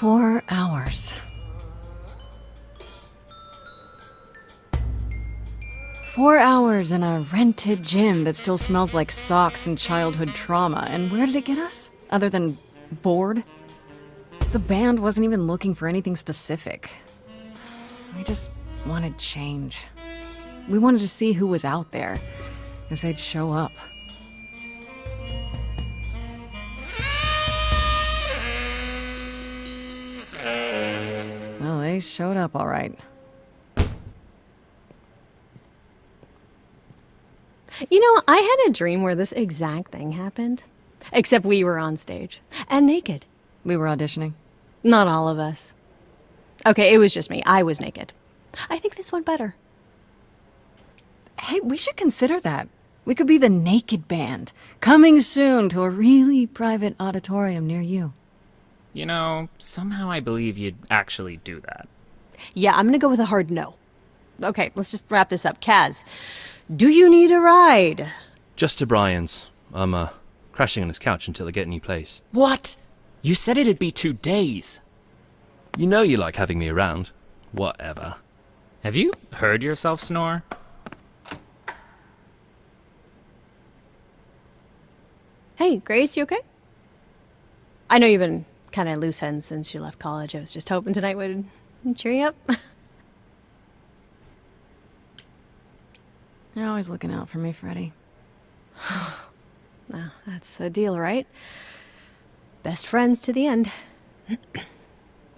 4 hours. 4 hours in a rented gym that still smells like socks and childhood trauma. And where did it get us? Other than bored? The band wasn't even looking for anything specific. We just wanted change. We wanted to see who was out there, if they'd show up. Well, they showed up all right. You know, I had a dream where this exact thing happened. Except we were on stage. And naked. We were auditioning. Not all of us. Okay, it was just me. I was naked. I think this went better. Hey, we should consider that. We could be the Naked Band. Coming soon to a really private auditorium near you. You know, somehow I believe you'd actually do that. Yeah, I'm gonna go with a hard no. Okay, let's just wrap this up. Kaz, do you need a ride? Just to Brian's. I'm, crashing on his couch until I get a new place. What? You said it'd be 2 days. You know you like having me around. Whatever. Have you heard yourself snore? Hey, Grace, you okay? I know you've been kind of loose ends since you left college. I was just hoping tonight would cheer you up. You're always looking out for me, Freddie. Well, that's the deal, right? Best friends to the end.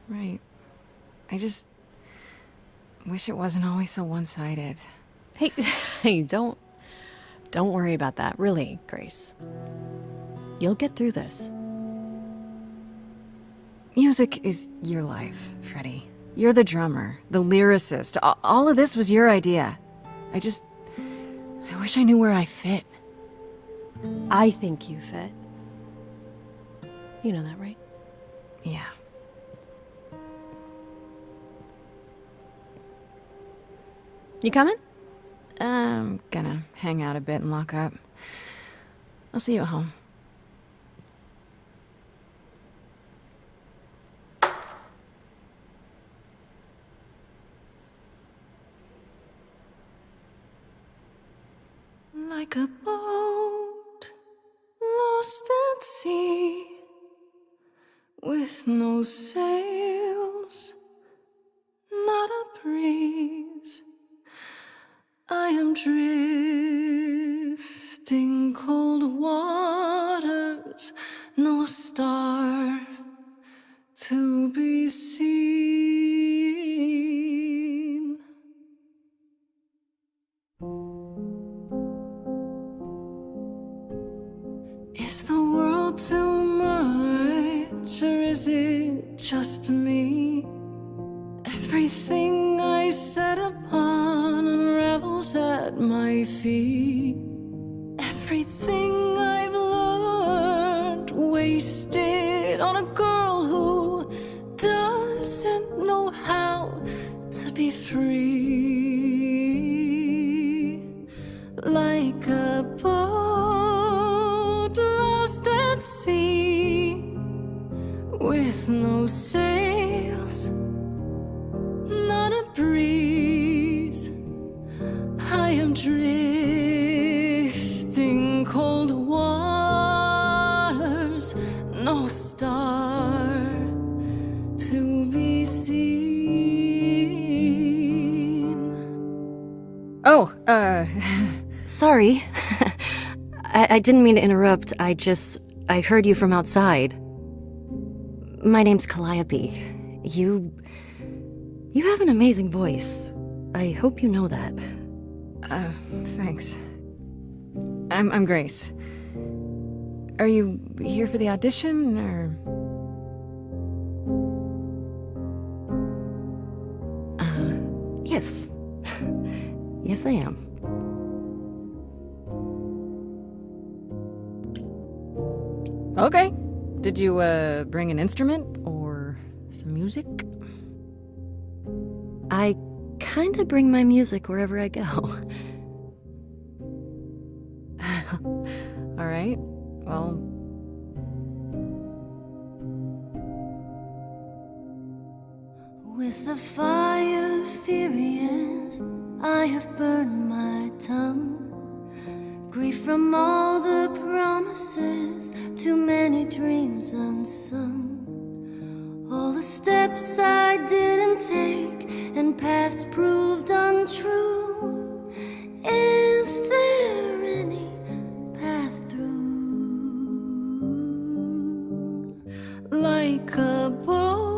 Right. I just wish it wasn't always so one-sided. Hey, don't worry about that. Really, Grace. You'll get through this. Music is your life, Freddie. You're the drummer, the lyricist. All of this was your idea. I wish I knew where I fit. I think you fit. You know that, right? Yeah. You coming? I'm gonna hang out a bit and lock up. I'll see you at home. Like a boat lost at sea, with no sails, not a breeze, I am drifting cold waters, no star to be seen. Is the world too much, or is it just me? Everything I set upon unravels at my feet. Everything I've learned wasted on a girl who doesn't know how to be free. Like a boat lost at sea, with no sails, not a breeze, I am drifting cold waters, no star to be seen. Oh, Sorry. I didn't mean to interrupt. I heard you from outside. My name's Calliope. You have an amazing voice. I hope you know that. Thanks. I'm Grace. Are you here for the audition, or? Yes. Yes, I am. Okay. Did you, bring an instrument, or some music? I kinda bring my music wherever I go. All right. Well, With the fire furious, I have burned my tongue. Grief from all the promises, too many dreams unsung. All the steps I didn't take and paths proved untrue. Is there any path through? Like a boat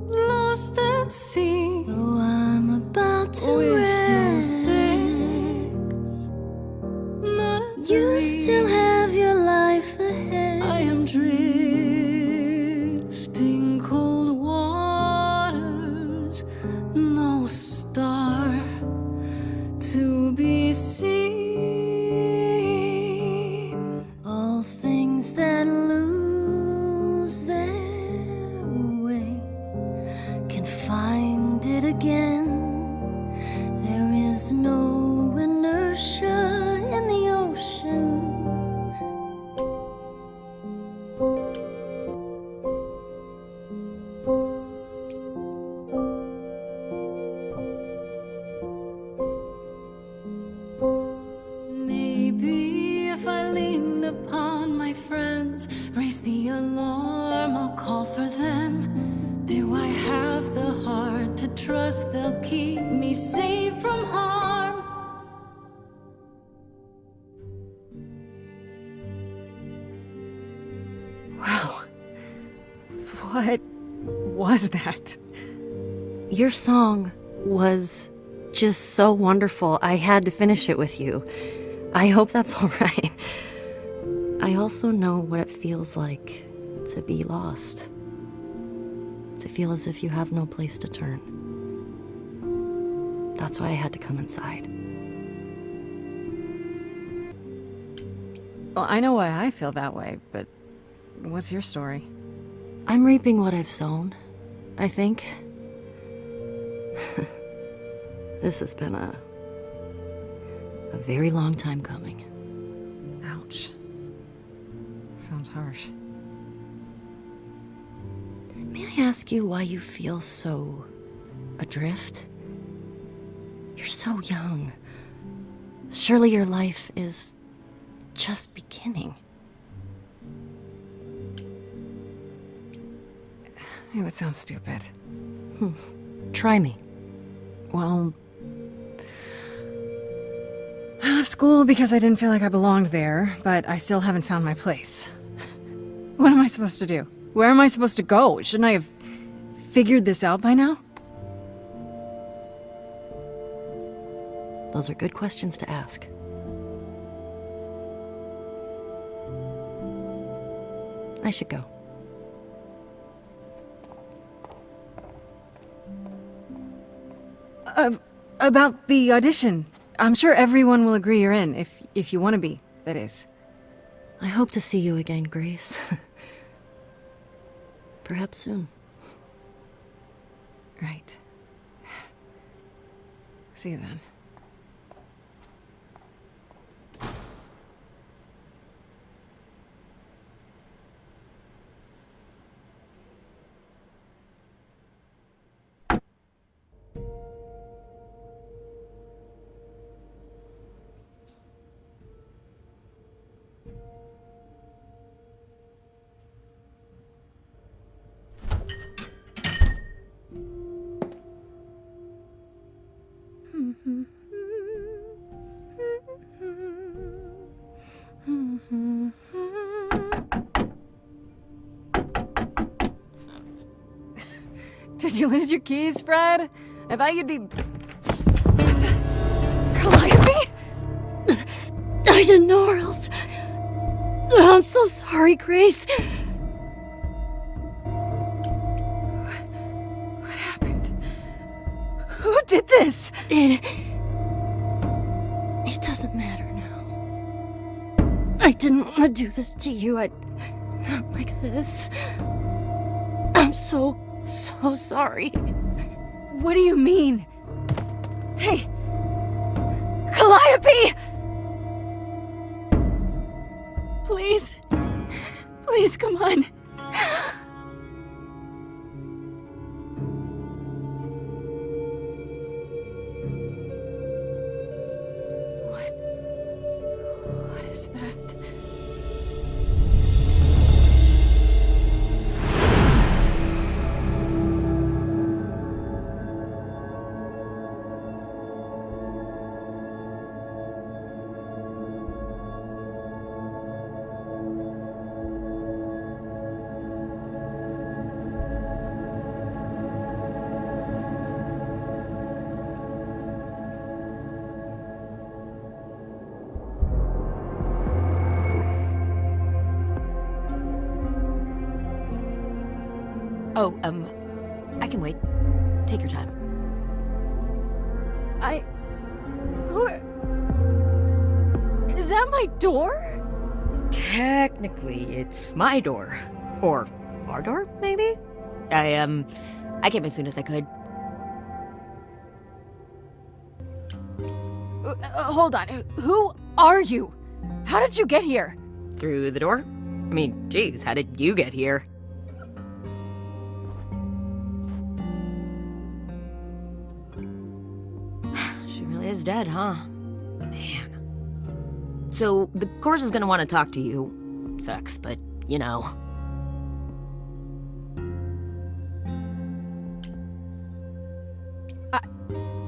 lost at sea, though I'm about to with no sails, not a you still have your life ahead. I am drifting cold waters, no star to be seen. All things that lose their way can find it again. There is no inertia in the ocean. Maybe if I leaned upon my friends, raise the alarm, I'll call for them. Do I have the heart to trust they'll keep me safe from harm? Wow. What was that? Your song was just so wonderful. I had to finish it with you. I hope that's all right. I also know what it feels like to be lost. To feel as if you have no place to turn. That's why I had to come inside. Well, I know why I feel that way, but what's your story? I'm reaping what I've sown, I think. This has been a very long time coming. Ouch. Sounds harsh. May I ask you why you feel so adrift? You're so young. Surely your life is just beginning. It would sound stupid. Try me. Well, I left school because I didn't feel like I belonged there, but I still haven't found my place. What am I supposed to do? Where am I supposed to go? Shouldn't I have figured this out by now? Those are good questions to ask. I should go. About the audition. I'm sure everyone will agree you're in, if you want to be, that is. I hope to see you again, Grace. Perhaps soon. Right. See you then. Did you lose your keys, Fred? I thought you'd be... Calliope? I didn't know where else. I'm so sorry, Grace. What happened? Who did this? It doesn't matter now. I didn't want to do this to you. Not like this. I'm so sorry. What do you mean? Hey! Calliope! Please. Please, come on. Oh, I can wait. Take your time. Is that my door? Technically, it's my door. Or our door, maybe? I came as soon as I could. Hold on. Who are you? How did you get here? Through the door? I mean, geez, how did you get here? She really is dead, huh? Man. So, the chorus is gonna want to talk to you. Sucks, but, you know.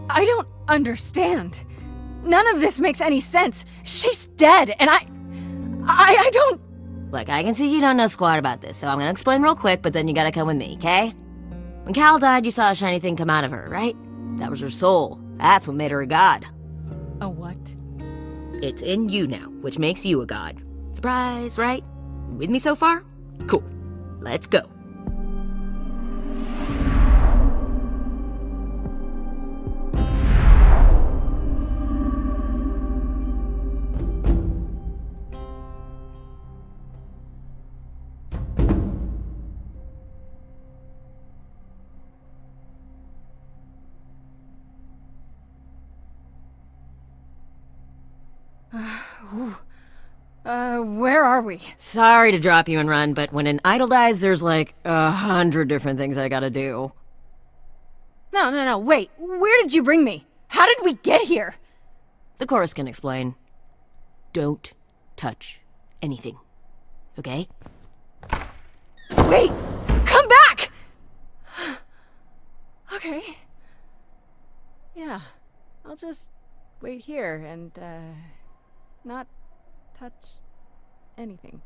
I don't understand. None of this makes any sense. She's dead, and I don't... Look, I can see you don't know squat about this, so I'm gonna explain real quick, but then you gotta come with me, okay? When Cal died, you saw a shiny thing come out of her, right? That was her soul. That's what made her a god. A what? It's in you now, which makes you a god. Surprise, right? With me so far? Cool. Let's go. Where are we? Sorry to drop you and run, but when an idol dies, there's like 100 different things I gotta do. No, wait. Where did you bring me? How did we get here? The chorus can explain. Don't touch anything. Okay? Wait! Come back! Okay. Yeah. I'll just wait here and, not touch anything.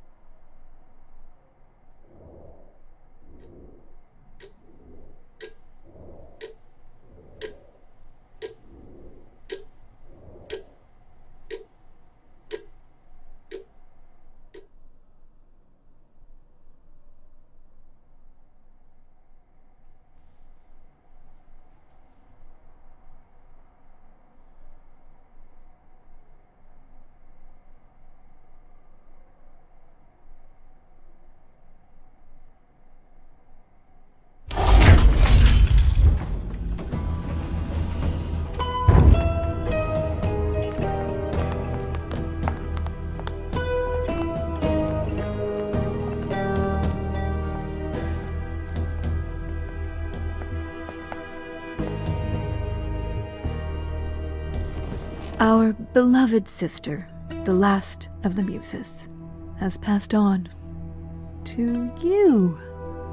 Our beloved sister, the last of the Muses, has passed on to you,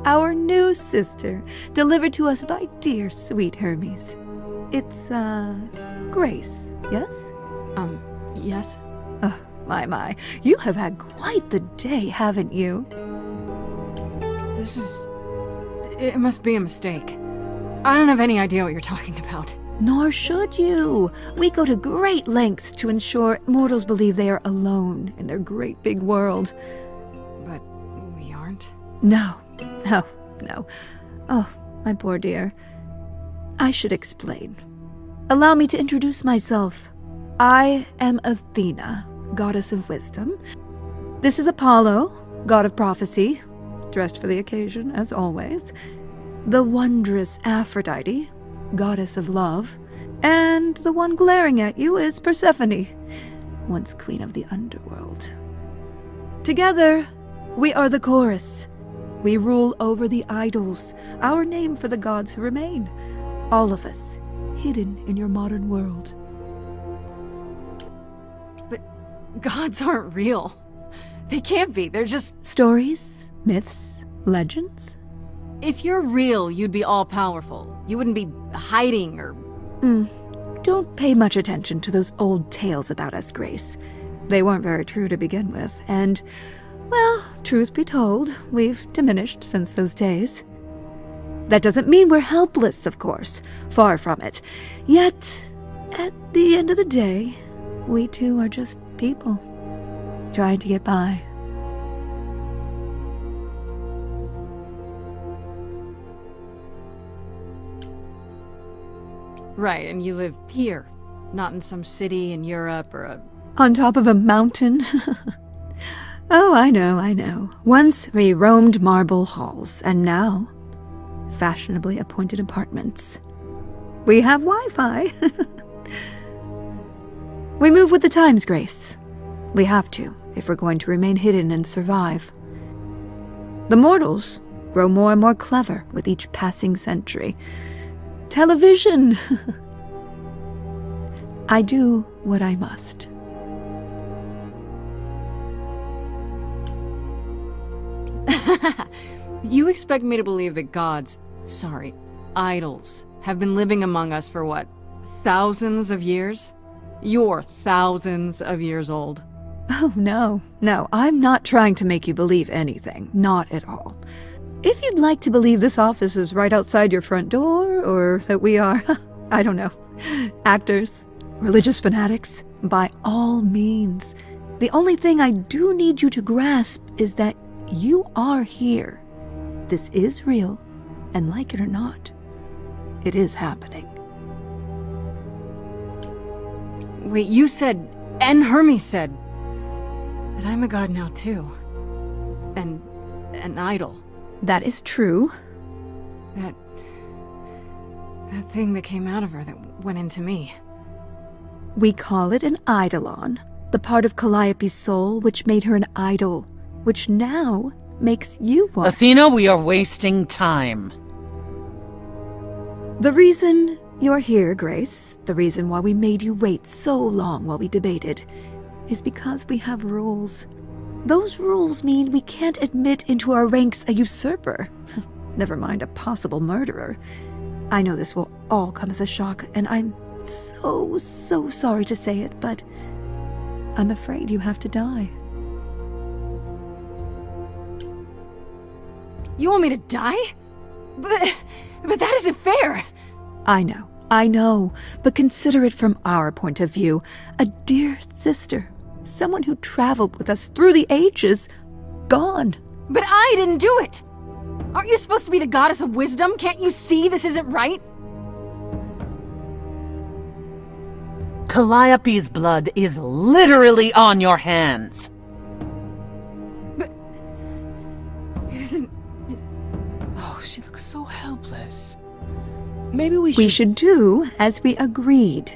our new sister, delivered to us by dear sweet Hermes. It's, Grace, yes? Yes? Oh, my. You have had quite the day, haven't you? It must be a mistake. I don't have any idea what you're talking about. Nor should you. We go to great lengths to ensure mortals believe they are alone in their great big world. But we aren't? No. Oh, my poor dear. I should explain. Allow me to introduce myself. I am Athena, goddess of wisdom. This is Apollo, god of prophecy, dressed for the occasion, as always. The wondrous Aphrodite, goddess of love. And the one glaring at you is Persephone, once queen of the underworld. Together, we are the chorus. We rule over the idols, our name for the gods who remain. All of us, hidden in your modern world. But gods aren't real. They can't be. They're just... Stories, myths, legends. If you're real, you'd be all-powerful. You wouldn't be hiding or... Don't pay much attention to those old tales about us, Grace. They weren't very true to begin with, and, well, truth be told, we've diminished since those days. That doesn't mean we're helpless, of course. Far from it. Yet, at the end of the day, we too are just people, trying to get by. Right, and you live here, not in some city in Europe or a... On top of a mountain? Oh, I know. Once we roamed marble halls, and now fashionably appointed apartments. We have Wi-Fi. We move with the times, Grace. We have to, if we're going to remain hidden and survive. The mortals grow more and more clever with each passing century. Television! I do what I must. You expect me to believe that gods, idols, have been living among us for what, thousands of years? You're thousands of years old. Oh, no, I'm not trying to make you believe anything. Not at all. If you'd like to believe this office is right outside your front door, or that we are, I don't know, actors, religious fanatics, by all means. The only thing I do need you to grasp is that you are here. This is real, and like it or not, it is happening. Wait, you said, and Hermes said, that I'm a god now too. And an idol. That is true. That thing that came out of her that went into me. We call it an eidolon, the part of Calliope's soul which made her an idol, which now makes you one. Athena, we are wasting time. The reason you're here, Grace, the reason why we made you wait so long while we debated, is because we have rules. Those rules mean we can't admit into our ranks a usurper, never mind a possible murderer. I know this will all come as a shock, and I'm so sorry to say it, but I'm afraid you have to die. You want me to die? But that isn't fair! I know, but consider it from our point of view. A dear sister, someone who traveled with us through the ages, gone. But I didn't do it! Aren't you supposed to be the goddess of wisdom? Can't you see this isn't right? Calliope's blood is literally on your hands. But it isn't... Oh, she looks so helpless. Maybe we We should do as we agreed.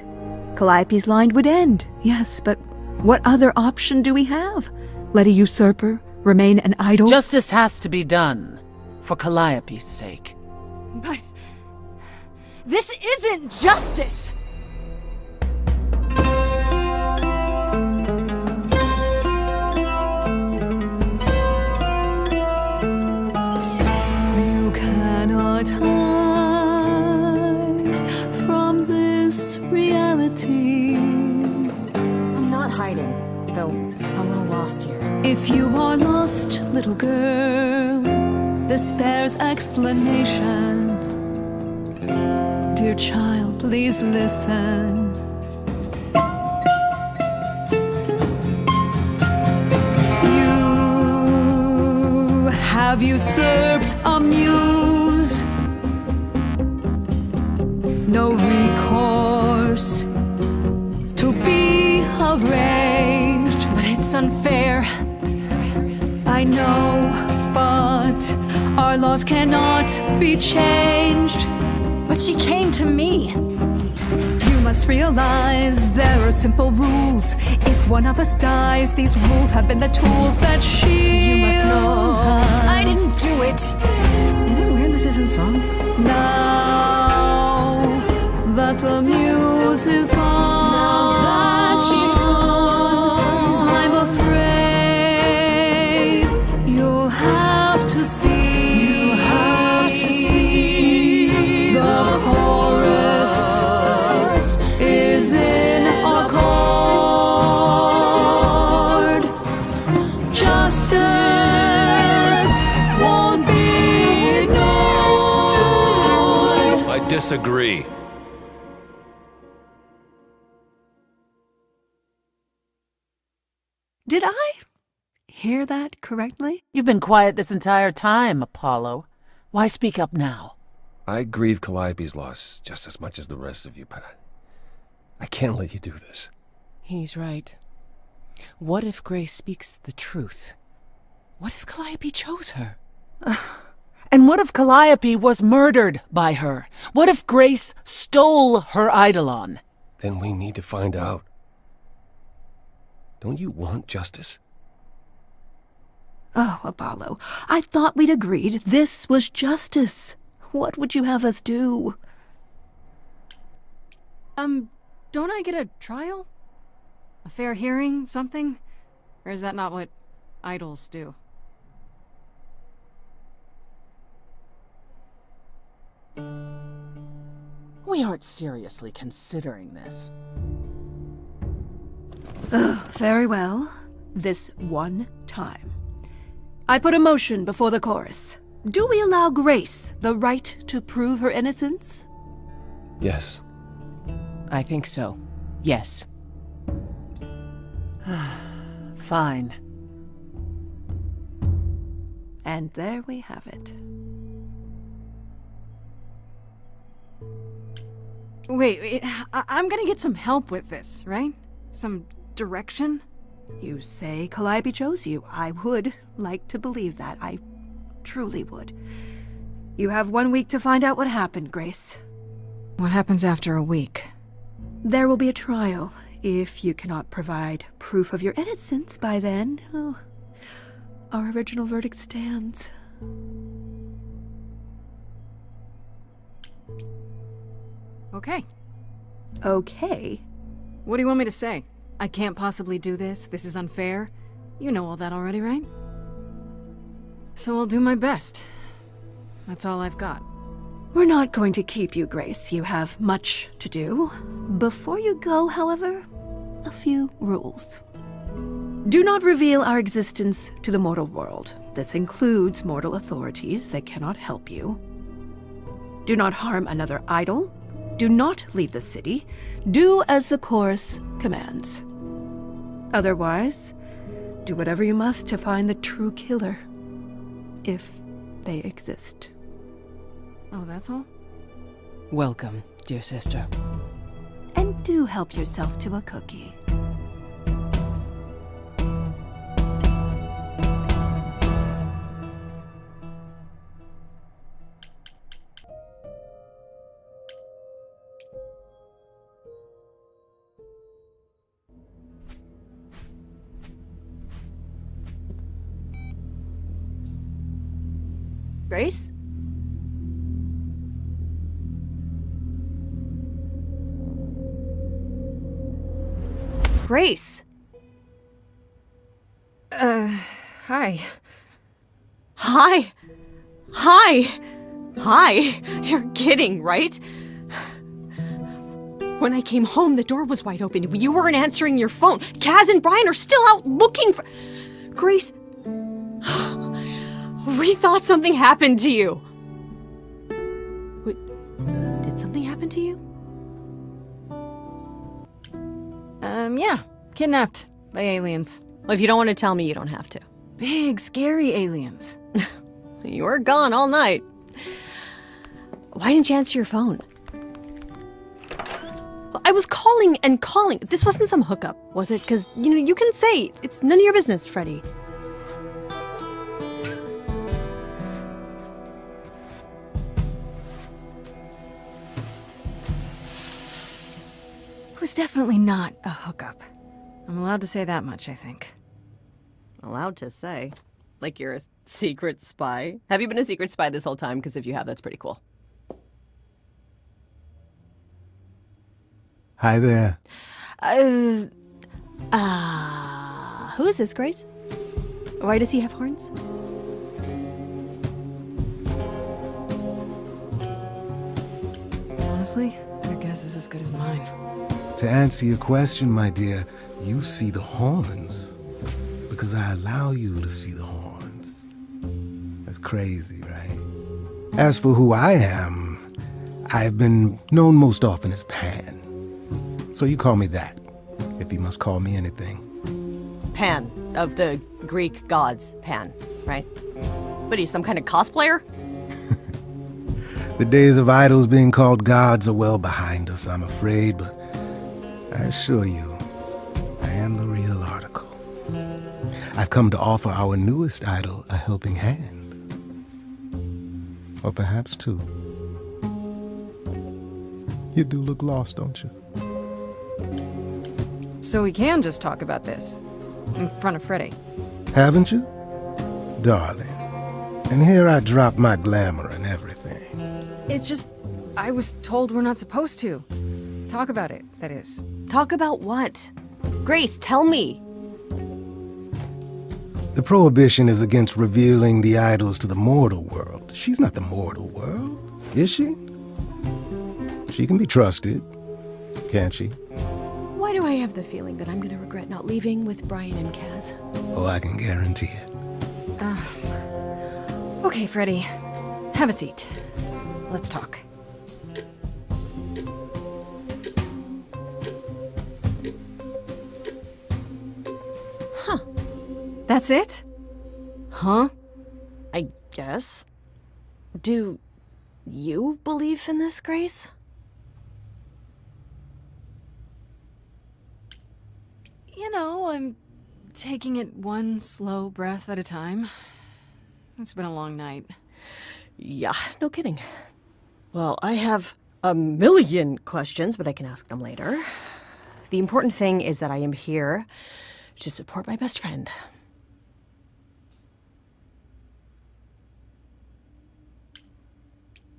Calliope's line would end, yes, but what other option do we have? Let a usurper remain an idol? Justice has to be done, for Calliope's sake. But... this isn't justice! You cannot hide from this reality. I'm not hiding, though a little lost here. If you are lost, little girl, this bears explanation. Dear child, please listen. You have usurped a muse. No recourse to be arranged. But it's unfair. I know, but our laws cannot be changed. But she came to me. You must realize there are simple rules. If one of us dies, these rules have been the tools that You must know us. I didn't do it. Is it weird this isn't song? Now that the muse is gone, Now that she's gone, I'm afraid you'll have to see. you'll have to see The chorus is in accord. Justice won't be ignored. I disagree. Did I hear that correctly? You've been quiet this entire time, Apollo. Why speak up now? I grieve Calliope's loss just as much as the rest of you, but I can't let you do this. He's right. What if Grace speaks the truth? What if Calliope chose her? And what if Calliope was murdered by her? What if Grace stole her eidolon? Then we need to find out. Don't you want justice? Oh, Apollo, I thought we'd agreed this was justice. What would you have us do? Don't I get a trial? A fair hearing, something? Or is that not what idols do? We aren't seriously considering this. Very well. This one time. I put a motion before the chorus. Do we allow Grace the right to prove her innocence? Yes. I think so. Yes. Fine. And there we have it. Wait, I'm gonna get some help with this, right? Some direction? You say Calliope chose you. I would like to believe that. I truly would. You have 1 week to find out what happened, Grace. What happens after a week? There will be a trial. If you cannot provide proof of your innocence by then, our original verdict stands. Okay. Okay. What do you want me to say? I can't possibly do this. This is unfair. You know all that already, right? So I'll do my best. That's all I've got. We're not going to keep you, Grace. You have much to do. Before you go, however, a few rules. Do not reveal our existence to the mortal world. This includes mortal authorities that cannot help you. Do not harm another idol. Do not leave the city. Do as the chorus commands. Otherwise, do whatever you must to find the true killer, if they exist. Oh, that's all? Welcome, dear sister. And do help yourself to a cookie. Grace? Grace! Hi. Hi! Hi! Hi! You're kidding, right? When I came home, the door was wide open. You weren't answering your phone. Kaz and Brian are still out looking for... Grace... We thought something happened to you. Wait, did something happen to you? Yeah. Kidnapped by aliens. Well, if you don't want to tell me, you don't have to. Big, scary aliens. You were gone all night. Why didn't you answer your phone? I was calling and calling. This wasn't some hookup, was it? Because, you can say it's none of your business, Freddie. It was definitely not a hookup. I'm allowed to say that much, I think. Allowed to say? Like you're a secret spy? Have you been a secret spy this whole time? Because if you have, that's pretty cool. Hi there. Who is this, Grace? Why does he have horns? Honestly, your guess is as good as mine. To answer your question, my dear, you see the horns because I allow you to see the horns. That's crazy, right? As for who I am, I've been known most often as Pan. So you call me that, if you must call me anything. Pan, of the Greek gods, Pan, right? What are you, some kind of cosplayer? The days of idols being called gods are well behind us, I'm afraid, but I assure you, I am the real article. I've come to offer our newest idol a helping hand. Or perhaps two. You do look lost, don't you? So we can just talk about this in front of Freddy. Haven't you? Darling. And here I drop my glamour and everything. It's just, I was told we're not supposed to. Talk about it, that is. Talk about what? Grace, tell me. The prohibition is against revealing the idols to the mortal world. She's not the mortal world, is she? She can be trusted, can't she? Why do I have the feeling that I'm gonna regret not leaving with Brian and Kaz? Oh, I can guarantee it. Okay, Freddy. Have a seat. Let's talk. Huh. That's it? Huh? I guess. Do you believe in this, Grace? You know, I'm taking it one slow breath at a time. It's been a long night. Yeah, no kidding. Well, I have a million questions, but I can ask them later. The important thing is that I am here to support my best friend.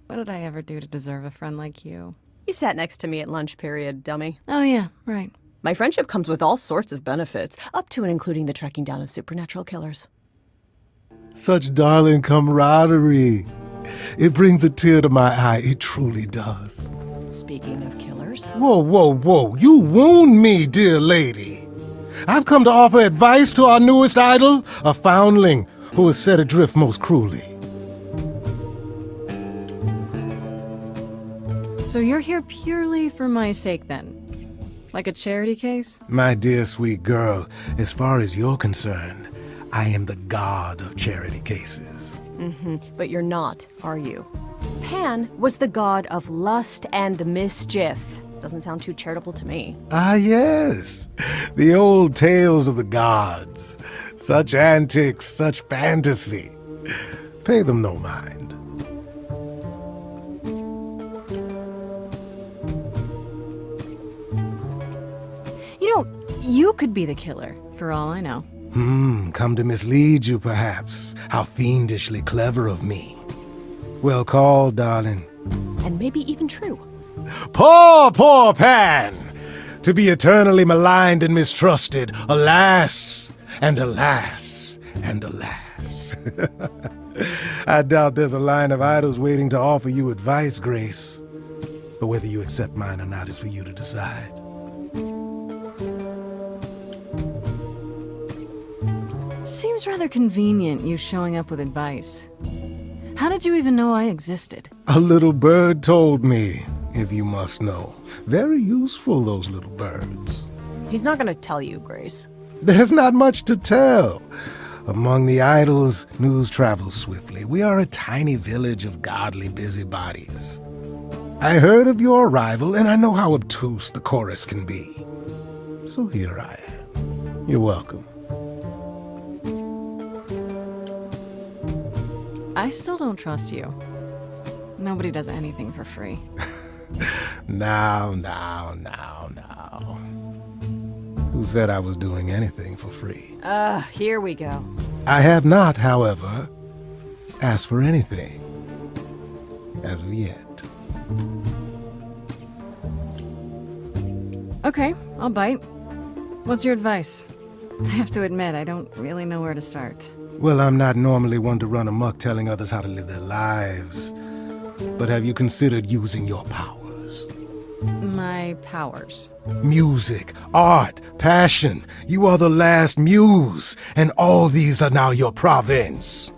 What did I ever do to deserve a friend like you? You sat next to me at lunch period, dummy. Oh yeah, right. My friendship comes with all sorts of benefits, up to and including the tracking down of supernatural killers. Such darling camaraderie. It brings a tear to my eye, it truly does. Speaking of killers... Whoa, whoa, whoa, you wound me, dear lady. I've come to offer advice to our newest idol, a foundling who was set adrift most cruelly. So you're here purely for my sake then? Like a charity case? My dear sweet girl, as far as you're concerned, I am the god of charity cases. But you're not, are you? Pan was the god of lust and mischief. Doesn't sound too charitable to me. Ah, yes. The old tales of the gods. Such antics, such fantasy. Pay them no mind. You know, you could be the killer, for all I know. Come to mislead you, perhaps. How fiendishly clever of me. Well called, darling. And maybe even true. Poor, poor Pan! To be eternally maligned and mistrusted. Alas, and alas, and alas. I doubt there's a line of idols waiting to offer you advice, Grace. But whether you accept mine or not is for you to decide. Seems rather convenient, you showing up with advice. How did you even know I existed? A little bird told me, if you must know. Very useful, those little birds. He's not gonna tell you, Grace. There's not much to tell. Among the idols, news travels swiftly. We are a tiny village of godly busybodies. I heard of your arrival, and I know how obtuse the chorus can be. So here I am. You're welcome. I still don't trust you. Nobody does anything for free. Now. Who said I was doing anything for free? Here we go. I have not, however, asked for anything. As of yet. Okay, I'll bite. What's your advice? I have to admit, I don't really know where to start. Well, I'm not normally one to run amok telling others how to live their lives. But have you considered using your powers? My powers. Music, art, passion. You are the last muse, and all these are now your province.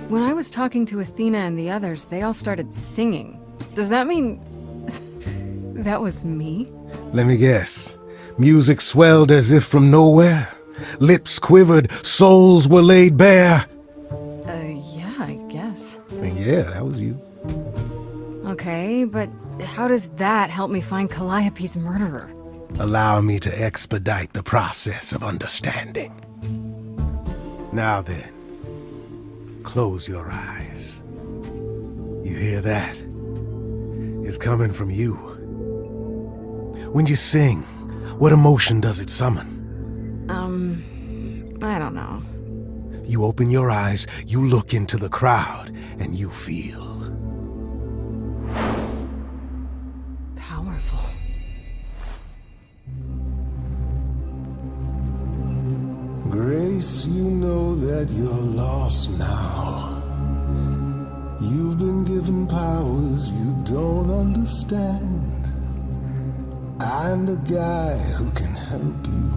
When I was talking to Athena and the others, they all started singing. Does that mean that was me? Let me guess. Music swelled as if from nowhere. lips quivered, souls were laid bare. Yeah, I guess. And yeah, that was you. Okay, but how does that help me find Calliope's murderer? Allow me to expedite the process of understanding. Now then, close your eyes. You hear that? It's coming from you. When you sing, what emotion does it summon? I don't know. You open your eyes, you look into the crowd, and you feel powerful. Grace, you know that you're lost now. You've been given powers you don't understand. I'm the guy who can help you.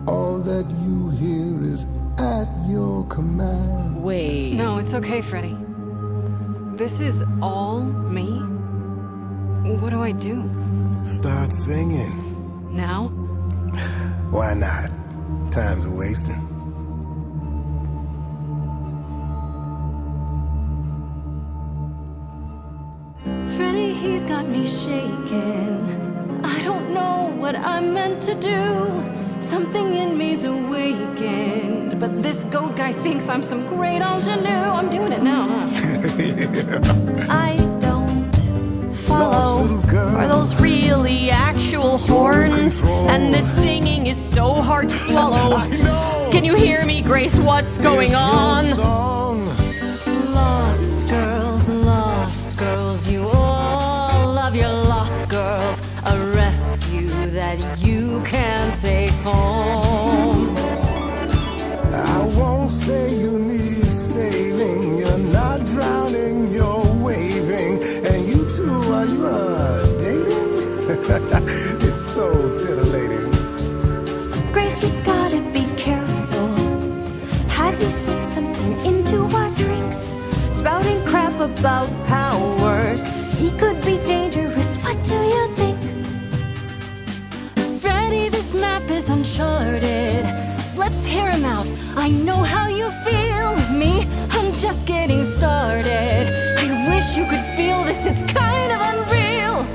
All that you hear is at your command. Wait. No, it's okay, Freddy. This is all me? What do I do? Start singing. Now? Why not? Time's a wasting. Freddy, he's got me shaking. I don't know what I'm meant to do. Something in me's awakened. But this goat guy thinks I'm some great ingenue. I'm doing it now, huh? I don't follow. Are those really actual horns? And this singing is so hard to swallow. Can you hear me, Grace? What's going on? Lost girls, you all love your lost girls. A rescue that you can take home. I won't say you need saving. You're not drowning, you're waving. And you two, are you dating? It's so titillating. Grace, we gotta be careful. Has he slipped something into our drinks? Spouting crap about powers. He could be dangerous, what do you think? Freddy, this map is uncharted. Let's hear him out. I know how you feel. Me, I'm just getting started. I wish you could feel this, it's kind of unreal.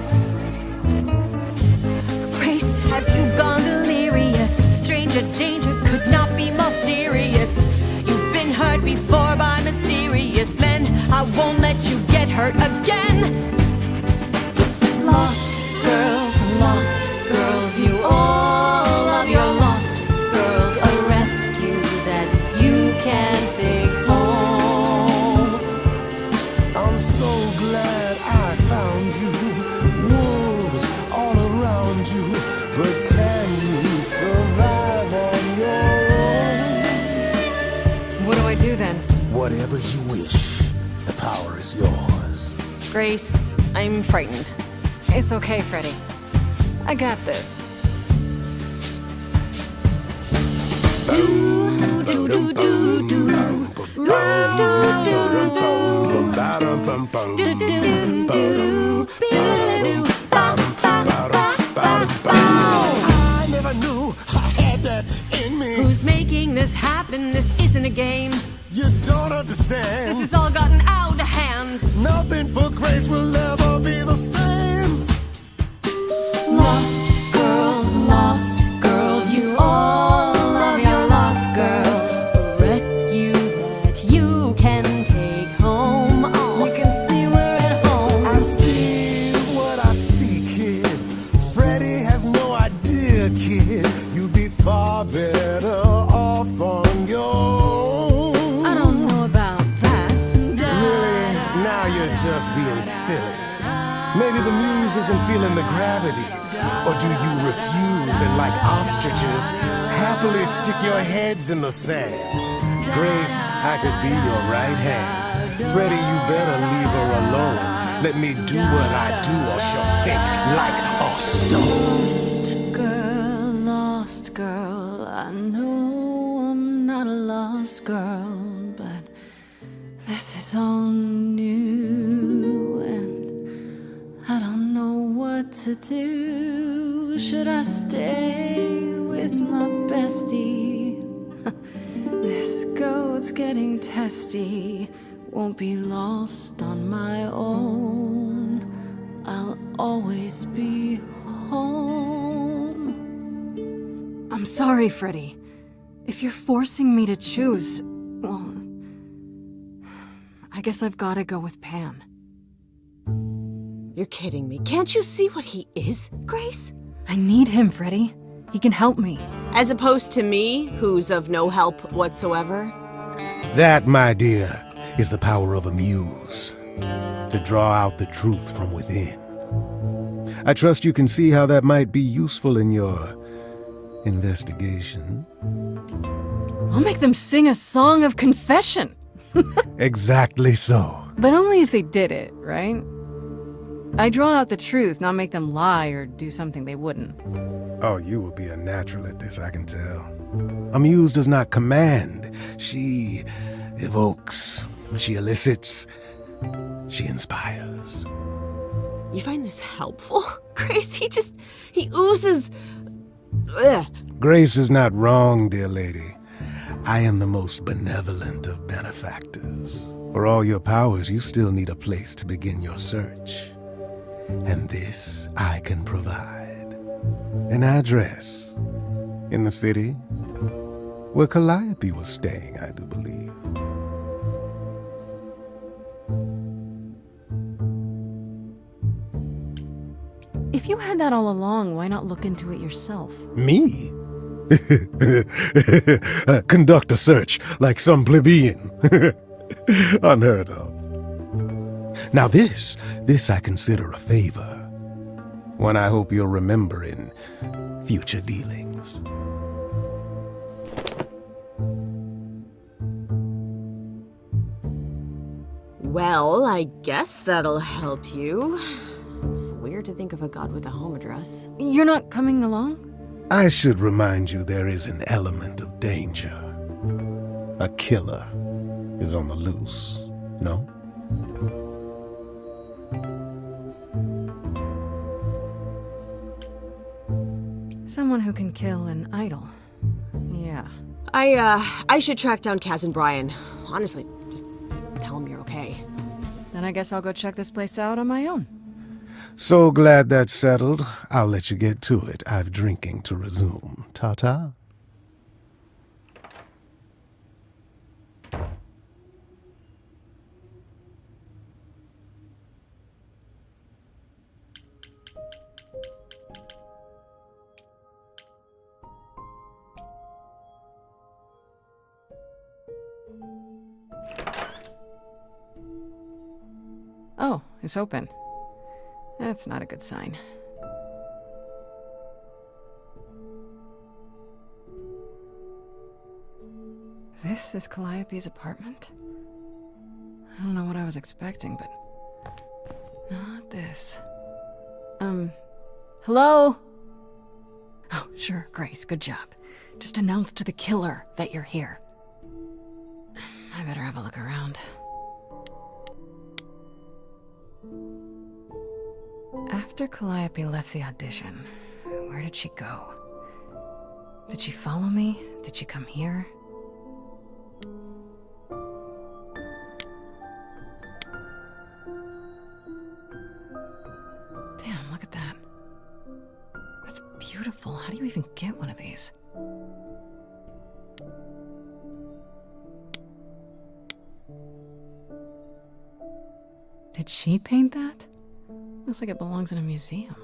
Grace, have you gone delirious? Stranger danger could not be more serious. You've been hurt before by mysterious men. I won't let you get hurt again. Lost girls, you all love your lost girls. A rescue that you can take home. I'm so glad I found you. Wolves all around you. But can you survive on your own? What do I do then? Whatever you wish, the power is yours. Grace, I'm frightened. It's okay, Freddy. I got this. I never knew I had that in me. Who's making this happen? This isn't a game. You don't understand. This has all gotten out of hand. Nothing for Grace will ever be the same. Lost girls, you all love your lost girls. A rescue that you can take home. Oh. You can see we're at home. I see what I see, kid. Freddy has no idea, kid. You'd be far better off on your own. I don't know about that. Really? Now you're just being silly. Maybe the muse isn't feeling the gravity. Or do you refuse and, like ostriches, happily stick your heads in the sand? Grace, I could be your right hand. Freddy, you better leave her alone. Let me do what I do or she'll sink like a stone. Lost girl, I know I'm not a lost girl, but this is all new and I don't know what to do. Should I stay with my nasty. This goat's getting testy. Won't be lost on my own. I'll always be home. I'm sorry, Freddy. If you're forcing me to choose, well, I guess I've gotta go with Pan. You're kidding me. Can't you see what he is, Grace? I need him, Freddy. He can help me. As opposed to me, who's of no help whatsoever? That, my dear, is the power of a muse. To draw out the truth from within. I trust you can see how that might be useful in your investigation. I'll make them sing a song of confession. Exactly so. But only if they did it, right? I draw out the truth, not make them lie or do something they wouldn't. Oh, you will be a natural at this, I can tell. A muse does not command. She evokes. She elicits. She inspires. You find this helpful, Grace? He oozes. Ugh. Grace is not wrong, dear lady. I am the most benevolent of benefactors. For all your powers, you still need a place to begin your search. And this I can provide. An address in the city where Calliope was staying, I do believe. If you had that all along, why not look into it yourself? Me? Conduct a search like some plebeian. Unheard of. Now this I consider a favor. One I hope you'll remember in future dealings. Well, I guess that'll help you. It's weird to think of a god with a home address. You're not coming along? I should remind you there is an element of danger. A killer is on the loose, no? Someone who can kill an idol. Yeah. I should track down Kaz and Brian. Honestly, just tell them you're okay. Then I guess I'll go check this place out on my own. So glad that's settled. I'll let you get to it. I've drinking to resume. Ta-ta. Oh, it's open. That's not a good sign. This is Calliope's apartment? I don't know what I was expecting, but not this. Hello? Oh, sure, Grace, good job. Just announce to the killer that you're here. I better have a look around. After Calliope left the audition, where did she go? Did she follow me? Did she come here? Damn, look at that. That's beautiful. How do you even get one of these? Did she paint that? Looks like it belongs in a museum.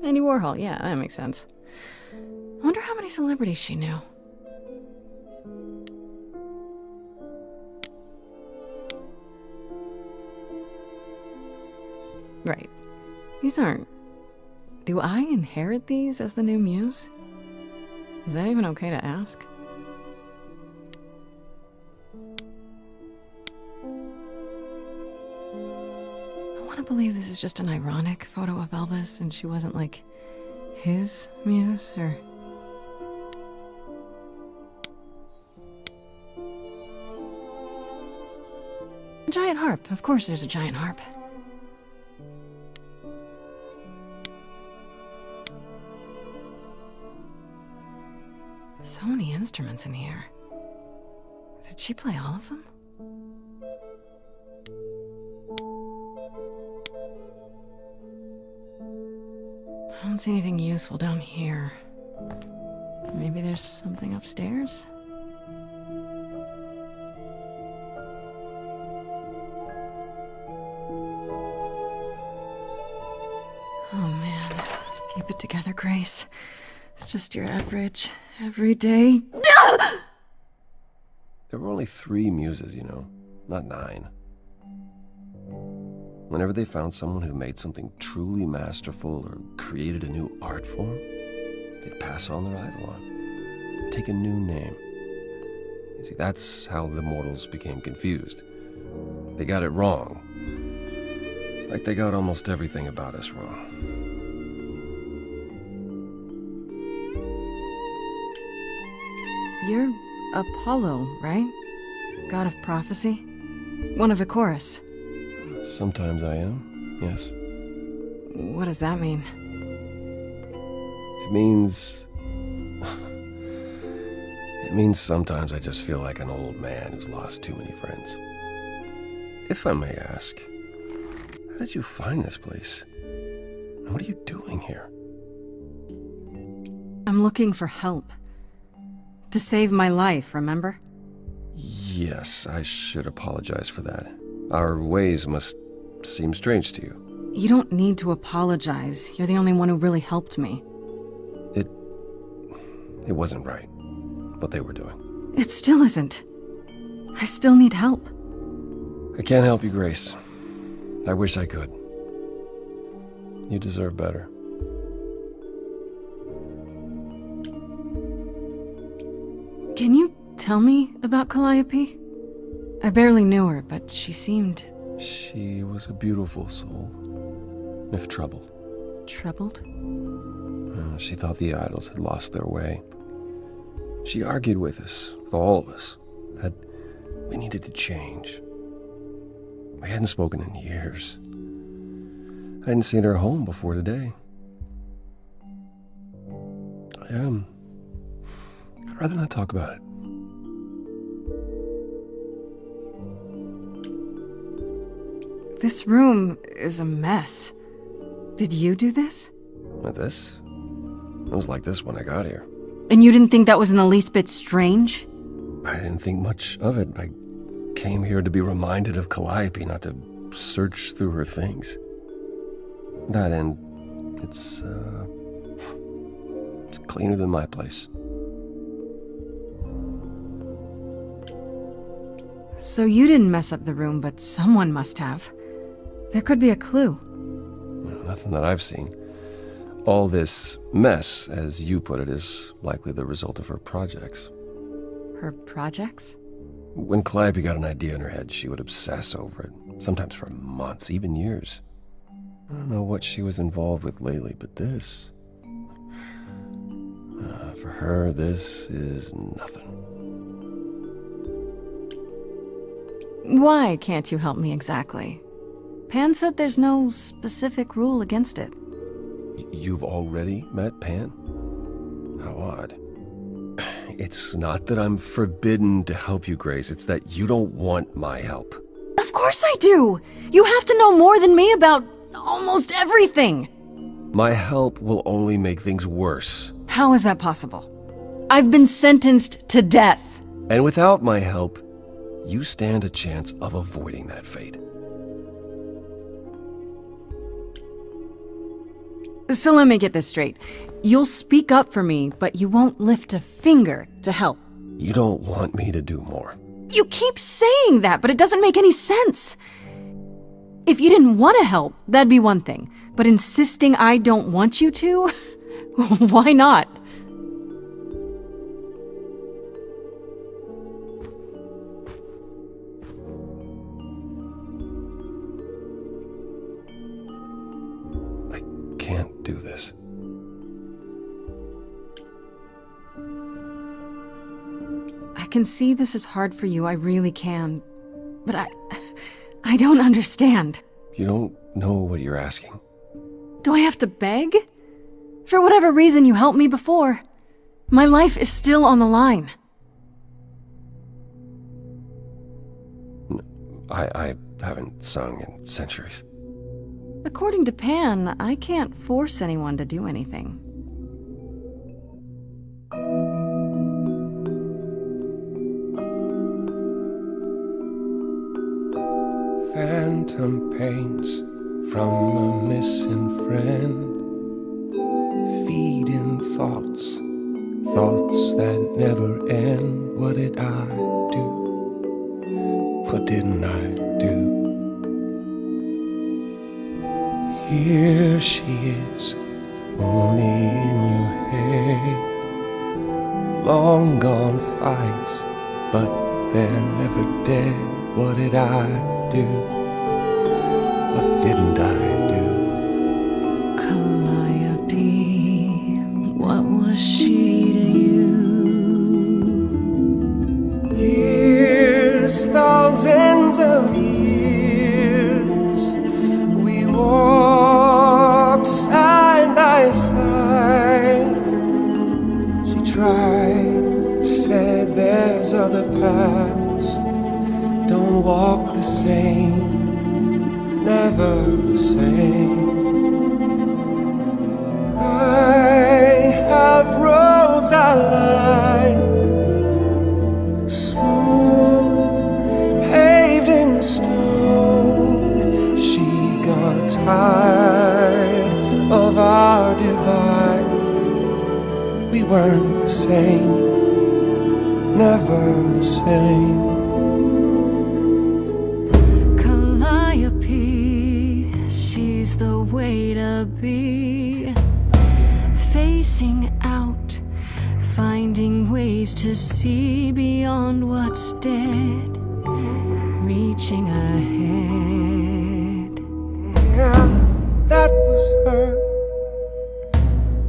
Andy Warhol, yeah, that makes sense. I wonder how many celebrities she knew. Right. These aren't... Do I inherit these as the new muse? Is that even okay to ask? I believe this is just an ironic photo of Elvis and she wasn't like his muse, or... giant harp. Of course there's a giant harp. So many instruments in here. Did she play all of them? I don't see anything useful down here. Maybe there's something upstairs? Oh man. Keep it together, Grace. It's just your average, everyday... There were only 3 muses, you know, not 9. Whenever they found someone who made something truly masterful or created a new art form, they'd pass on their idol on, take a new name. You see, that's how the mortals became confused. They got it wrong. Like they got almost everything about us wrong. You're Apollo, right? God of prophecy? One of the chorus. Sometimes I am, yes. What does that mean? It means... It means sometimes I just feel like an old man who's lost too many friends. If I may ask, how did you find this place? And what are you doing here? I'm looking for help. To save my life, remember? Yes, I should apologize for that. Our ways must seem strange to you. You don't need to apologize. You're the only one who really helped me. It wasn't right, what they were doing. It still isn't. I still need help. I can't help you, Grace. I wish I could. You deserve better. Can you tell me about Calliope? I barely knew her, but she seemed... She was a beautiful soul, if troubled. Troubled? She thought the idols had lost their way. She argued with us, with all of us, that we needed to change. We hadn't spoken in years. I hadn't seen her home before today. I'd rather not talk about it. This room is a mess. Did you do this? With this? It was like this when I got here. And you didn't think that was in the least bit strange? I didn't think much of it. I came here to be reminded of Calliope, not to search through her things. That end, it's cleaner than my place. So you didn't mess up the room, but someone must have. There could be a clue. Nothing that I've seen. All this mess, as you put it, is likely the result of her projects. Her projects? When Calliope got an idea in her head, she would obsess over it, sometimes for months, even years. I don't know what she was involved with lately, but this... for her, this is nothing. Why can't you help me exactly? Pan said there's no specific rule against it. You've already met Pan? How odd. It's not that I'm forbidden to help you, Grace. It's that you don't want my help. Of course I do! You have to know more than me about almost everything! My help will only make things worse. How is that possible? I've been sentenced to death. And without my help, you stand a chance of avoiding that fate. So let me get this straight. You'll speak up for me, but you won't lift a finger to help. You don't want me to do more. You keep saying that, but it doesn't make any sense. If you didn't want to help, that'd be one thing. But insisting I don't want you to? Why not? Can't do this. I can see this is hard for you, I really can. But I don't understand. You don't know what you're asking. Do I have to beg? For whatever reason you helped me before. My life is still on the line. I haven't sung in centuries. According to Pan, I can't force anyone to do anything. Phantom pains from a missing friend, feeding thoughts, thoughts that never end. What did I do? What didn't I do? Here she is, only in your head. Long gone fights, but they're never dead. What did I do? What didn't I do? Calliope, what was she to you? Years, thousands of years, we walked side by side. She tried, said there's other paths. Don't walk the same, never the same. I have roads I like, smooth, paved in stone. She got tired of our divide. We weren't the same, never the same. She's the way to be, facing out, finding ways to see beyond what's dead, reaching ahead. Yeah, that was her,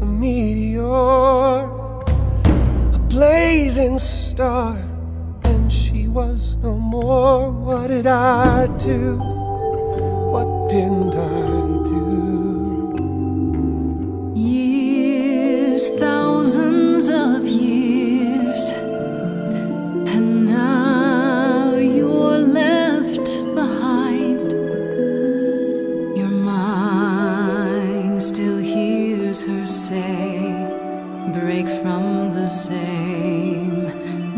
a meteor, a blazing star, and she was no more. What did I do? What didn't I do? Years, thousands of years, and now you're left behind. Your mind still hears her say, break from the same,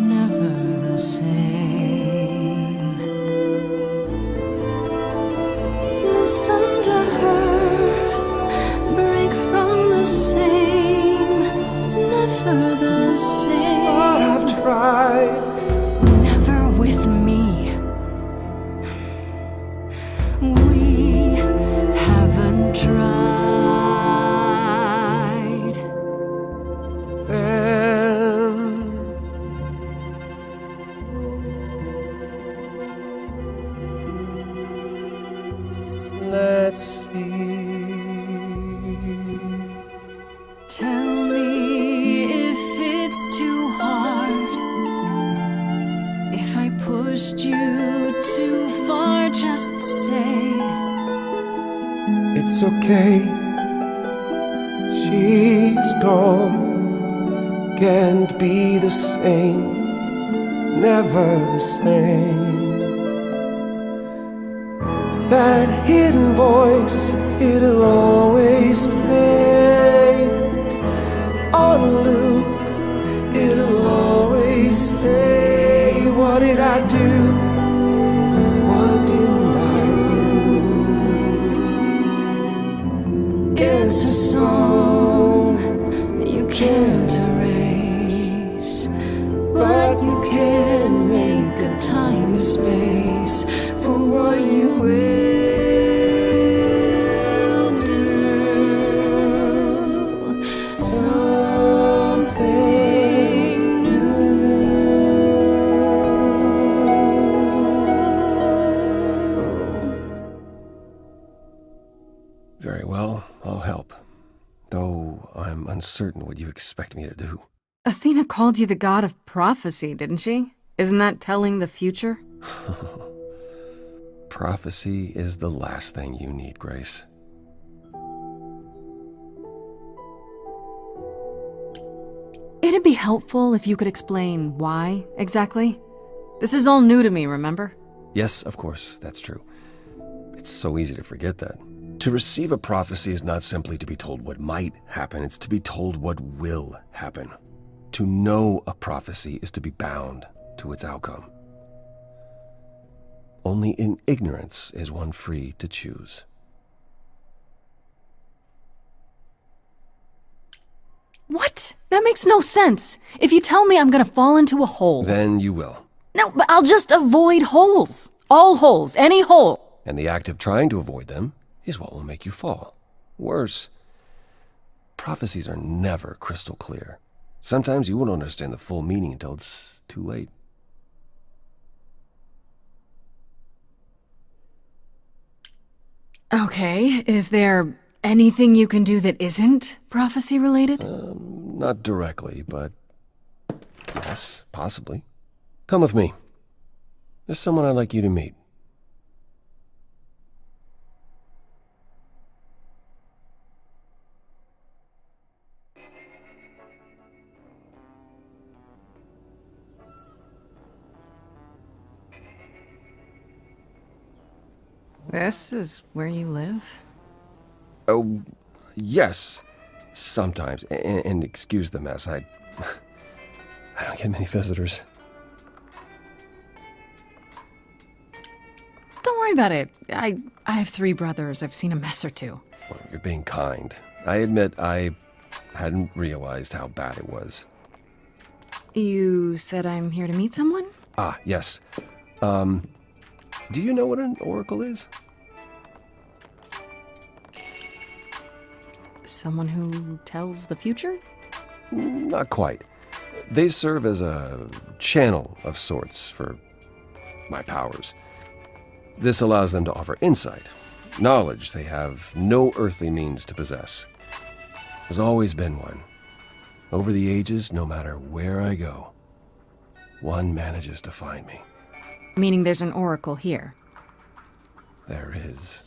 never the same. Listen to her, break from the same, never the same. But I've tried. Never with me. We haven't tried. Then let's see. Tell me if it's too hard, if I pushed you too far, just say it's okay. She's gone, can't be the same, never the same. That hidden voice, it'll always play on a loop. It'll always say, what did I do? What didn't I do? it's a song you can't erase, but you can make a time and space for what you will do. Something new. Very well, I'll help. Though I'm uncertain what you expect me to do. Athena called you the god of prophecy, didn't she? Isn't that telling the future? Prophecy is the last thing you need, Grace. It'd be helpful if you could explain why, exactly. This is all new to me, remember? Yes, of course, that's true. It's so easy to forget that. To receive a prophecy is not simply to be told what might happen, it's to be told what will happen. To know a prophecy is to be bound to its outcome. Only in ignorance is one free to choose. What? That makes no sense. If you tell me I'm gonna fall into a hole... Then you will. No, but I'll just avoid holes. All holes, any hole. And the act of trying to avoid them is what will make you fall. Worse, prophecies are never crystal clear. Sometimes you won't understand the full meaning until it's too late. Okay, is there anything you can do that isn't prophecy-related? Not directly, but yes, possibly. Come with me. There's someone I'd like you to meet. This is where you live? Oh, yes. Sometimes. And excuse the mess. I don't get many visitors. Don't worry about it. I have 3 brothers. I've seen a mess or two. Well, you're being kind. I admit I hadn't realized how bad it was. You said I'm here to meet someone? Ah, yes. Do you know what an oracle is? Someone who tells the future? Not quite. They serve as a channel of sorts for my powers. This allows them to offer insight, knowledge they have no earthly means to possess. There's always been one. Over the ages, no matter where I go, one manages to find me. Meaning there's an oracle here. There is.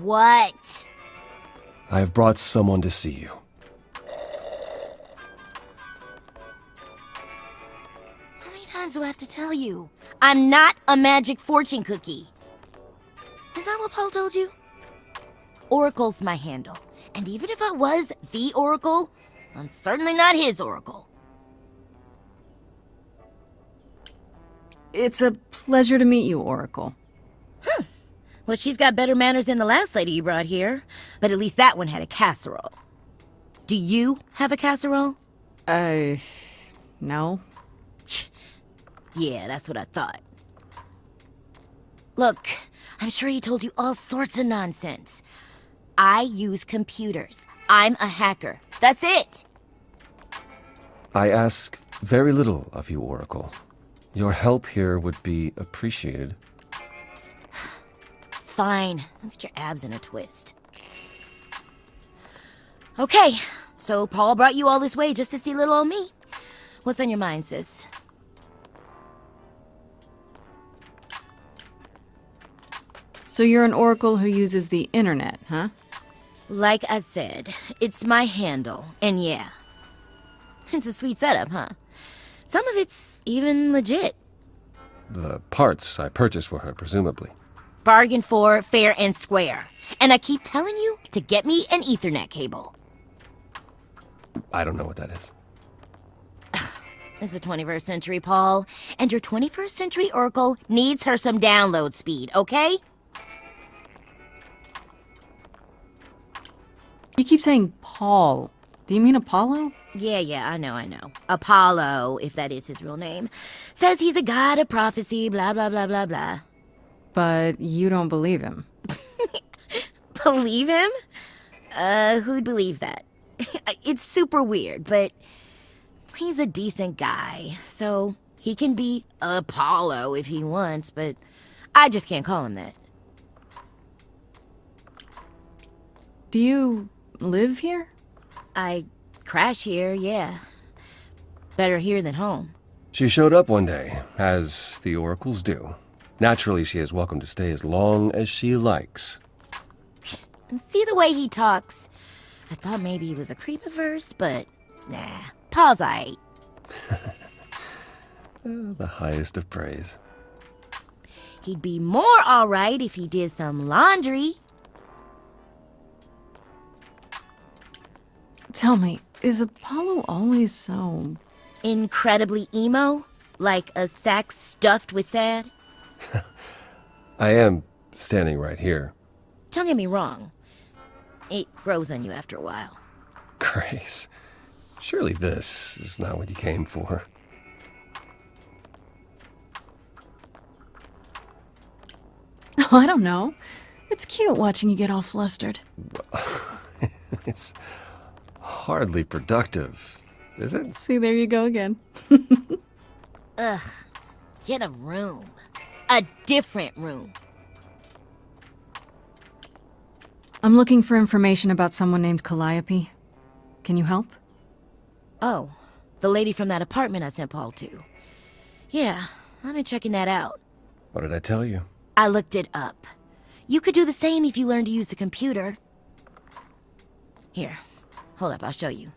What? I have brought someone to see you. How many times do I have to tell you? I'm not a magic fortune cookie. Is that what Paul told you? Oracle's my handle. And even if I was the Oracle, I'm certainly not his Oracle. It's a pleasure to meet you, Oracle. Well, she's got better manners than the last lady you brought here. But at least that one had a casserole. Do you have a casserole? No. Yeah, that's what I thought. Look, I'm sure he told you all sorts of nonsense. I use computers. I'm a hacker. That's it. I ask very little of you, Oracle. Your help here would be appreciated. Fine. Don't get your abs in a twist. Okay, so Paul brought you all this way just to see little old me. What's on your mind, sis? So you're an oracle who uses the internet, huh? Like I said, it's my handle, and yeah. It's a sweet setup, huh? Some of it's even legit. The parts I purchased for her, presumably. Bargain for, fair and square. And I keep telling you to get me an Ethernet cable. I don't know what that is. It's the 21st century, Paul. And your 21st century Oracle needs her some download speed, okay? You keep saying Paul. Do you mean Apollo? Yeah, I know. Apollo, if that is his real name, says he's a god of prophecy, blah, blah, blah, blah, blah. But you don't believe him. Believe him? Who'd believe that? It's super weird, but he's a decent guy, so he can be Apollo if he wants, but I just can't call him that. Do you live here? I crash here, yeah. Better here than home. She showed up one day, as the oracles do. Naturally, she is welcome to stay as long as she likes. See the way he talks? I thought maybe he was a creepiverse, but nah, Paul's aight. The highest of praise. He'd be more alright if he did some laundry. Tell me, is Apollo always so... Incredibly emo? Like a sack stuffed with sad? I am standing right here. Don't get me wrong. It grows on you after a while. Grace, surely this is not what you came for. Oh, I don't know. It's cute watching you get all flustered. It's hardly productive, is it? See, there you go again. Ugh. Get a room. A different room. I'm looking for information about someone named Calliope. Can you help? Oh, the lady from that apartment I sent Paul to. Yeah, I've been checking that out. What did I tell you? I looked it up. You could do the same if you learned to use a computer. Here, hold up, I'll show you.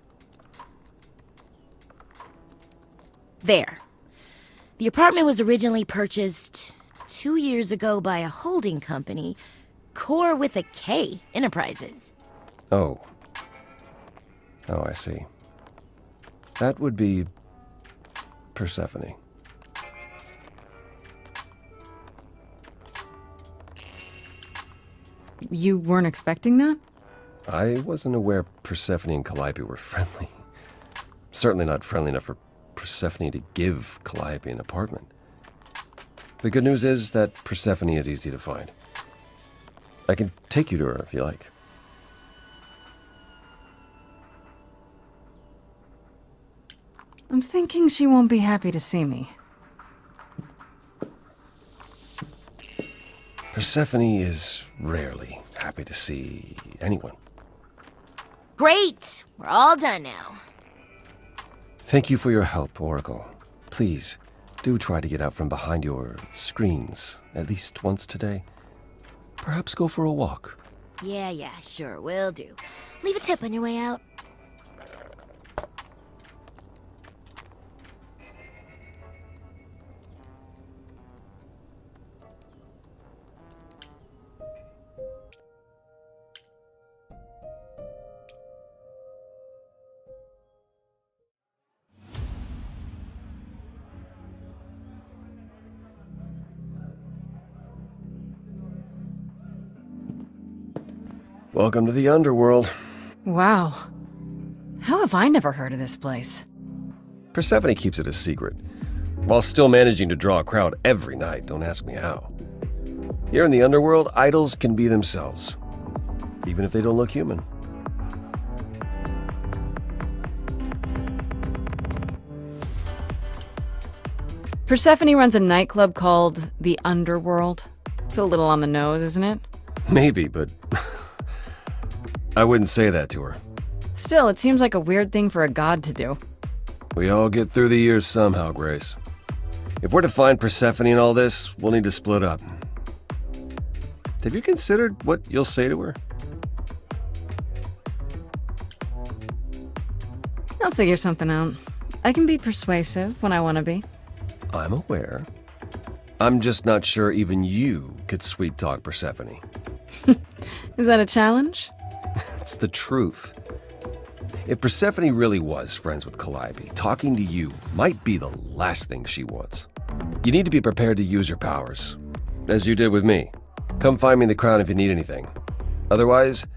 There. The apartment was originally purchased 2 years ago by a holding company, Core with a K Enterprises. Oh. Oh, I see. That would be Persephone. You weren't expecting that? I wasn't aware Persephone and Calliope were friendly. Certainly not friendly enough for Persephone to give Calliope an apartment. The good news is that Persephone is easy to find. I can take you to her if you like. I'm thinking she won't be happy to see me. Persephone is rarely happy to see anyone. Great! We're all done now. Thank you for your help, Oracle. Please, do try to get out from behind your screens at least once today. Perhaps go for a walk. Yeah, sure, will do. Leave a tip on your way out. Welcome to the underworld. Wow. How have I never heard of this place? Persephone keeps it a secret, while still managing to draw a crowd every night. Don't ask me how. Here in the underworld, idols can be themselves, even if they don't look human. Persephone runs a nightclub called the Underworld. It's a little on the nose, isn't it? Maybe, but I wouldn't say that to her. Still, it seems like a weird thing for a god to do. We all get through the years somehow, Grace. If we're to find Persephone in all this, we'll need to split up. Have you considered what you'll say to her? I'll figure something out. I can be persuasive when I want to be. I'm aware. I'm just not sure even you could sweet-talk Persephone. Is that a challenge? It's the truth. If Persephone really was friends with Calliope, talking to you might be the last thing she wants. You need to be prepared to use your powers, as you did with me. Come find me in the crowd if you need anything. Otherwise,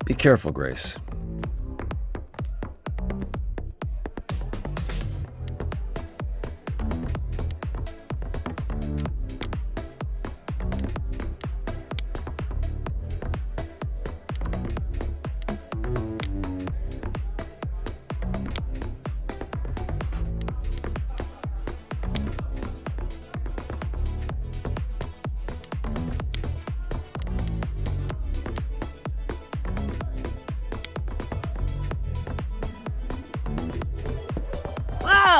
be careful, Grace.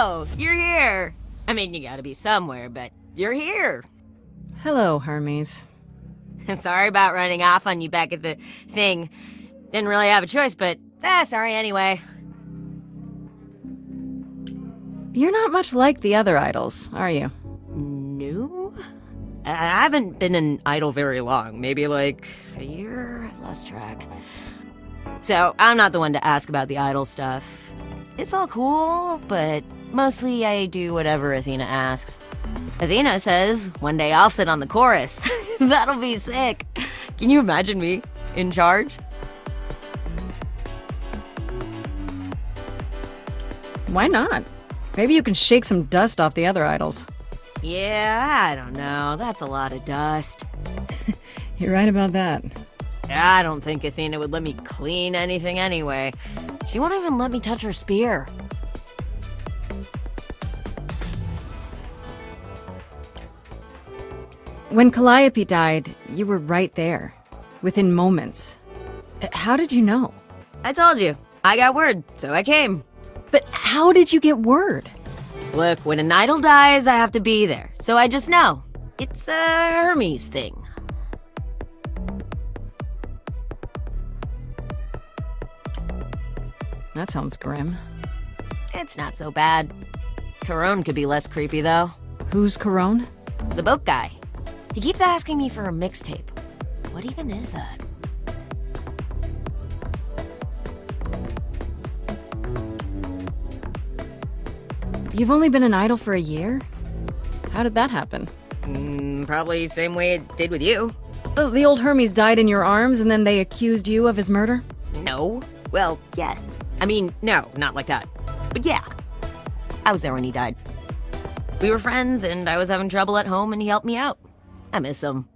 Oh, you're here. I mean, you gotta be somewhere, but you're here. Hello, Hermes. Sorry about running off on you back at the thing. Didn't really have a choice, but sorry anyway. You're not much like the other idols, are you? No? I haven't been an idol very long. Maybe like a year? I've lost track. So, I'm not the one to ask about the idol stuff. It's all cool, but mostly I do whatever Athena asks. Athena says one day I'll sit on the chorus. That'll be sick. Can you imagine me in charge? Why not? Maybe you can shake some dust off the other idols. Yeah, I don't know. That's a lot of dust. You're right about that. I don't think Athena would let me clean anything anyway. She won't even let me touch her spear. When Calliope died, you were right there, within moments. How did you know? I told you. I got word, so I came. But how did you get word? Look, when an idol dies, I have to be there, so I just know. It's a Hermes thing. That sounds grim. It's not so bad. Corone could be less creepy, though. Who's Corone? The boat guy. He keeps asking me for a mixtape. What even is that? You've only been an idol for a year? How did that happen? Probably same way it did with you. Oh, the old Hermes died in your arms and then they accused you of his murder? No. Well, yes. I mean, no, not like that. But yeah. I was there when he died. We were friends and I was having trouble at home and he helped me out. I miss him.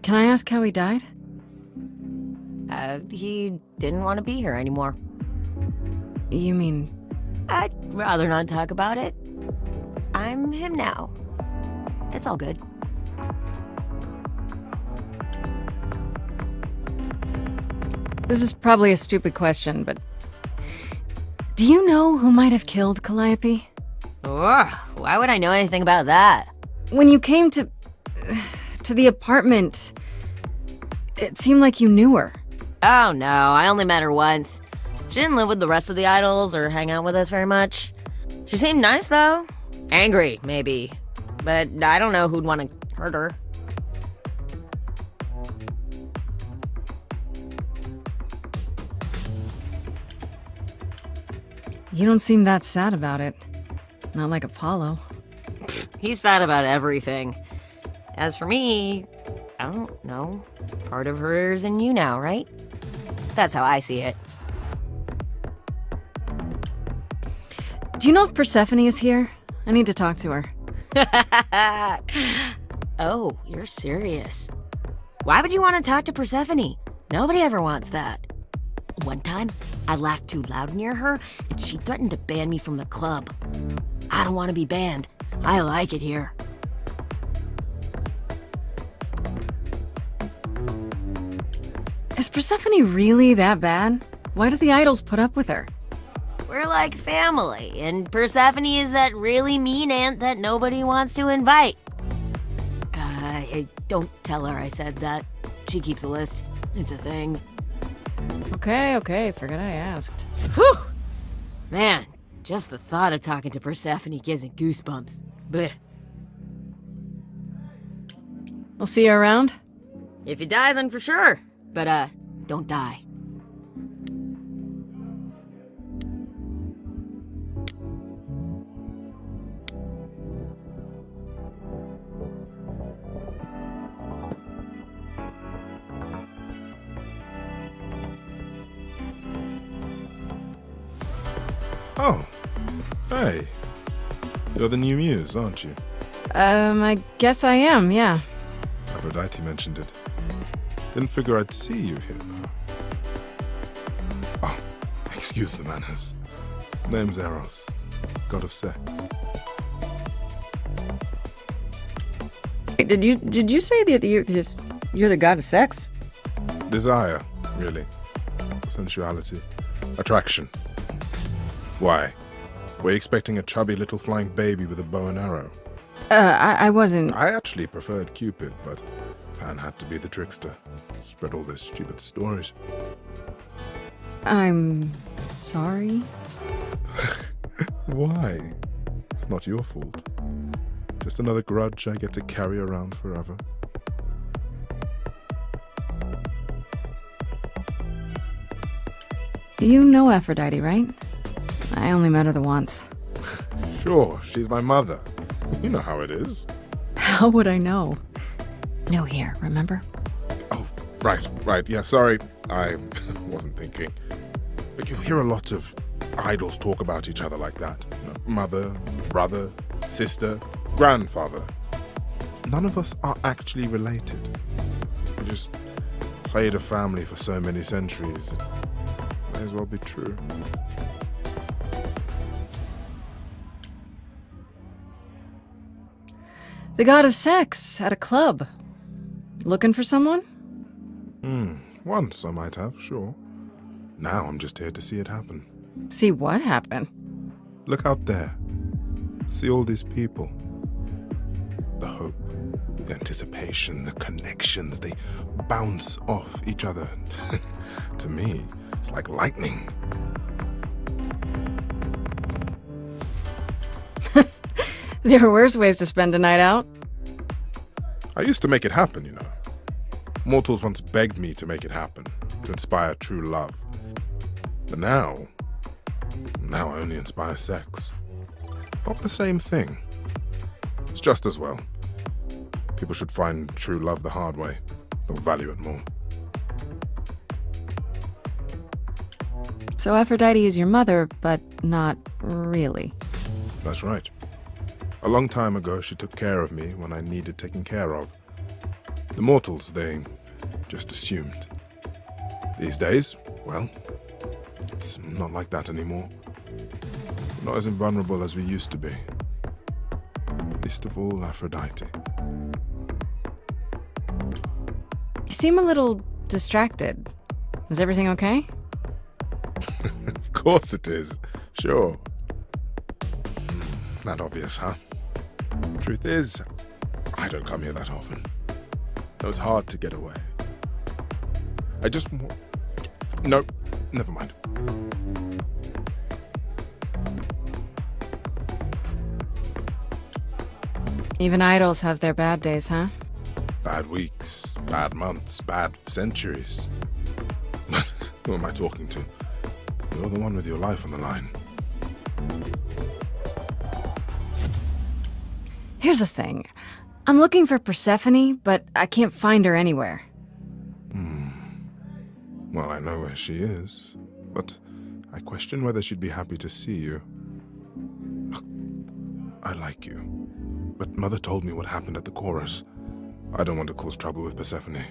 Can I ask how he died? He didn't want to be here anymore. You mean... I'd rather not talk about it. I'm him now. It's all good. This is probably a stupid question, but... Do you know who might have killed Calliope? Ugh, why would I know anything about that? When you came to the apartment, it seemed like you knew her. Oh no, I only met her once. She didn't live with the rest of the idols or hang out with us very much. She seemed nice though. Angry, maybe. But I don't know who'd want to hurt her. You don't seem that sad about it. Not like Apollo. He's sad about everything. As for me, I don't know. Part of her is in you now, right? That's how I see it. Do you know if Persephone is here? I need to talk to her. Oh, you're serious. Why would you want to talk to Persephone? Nobody ever wants that. One time, I laughed too loud near her, and she threatened to ban me from the club. I don't want to be banned. I like it here. Is Persephone really that bad? Why do the idols put up with her? We're like family, and Persephone is that really mean aunt that nobody wants to invite. Don't tell her I said that. She keeps a list. It's a thing. Okay, forget I asked. Whew! Man, just the thought of talking to Persephone gives me goosebumps. Blech. I'll see you around? If you die, then for sure. But, don't die. Oh, hey. You're the new muse, aren't you? I guess I am, yeah. Aphrodite mentioned it. Didn't figure I'd see you here, though. Oh, excuse the manners. Name's Eros, god of sex. Did you say that you're the god of sex? Desire, really. Sensuality. Attraction. Why? Were you expecting a chubby little flying baby with a bow and arrow? I wasn't... I actually preferred Cupid, but Pan had to be the trickster. Spread all those stupid stories. I'm... sorry? Why? It's not your fault. Just another grudge I get to carry around forever. You know Aphrodite, right? I only met her the once. Sure, she's my mother. You know how it is. How would I know? New here, remember? Oh, right. Yeah, sorry. I wasn't thinking. But you hear a lot of idols talk about each other like that. You know, mother, brother, sister, grandfather. None of us are actually related. We just played a family for so many centuries. It may as well be true. The god of sex at a club. Looking for someone? Once I might have, sure. Now I'm just here to see it happen. See what happen? Look out there. See all these people. The hope, the anticipation, the connections, they bounce off each other. To me, it's like lightning. There are worse ways to spend a night out. I used to make it happen, you know. Mortals once begged me to make it happen, to inspire true love. But now I only inspire sex. Not the same thing. It's just as well. People should find true love the hard way. They'll value it more. So Aphrodite is your mother, but not really. That's right. A long time ago, she took care of me when I needed taking care of. The mortals, they just assumed. These days, well, it's not like that anymore. We're not as invulnerable as we used to be. Least of all, Aphrodite. You seem a little distracted. Is everything okay? Of course it is. Sure. Not obvious, huh? Truth is, I don't come here that often. It was hard to get away. I just No, never mind. Even idols have their bad days, huh? Bad weeks, bad months, bad centuries. But who am I talking to? You're the one with your life on the line. Here's the thing. I'm looking for Persephone, but I can't find her anywhere. Well, I know where she is, but I question whether she'd be happy to see you. Look, I like you, but Mother told me what happened at the chorus. I don't want to cause trouble with Persephone.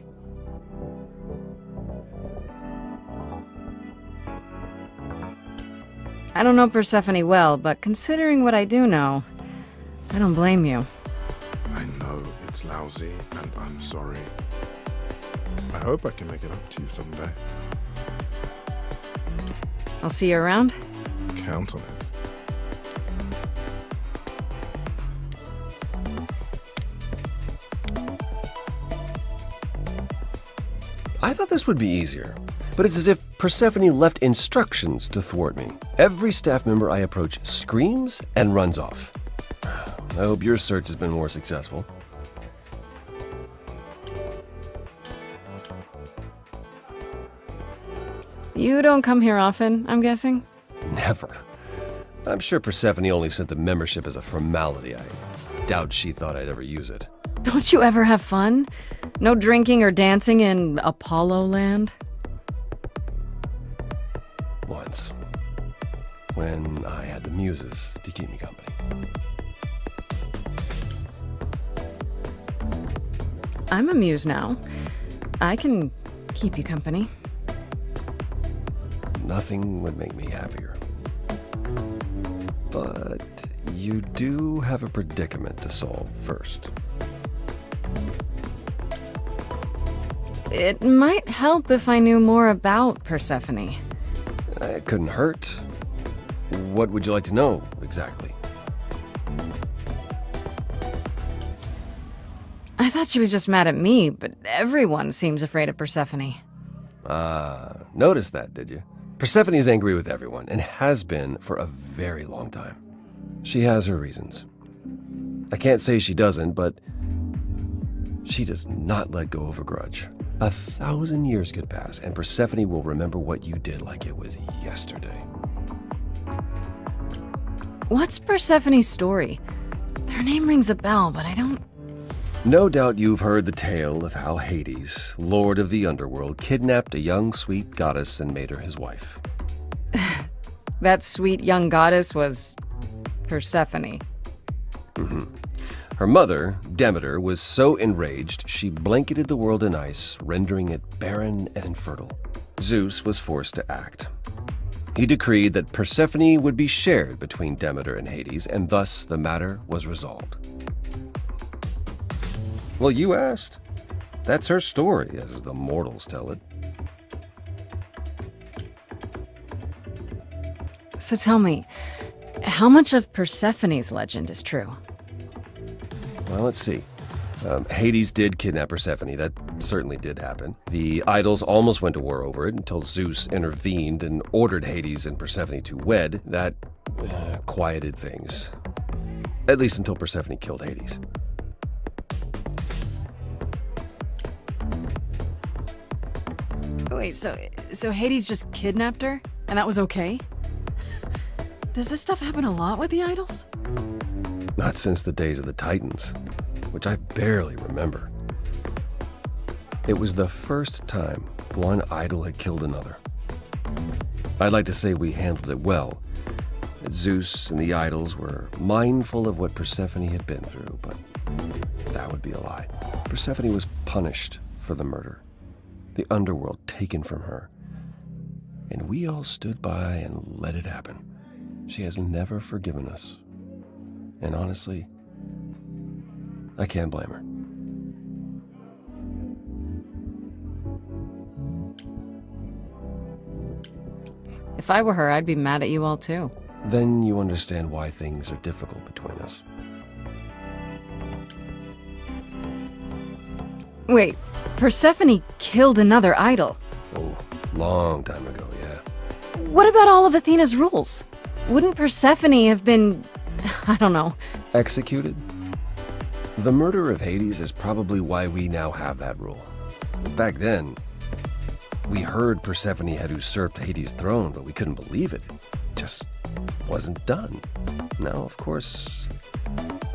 I don't know Persephone well, but considering what I do know, I don't blame you. I know it's lousy, and I'm sorry. I hope I can make it up to you someday. I'll see you around. Count on it. I thought this would be easier, but it's as if Persephone left instructions to thwart me. Every staff member I approach screams and runs off. I hope your search has been more successful. You don't come here often, I'm guessing? Never. I'm sure Persephone only sent the membership as a formality. I doubt she thought I'd ever use it. Don't you ever have fun? No drinking or dancing in Apollo land? Once. When I had the muses to keep me company. I'm a muse now. I can keep you company. Nothing would make me happier. But you do have a predicament to solve first. It might help if I knew more about Persephone. It couldn't hurt. What would you like to know, exactly? I thought she was just mad at me, but everyone seems afraid of Persephone. Noticed that, did you? Persephone is angry with everyone, and has been for a very long time. She has her reasons. I can't say she doesn't, but she does not let go of a grudge. 1,000 years could pass, and Persephone will remember what you did like it was yesterday. What's Persephone's story? Her name rings a bell, but I don't... No doubt you've heard the tale of how Hades, lord of the underworld, kidnapped a young sweet goddess and made her his wife. That sweet young goddess was... Persephone. Mm-hmm. Her mother, Demeter, was so enraged she blanketed the world in ice, rendering it barren and infertile. Zeus was forced to act. He decreed that Persephone would be shared between Demeter and Hades, and thus the matter was resolved. Well, you asked. That's her story, as the mortals tell it. So tell me, how much of Persephone's legend is true? Well, let's see. Hades did kidnap Persephone. That certainly did happen. The idols almost went to war over it until Zeus intervened and ordered Hades and Persephone to wed. That quieted things. At least until Persephone killed Hades. Wait, so Hades just kidnapped her? And that was okay? Does this stuff happen a lot with the idols? Not since the days of the Titans, which I barely remember. It was the first time one idol had killed another. I'd like to say we handled it well, that Zeus and the idols were mindful of what Persephone had been through, but that would be a lie. Persephone was punished for the murder, the underworld taken from her, and we all stood by and let it happen. She has never forgiven us. And honestly, I can't blame her. If I were her, I'd be mad at you all too. Then you understand why things are difficult between us. Wait, Persephone killed another idol? Oh, long time ago, yeah. What about all of Athena's rules? Wouldn't Persephone have been... I don't know. Executed? The murder of Hades is probably why we now have that rule. Back then, we heard Persephone had usurped Hades' throne, but we couldn't believe it. It just wasn't done. Now, of course,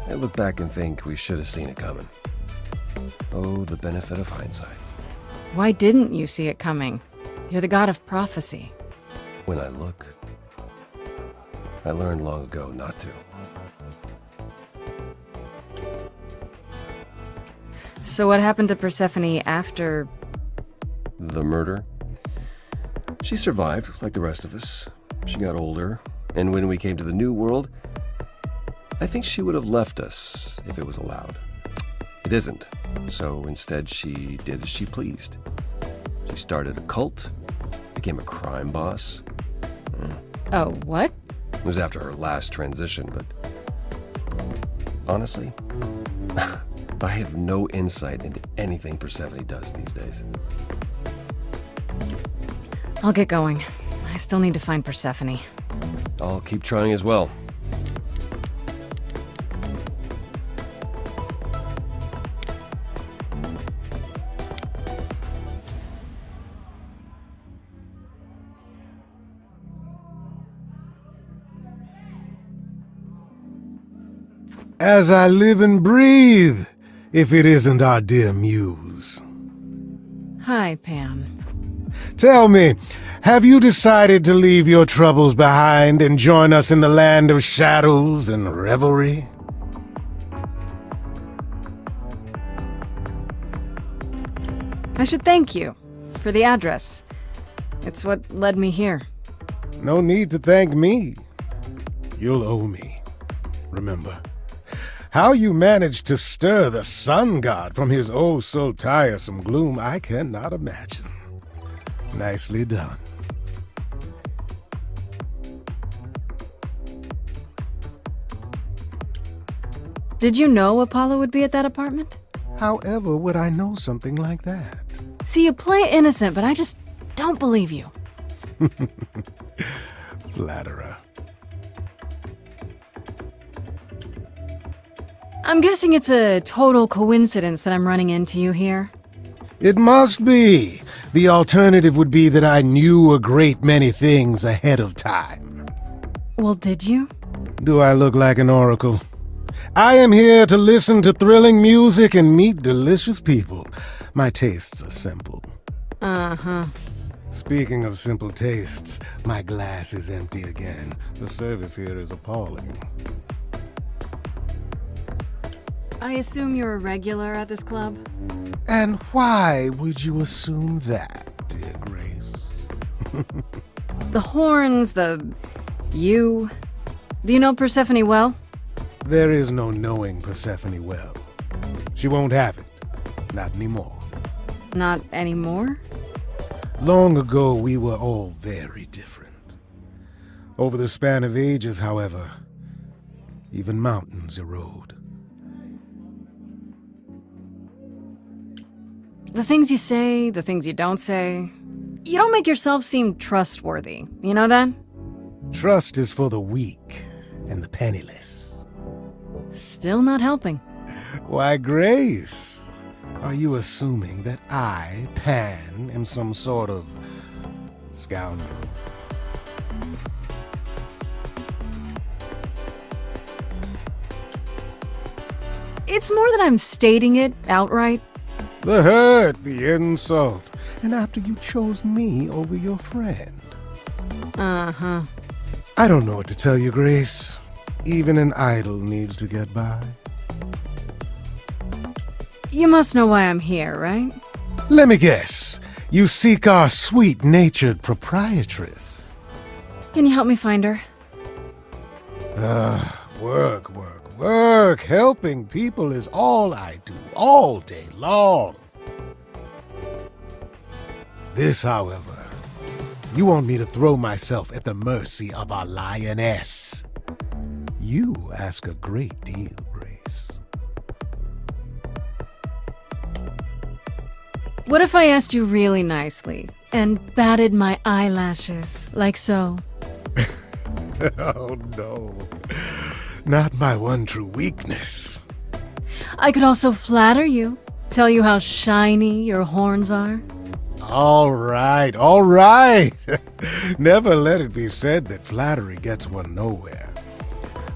I look back and think we should have seen it coming. Oh, the benefit of hindsight. Why didn't you see it coming? You're the god of prophecy. When I look, I learned long ago not to. So what happened to Persephone after... The murder? She survived, like the rest of us. She got older, and when we came to the new world, I think she would have left us if it was allowed. It isn't, so instead she did as she pleased. She started a cult, became a crime boss. Oh, what? It was after her last transition, but honestly, I have no insight into anything Persephone does these days. I'll get going. I still need to find Persephone. I'll keep trying as well. As I live and breathe, if it isn't our dear Muse. Hi, Pan. Tell me, have you decided to leave your troubles behind and join us in the land of shadows and revelry? I should thank you for the address. It's what led me here. No need to thank me. You'll owe me. Remember, How you managed to stir the sun god from his oh so tiresome gloom, I cannot imagine. Nicely done. Did you know Apollo would be at that apartment? However would I know something like that? See, you play innocent, but I just don't believe you. Flatterer. I'm guessing it's a total coincidence that I'm running into you here. It must be. The alternative would be that I knew a great many things ahead of time. Well, did you? Do I look like an oracle? I am here to listen to thrilling music and meet delicious people. My tastes are simple. Uh-huh. Speaking of simple tastes, my glass is empty again. The service here is appalling. I assume you're a regular at this club? And why would you assume that, dear Grace? The horns, you. Do you know Persephone well? There is no knowing Persephone well. She won't have it. Not anymore. Not anymore? Long ago, we were all very different. Over the span of ages, however, even mountains erode. The things you say, the things you don't say. You don't make yourself seem trustworthy. You know that? Trust is for the weak and the penniless. Still not helping. Why, Grace, are you assuming that I, Pan, am some sort of scoundrel? It's more that I'm stating it outright. The hurt, the insult, and after you chose me over your friend. Uh-huh. I don't know what to tell you, Grace. Even an idol needs to get by. You must know why I'm here, right? Let me guess. You seek our sweet-natured proprietress. Can you help me find her? Work. Helping people is all I do, all day long. This, however, you want me to throw myself at the mercy of our lioness. You ask a great deal, Grace. What if I asked you really nicely and batted my eyelashes, like so? Oh, no. Not my one true weakness. I could also flatter you, tell you how shiny your horns are. All right. Never let it be said that flattery gets one nowhere.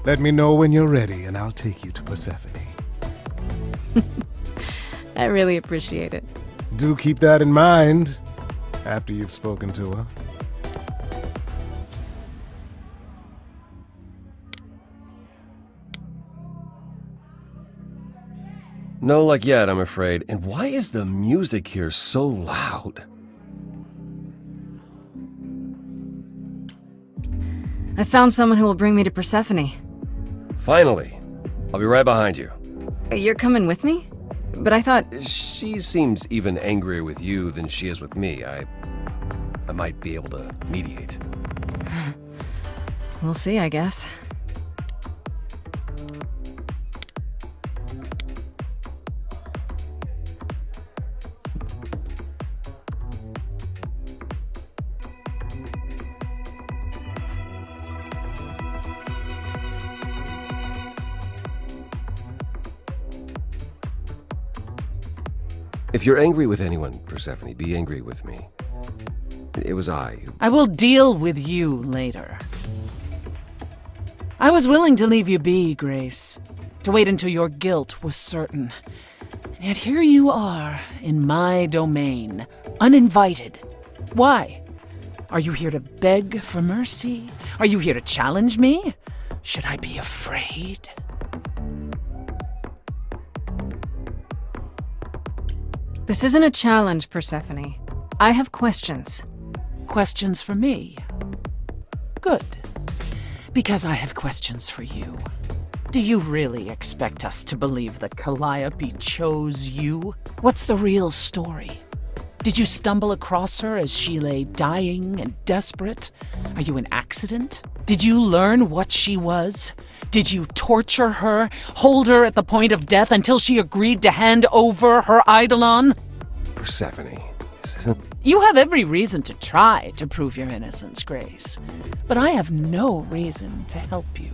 Let me know when you're ready, and I'll take you to Persephone. I really appreciate it. Do keep that in mind after you've spoken to her. No luck yet, I'm afraid. And why is the music here so loud? I found someone who will bring me to Persephone. Finally. I'll be right behind you. You're coming with me? But I thought... She seems even angrier with you than she is with me. I might be able to mediate. We'll see, I guess. If you're angry with anyone, Persephone, be angry with me. It was I who... I will deal with you later. I was willing to leave you be, Grace. To wait until your guilt was certain. And yet here you are, in my domain, uninvited. Why? Are you here to beg for mercy? Are you here to challenge me? Should I be afraid? This isn't a challenge, Persephone. I have questions. Questions for me? Good. Because I have questions for you. Do you really expect us to believe that Calliope chose you? What's the real story? Did you stumble across her as she lay dying and desperate? Are you an accident? Did you learn what she was? Did you torture her, hold her at the point of death until she agreed to hand over her eidolon? Persephone, this isn't... You have every reason to try to prove your innocence, Grace, but I have no reason to help you.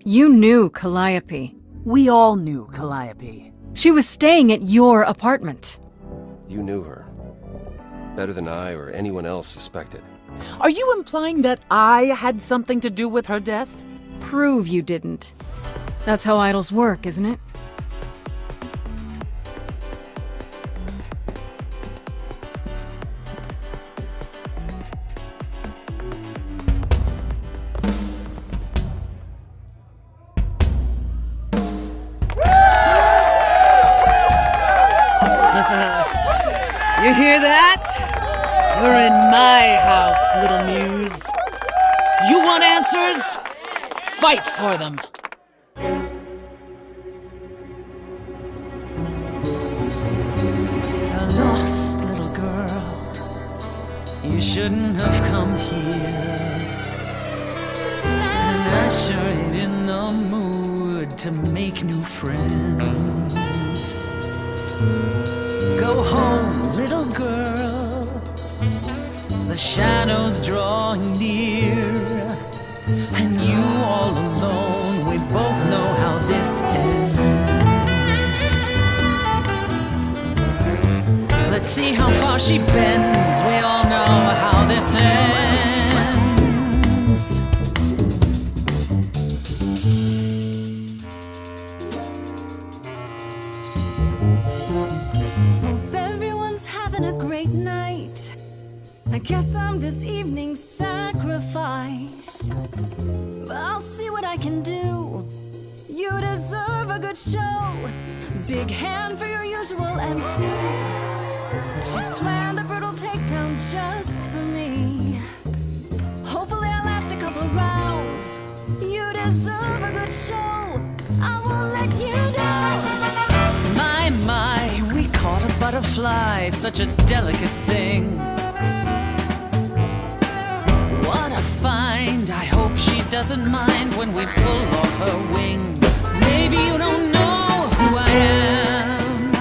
You knew Calliope. We all knew Calliope. She was staying at your apartment. You knew her. Better than I or anyone else suspected. Are you implying that I had something to do with her death? Prove you didn't. That's how idols work, isn't it? You hear that? You're in my house, little muse. You want answers? Fight for them. A lost little girl. You shouldn't have come here. And I sure ain't in the mood to make new friends. Go home, little girl. The shadows drawing near, and you all alone. We both know how this ends. Let's see how far she bends. We all know how this ends. A great night. I guess I'm this evening's sacrifice. But I'll see what I can do. You deserve a good show. Big hand for your usual MC. She's planned a brutal takedown just for me. Hopefully I'll last a couple rounds. You deserve a good show. I won't let you down. My, we caught a butterfly, such a delicate thing. What a find, I hope she doesn't mind when we pull off her wings. Maybe you don't know who I am.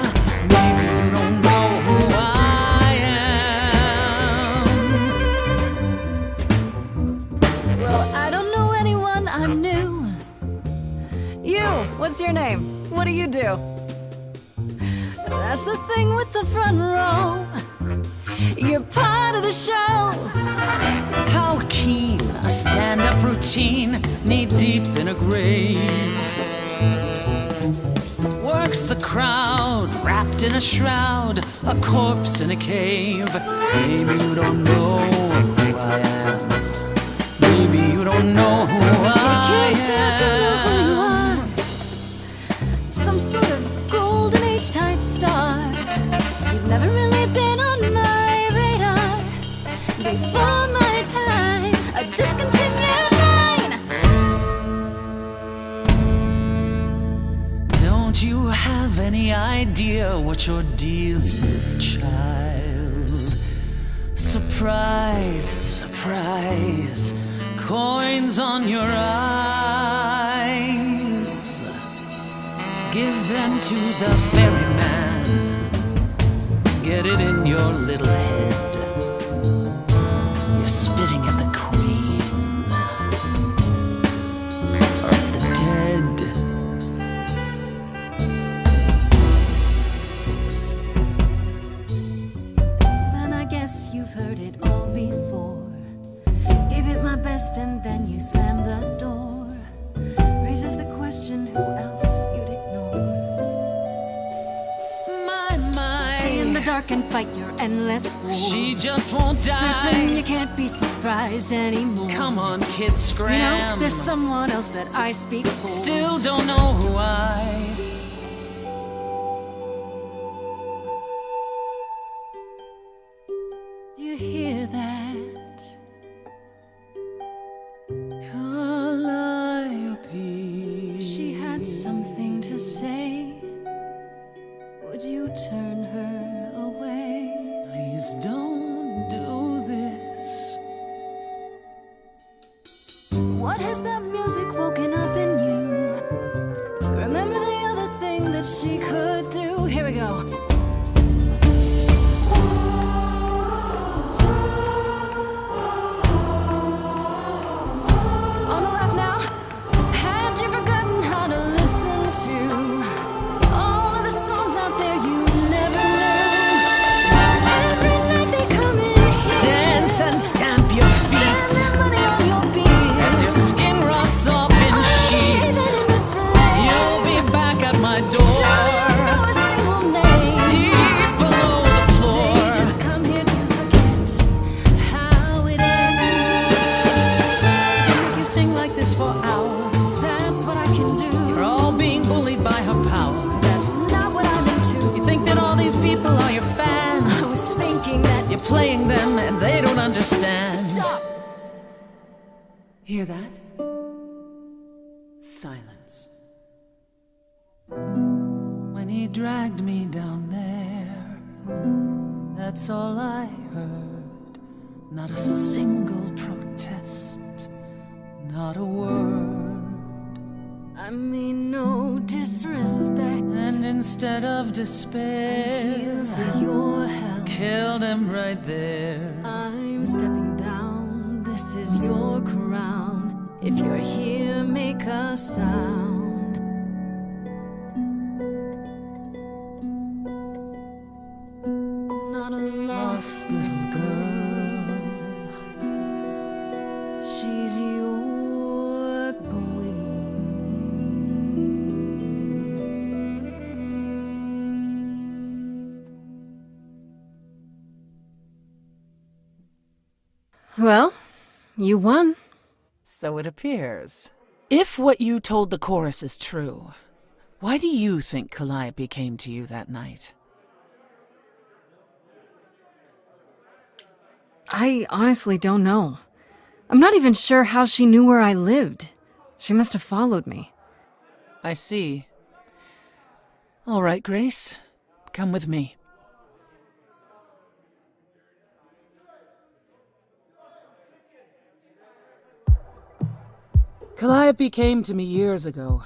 Maybe you don't know who I am. Well, I don't know anyone, I'm new. You, what's your name? What do you do? That's the thing with the front row. You're part of the show. How keen a stand-up routine, knee-deep in a grave. Works the crowd, wrapped in a shroud, a corpse in a cave. Maybe you don't know who I am. Maybe you don't know who I Can't say I don't know who you are. Some sort of golden age type star. You've never really been on my radar. Before my time, a discontinued line. Don't you have any idea what you're dealing with, child? Surprise, surprise, coins on your eyes. Give them to the ferryman. Get it in your little head. You're spitting at the queen of the dead. Then I guess you've heard it all before. Gave it my best and then you slammed the door. Raises the question, who else you'd ignore? My, in the dark and fight your endless war. She just won't die. Certain you can't be surprised anymore. Come on, kid, scram. You know, there's someone else that I speak for. Still don't know who I... Do you hear that? Calliope. She had something to say. Would you turn her away? Please don't do this. What has that music woken up in you? Remember the other thing that she could do? Here we go. On the left now. Had you forgotten how to listen to all of the songs out there you never knew? Every night they come in here. Dance and stamp your feet. Spend money on your beer. As your skin rots off in sheets. You'll be back at my door. Don't know a single name. Deep below the floor. They just come here to forget how it ends. You sing like this for hours. That's what I can do. You're all being bullied by her powers. That's not what I'm into. You think that all these people are your fans. I was thinking that You're playing them and they don't understand. Stop. Hear that? Silence. When he dragged me down there, that's all I heard. Not a single protest, not a word. I mean no disrespect. And instead of despair, I'm here for your help. killed him right there. I'm stepping down. This is your crown. If you're here, make a sound. Not a lost little girl. She's your queen. Well, you won. So it appears. If what you told the chorus is true, why do you think Calliope came to you that night? I honestly don't know. I'm not even sure how she knew where I lived. She must have followed me. I see. All right, Grace. Come with me. Calliope came to me years ago.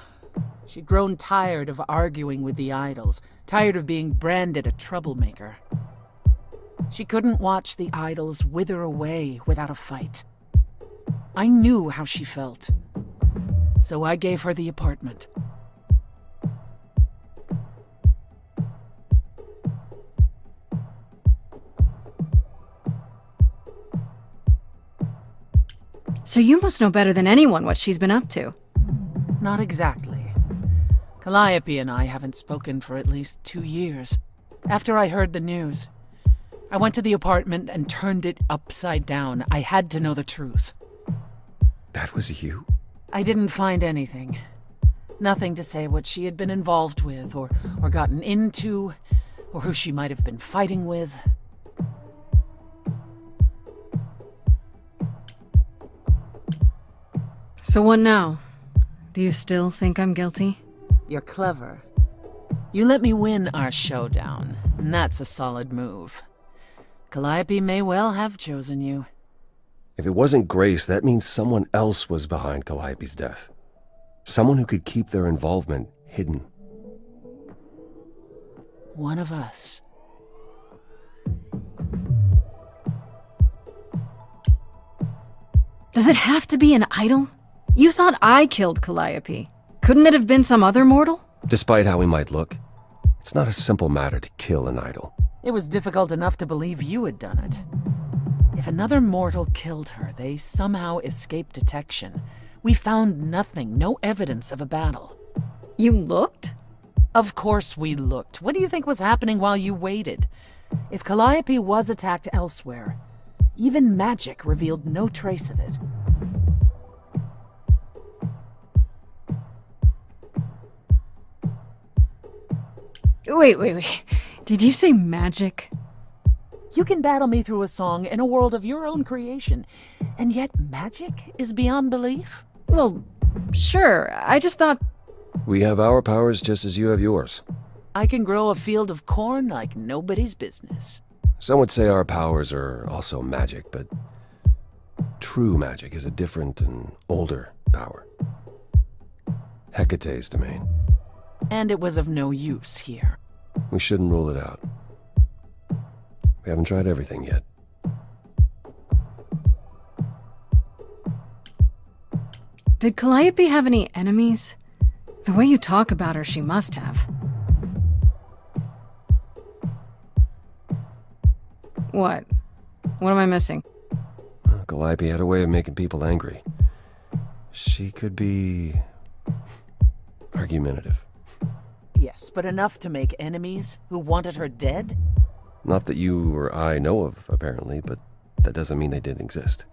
She'd grown tired of arguing with the idols, tired of being branded a troublemaker. She couldn't watch the idols wither away without a fight. I knew how she felt, so I gave her the apartment. So you must know better than anyone what she's been up to. Not exactly. Calliope and I haven't spoken for at least 2 years. After I heard the news, I went to the apartment and turned it upside down. I had to know the truth. That was you? I didn't find anything. Nothing to say what she had been involved with, or gotten into, or who she might have been fighting with. So what now? Do you still think I'm guilty? You're clever. You let me win our showdown, and that's a solid move. Calliope may well have chosen you. If it wasn't Grace, that means someone else was behind Calliope's death. Someone who could keep their involvement hidden. One of us. Does it have to be an idol? You thought I killed Calliope. Couldn't it have been some other mortal? Despite how he might look, it's not a simple matter to kill an idol. It was difficult enough to believe you had done it. If another mortal killed her, they somehow escaped detection. We found nothing, no evidence of a battle. You looked? Of course we looked. What do you think was happening while you waited? If Calliope was attacked elsewhere, even magic revealed no trace of it. Wait. Did you say magic? You can battle me through a song in a world of your own creation, and yet magic is beyond belief? Well, sure. I just thought... We have our powers just as you have yours. I can grow a field of corn like nobody's business. Some would say our powers are also magic, but true magic is a different and older power. Hecate's domain. And it was of no use here. We shouldn't rule it out. We haven't tried everything yet. Did Calliope have any enemies? The way you talk about her, she must have. What? What am I missing? Calliope had a way of making people angry. She could be argumentative. Yes, but enough to make enemies who wanted her dead? Not that you or I know of, apparently, but that doesn't mean they didn't exist.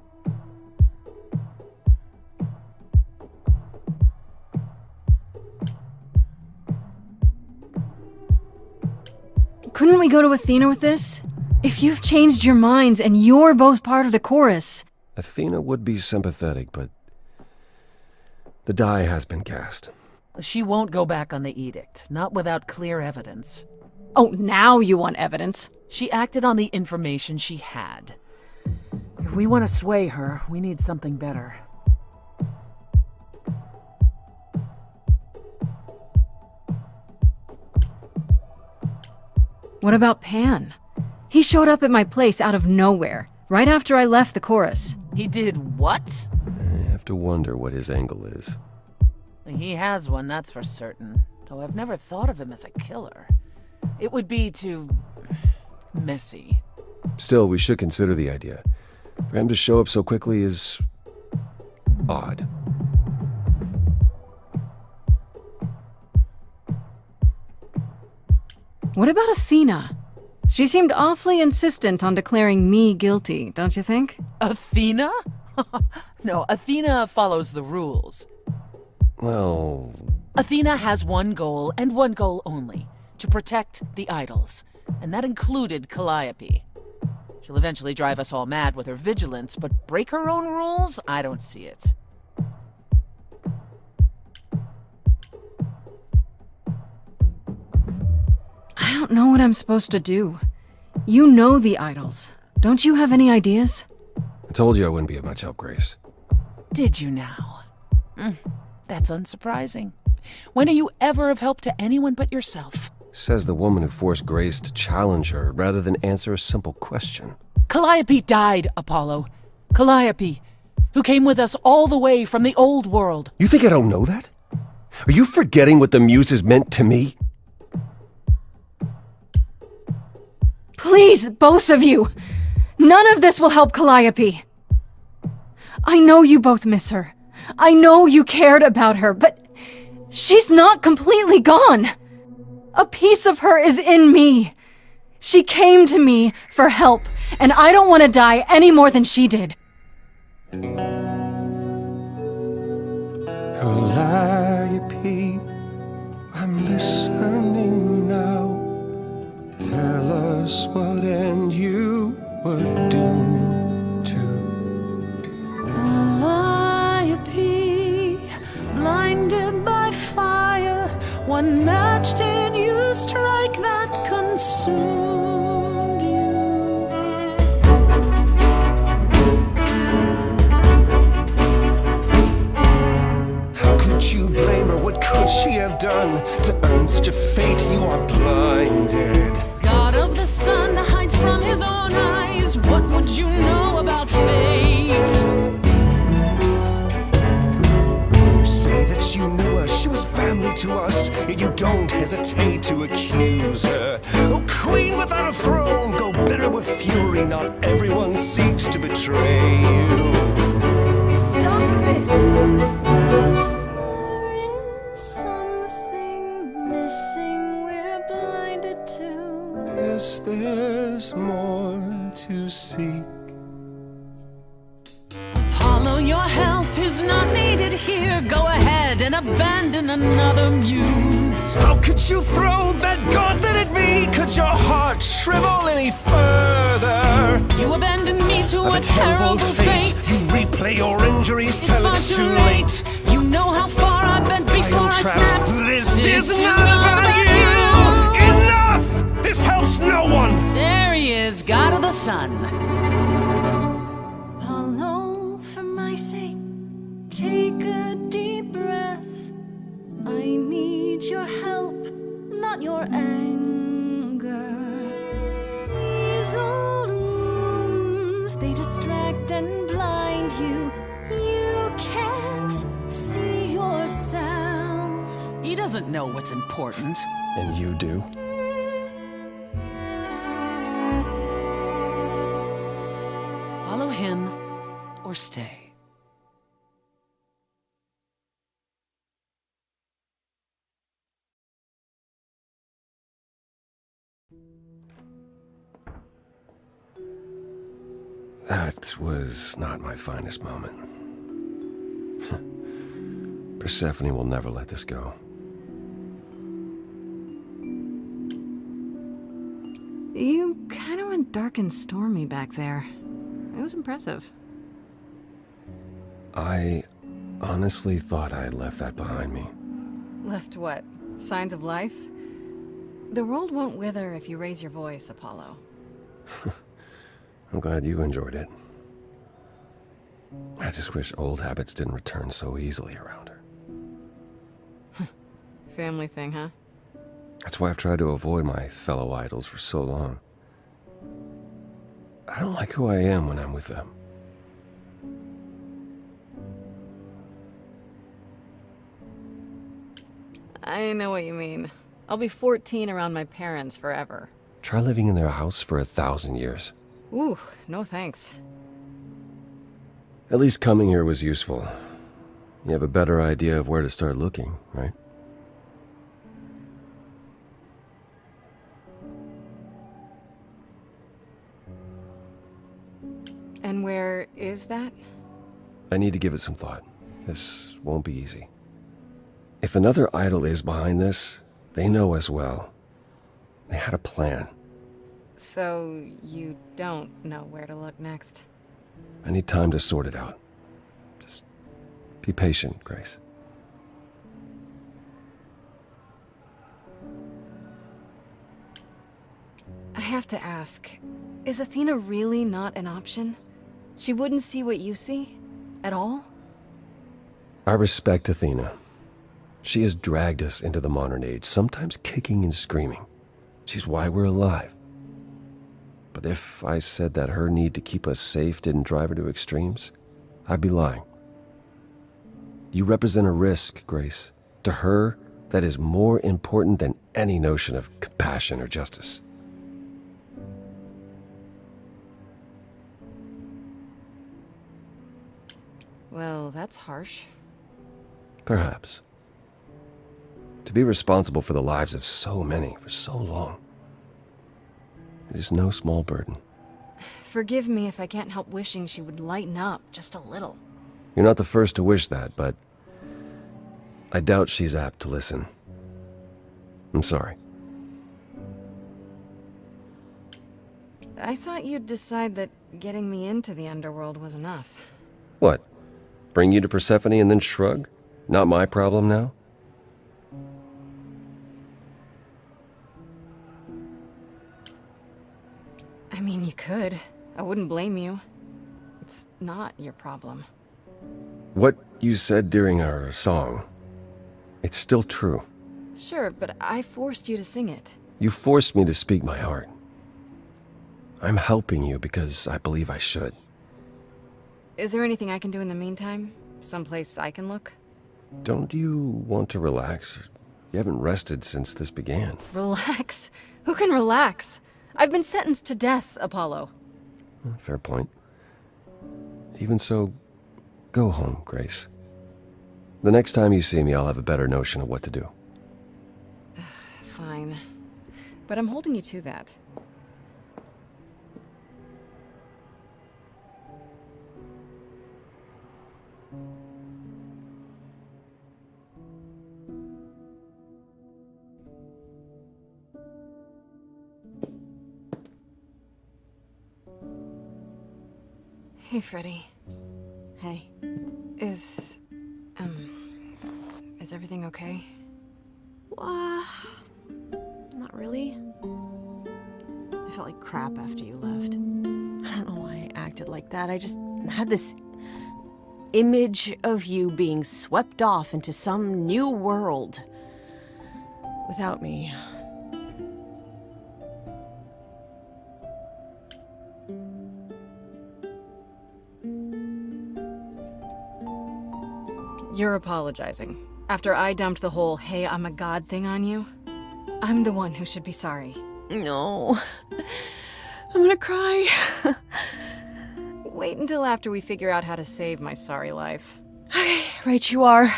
Couldn't we go to Athena with this? If you've changed your minds and you're both part of the chorus... Athena would be sympathetic, but the die has been cast. She won't go back on the edict, not without clear evidence. Oh, now you want evidence? She acted on the information she had. If we want to sway her, we need something better. What about Pan? He showed up at my place out of nowhere, right after I left the chorus. He did what? I have to wonder what his angle is. He has one, that's for certain. Though I've never thought of him as a killer. It would be too... messy. Still, we should consider the idea. For him to show up so quickly is... odd. What about Athena? She seemed awfully insistent on declaring me guilty, don't you think? Athena? No, Athena follows the rules. Well... Athena has one goal, and one goal only. To protect the idols. And that included Calliope. She'll eventually drive us all mad with her vigilance, but break her own rules? I don't see it. I don't know what I'm supposed to do. You know the idols. Don't you have any ideas? I told you I wouldn't be of much help, Grace. Did you now? That's unsurprising. When are you ever of help to anyone but yourself? Says the woman who forced Grace to challenge her rather than answer a simple question. Calliope died, Apollo. Calliope, who came with us all the way from the old world. You think I don't know that? Are you forgetting what the Muses meant to me? Please, both of you! None of this will help Calliope. I know you both miss her. I know you cared about her, but she's not completely gone. A piece of her is in me. She came to me for help, and I don't want to die any more than she did. Calliope, I'm listening now. Tell us what end you were doomed to. Calliope, blinded by fire, one match did you strike that consumed you. How could you blame her? What could she have done to earn such a fate? You are blinded. God of the sun hides from his own eyes. What would you know about fate? You say that you knew her, she was family to us, yet you don't hesitate to accuse her. Oh, queen without a throne, go bitter with fury. Not everyone seeks to betray you. Stop this! There is something missing we're blinded to. Yes, there and abandon another muse. How could you throw that gauntlet at me? Could your heart shrivel any further? You abandoned me to Of a terrible fate. You replay your injuries till far it's too late. You know how far I bent before I trapped. snapped. This is not about you. Enough! This helps no one. There he is, god of the sun. Apollo, for my sake, take a deep breath. I need your help, not your anger. These old wounds, they distract and blind you. You can't see yourselves. He doesn't know what's important. And you do? Follow him or stay. That was not my finest moment. Persephone will never let this go. You kind of went dark and stormy back there. It was impressive. I honestly thought I had left that behind me. Left what? Signs of life? The world won't wither if you raise your voice, Apollo. I'm glad you enjoyed it. I just wish old habits didn't return so easily around her. Family thing, huh? That's why I've tried to avoid my fellow idols for so long. I don't like who I am when I'm with them. I know what you mean. I'll be 14 around my parents forever. Try living in their house for 1,000 years. Ooh, no thanks. At least coming here was useful. You have a better idea of where to start looking, right? And where is that? I need to give it some thought. This won't be easy. If another idol is behind this, they know as well. They had a plan. So you don't know where to look next? I need time to sort it out. Just be patient, Grace. I have to ask, is Athena really not an option? She wouldn't see what you see? At all? I respect Athena. She has dragged us into the modern age, sometimes kicking and screaming. She's why we're alive. But if I said that her need to keep us safe didn't drive her to extremes, I'd be lying. You represent a risk, Grace. To her, that is more important than any notion of compassion or justice. Well, that's harsh. Perhaps. To be responsible for the lives of so many for so long, it is no small burden. Forgive me if I can't help wishing she would lighten up just a little. You're not the first to wish that, but I doubt she's apt to listen. I'm sorry. I thought you'd decide that getting me into the underworld was enough. What? Bring you to Persephone and then shrug? Not my problem now? I mean, you could. I wouldn't blame you. It's not your problem. What you said during our song, it's still true. Sure, but I forced you to sing it. You forced me to speak my heart. I'm helping you because I believe I should. Is there anything I can do in the meantime? Someplace I can look? Don't you want to relax? You haven't rested since this began. Relax? Who can relax? I've been sentenced to death, Apollo. Fair point. Even so, go home, Grace. The next time you see me, I'll have a better notion of what to do. Fine. But I'm holding you to that. Hey, Freddie. Hey. Is everything okay? Not really. I felt like crap after you left. I don't know why I acted like that. I just had this image of you being swept off into some new world without me. You're apologizing. After I dumped the whole, hey, I'm a god thing on you, I'm the one who should be sorry. No. I'm gonna cry. Wait until after we figure out how to save my sorry life. Right you are.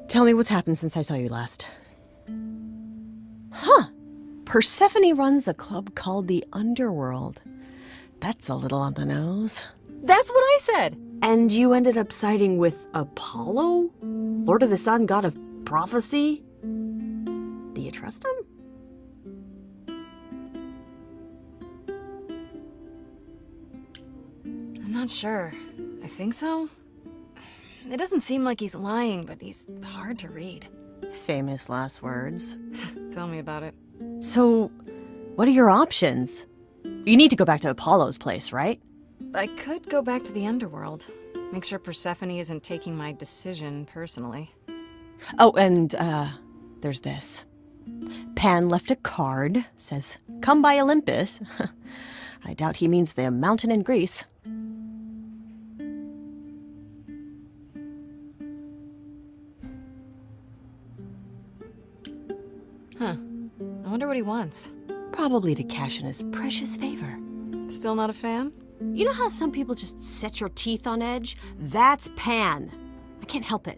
Tell me what's happened since I saw you last. Huh. Persephone runs a club called the Underworld. That's a little on the nose. That's what I said! And you ended up siding with Apollo? Lord of the Sun, god of prophecy? Do you trust him? I'm not sure. I think so. It doesn't seem like he's lying, but he's hard to read. Famous last words. Tell me about it. So, what are your options? You need to go back to Apollo's place, right? I could go back to the underworld. Make sure Persephone isn't taking my decision personally. Oh, and, there's this. Pan left a card, says, "Come by Olympus." I doubt he means the mountain in Greece. Huh. I wonder what he wants. Probably to cash in his precious favor. Still not a fan? You know how some people just set your teeth on edge? That's Pan. I can't help it.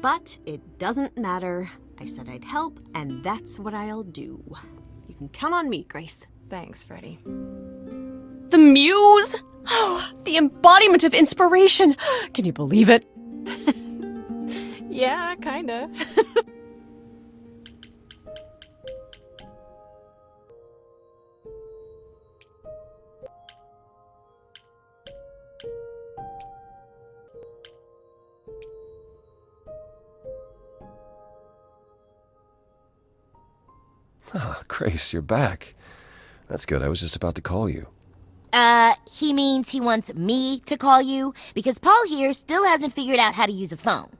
But it doesn't matter. I said I'd help, and that's what I'll do. You can count on me, Grace. Thanks, Freddie. The Muse! Oh, the embodiment of inspiration! Can you believe it? Yeah, kinda. Ah, Grace, you're back. That's good. I was just about to call you. He means he wants me to call you because Paul here still hasn't figured out how to use a phone.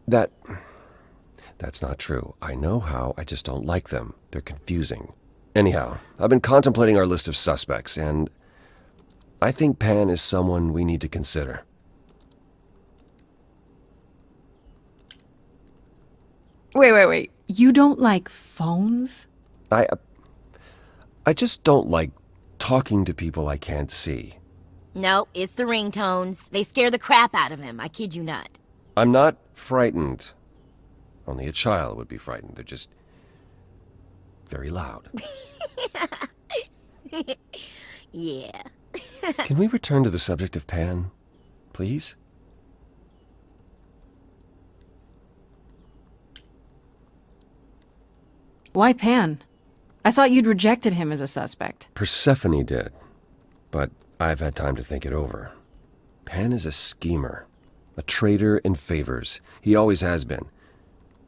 That's not true. I know how, I just don't like them. They're confusing. Anyhow, I've been contemplating our list of suspects, and I think Pan is someone we need to consider. Wait. You don't like phones? I just don't like talking to people I can't see. No, it's the ringtones. They scare the crap out of him. I kid you not. I'm not frightened. Only a child would be frightened. They're just very loud. Yeah. Can we return to the subject of Pan, please? Why Pan? I thought you'd rejected him as a suspect. Persephone did, but I've had time to think it over. Pan is a schemer, a traitor in favors. He always has been.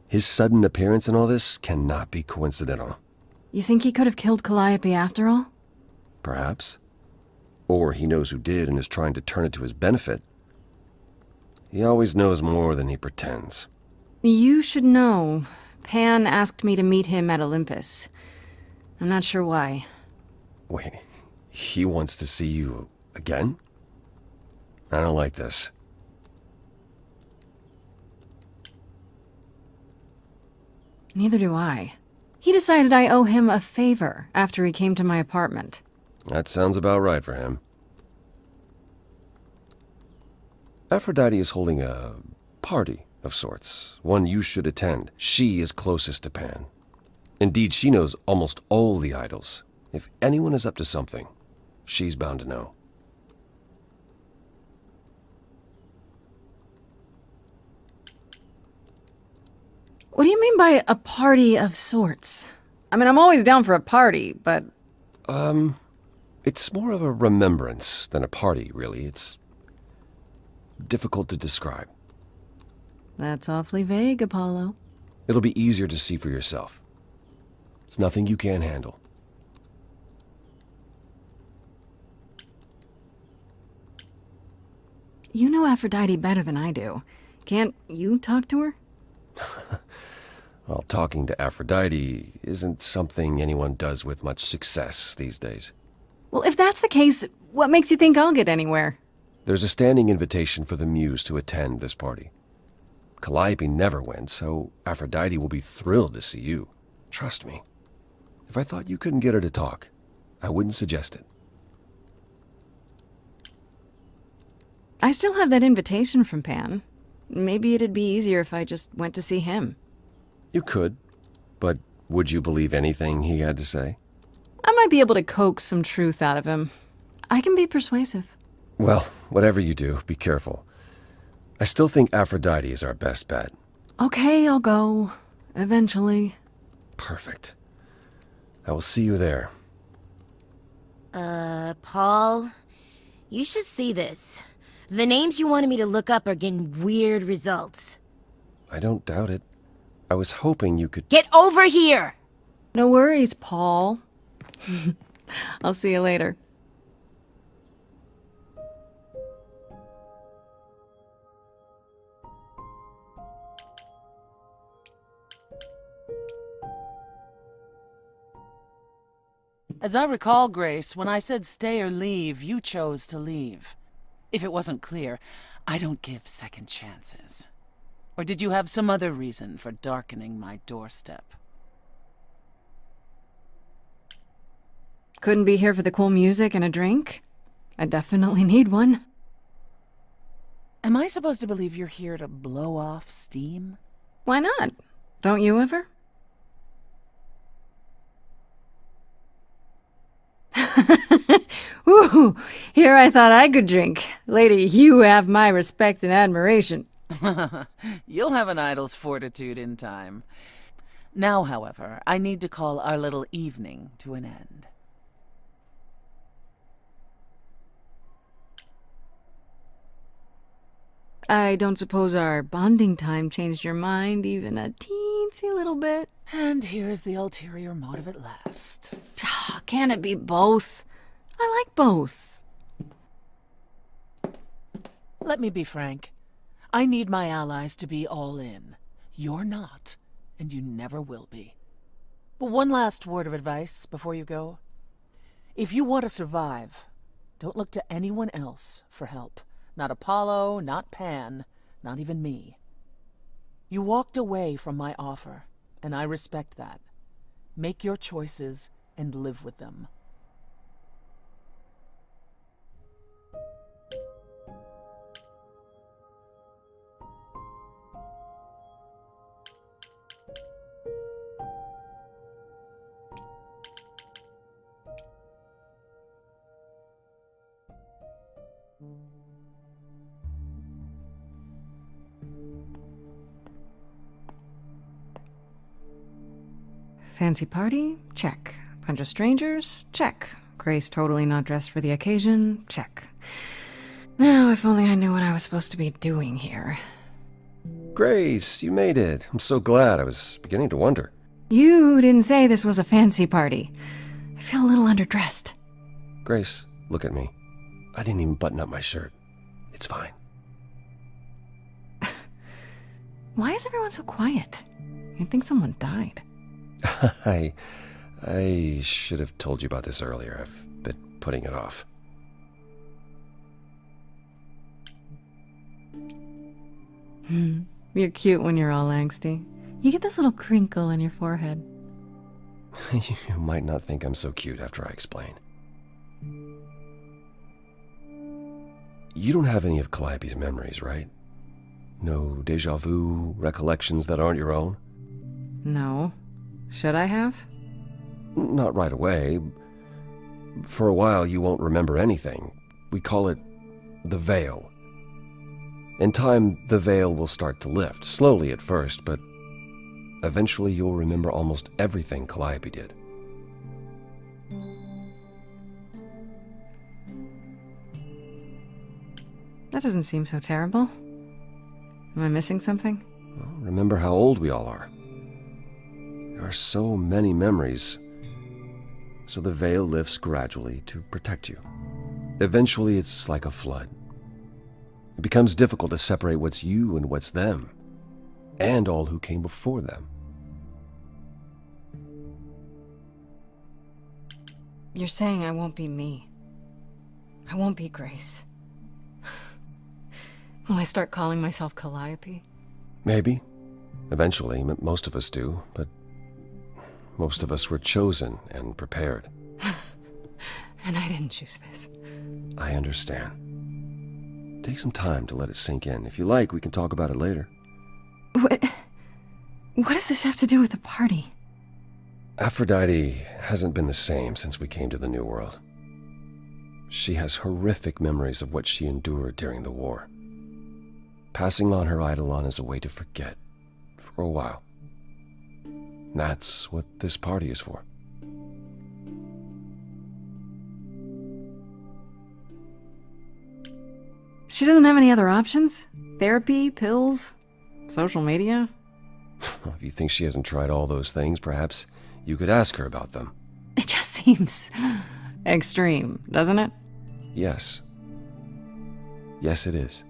His sudden appearance in all this cannot be coincidental. You think he could have killed Calliope after all? Perhaps. Or he knows who did and is trying to turn it to his benefit. He always knows more than he pretends. You should know. Pan asked me to meet him at Olympus. I'm not sure why. Wait, he wants to see you again? I don't like this. Neither do I. He decided I owe him a favor after he came to my apartment. That sounds about right for him. Aphrodite is holding a party of sorts, one you should attend. She is closest to Pan. Indeed, she knows almost all the idols. If anyone is up to something, she's bound to know. What do you mean by a party of sorts? I mean, I'm always down for a party, but... It's more of a remembrance than a party, really. It's difficult to describe. That's awfully vague, Apollo. It'll be easier to see for yourself. It's nothing you can't handle. You know Aphrodite better than I do. Can't you talk to her? Well, talking to Aphrodite isn't something anyone does with much success these days. Well, if that's the case, what makes you think I'll get anywhere? There's a standing invitation for the Muse to attend this party. Calliope never went, so Aphrodite will be thrilled to see you. Trust me. If I thought you couldn't get her to talk, I wouldn't suggest it. I still have that invitation from Pan. Maybe it'd be easier if I just went to see him. You could, but would you believe anything he had to say? I might be able to coax some truth out of him. I can be persuasive. Well, whatever you do, be careful. I still think Aphrodite is our best bet. Okay, I'll go. Eventually. Perfect. I will see you there. Paul, you should see this. The names you wanted me to look up are getting weird results. I don't doubt it. I was hoping you could... Get over here! No worries, Paul. I'll see you later. As I recall, Grace, when I said stay or leave, you chose to leave. If it wasn't clear, I don't give second chances. Or did you have some other reason for darkening my doorstep? Couldn't be here for the cool music and a drink? I definitely need one. Am I supposed to believe you're here to blow off steam? Why not? Don't you ever? Ooh, here I thought I could drink. Lady, you have my respect and admiration. You'll have an idol's fortitude in time. Now, however, I need to call our little evening to an end. I don't suppose our bonding time changed your mind even a teensy little bit? And here's the ulterior motive at last. Can it be both? I like both. Let me be frank. I need my allies to be all in. You're not, and you never will be. But one last word of advice before you go. If you want to survive, don't look to anyone else for help. Not Apollo, not Pan, not even me. You walked away from my offer, and I respect that. Make your choices and live with them. Fancy party? Check. Bunch of strangers? Check. Grace totally not dressed for the occasion? Check. Now, if only I knew what I was supposed to be doing here. Grace, you made it. I'm so glad. I was beginning to wonder. You didn't say this was a fancy party. I feel a little underdressed. Grace, look at me. I didn't even button up my shirt. It's fine. Why is everyone so quiet? You'd think someone died. I should have told you about this earlier. I've been putting it off. You're cute when you're all angsty. You get this little crinkle on your forehead. You might not think I'm so cute after I explain. You don't have any of Calliope's memories, right? No déjà vu, recollections that aren't your own? No. Should I have? Not right away. For a while, you won't remember anything. We call it the veil. In time, the veil will start to lift, slowly at first, but eventually you'll remember almost everything Calliope did. That doesn't seem so terrible. Am I missing something? Well, remember how old we all are. There are so many memories. So the veil lifts gradually to protect you. Eventually, it's like a flood. It becomes difficult to separate what's you and what's them, and all who came before them. You're saying I won't be me. I won't be Grace. Will I start calling myself Calliope? Maybe. Eventually, most of us do, but most of us were chosen and prepared. And I didn't choose this. I understand. Take some time to let it sink in. If you like, we can talk about it later. What does this have to do with the party? Aphrodite hasn't been the same since we came to the New World. She has horrific memories of what she endured during the war. Passing on her eidolon is a way to forget, for a while. That's what this party is for. She doesn't have any other options? Therapy, pills, social media? If you think she hasn't tried all those things, perhaps you could ask her about them. It just seems extreme, doesn't it? Yes. Yes, it is.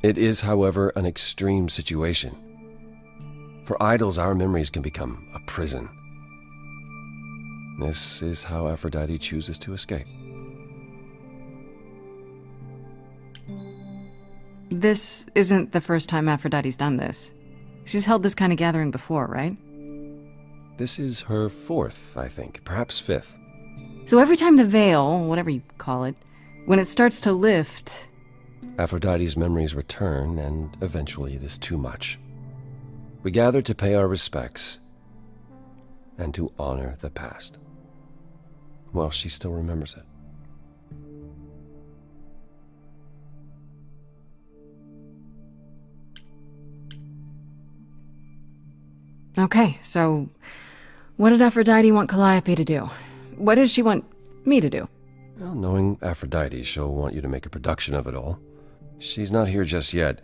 It is, however, an extreme situation. For idols, our memories can become a prison. This is how Aphrodite chooses to escape. This isn't the first time Aphrodite's done this. She's held this kind of gathering before, right? This is her fourth, I think, perhaps fifth. So every time the veil, whatever you call it, when it starts to lift... Aphrodite's memories return, and eventually it is too much. We gather to pay our respects and to honor the past. Well, she still remembers it. Okay, so what did Aphrodite want Calliope to do? What did she want me to do? Well, knowing Aphrodite, she'll want you to make a production of it all. She's not here just yet.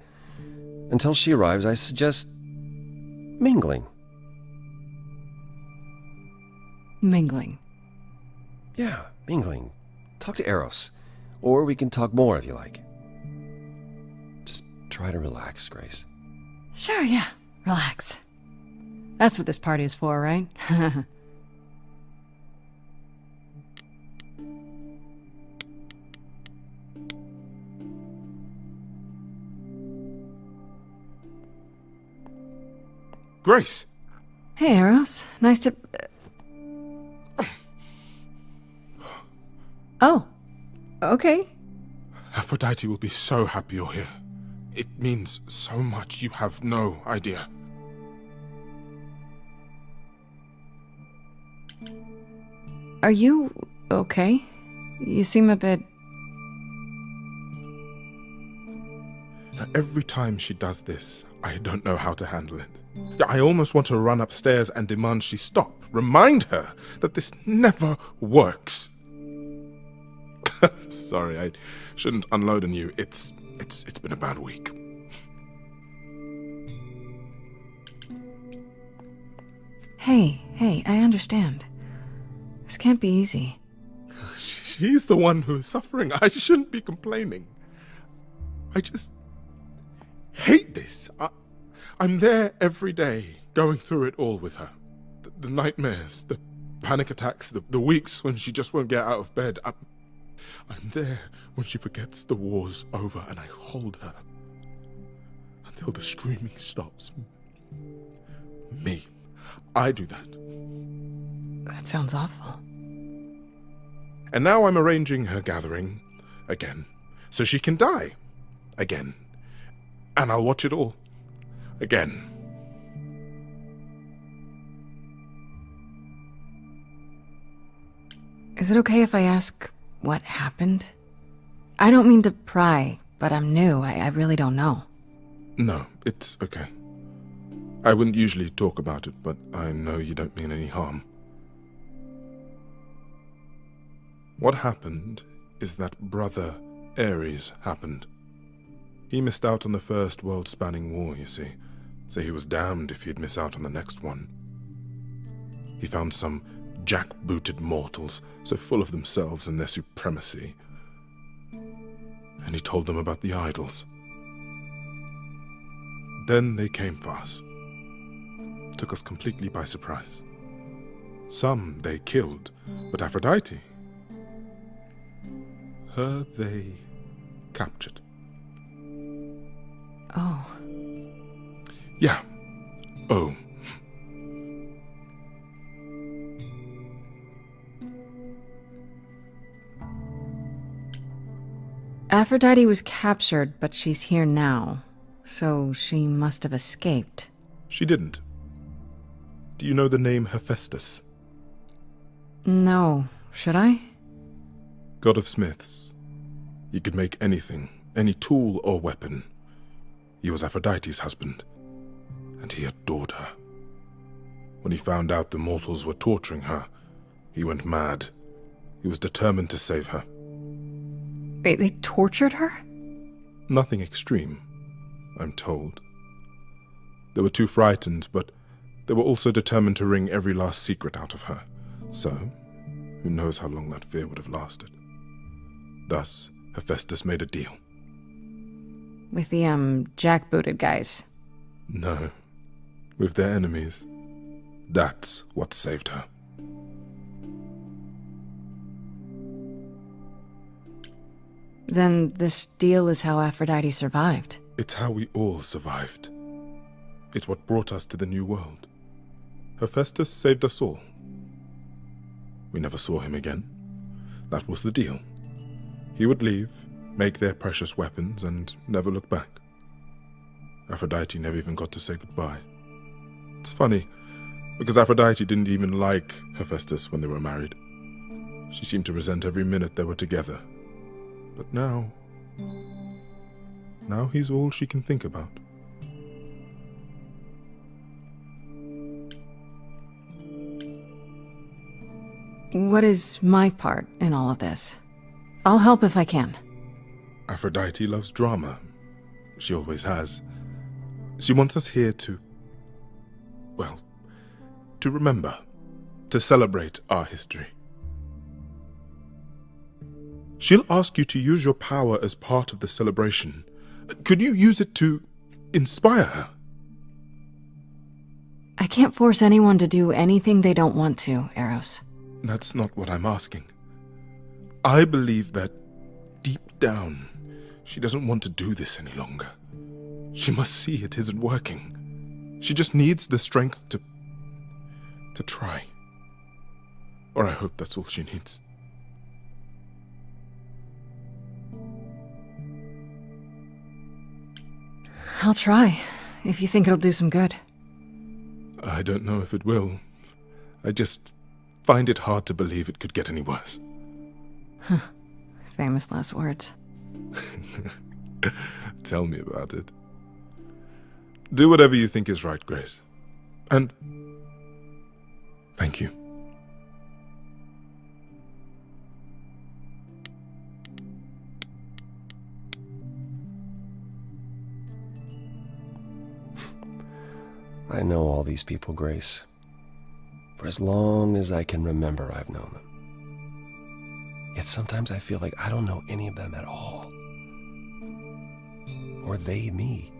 Until she arrives, I suggest mingling. Mingling? Yeah, mingling. Talk to Eros. Or we can talk more if you like. Just try to relax, Grace. Sure, yeah. Relax. That's what this party is for, right? Grace! Hey, Eros. Nice to... Oh. Okay. Aphrodite will be so happy you're here. It means so much, you have no idea. Are you okay? You seem a bit... Every time she does this, I don't know how to handle it. I almost want to run upstairs and demand she stop. Remind her that this never works. Sorry, I shouldn't unload on you. It's been a bad week. Hey, I understand. This can't be easy. She's the one who is suffering. I shouldn't be complaining. I just hate this. I'm there every day, going through it all with her. The nightmares, the panic attacks, the weeks when she just won't get out of bed. I'm there when she forgets the war's over, and I hold her until the screaming stops. Me. I do that. That sounds awful. And now I'm arranging her gathering again, so she can die again. And I'll watch it all again. Is it okay if I ask what happened? I don't mean to pry, but I'm new. I really don't know. No, it's okay. I wouldn't usually talk about it, but I know you don't mean any harm. What happened is that Brother Ares happened. He missed out on the first world-spanning war, you see, so he was damned if he'd miss out on the next one. He found some jack-booted mortals, so full of themselves and their supremacy, and he told them about the idols. Then they came for us. Took us completely by surprise. Some they killed, but Aphrodite, her they captured. Oh. Yeah. Oh. Aphrodite was captured, but she's here now. So she must have escaped. She didn't. Do you know the name Hephaestus? No. Should I? God of smiths. He could make anything, any tool or weapon. He was Aphrodite's husband, and he adored her. When he found out the mortals were torturing her, he went mad. He was determined to save her. Wait, they tortured her? Nothing extreme, I'm told. They were too frightened, but they were also determined to wring every last secret out of her. So, who knows how long that fear would have lasted. Thus, Hephaestus made a deal. With the, jackbooted guys. No, with their enemies. That's what saved her. Then this deal is how Aphrodite survived. It's how we all survived. It's what brought us to the new world. Hephaestus saved us all. We never saw him again. That was the deal. He would leave, make their precious weapons, and never look back. Aphrodite never even got to say goodbye. It's funny, because Aphrodite didn't even like Hephaestus when they were married. She seemed to resent every minute they were together. But now he's all she can think about. What is my part in all of this? I'll help if I can. Aphrodite loves drama. She always has. She wants us here to remember, to celebrate our history. She'll ask you to use your power as part of the celebration. Could you use it to inspire her? I can't force anyone to do anything they don't want to, Eros. That's not what I'm asking. I believe that, deep down, she doesn't want to do this any longer. She must see it isn't working. She just needs the strength to try. Or I hope that's all she needs. I'll try, if you think it'll do some good. I don't know if it will. I just find it hard to believe it could get any worse. Famous last words. Tell me about it. Do whatever you think is right, Grace. And thank you. I know all these people, Grace. For as long as I can remember, I've known them. Yet sometimes I feel like I don't know any of them at all. Or they me.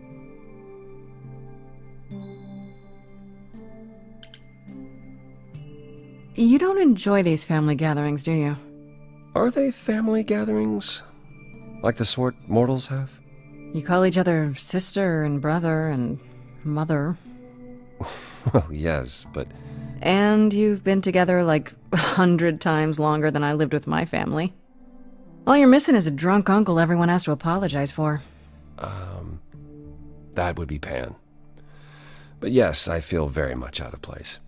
You don't enjoy these family gatherings, do you? Are they family gatherings? Like the sort mortals have? You call each other sister and brother and mother. Well, yes, but... And you've been together like 100 times longer than I lived with my family. All you're missing is a drunk uncle everyone has to apologize for. That would be Pan. But yes, I feel very much out of place.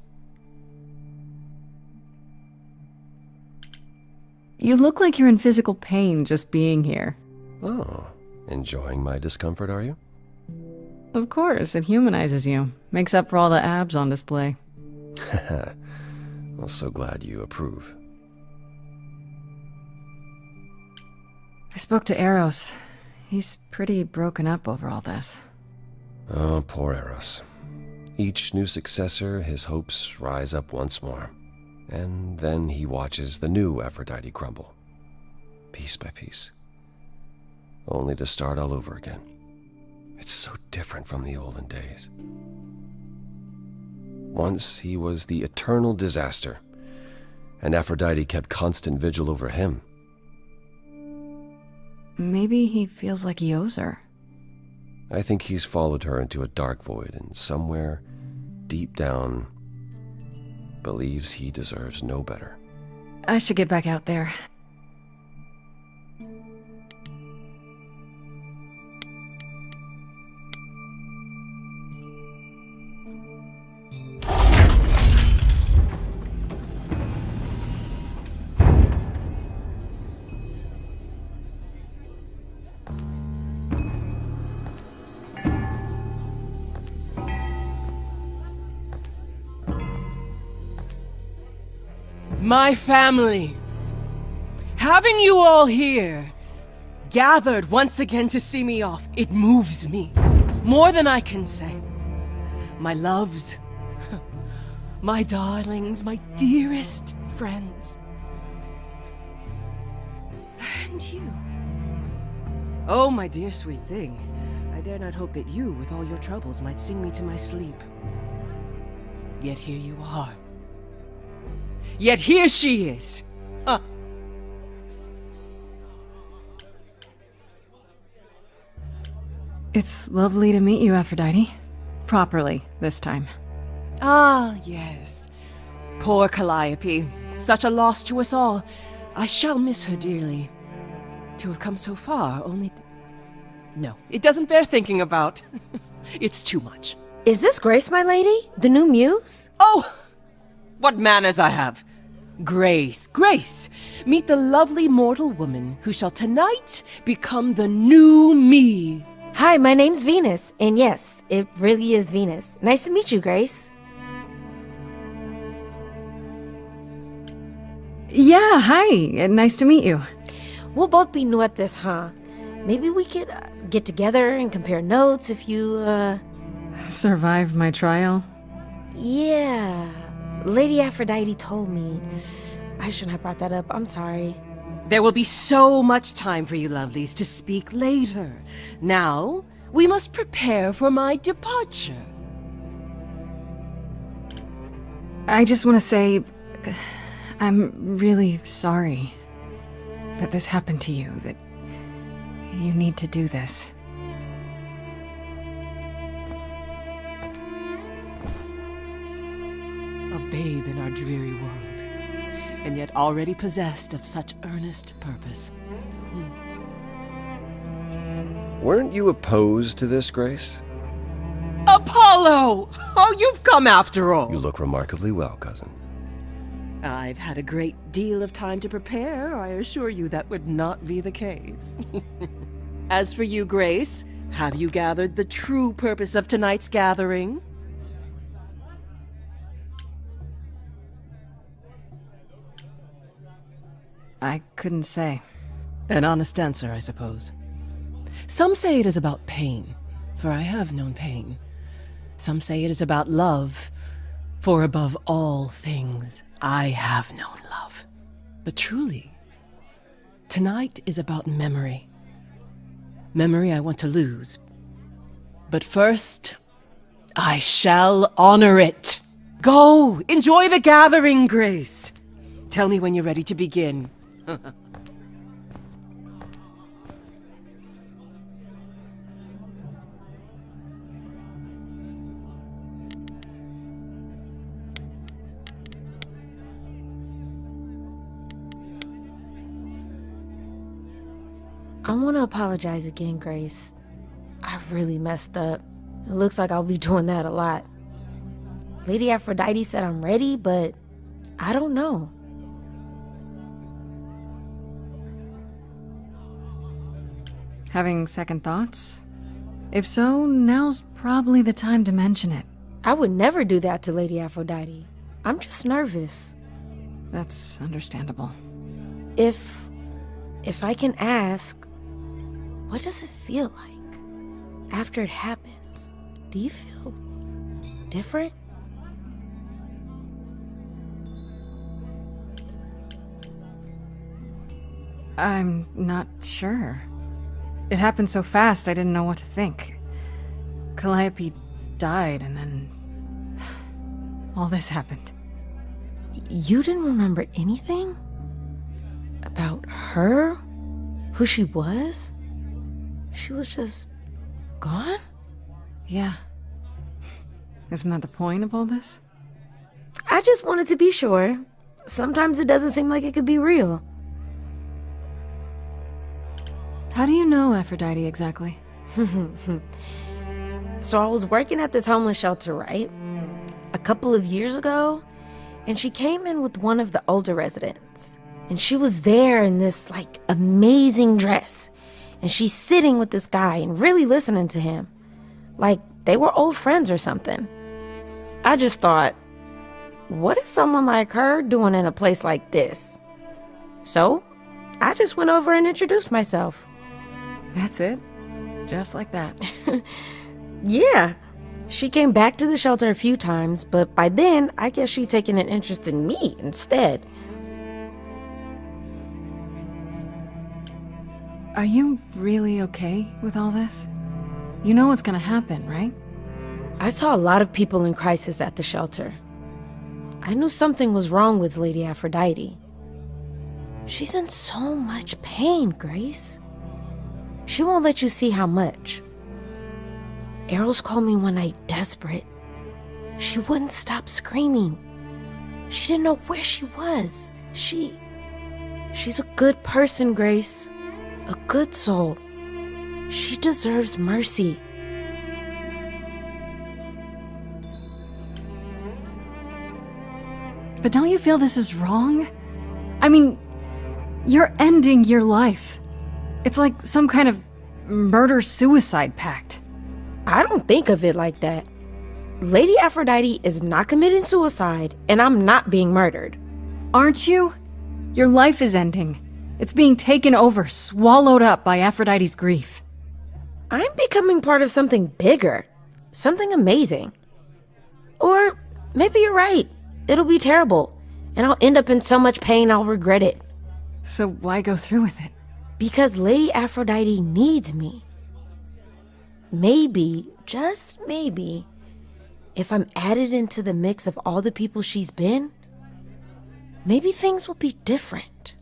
You look like you're in physical pain just being here. Oh, enjoying my discomfort, are you? Of course, it humanizes you. Makes up for all the abs on display. I'm so glad you approve. I spoke to Eros. He's pretty broken up over all this. Oh, poor Eros. Each new successor, his hopes rise up once more. And then he watches the new Aphrodite crumble, piece by piece, only to start all over again. It's so different from the olden days. Once he was the eternal disaster, and Aphrodite kept constant vigil over him. Maybe he feels like he owes her. I think he's followed her into a dark void, and somewhere, deep down, believes he deserves no better. I should get back out there. My family. Having you all here, gathered once again to see me off, it moves me. More than I can say. My loves, my darlings, my dearest friends. And you. Oh, my dear sweet thing. I dare not hope that you, with all your troubles, might sing me to my sleep. Yet here you are. Yet here she is. Huh. It's lovely to meet you, Aphrodite. Properly, this time. Ah, yes. Poor Calliope. Such a loss to us all. I shall miss her dearly. To have come so far, only... No, it doesn't bear thinking about. It's too much. Is this Grace, my lady? The new muse? Oh! What manners I have! Grace, Grace, meet the lovely mortal woman who shall tonight become the new me. Hi, my name's Venus, and yes, it really is Venus. Nice to meet you, Grace. Yeah, hi. Nice to meet you. We'll both be new at this, huh? Maybe we could get together and compare notes if you, Survive my trial? Yeah. Lady Aphrodite told me. I shouldn't have brought that up. I'm sorry. There will be so much time for you lovelies to speak later. Now, we must prepare for my departure. I just want to say, I'm really sorry that this happened to you, that you need to do this. A babe in our dreary world, and yet already possessed of such earnest purpose. Weren't you opposed to this, Grace? Apollo! Oh, you've come after all! You look remarkably well, cousin. I've had a great deal of time to prepare. I assure you that would not be the case. As for you, Grace, have you gathered the true purpose of tonight's gathering? I couldn't say. An honest answer, I suppose. Some say it is about pain, for I have known pain. Some say it is about love, for above all things, I have known love. But truly, tonight is about memory. Memory I want to lose. But first, I shall honor it. Go, enjoy the gathering, Grace. Tell me when you're ready to begin. I want to apologize again, Grace. I really messed up. It looks like I'll be doing that a lot. Lady Aphrodite said I'm ready, but I don't know. Having second thoughts? If so, now's probably the time to mention it. I would never do that to Lady Aphrodite. I'm just nervous. That's understandable. If I can ask, what does it feel like after it happens? Do you feel different? I'm not sure. It happened so fast, I didn't know what to think. Calliope died, and then all this happened. You didn't remember anything? About her? Who she was? She was just gone? Yeah. Isn't that the point of all this? I just wanted to be sure. Sometimes it doesn't seem like it could be real. How do you know Aphrodite exactly? So I was working at this homeless shelter, right? A couple of years ago, and she came in with one of the older residents. And she was there in this, like, amazing dress. And she's sitting with this guy and really listening to him. Like, they were old friends or something. I just thought, what is someone like her doing in a place like this? So, I just went over and introduced myself. That's it? Just like that? Yeah. She came back to the shelter a few times, but by then, I guess she'd taken an interest in me instead. Are you really okay with all this? You know what's gonna happen, right? I saw a lot of people in crisis at the shelter. I knew something was wrong with Lady Aphrodite. She's in so much pain, Grace. She won't let you see how much. Eros called me one night desperate. She wouldn't stop screaming. She didn't know where she was. She's a good person, Grace. A good soul. She deserves mercy. But don't you feel this is wrong? I mean, you're ending your life. It's like some kind of murder-suicide pact. I don't think of it like that. Lady Aphrodite is not committing suicide, and I'm not being murdered. Aren't you? Your life is ending. It's being taken over, swallowed up by Aphrodite's grief. I'm becoming part of something bigger. Something amazing. Or maybe you're right. It'll be terrible, and I'll end up in so much pain I'll regret it. So why go through with it? Because Lady Aphrodite needs me. Maybe, just maybe, if I'm added into the mix of all the people she's been, maybe things will be different.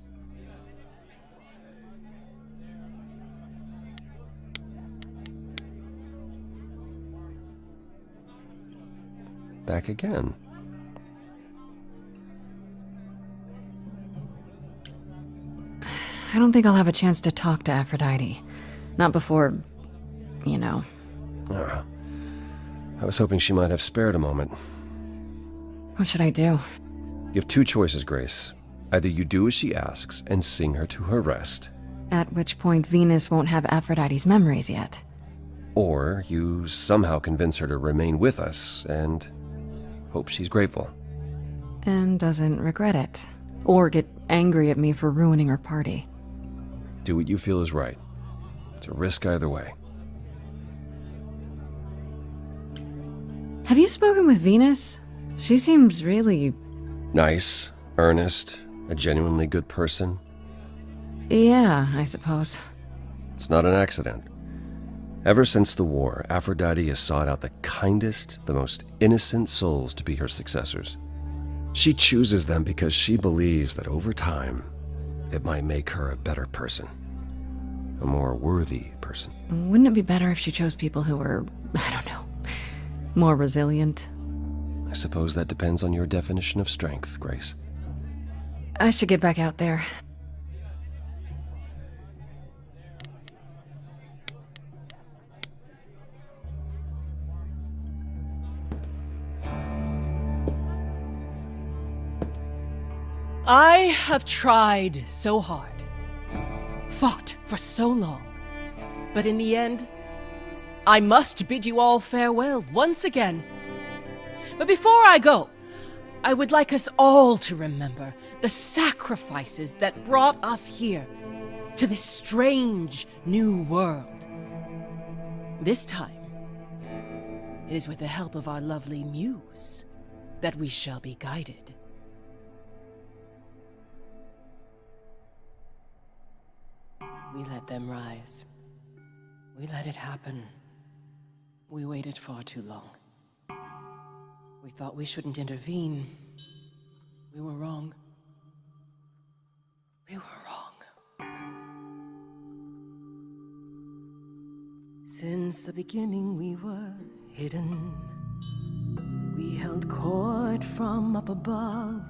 Back again. I don't think I'll have a chance to talk to Aphrodite. Not before, you know. I was hoping she might have spared a moment. What should I do? You have two choices, Grace. Either you do as she asks and sing her to her rest. At which point Venus won't have Aphrodite's memories yet. Or you somehow convince her to remain with us and hope she's grateful. And doesn't regret it. Or get angry at me for ruining her party. Do what you feel is right. It's a risk either way. Have you spoken with Venus? She seems really... Nice, earnest, a genuinely good person. Yeah, I suppose. It's not an accident. Ever since the war, Aphrodite has sought out the kindest, the most innocent souls to be her successors. She chooses them because she believes that over time, it might make her a better person. A more worthy person. Wouldn't it be better if she chose people who were, I don't know, more resilient? I suppose that depends on your definition of strength, Grace. I should get back out there. I have tried so hard, fought for so long, but in the end, I must bid you all farewell once again. But before I go, I would like us all to remember the sacrifices that brought us here. to this strange new world. This time, it is with the help of our lovely Muse that we shall be guided. We let them rise. We let it happen. We waited far too long. We thought we shouldn't intervene. We were wrong. We were wrong. Since the beginning we were hidden. We held court from up above.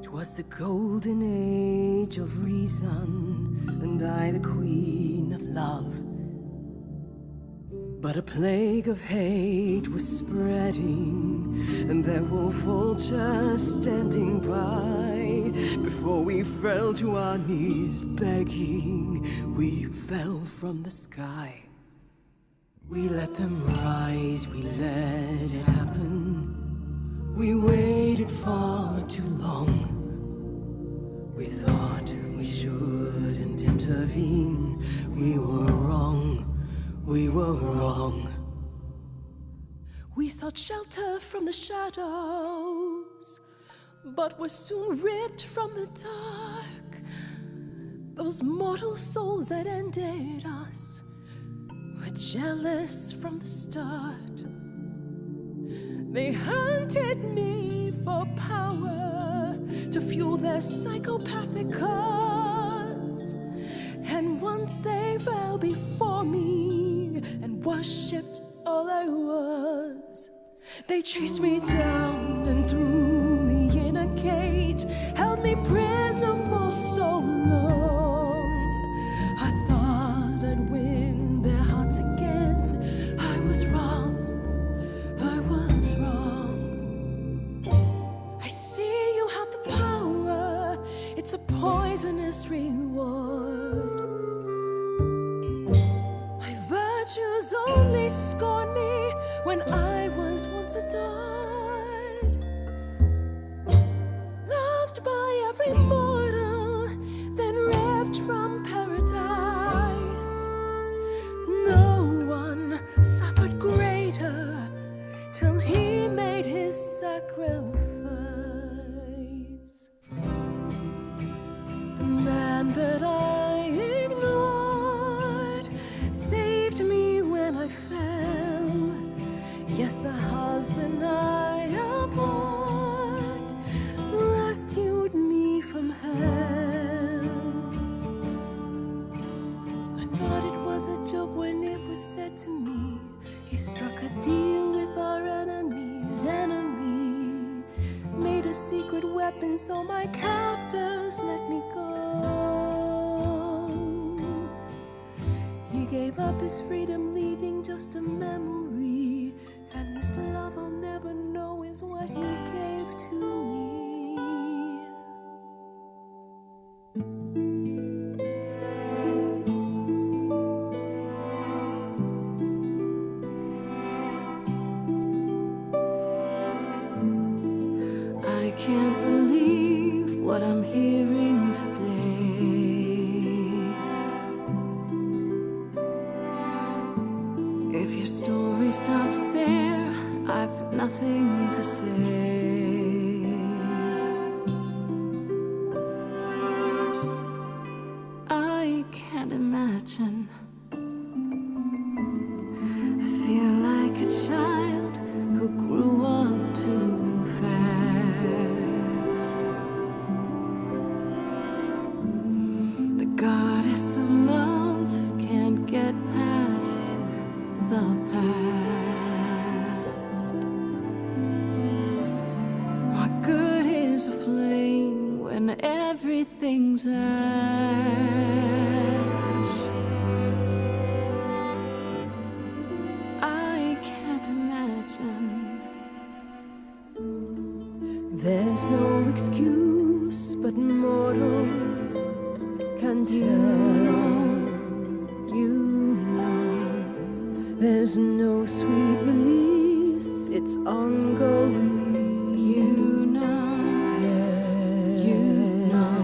'Twas the golden age of reason, and I the queen of love. But a plague of hate was spreading, and there were vultures standing by. Before we fell to our knees begging, we fell from the sky. We let them rise, we let it happen. We waited far too long. We thought we shouldn't intervene. We were wrong. We were wrong. We sought shelter from the shadows, but were soon ripped from the dark. Those mortal souls that ended us were jealous from the start. They hunted me for power to fuel their psychopathic cause. And once they fell before me and worshipped all I was, they chased me down and threw me in a cage, held me prisoner for so long. I thought I'd win their hearts again. I was wrong. I was wrong. I see you have the power. It's a poisonous reward. Virtues only scorn me when I was once adored, loved by every mortal, then ripped from paradise. No one suffered greater till he made his sacrifice. The man that I ignored saved me when I fell. Yes, the husband I abhorred rescued me from hell. I thought it was a joke when it was said to me, he struck a deal with our enemy's enemy, made a secret weapon so my captors let me go. He gave up his freedom, leaving just a memory. And this love I'll never know is what he gave to me. I can't believe what I'm hearing today. If your story stops there, I've nothing to say. I can't imagine. I feel like a child who grew up too fast. The goddess of love can't get past the past. What good is a flame when everything's ash? I can't imagine. There's no excuse but mortals can tell. You know. There's no sweet release, it's ongoing. You know. Yeah. You know.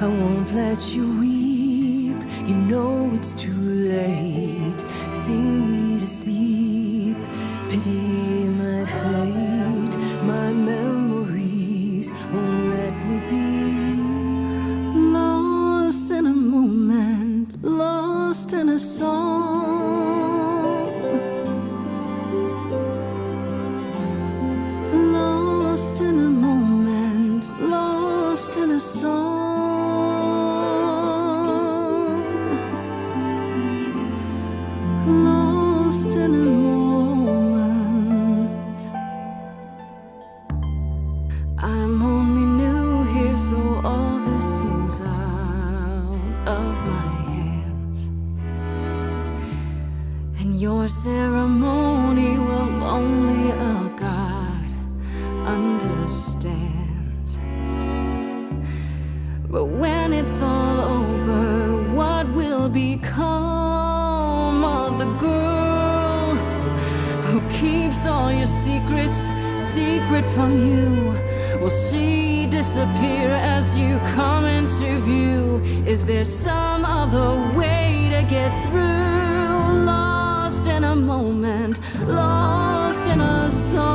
I won't let you weep. You know it's too late. Sing me to sleep. Pity my fate. My memories won't let me be. Lost in a moment, lost in a song. Lost in a moment, lost in a song. Lost in a moment. I'm only new here, so all this seems out of my hands. And your ceremony will only a God understands. But when it's all over, what will become of the girl who keeps all your secrets secret from you? Will she disappear as you come into view? Is there some other way to get through? Lost in a moment, lost in a song.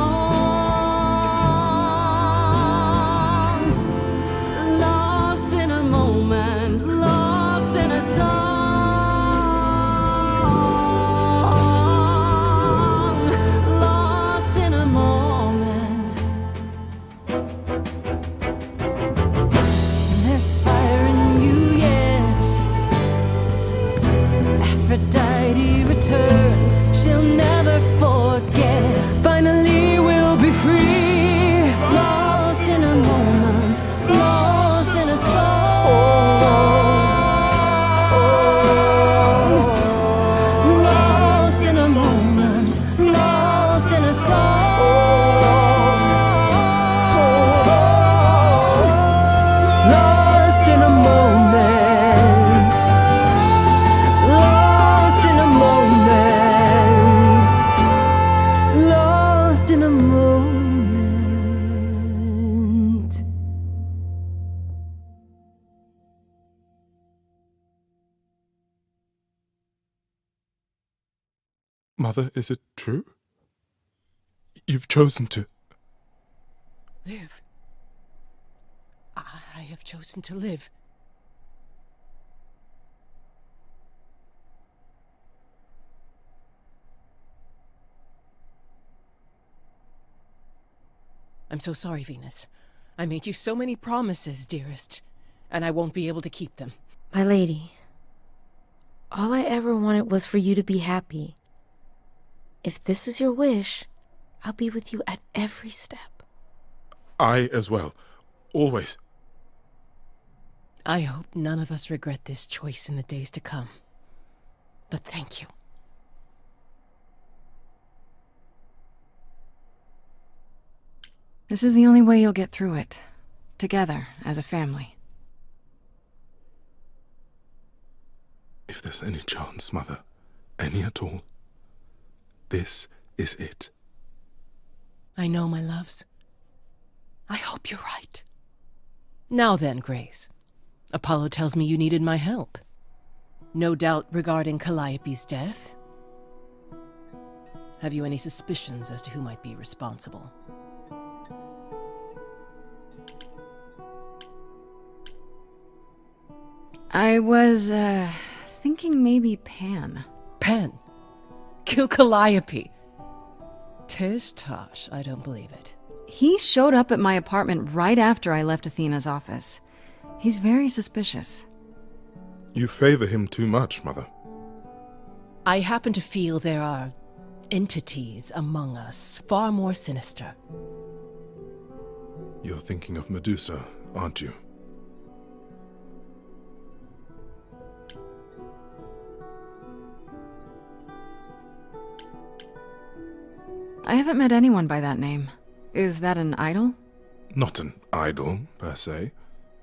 Lost in a moment, lost in a song. Lost in a moment. There's fire in you yet. Aphrodite returns, she'll never forget. Finally we'll be free. Lost in a moment, lost in a song. Lost in a moment, lost in a song. Lost in a moment. Lost in a moment. Lost in a moment. Mother, is it true? You've chosen to. Live. I have chosen to live. I'm so sorry, Venus. I made you so many promises, dearest, and I won't be able to keep them. My lady, all I ever wanted was for you to be happy. If this is your wish, I'll be with you at every step. I as well. Always. I hope none of us regret this choice in the days to come. But thank you. This is the only way you'll get through it. Together, as a family. If there's any chance, Mother, any at all, this is it. I know, my loves. I hope you're right. Now then, Grace. Apollo tells me you needed my help. No doubt regarding Calliope's death. Have you any suspicions as to who might be responsible? I was, thinking maybe Pan. Pan? Kill Calliope? Tish tosh, I don't believe it. He showed up at my apartment right after I left Athena's office. He's very suspicious. You favor him too much, Mother. I happen to feel there are entities among us far more sinister. You're thinking of Medusa, aren't you? I haven't met anyone by that name. Is that an idol? Not an idol, per se,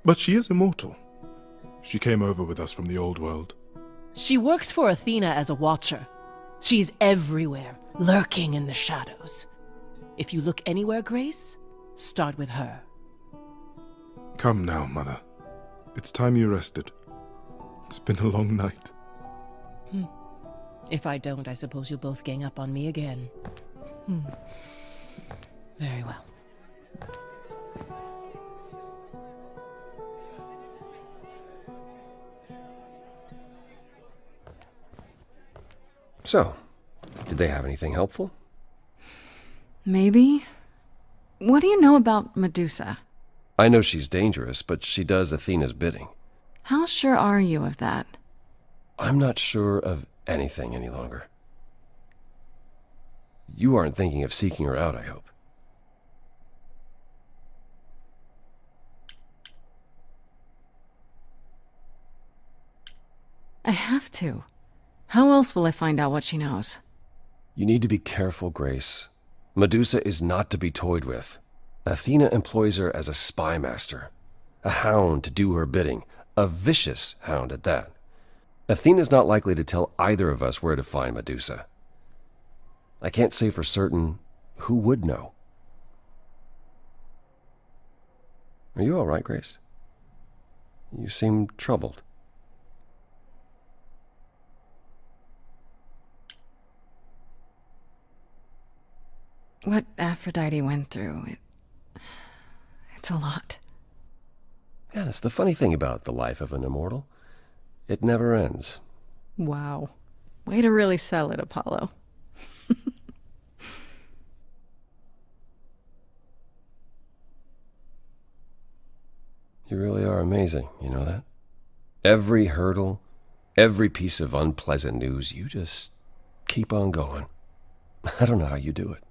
but she is immortal. She came over with us from the old world. She works for Athena as a watcher. She's everywhere, lurking in the shadows. If you look anywhere, Grace, start with her. Come now, Mother. It's time you rested. It's been a long night. If I don't, I suppose you'll both gang up on me again. Very well. So, did they have anything helpful? Maybe. What do you know about Medusa? I know she's dangerous, but she does Athena's bidding. How sure are you of that? I'm not sure of anything any longer. You aren't thinking of seeking her out, I hope. I have to. How else will I find out what she knows? You need to be careful, Grace. Medusa is not to be toyed with. Athena employs her as a spy master, a hound to do her bidding, a vicious hound at that. Athena's not likely to tell either of us where to find Medusa. I can't say for certain who would know. Are you all right, Grace? You seem troubled. What Aphrodite went through, it's a lot. Yeah, that's the funny thing about the life of an immortal. It never ends. Wow. Way to really sell it, Apollo. You really are amazing, you know that? Every hurdle, every piece of unpleasant news, you just keep on going. I don't know how you do it.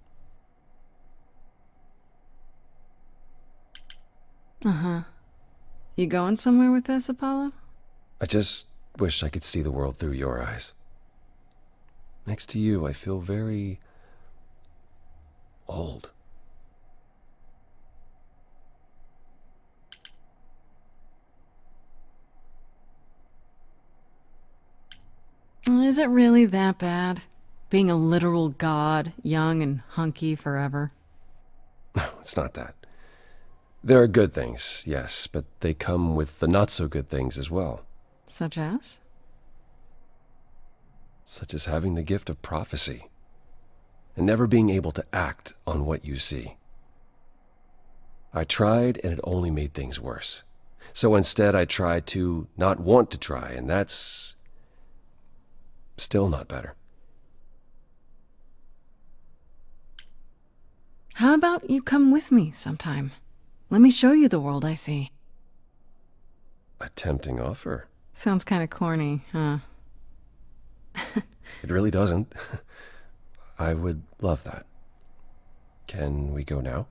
Uh-huh. You going somewhere with this, Apollo? I just wish I could see the world through your eyes. Next to you, I feel very old. Is it really that bad? Being a literal god, young and hunky forever? No, it's not that. There are good things, yes, but they come with the not-so-good things as well. Such as? Such as having the gift of prophecy, and never being able to act on what you see. I tried, and it only made things worse. So instead, I tried to not want to try, and that's still not better. How about you come with me sometime? Let me show you the world I see. A tempting offer. Sounds kind of corny, huh? It really doesn't. I would love that. Can we go now?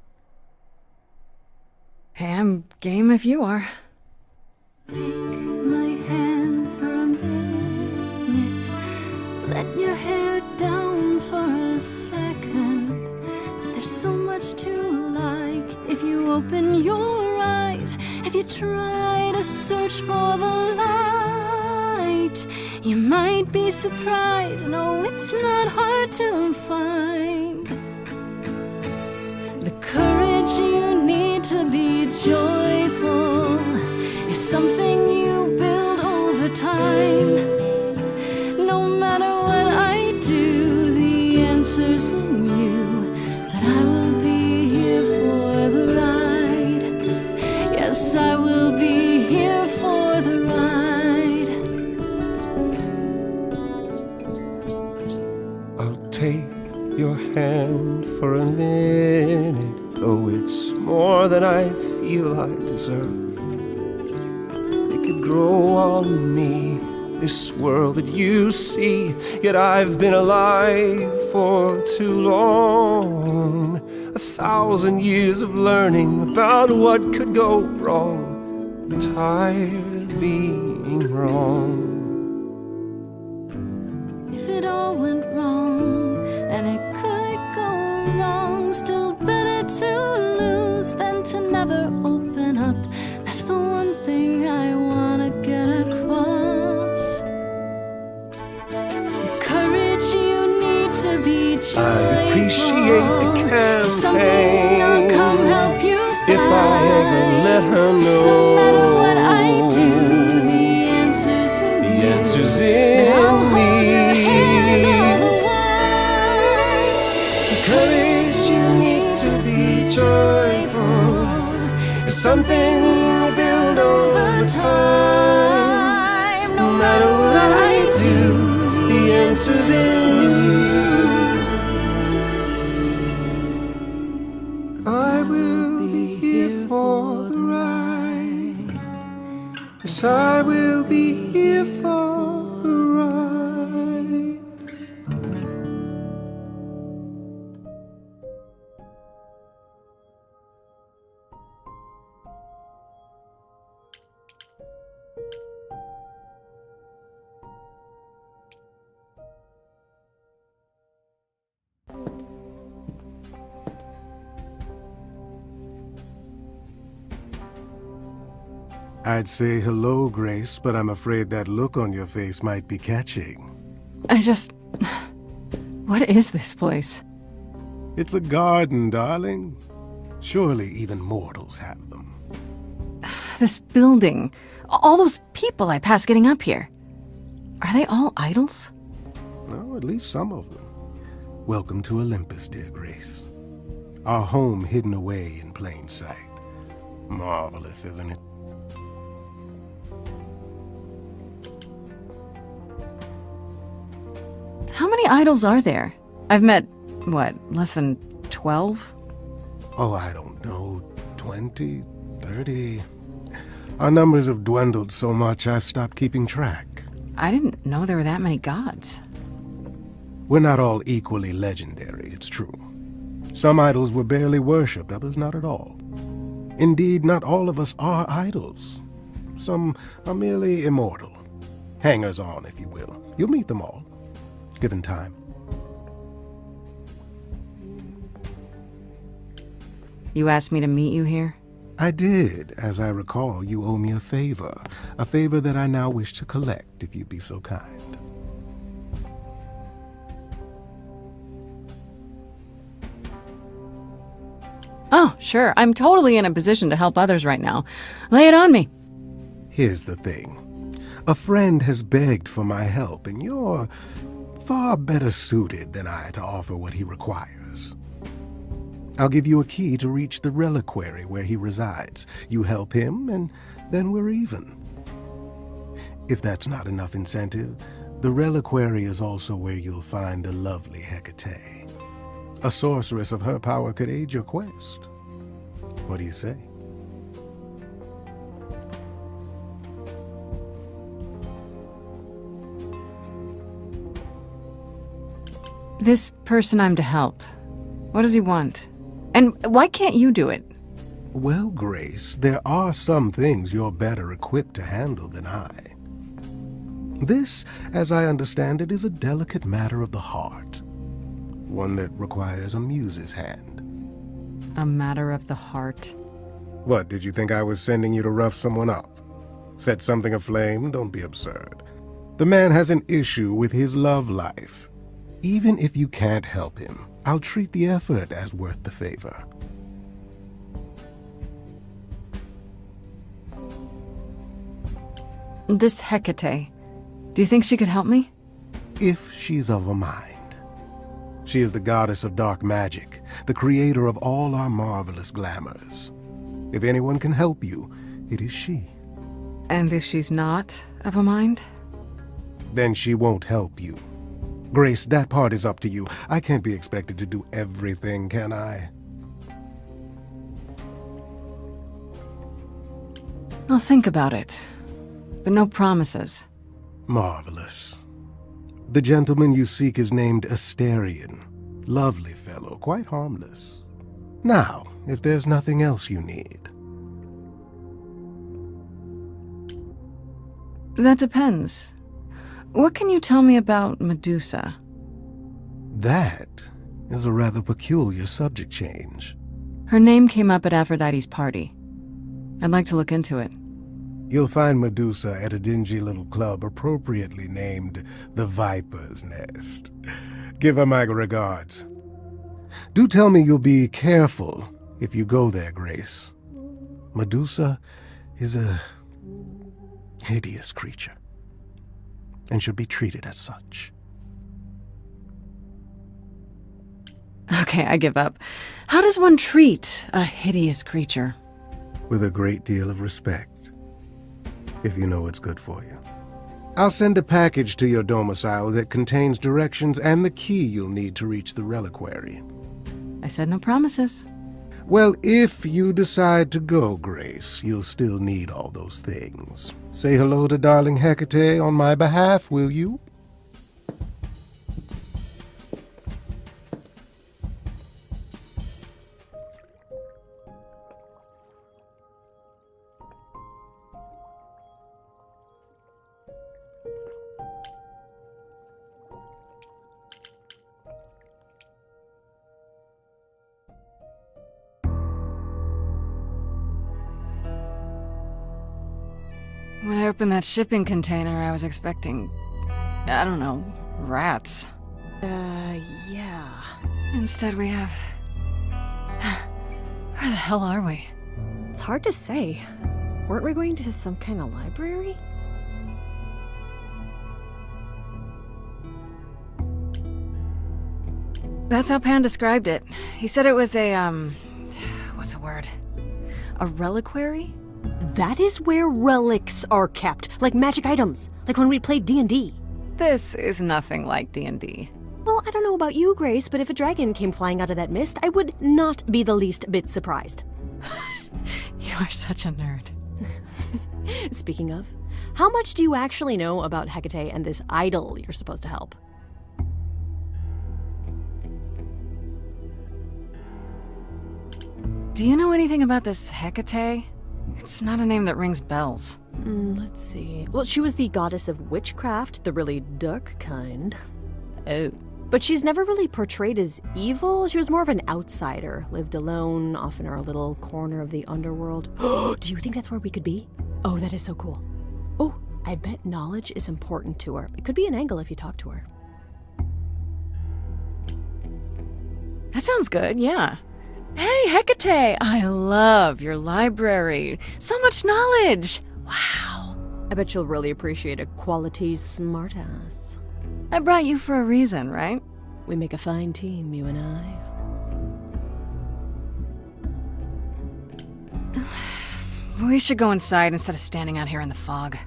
Hey, I'm game if you are. Take my hand for a minute. Let your hair down for a second. There's so much to like if you open your eyes. If you try to search for the light, you might be surprised. No, it's not hard to find. The courage you need to be joyful is something you build over time. No matter what I do, the answer's in you. But I will be here for the ride. Yes, I will be here for the ride. I'll take your hand for a minute. Oh, it's more than I feel I deserve. It could grow on me, this world that you see. Yet I've been alive for too long. 1,000 years of learning about what could go wrong. I'm tired of being wrong. If it all went wrong, and it could go wrong, still better to lose than to never open up. That's the one thing I wanna get across. The courage you need to be joyful. I appreciate the campaign. Something I'll come help you find. If I ever let her know. No matter what I do, lives in me. The courage you need to be joyful is something we build over time. No matter what I do, the answer's in you. I will be here for the ride. Yes, I will be here for the ride. I'd say hello, Grace, but I'm afraid that look on your face might be catching. What is this place? It's a garden, darling. Surely even mortals have them. This building. All those people I pass getting up here. Are they all idols? Oh, at least some of them. Welcome to Olympus, dear Grace. Our home hidden away in plain sight. Marvelous, isn't it? How many idols are there? I've met, less than 12? Oh, I don't know. 20, 30. Our numbers have dwindled so much I've stopped keeping track. I didn't know there were that many gods. We're not all equally legendary, it's true. Some idols were barely worshipped, others not at all. Indeed, not all of us are idols. Some are merely immortal. Hangers-on, if you will. You'll meet them all, given time. You asked me to meet you here? I did. As I recall, you owe me a favor that I now wish to collect, if you'd be so kind. Oh, sure. I'm totally in a position to help others right now. Lay it on me. Here's the thing. A friend has begged for my help, and you're far better suited than I to offer what he requires. I'll give you a key to reach the reliquary where he resides. You help him, and then we're even. If that's not enough incentive, the reliquary is also where you'll find the lovely Hecate. A sorceress of her power could aid your quest. What do you say? This person I'm to help, what does he want? And why can't you do it? Well, Grace, there are some things you're better equipped to handle than I. This, as I understand it, is a delicate matter of the heart. One that requires a muse's hand. A matter of the heart. What, did you think I was sending you to rough someone up? Set something aflame? Don't be absurd. The man has an issue with his love life. Even if you can't help him, I'll treat the effort as worth the favor. This Hecate, do you think she could help me? If she's of a mind. She is the goddess of dark magic, the creator of all our marvelous glamours. If anyone can help you, it is she. And if she's not of a mind? Then she won't help you. Grace, that part is up to you. I can't be expected to do everything, can I? I'll think about it, but no promises. Marvelous. The gentleman you seek is named Asterion. Lovely fellow, quite harmless. Now, if there's nothing else you need. That depends. What can you tell me about Medusa? That is a rather peculiar subject change. Her name came up at Aphrodite's party. I'd like to look into it. You'll find Medusa at a dingy little club appropriately named the Viper's Nest. Give her my regards. Do tell me you'll be careful if you go there, Grace. Medusa is a hideous creature. and should be treated as such. Okay, I give up. How does one treat a hideous creature? With a great deal of respect, if you know what's good for you. I'll send a package to your domicile that contains directions and the key you'll need to reach the reliquary. I said no promises. Well, if you decide to go, Grace, you'll still need all those things. Say hello to darling Hecate on my behalf, will you? When I opened that shipping container, I was expecting, I don't know, rats. Yeah. Instead we have... Where the hell are we? It's hard to say. Weren't we going to some kind of library? That's how Pan described it. He said it was a, what's the word? A reliquary? That is where relics are kept, like magic items, like when we played D&D. This is nothing like D&D. Well, I don't know about you, Grace, but if a dragon came flying out of that mist, I would not be the least bit surprised. You are such a nerd. Speaking of, how much do you actually know about Hecate and this idol you're supposed to help? Do you know anything about this Hecate? It's not a name that rings bells. Let's see. Well, she was the goddess of witchcraft, the really dark kind. Oh. But she's never really portrayed as evil. She was more of an outsider, lived alone, off in our little corner of the underworld. Do you think that's where we could be? Oh, that is so cool. Oh, I bet knowledge is important to her. It could be an angle if you talk to her. That sounds good, yeah. Hey, Hecate! I love your library. So much knowledge! Wow. I bet you'll really appreciate a quality smartass. I brought you for a reason, right? We make a fine team, you and I. We should go inside instead of standing out here in the fog.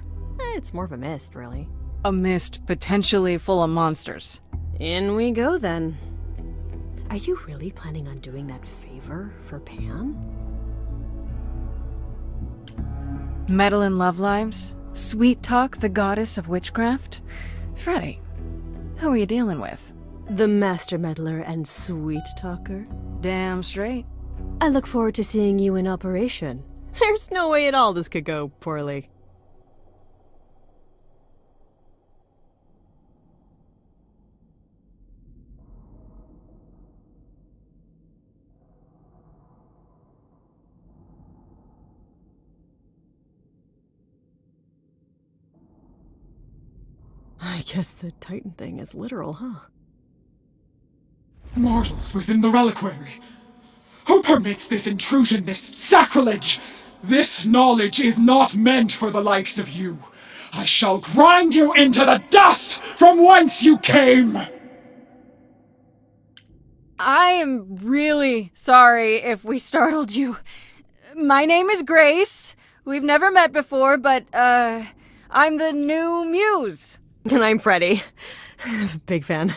It's more of a mist, really. A mist potentially full of monsters. In we go, then. Are you really planning on doing that favor for Pan? Meddle in love lives? Sweet Talk, the goddess of witchcraft? Freddy, who are you dealing with? The master meddler and sweet talker. Damn straight. I look forward to seeing you in operation. There's no way at all this could go poorly. I guess the Titan thing is literal, huh? Mortals within the reliquary. Who permits this intrusion, this sacrilege? This knowledge is not meant for the likes of you. I shall grind you into the dust from whence you came! I am really sorry if we startled you. My name is Grace. We've never met before, but, I'm the new Muse. And I'm Freddy. Big fan.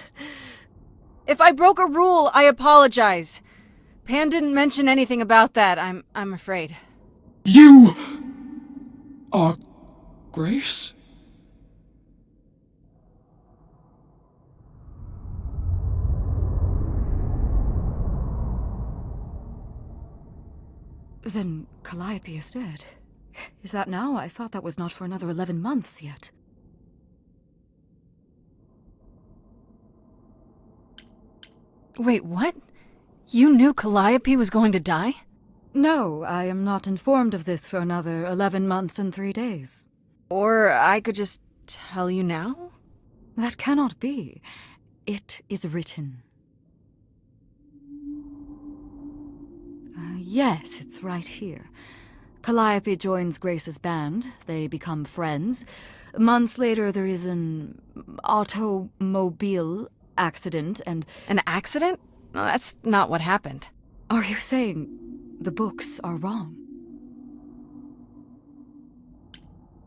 If I broke a rule, I apologize. Pan didn't mention anything about that, I'm afraid. You are Grace? Then Calliope is dead. Is that now? I thought that was not for another 11 months yet. Wait, what? You knew Calliope was going to die? No, I am not informed of this for another 11 months and 3 days. Or I could just tell you now? That cannot be. It is written. Yes, it's right here. Calliope joins Grace's band. They become friends. Months later, there is an automobile accident and... An accident? No, that's not what happened. Are you saying the books are wrong?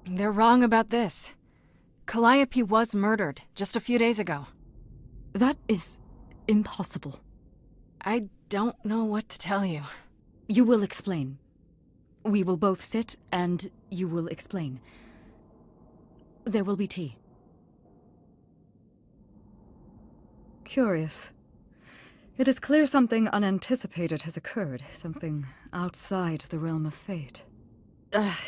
They're wrong about this. Calliope was murdered just a few days ago. That is impossible. I don't know what to tell you. You will explain. We will both sit, and you will explain. There will be tea. Curious. It is clear something unanticipated has occurred, something outside the realm of fate.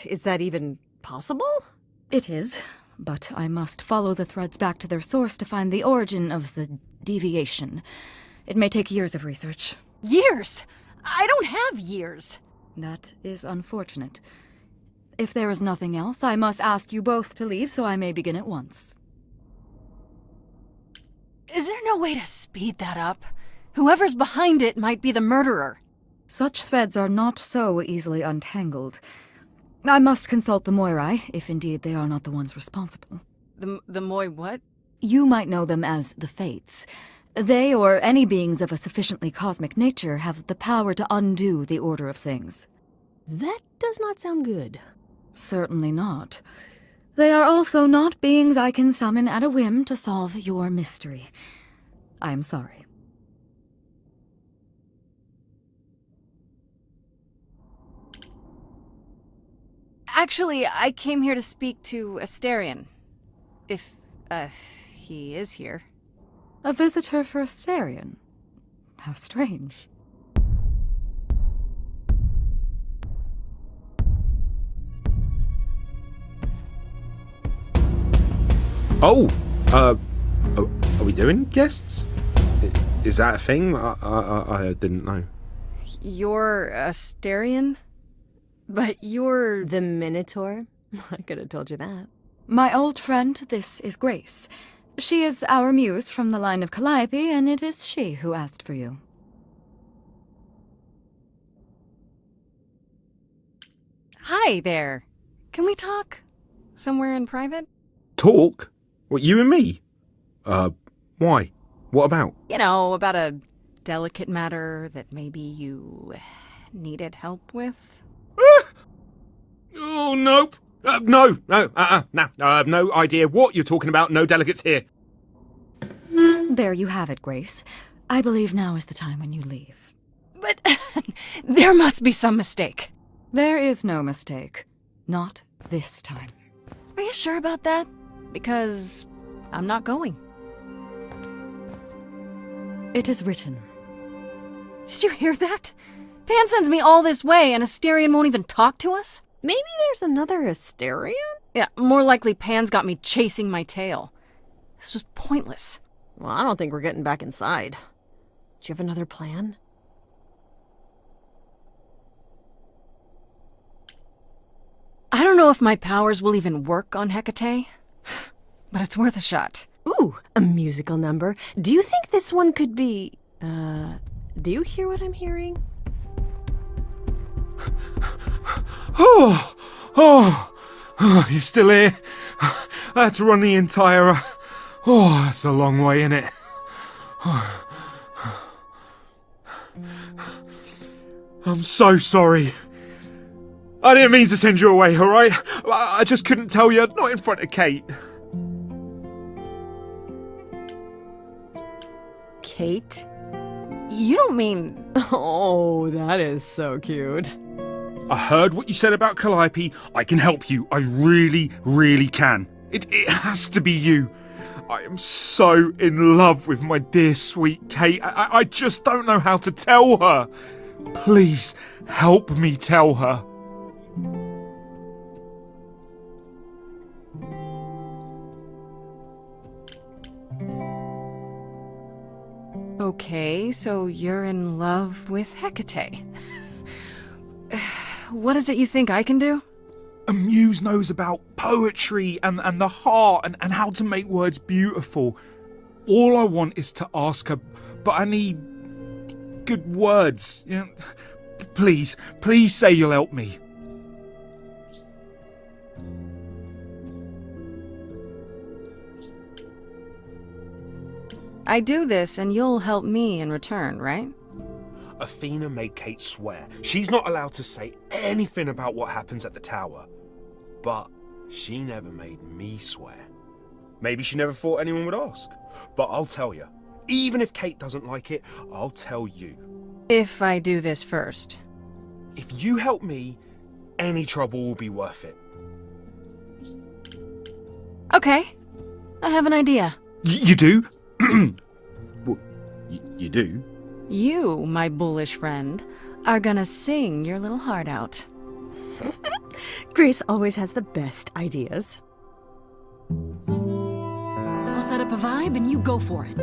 Is that even possible? It is, but I must follow the threads back to their source to find the origin of the deviation. It may take years of research. Years? I don't have years. That is unfortunate. If there is nothing else, I must ask you both to leave so I may begin at once. Is there no way to speed that up? Whoever's behind it might be the murderer. Such threads are not so easily untangled. I must consult the Moirai, if indeed they are not the ones responsible. The Moi what? You might know them as the Fates. They, or any beings of a sufficiently cosmic nature, have the power to undo the order of things. That does not sound good. Certainly not. They are also not beings I can summon at a whim to solve your mystery. I am sorry. Actually, I came here to speak to Asterion. If, he is here. A visitor for Asterion? How strange. Oh! Are we doing guests? Is that a thing? I didn't know. You're Asterion? But you're... The Minotaur? I could have told you that. My old friend, this is Grace. She is our muse from the line of Calliope, and it is she who asked for you. Hi there. Can we talk? Somewhere in private? Talk? What, you and me? Why? What about? You know, about a delicate matter that maybe you needed help with? Oh, nope. No, I have no idea what you're talking about. No delegates here. There you have it, Grace. I believe now is the time when you leave. But there must be some mistake. There is no mistake. Not this time. Are you sure about that? Because I'm not going. It is written. Did you hear that? Pan sends me all this way and Asterion won't even talk to us? Maybe there's another Asterion? Yeah, more likely Pan's got me chasing my tail. This was pointless. Well, I don't think we're getting back inside. Do you have another plan? I don't know if my powers will even work on Hecate, but it's worth a shot. Ooh, a musical number. Do you think this one could be... do you hear what I'm hearing? Oh, you're still here? I had to run the entire... Oh, that's a long way, innit? I'm so sorry. I didn't mean to send you away, alright? I just couldn't tell you, not in front of Kate. Kate? You don't mean... Oh, that is so cute. I heard what you said about Calliope. I can help you. I really, really can. It has to be you. I am so in love with my dear sweet Kate. I just don't know how to tell her. Please, help me tell her. Okay, so you're in love with Hecate. What is it you think I can do? A muse knows about poetry and the heart and how to make words beautiful. All I want is to ask her, but I need good words. You know, please say you'll help me. I do this and you'll help me in return, right? Athena made Kate swear she's not allowed to say anything about what happens at the tower. But she never made me swear. Maybe she never thought anyone would ask. But I'll tell you, even if Kate doesn't like it, I'll tell you. If I do this first. If you help me, any trouble will be worth it. Okay, I have an idea. You do? You do? You, my bullish friend, are gonna sing your little heart out. Grace always has the best ideas. I'll set up a vibe and you go for it.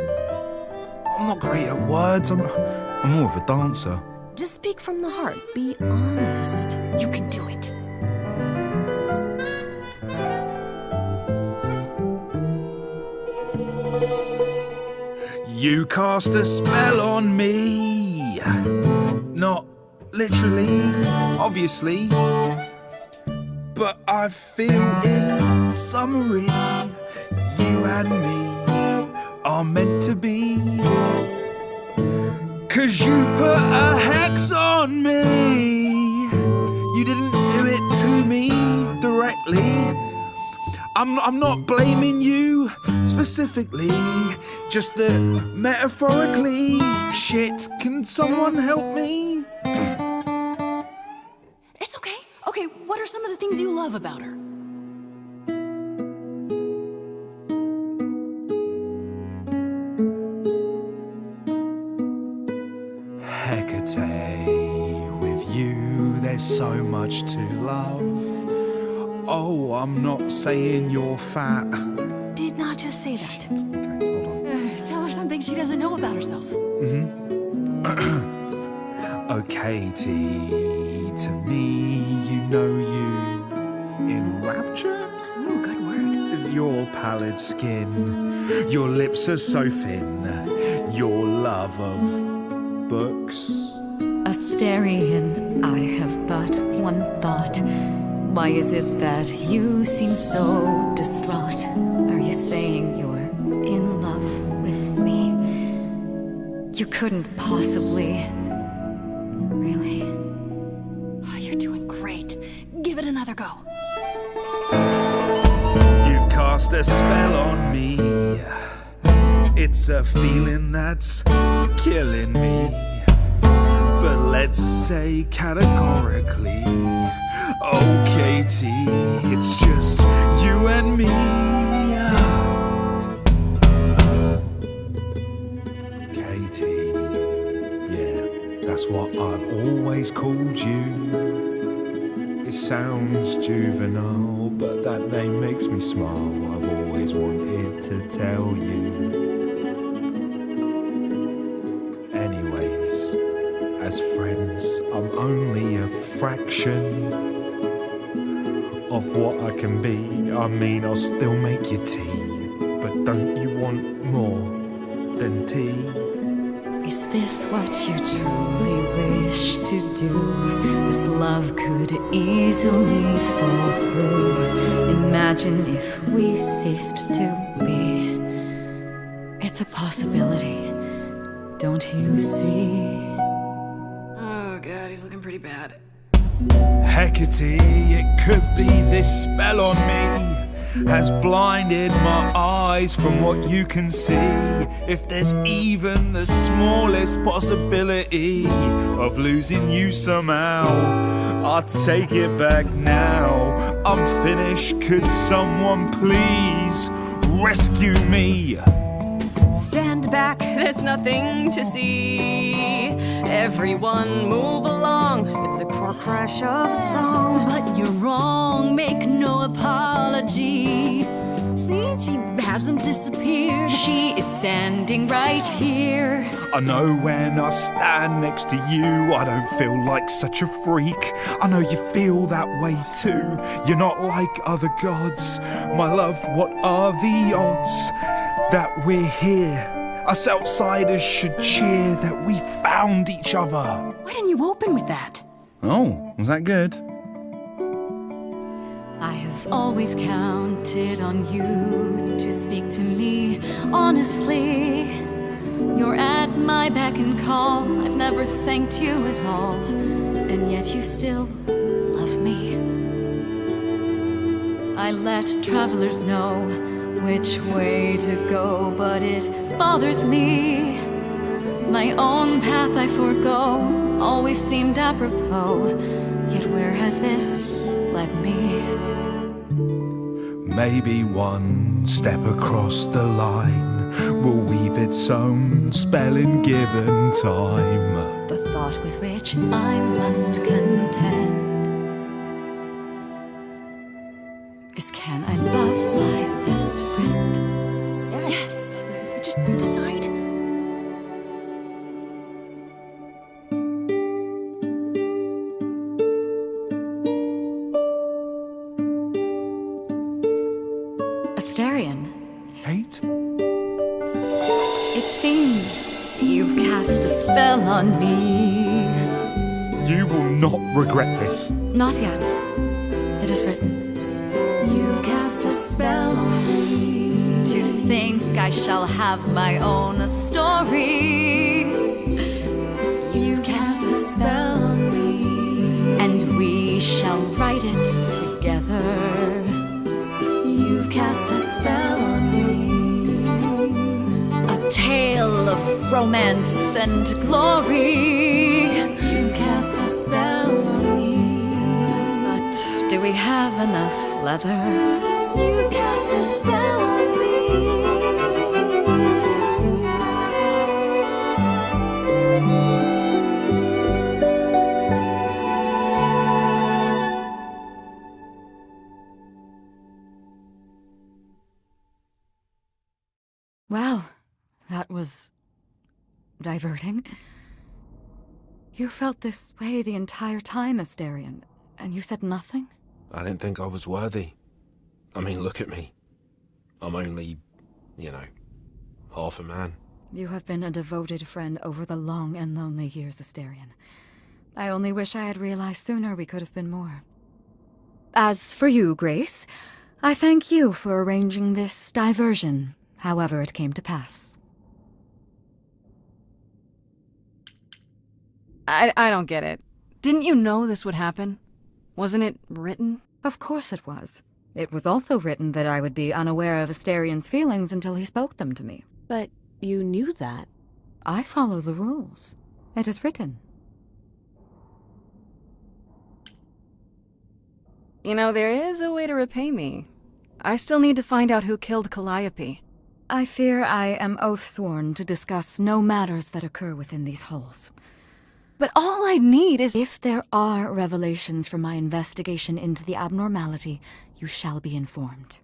I'm not great at words. I'm more of a dancer. Just speak from the heart. Be honest. You can do it. You cast a spell on me. Not literally, obviously. But I feel in summary, you and me are meant to be. 'Cause you put a hex on me. You didn't do it to me directly. I'm not blaming you specifically, just that metaphorically. Shit, can someone help me? It's okay. Okay, what are some of the things you love about her? Hecate, with you there's so much to love. Oh, I'm not saying you're fat. Did not just say that. Okay, hold on. Tell her something she doesn't know about herself. Oh, Katie, to me, you know you in rapture? Ooh, good word. Is your pallid skin, your lips are so thin, your love of books. Asterian, I have but one thought. Why is it that you seem so distraught? Are you saying you're in love with me? You couldn't possibly. Really? Oh, you're doing great. Give it another go. You've cast a spell on me. It's a feeling that's killing me. But let's say categorically, oh, Katie, it's just you and me. Katie, yeah, that's what I've always called you. It sounds juvenile, but that name makes me smile. I've always wanted to tell you. Anyways, as friends, I'm only a fraction of what I can be. I mean, I'll still make you tea, but don't you want more than tea? Is this what you truly wish to do? This love could easily fall through. Imagine if we ceased to be. It's a possibility, don't you see? Oh god, he's looking pretty bad. Hecate, it could be this spell on me has blinded my eyes from what you can see. If there's even the smallest possibility of losing you somehow, I'll take it back now. I'm finished, could someone please rescue me? Stand back, there's nothing to see. Everyone move along, it's a car crash of a song. But you're wrong, make no apology. See, she hasn't disappeared. She is standing right here. I know when I stand next to you, I don't feel like such a freak. I know you feel that way too. You're not like other gods. My love, what are the odds that we're here? Us outsiders should cheer that we found each other. Why didn't you open with that? Oh, was that good? I have always counted on you to speak to me honestly. You're at my beck and call. I've never thanked you at all, and yet you still love me. I let travelers know which way to go, but it bothers me. My own path I forego, always seemed apropos, yet where has this led me? Maybe one step across the line will weave its own spell in given time. The thought with which I must contend is, can I love my best friend? Yes! Just decide. Astarion. Kate? It seems you've cast a spell on me. You will not regret this. Not yet. It is written. You've cast a spell on me. To think I shall have my own story. You've cast a spell on me. And we shall write it together. You've cast a spell on me. A tale of romance and glory. You've cast a spell on me. But do we have enough leather? You've cast a spell on me. Well, that was diverting. You felt this way the entire time, Astarion, and you said nothing? I didn't think I was worthy. I mean, look at me. I'm only, half a man. You have been a devoted friend over the long and lonely years, Astarion. I only wish I had realized sooner we could have been more. As for you, Grace, I thank you for arranging this diversion, however it came to pass. I don't get it. Didn't you know this would happen? Wasn't it written? Of course it was. It was also written that I would be unaware of Astarion's feelings until he spoke them to me. But you knew that. I follow the rules. It is written. You know, there is a way to repay me. I still need to find out who killed Calliope. I fear I am oath-sworn to discuss no matters that occur within these halls. But all I need is— If there are revelations from my investigation into the abnormality, you shall be informed.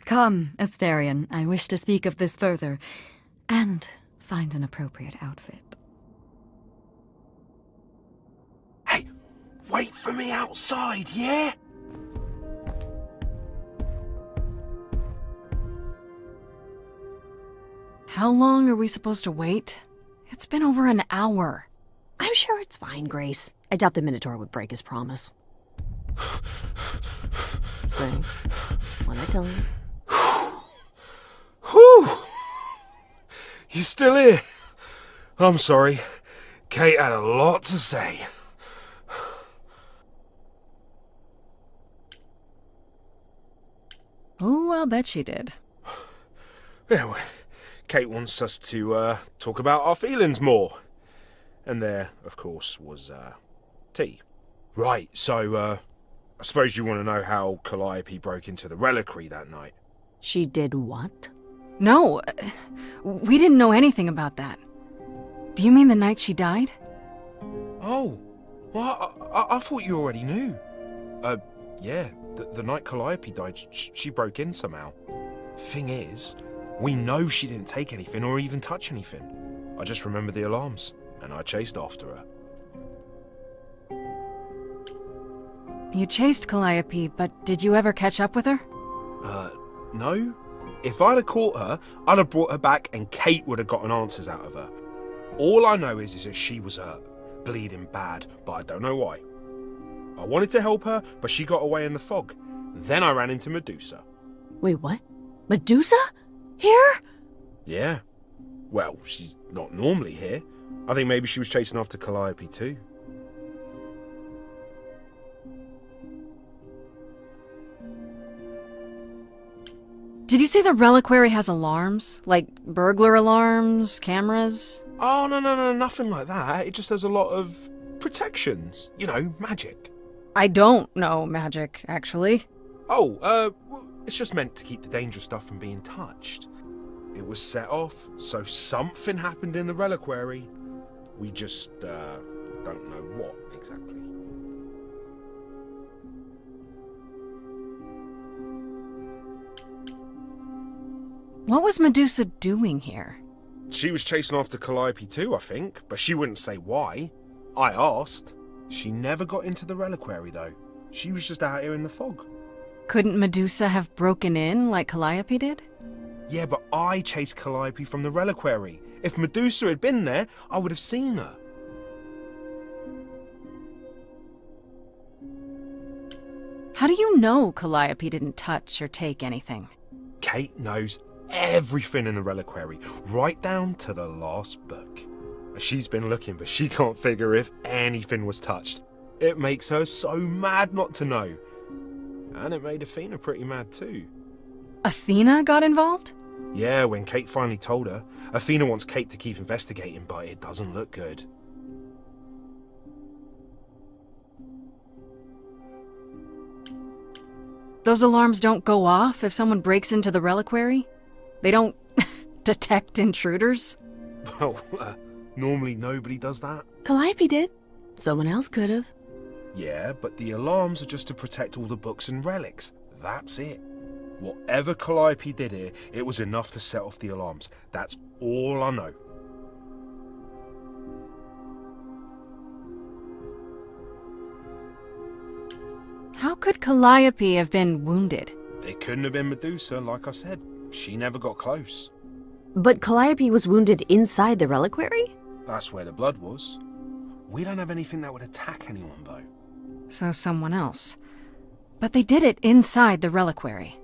Come, Astarion, I wish to speak of this further, and find an appropriate outfit. Hey, wait for me outside, yeah? How long are we supposed to wait? It's been over an hour. I'm sure it's fine, Grace. I doubt the Minotaur would break his promise. So, what I tell you? Whew! You still here? I'm sorry. Kate had a lot to say. Oh, I'll bet she did. Yeah, well, Kate wants us to talk about our feelings more. And there, of course, was tea. Right, so I suppose you want to know how Calliope broke into the reliquary that night. She did what? No, we didn't know anything about that. Do you mean the night she died? Oh, well, I thought you already knew. Yeah, the night Calliope died, she broke in somehow. Thing is, we know she didn't take anything or even touch anything. I just remember the alarms, and I chased after her. You chased Calliope, but did you ever catch up with her? No. If I'd have caught her, I'd have brought her back and Kate would have gotten answers out of her. All I know is that she was hurt, bleeding bad, but I don't know why. I wanted to help her, but she got away in the fog. Then I ran into Medusa. Wait, what? Medusa? Here? Yeah. Well, she's not normally here. I think maybe she was chasing after Calliope too. Did you say the reliquary has alarms? Like burglar alarms, cameras? Oh, no, nothing like that. It just has a lot of protections. You know, magic. I don't know magic, actually. Oh, it's just meant to keep the dangerous stuff from being touched. It was set off, so something happened in the reliquary. We just, don't know what exactly. What was Medusa doing here? She was chasing after Calliope too, I think, but she wouldn't say why. I asked. She never got into the reliquary, though. She was just out here in the fog. Couldn't Medusa have broken in like Calliope did? Yeah, but I chased Calliope from the reliquary. If Medusa had been there, I would have seen her. How do you know Calliope didn't touch or take anything? Kate knows everything in the reliquary, right down to the last book. She's been looking, but she can't figure if anything was touched. It makes her so mad not to know. And it made Athena pretty mad too. Athena got involved? Yeah, when Kate finally told her. Athena wants Kate to keep investigating, but it doesn't look good. Those alarms don't go off if someone breaks into the reliquary? They don't detect intruders? Well, normally nobody does that. Calliope did. Someone else could have. Yeah, but the alarms are just to protect all the books and relics. That's it. Whatever Calliope did here, it was enough to set off the alarms. That's all I know. How could Calliope have been wounded? It couldn't have been Medusa, like I said. She never got close. But Calliope was wounded inside the reliquary? That's where the blood was. We don't have anything that would attack anyone, though. So someone else. But they did it inside the reliquary.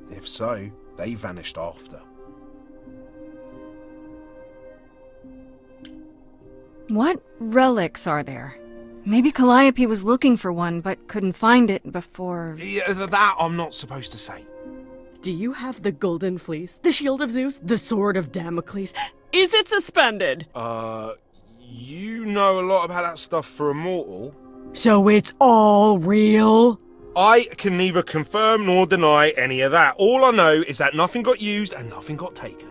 If so, they vanished after. What relics are there? Maybe Calliope was looking for one, but couldn't find it before... Yeah, that I'm not supposed to say. Do you have the golden fleece, the shield of Zeus, the sword of Damocles? Is it suspended? You know a lot about that stuff for a mortal. So it's all real? I can neither confirm nor deny any of that. All I know is that nothing got used and nothing got taken.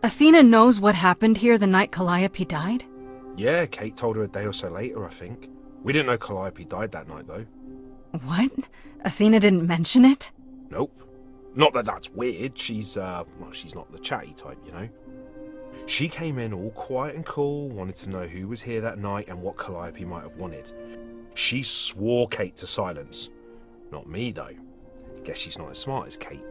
Athena knows what happened here the night Calliope died? Yeah, Kate told her a day or so later, I think. We didn't know Calliope died that night, though. What? Athena didn't mention it? Nope. Not that that's weird. She's not the chatty type, you know. She came in all quiet and cool, wanted to know who was here that night and what Calliope might have wanted. She swore Kate to silence. Not me, though. Guess she's not as smart as Kate.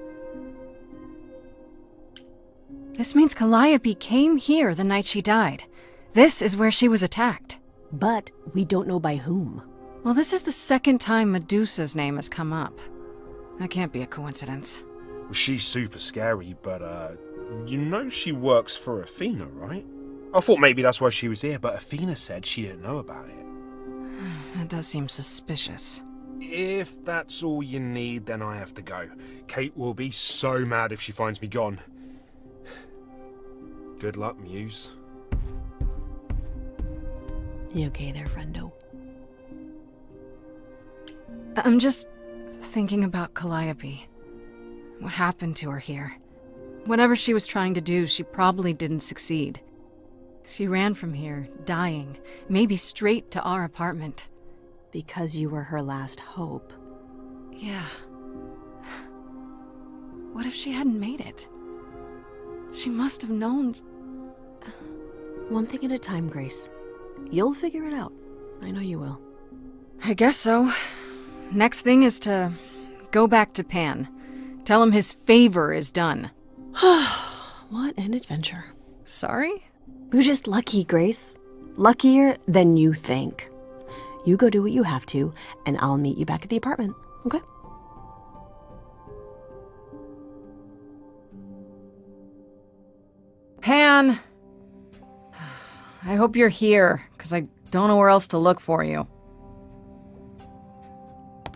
This means Calliope came here the night she died. This is where she was attacked. But we don't know by whom. Well, this is the second time Medusa's name has come up. That can't be a coincidence. Well, she's super scary, but, you know she works for Athena, right? I thought maybe that's why she was here, but Athena said she didn't know about it. That does seem suspicious. If that's all you need, then I have to go. Kate will be so mad if she finds me gone. Good luck, Muse. You okay there, friendo? I'm just thinking about Calliope. What happened to her here? Whatever she was trying to do, she probably didn't succeed. She ran from here, dying, maybe straight to our apartment. Because you were her last hope. Yeah. What if she hadn't made it? She must have known... One thing at a time, Grace. You'll figure it out. I know you will. I guess so. Next thing is to go back to Pan. Tell him his favor is done. What an adventure. Sorry? You're just lucky, Grace. Luckier than you think. You go do what you have to, and I'll meet you back at the apartment, okay? Pan! I hope you're here, because I don't know where else to look for you.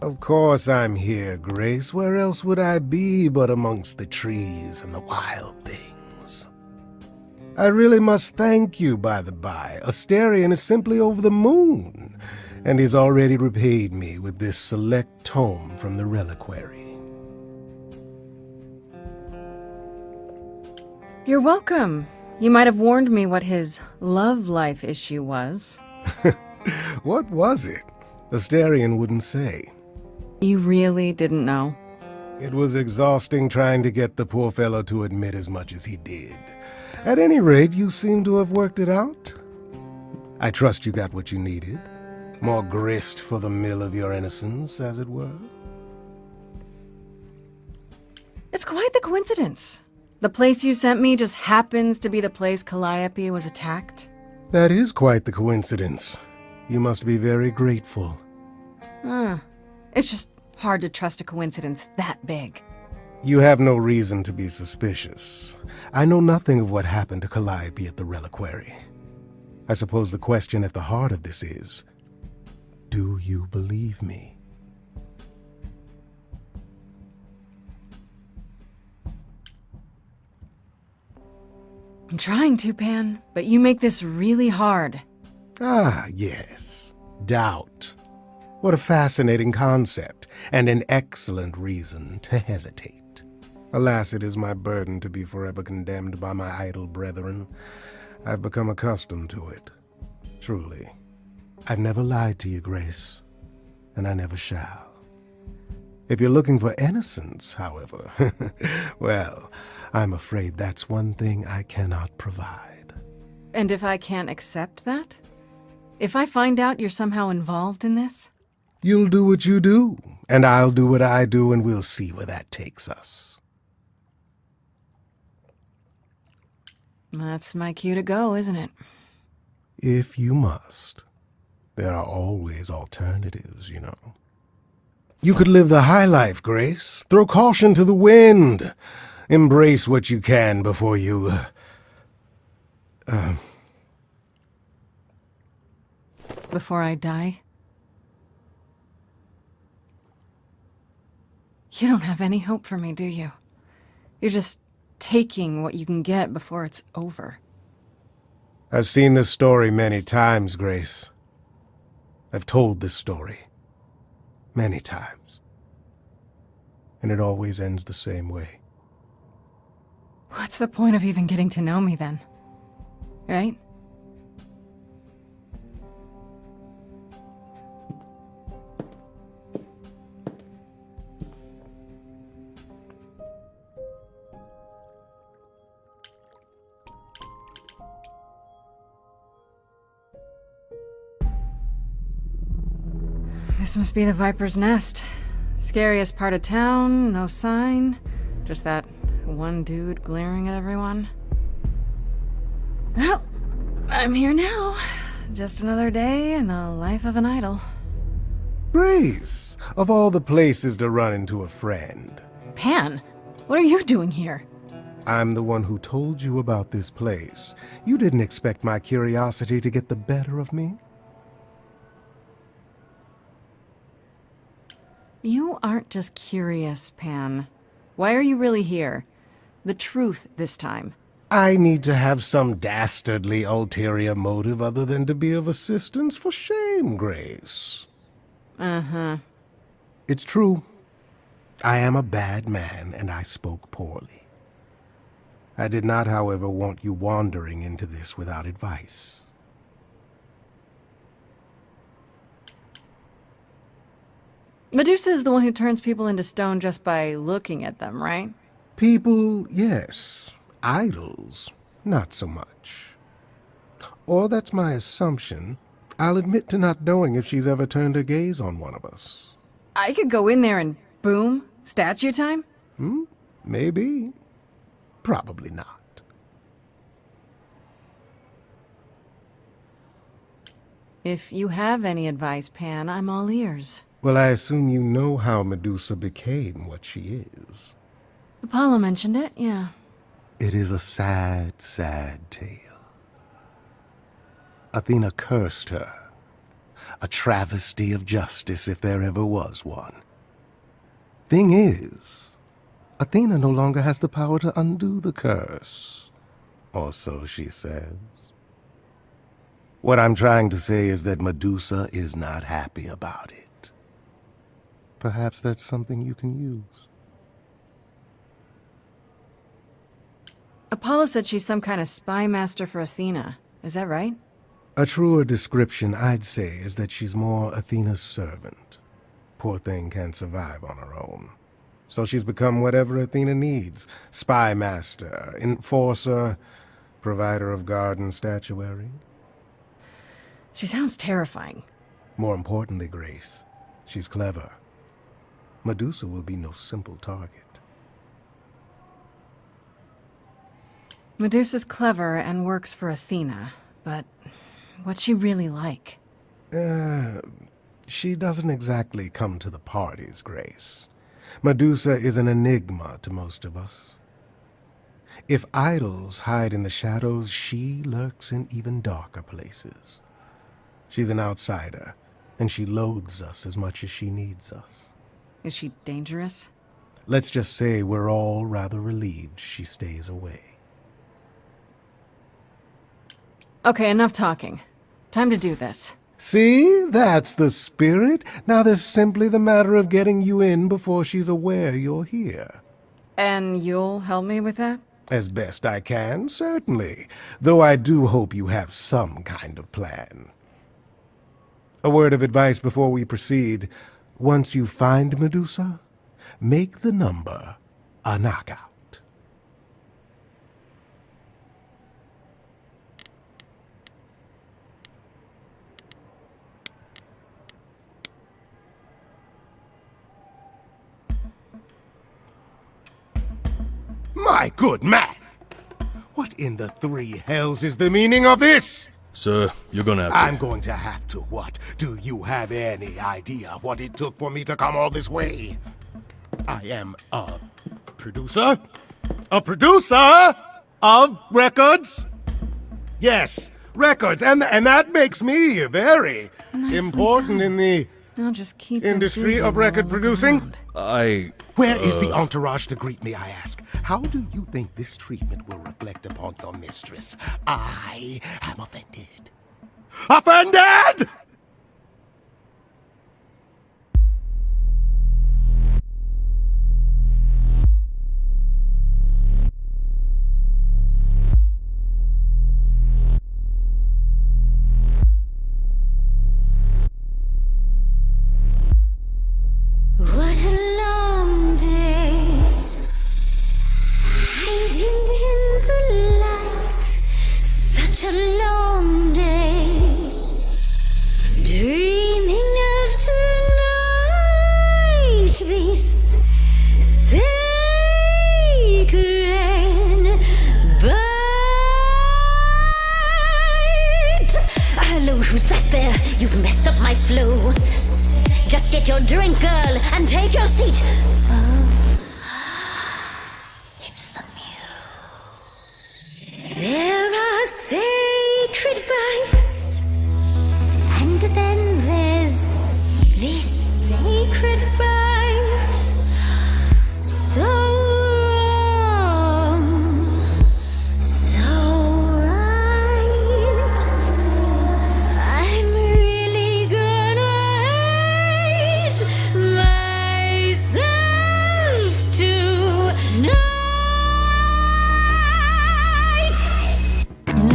Of course I'm here, Grace. Where else would I be but amongst the trees and the wild things? I really must thank you, by the by. Asterion is simply over the moon, and he's already repaid me with this select tome from the reliquary. You're welcome. You might have warned me what his love life issue was. What was it? Asterion wouldn't say. You really didn't know? It was exhausting trying to get the poor fellow to admit as much as he did. At any rate, you seem to have worked it out. I trust you got what you needed. More grist for the mill of your innocence, as it were. It's quite the coincidence. The place you sent me just happens to be the place Calliope was attacked. That is quite the coincidence. You must be very grateful. It's just hard to trust a coincidence that big. You have no reason to be suspicious. I know nothing of what happened to Calliope at the reliquary. I suppose the question at the heart of this is, do you believe me? I'm trying to, Pan, but you make this really hard. Ah, yes. Doubt. What a fascinating concept, and an excellent reason to hesitate. Alas, it is my burden to be forever condemned by my idle brethren. I've become accustomed to it. Truly. I've never lied to you, Grace, and I never shall. If you're looking for innocence, however, well, I'm afraid that's one thing I cannot provide. And if I can't accept that? If I find out you're somehow involved in this? You'll do what you do, and I'll do what I do, and we'll see where that takes us. That's my cue to go, isn't it? If you must. There are always alternatives, you know. You could live the high life, Grace. Throw caution to the wind. Embrace what you can before you... Before I die? You don't have any hope for me, do you? You're just taking what you can get before it's over. I've seen this story many times, Grace. I've told this story many times. And it always ends the same way. What's the point of even getting to know me then? Right? This must be the Viper's Nest. Scariest part of town, no sign. Just that one dude glaring at everyone. Well, I'm here now. Just another day in the life of an idol. Grace, of all the places to run into a friend. Pan, what are you doing here? I'm the one who told you about this place. You didn't expect my curiosity to get the better of me? You aren't just curious, Pan. Why are you really here? The truth this time. I need to have some dastardly ulterior motive other than to be of assistance. For shame, Grace. Uh-huh. It's true. I am a bad man, and I spoke poorly. I did not, however, want you wandering into this without advice. Medusa is the one who turns people into stone just by looking at them, right? People, yes. Idols, not so much. Or that's my assumption. I'll admit to not knowing if she's ever turned her gaze on one of us. I could go in there and boom, statue time? Maybe. Probably not. If you have any advice, Pan, I'm all ears. Well, I assume you know how Medusa became what she is. Apollo mentioned it, yeah. It is a sad, sad tale. Athena cursed her. A travesty of justice if there ever was one. Thing is, Athena no longer has the power to undo the curse. Or so she says. What I'm trying to say is that Medusa is not happy about it. Perhaps that's something you can use. Apollo said she's some kind of spy master for Athena. Is that right? A truer description, I'd say, is that she's more Athena's servant. Poor thing can't survive on her own. So she's become whatever Athena needs. Spy master, enforcer, provider of garden statuary. She sounds terrifying. More importantly, Grace, she's clever. Medusa will be no simple target. Medusa's clever and works for Athena, but what's she really like? She doesn't exactly come to the parties, Grace. Medusa is an enigma to most of us. If idols hide in the shadows, she lurks in even darker places. She's an outsider, and she loathes us as much as she needs us. Is she dangerous? Let's just say we're all rather relieved she stays away. Okay, enough talking. Time to do this. See? That's the spirit. Now there's simply the matter of getting you in before she's aware you're here. And you'll help me with that? As best I can, certainly. Though I do hope you have some kind of plan. A word of advice before we proceed. Once you find Medusa, make the number a knockout. My good man! What in the three hells is the meaning of this? Sir, you're gonna have to... I'm going to have to what? Do you have any idea what it took for me to come all this way? I am a producer? A producer of records? Yes, records, and that makes me very important in the I'll just keep industry of record producing. Where is the Uh, entourage to greet me, I ask? How do you think this treatment will reflect upon your mistress? I am offended. Offended?! What a long day, hiding in the light. Such a long day, dreaming of tonight. This sacred bite. Hello, who's that there? You've messed up my flow. Just get your drink, girl, and take your seat. Oh, it's the Muse. There are sacred bites, and then there's this sacred bite. So wrong, so right. I'm really gonna hate myself tonight.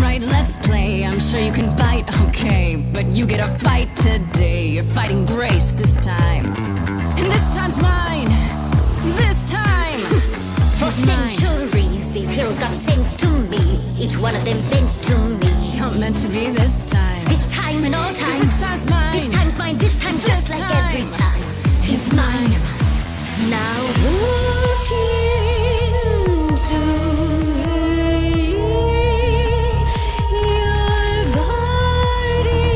Right, let's play. I'm sure you can bite, okay. But you get a fight today. You're fighting Grace this time. And this time's mine. This time. For centuries, these heroes got sent to me. Each one of them bent to me. Not meant to be this time. This time and all time. This time's mine. This time's mine. This time just like every time. He's mine. Now look into me. Your body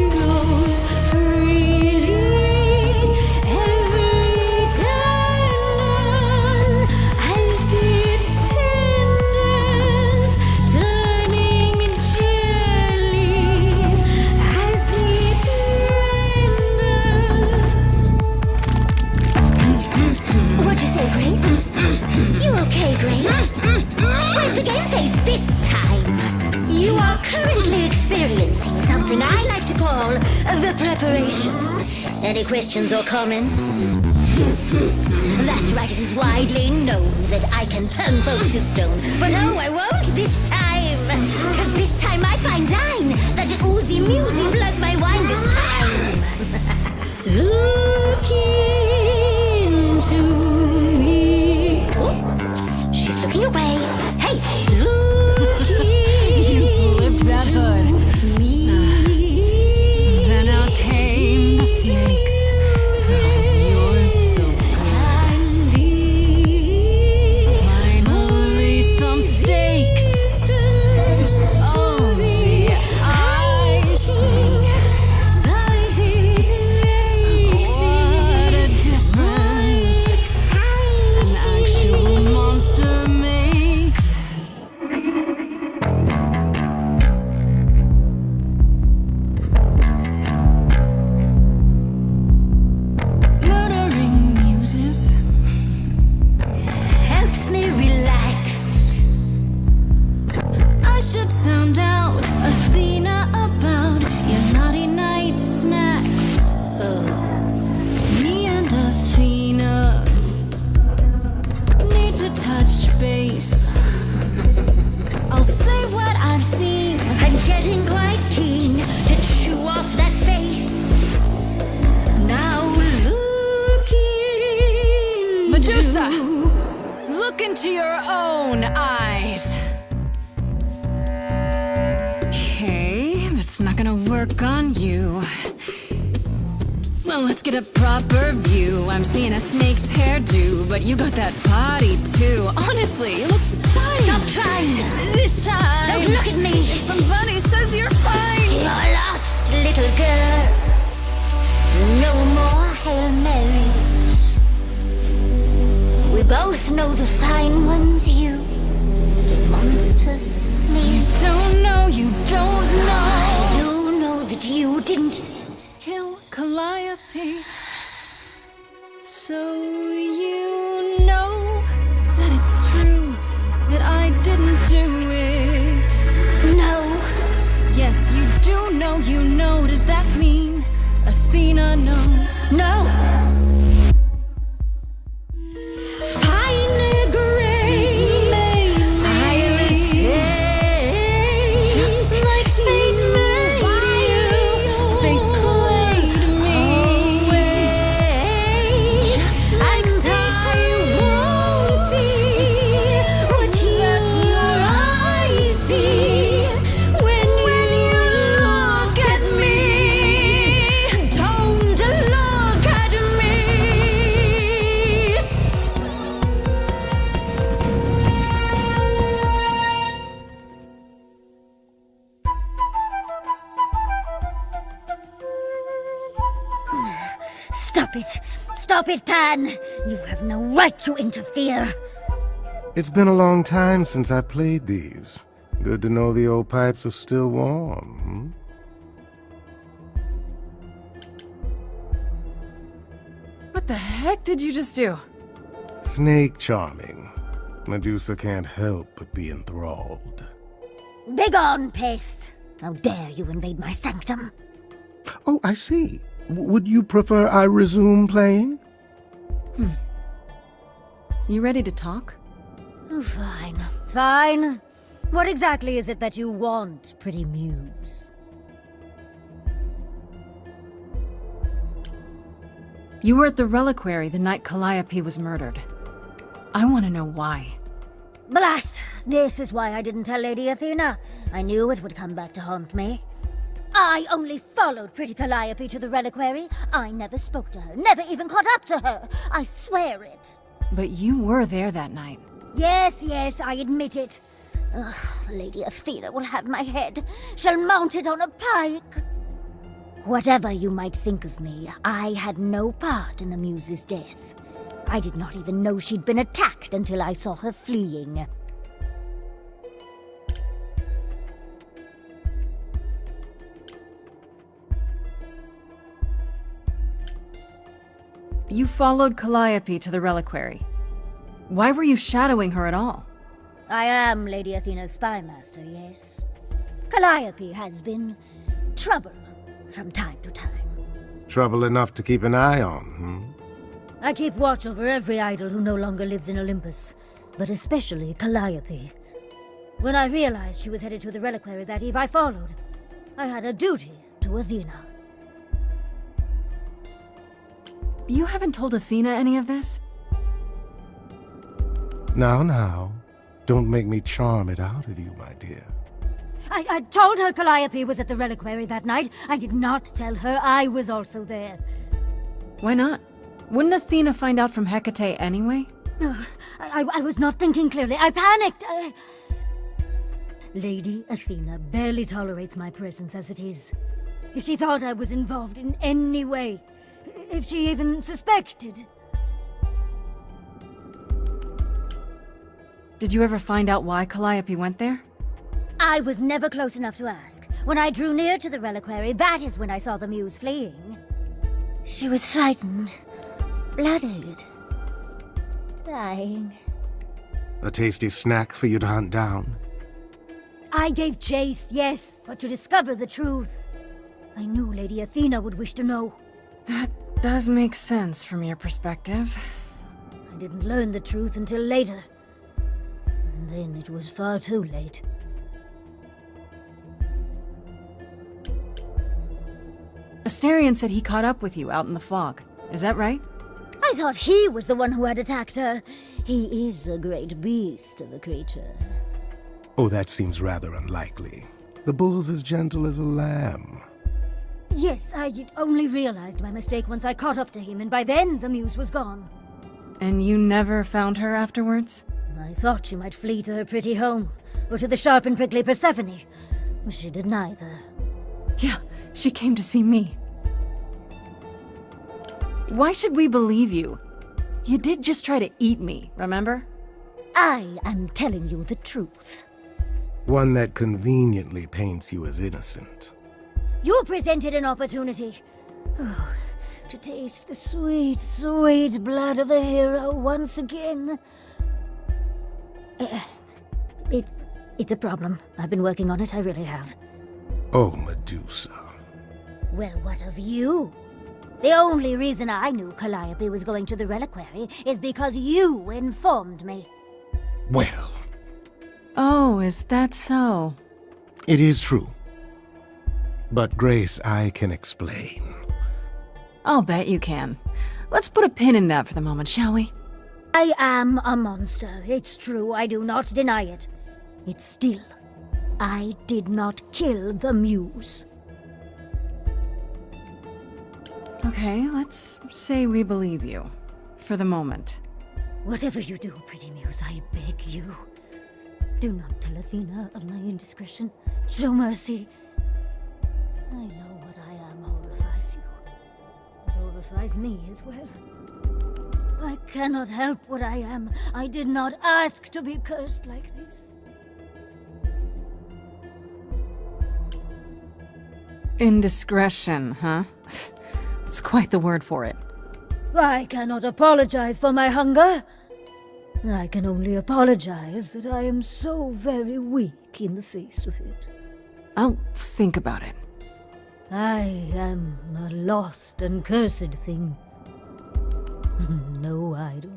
goes freely every time. As it takes How's the game face this time? You are currently experiencing something I like to call the preparation. Any questions or comments? That's right, it is widely known that I can turn folks to stone. But oh, I won't this time. Because this time I find dine that oozy musy bloods my wine this time. Look into me. Oh, she's looking away. Hey, look You flipped that hood. Then out came the snakes. You're so good. Finally, some stakes. Oh, the ice thing. What a difference an actual monster makes. Murdering muses helps me relax. I should sound out Athena about your naughty night snacks. Me and Athena need to touch base. I'll say what I've seen. I'm getting quite keen to chew off that face. Now look in Medusa, look into your own eyes. Okay, that's not gonna work on you. Well, let's get a proper view. I'm seeing a snake's hairdo, but you got that body too. Honestly, you look fine. Stop trying. This time. Don't look at me. If somebody says you're fine. You're lost, little girl. No more Hail Marys. We both know the fine ones you, the monsters, me. Don't know, you don't know. I do know that you didn't Kill Calliope. So you know that it's true that I didn't do it. No. Yes, you do know, you know. Does that mean Athena knows? No. Fine grace, I'll take. Just like fate made you, fate played me. Just like I won't see what your eyes see when you look at me. Don't look at me. Stop it. Stop it, Pan. You have no right to interfere. It's been a long time since I played these. Good to know the old pipes are still warm. What the heck did you just do? Snake charming. Medusa can't help but be enthralled. Begone, pest. How dare you invade my sanctum? Oh, I see. Would you prefer I resume playing? You ready to talk? Fine. Fine. What exactly is it that you want, pretty muse? You were at the reliquary the night Calliope was murdered. I want to know why. Blast! This is why I didn't tell Lady Athena. I knew it would come back to haunt me. I only followed pretty Calliope to the reliquary. I never spoke to her, never even caught up to her. I swear it. But you were there that night. Yes, I admit it. Ugh, Lady Athena will have my head. She'll mount it on a pike. Whatever you might think of me, I had no part in the Muse's death. I did not even know she'd been attacked until I saw her fleeing. You followed Calliope to the reliquary. Why were you shadowing her at all? I am Lady Athena's spy master, yes. Calliope has been trouble from time to time. Trouble enough to keep an eye on, hmm? I keep watch over every idol who no longer lives in Olympus, but especially Calliope. When I realized she was headed to the reliquary that eve, I followed. I had a duty to Athena. You haven't told Athena any of this? Now. Don't make me charm it out of you, my dear. I told her Calliope was at the reliquary that night. I did not tell her I was also there. Why not? Wouldn't Athena find out from Hecate anyway? I was not thinking clearly. I panicked. Lady Athena barely tolerates my presence as it is. If she thought I was involved in any way, if she even suspected... Did you ever find out why Calliope went there? I was never close enough to ask. When I drew near to the reliquary, that is when I saw the Muse fleeing. She was frightened, bloodied, dying. A tasty snack for you to hunt down? I gave chase, yes, but to discover the truth. I knew Lady Athena would wish to know. That does make sense from your perspective. I didn't learn the truth until later. And then it was far too late. Asterion said he caught up with you out in the fog. Is that right? I thought he was the one who had attacked her. He is a great beast of a creature. Oh, that seems rather unlikely. The bull's as gentle as a lamb. Yes, I only realized my mistake once I caught up to him, and by then the Muse was gone. And you never found her afterwards? I thought she might flee to her pretty home, or to the sharp and prickly Persephone. She did neither. Yeah, she came to see me. Why should we believe you? You did just try to eat me, remember? I am telling you the truth. One that conveniently paints you as innocent. You presented an opportunity. Oh, to taste the sweet, sweet blood of a hero once again. It's a problem. I've been working on it, I really have. Oh, Medusa. Well, what of you? The only reason I knew Calliope was going to the reliquary is because you informed me. Well. Oh, is that so? It is true. But Grace, I can explain. I'll bet you can. Let's put a pin in that for the moment, shall we? I am a monster. It's true, I do not deny it. It's still, I did not kill the Muse. Okay, let's say we believe you. For the moment. Whatever you do, pretty Muse, I beg you. Do not tell Athena of my indiscretion. Show mercy. I know what I am horrifies you. It horrifies me as well. I cannot help what I am. I did not ask to be cursed like this. Indiscretion, huh? It's quite the word for it. I cannot apologize for my hunger. I can only apologize that I am so very weak in the face of it. I'll think about it. I am a lost and cursed thing. No idol.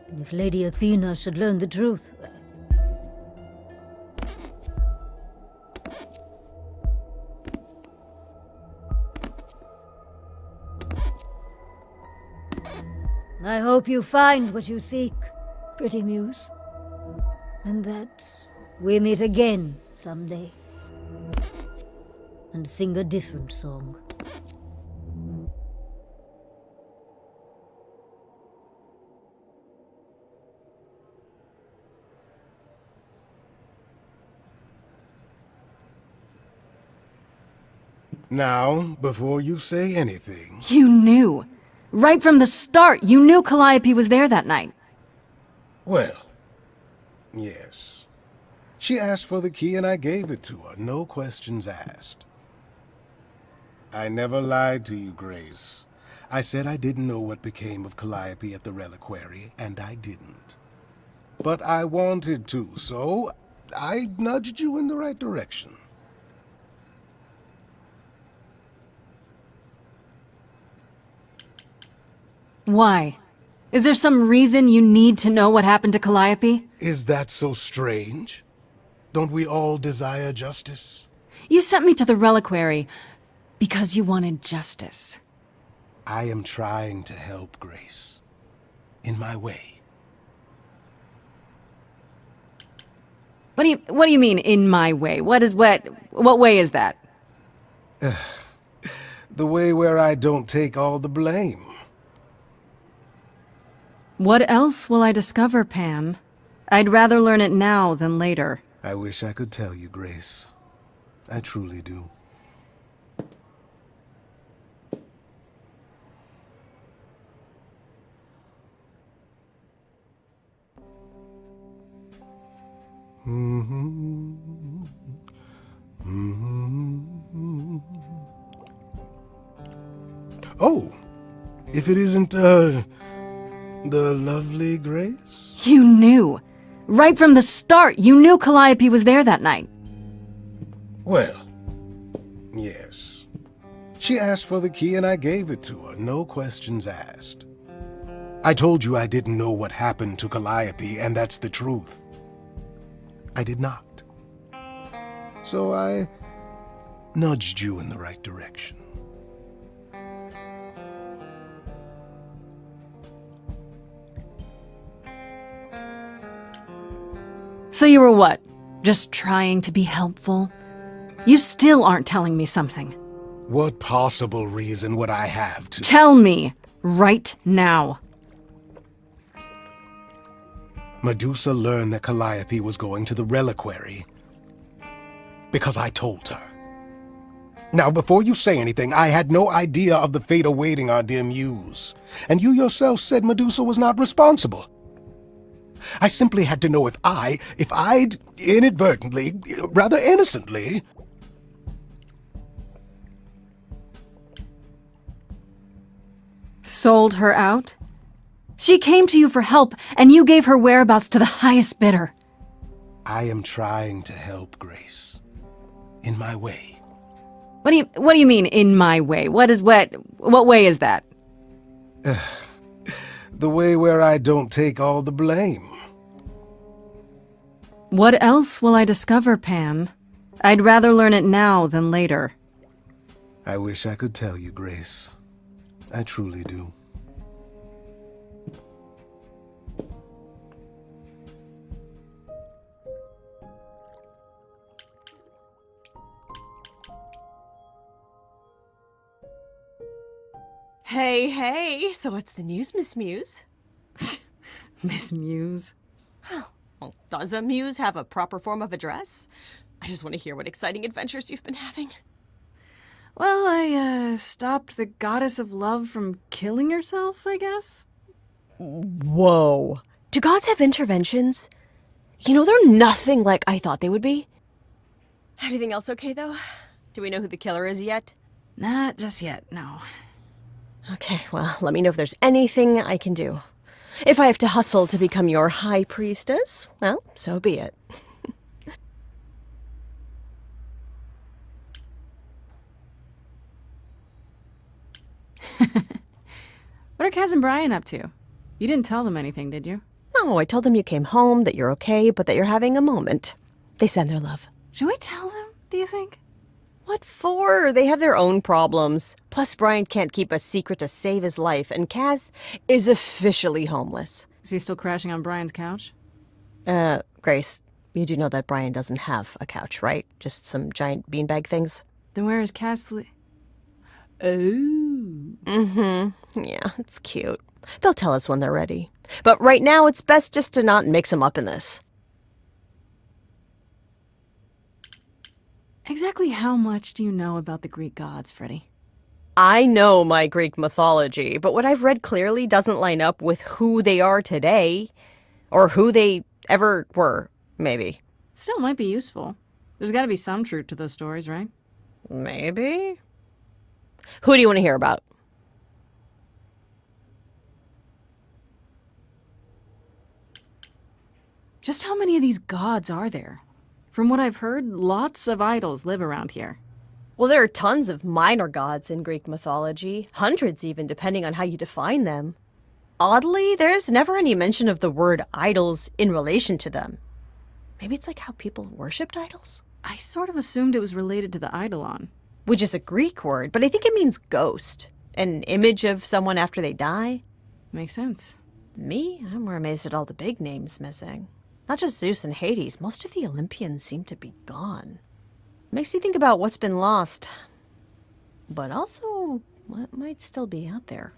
And if Lady Athena should learn the truth... I hope you find what you seek, pretty Muse. And that we meet again someday. And sing a different song. Now, before you say anything... You knew! Right from the start, you knew Calliope was there that night. Well, yes. She asked for the key and I gave it to her, no questions asked. I never lied to you, Grace. I said I didn't know what became of Calliope at the reliquary, and I didn't. but I wanted to, so I nudged you in the right direction. Why? Is there some reason you need to know what happened to Calliope? Is that so strange? Don't we all desire justice? You sent me to the reliquary because you wanted justice. I am trying to help, Grace. In my way. What do you mean, in my way? What way is that? The way where I don't take all the blame. What else will I discover, Pan? I'd rather learn it now than later. I wish I could tell you, Grace. I truly do. Oh, if it isn't, the lovely Grace? You knew. Right from the start, you knew Calliope was there that night. Well, yes. She asked for the key and I gave it to her, no questions asked. I told you I didn't know what happened to Calliope, and that's the truth. I did not. So I nudged you in the right direction. So you were what? Just trying to be helpful? You still aren't telling me something. What possible reason would I have to— Tell me, right now. Medusa learned that Calliope was going to the reliquary because I told her. Now, before you say anything, I had no idea of the fate awaiting our dear Muse. And you yourself said Medusa was not responsible. I simply had to know if I'd inadvertently, rather innocently— Sold her out? She came to you for help, and you gave her whereabouts to the highest bidder. I am trying to help, Grace. In my way. What do you mean, in my way? What way is that? The way where I don't take all the blame. What else will I discover, Pan? I'd rather learn it now than later. I wish I could tell you, Grace. I truly do. Hey, so what's the news, Miss Muse? Miss Muse? Well, does a muse have a proper form of address? I just want to hear what exciting adventures you've been having. Well, I, stopped the goddess of love from killing herself, I guess? Whoa. Do gods have interventions? You know, they're nothing like I thought they would be. Everything else okay, though? Do we know who the killer is yet? Not just yet, no. Okay, well, let me know if there's anything I can do. If I have to hustle to become your high priestess, well, so be it. What are Kaz and Brian up to? You didn't tell them anything, did you? No, I told them you came home, that you're okay, but that you're having a moment. They send their love. Should we tell them, do you think? What for? They have their own problems. Plus, Brian can't keep a secret to save his life, and Kaz is officially homeless. Is he still crashing on Brian's couch? Grace, you do know that Brian doesn't have a couch, right? Just some giant beanbag things? Then where is Kaz Oh. Mm-hmm. Yeah, it's cute. They'll tell us when they're ready. But right now, it's best just to not mix them up in this. Exactly how much do you know about the Greek gods, Freddy? I know my Greek mythology, but what I've read clearly doesn't line up with who they are today. Or who they ever were, maybe. Still might be useful. There's gotta be some truth to those stories, right? Maybe. Who do you want to hear about? Just how many of these gods are there? From what I've heard, lots of idols live around here. Well, there are tons of minor gods in Greek mythology, hundreds even, depending on how you define them. Oddly, there's never any mention of the word idols in relation to them. Maybe it's like how people worshipped idols? I sort of assumed it was related to the eidolon. Which is a Greek word, but I think it means ghost. An image of someone after they die. Makes sense. Me? I'm more amazed at all the big names missing. Not just Zeus and Hades, most of the Olympians seem to be gone. Makes you think about what's been lost, but also what might still be out there.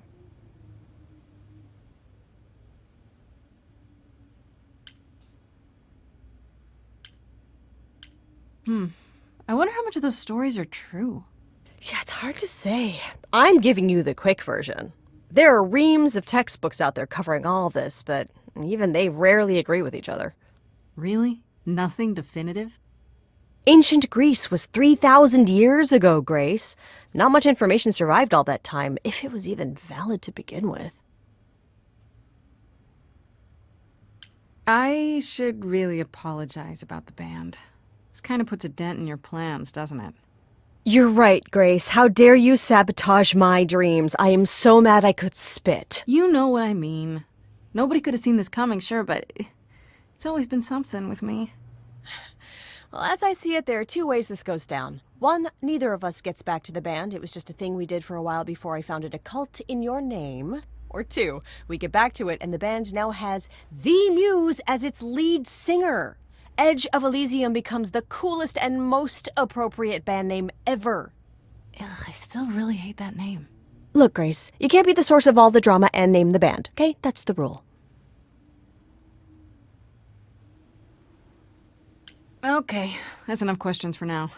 I wonder how much of those stories are true. Yeah, it's hard to say. I'm giving you the quick version. There are reams of textbooks out there covering all this, but even they rarely agree with each other. Really? Nothing definitive? Ancient Greece was 3,000 years ago, Grace. Not much information survived all that time, if it was even valid to begin with. I should really apologize about the band. This kind of puts a dent in your plans, doesn't it? You're right, Grace. How dare you sabotage my dreams? I am so mad I could spit. You know what I mean. Nobody could have seen this coming, sure, but it's always been something with me. Well, as I see it, there are two ways this goes down. One, neither of us gets back to the band. It was just a thing we did for a while before I founded a cult in your name. Or two, we get back to it and the band now has the Muse as its lead singer. Edge of Elysium becomes the coolest and most appropriate band name ever. Ugh, I still really hate that name. Look, Grace, you can't be the source of all the drama and name the band, okay? That's the rule. Okay, that's enough questions for now.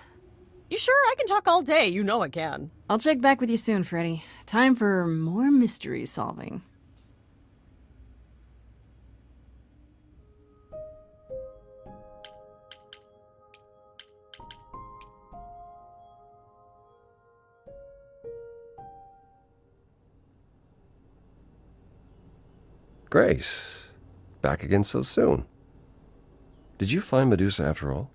You sure? I can talk all day. You know I can. I'll check back with you soon, Freddy. Time for more mystery solving. Grace, back again so soon. Did you find Medusa after all?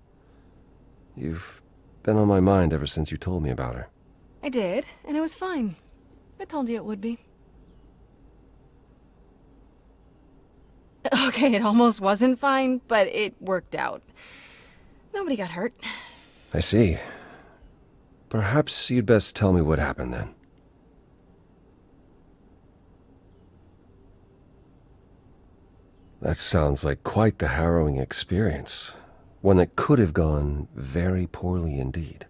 You've been on my mind ever since you told me about her. I did, and it was fine. I told you it would be. Okay, it almost wasn't fine, but it worked out. Nobody got hurt. I see. Perhaps you'd best tell me what happened then. That sounds like quite the harrowing experience. One that could have gone very poorly indeed.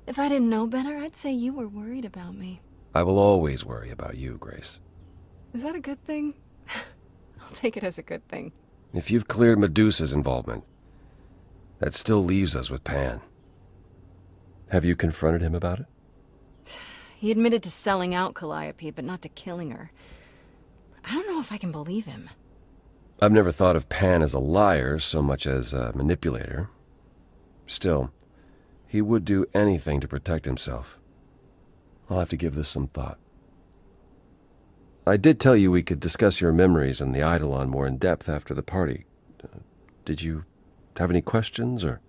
If I didn't know better, I'd say you were worried about me. I will always worry about you, Grace. Is that a good thing? I'll take it as a good thing. If you've cleared Medusa's involvement, that still leaves us with Pan. Have you confronted him about it? He admitted to selling out Calliope, but not to killing her. I don't know if I can believe him. I've never thought of Pan as a liar so much as a manipulator. Still, he would do anything to protect himself. I'll have to give this some thought. I did tell you we could discuss your memories and the Eidolon more in depth after the party. Did you have any questions, or...?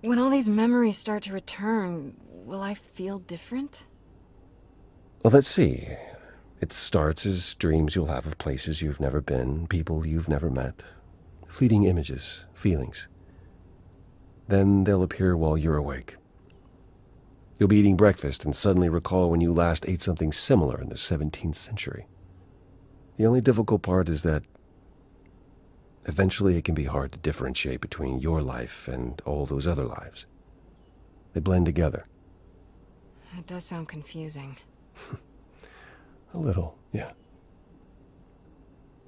When all these memories start to return, will I feel different? Well, let's see. It starts as dreams you'll have of places you've never been, people you've never met, fleeting images, feelings. Then they'll appear while you're awake. You'll be eating breakfast and suddenly recall when you last ate something similar in the 17th century. The only difficult part is that eventually it can be hard to differentiate between your life and all those other lives. They blend together. It does sound confusing. A little, yeah.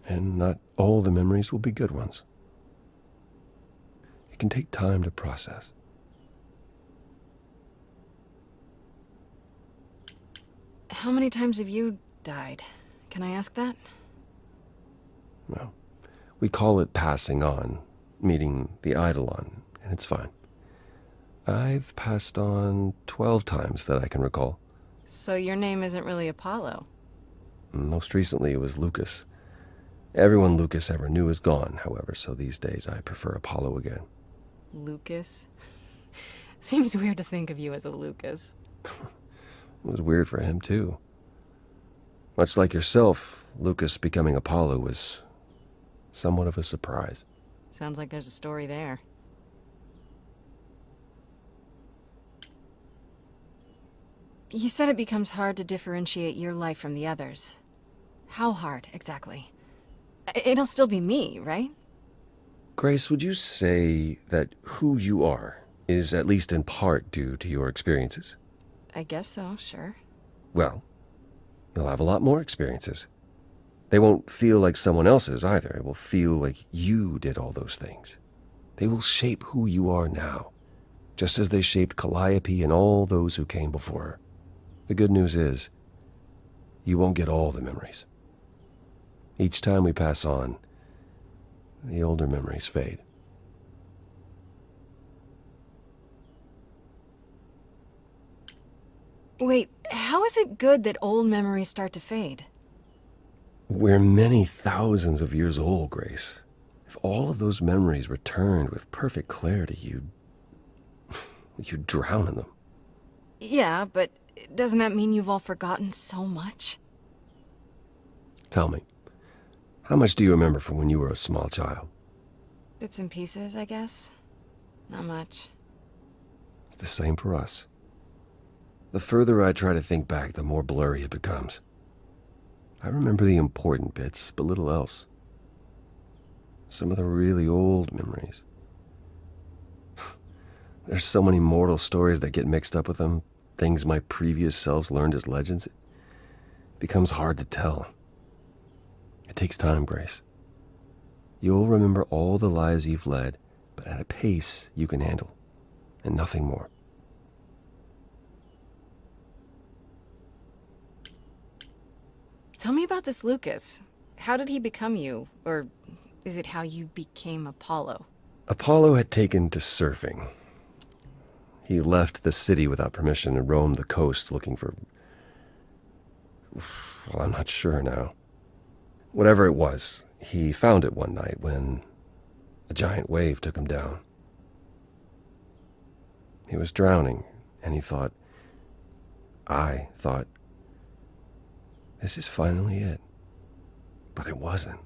And not all the memories will be good ones. It can take time to process. How many times have you died? Can I ask that? Well, we call it passing on, meeting the Eidolon, and it's fine. I've passed on 12 times that I can recall. So your name isn't really Apollo? Most recently it was Lucas. Everyone Lucas ever knew is gone, however, so these days I prefer Apollo again. Lucas? Seems weird to think of you as a Lucas. It was weird for him, too. Much like yourself, Lucas becoming Apollo was somewhat of a surprise. Sounds like there's a story there. You said it becomes hard to differentiate your life from the others. How hard, exactly? It'll still be me, right? Grace, would you say that who you are is at least in part due to your experiences? I guess so, sure. Well, you'll have a lot more experiences. They won't feel like someone else's either. It will feel like you did all those things. They will shape who you are now, just as they shaped Calliope and all those who came before her. The good news is, you won't get all the memories. Each time we pass on, the older memories fade. Wait, how is it good that old memories start to fade? We're many thousands of years old, Grace. If all of those memories returned with perfect clarity, you'd drown in them. Yeah, but doesn't that mean you've all forgotten so much? Tell me, how much do you remember from when you were a small child? Bits and pieces, I guess. Not much. It's the same for us. The further I try to think back, the more blurry it becomes. I remember the important bits, but little else. Some of the really old memories. There's so many mortal stories that get mixed up with them, things my previous selves learned as legends. It becomes hard to tell. It takes time, Grace. You'll remember all the lives you've led, but at a pace you can handle, and nothing more. Tell me about this Lucas. How did he become you? Or is it how you became Apollo? Apollo had taken to surfing. He left the city without permission and roamed the coast looking for... well, I'm not sure now. Whatever it was, he found it one night when a giant wave took him down. He was drowning, and I thought, this is finally it. But it wasn't.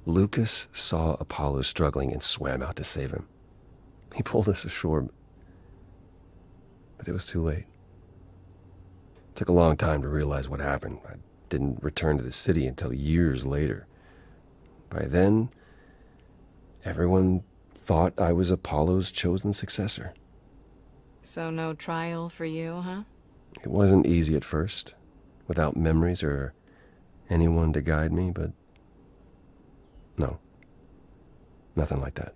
Lucas saw Apollo struggling and swam out to save him. He pulled us ashore, but it was too late. It took a long time to realize what happened. I didn't return to the city until years later. By then, everyone thought I was Apollo's chosen successor. So no trial for you, huh? It wasn't easy at first, without memories or anyone to guide me, but no, nothing like that.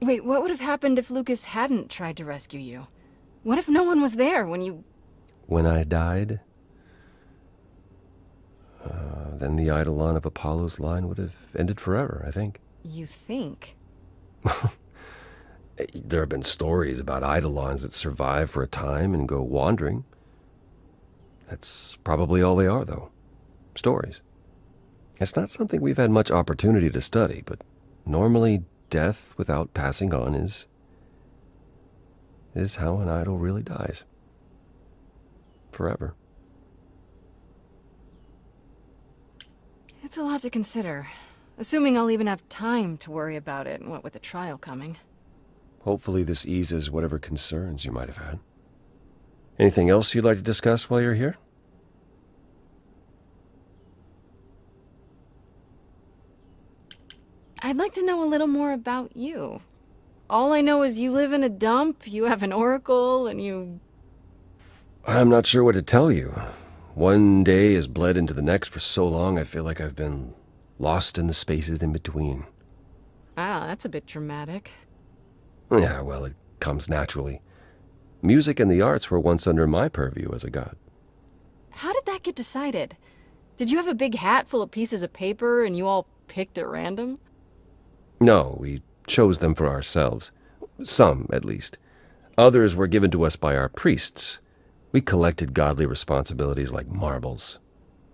Wait, what would have happened if Lucas hadn't tried to rescue you? What if no one was there when you... When I died, then the eidolon of Apollo's line would have ended forever, I think. You think? There have been stories about eidolons that survive for a time and go wandering. That's probably all they are, though. Stories. It's not something we've had much opportunity to study, but normally death without passing on is how an idol really dies. Forever. It's a lot to consider. Assuming I'll even have time to worry about it, what with the trial coming. Hopefully this eases whatever concerns you might have had. Anything else you'd like to discuss while you're here? I'd like to know a little more about you. All I know is you live in a dump, you have an oracle, and you... I'm not sure what to tell you. One day has bled into the next for so long I feel like I've been lost in the spaces in between. Wow, that's a bit dramatic. Yeah, well, it comes naturally. Music and the arts were once under my purview as a god. How did that get decided? Did you have a big hat full of pieces of paper and you all picked at random? No, we chose them for ourselves. Some, at least. Others were given to us by our priests. We collected godly responsibilities like marbles.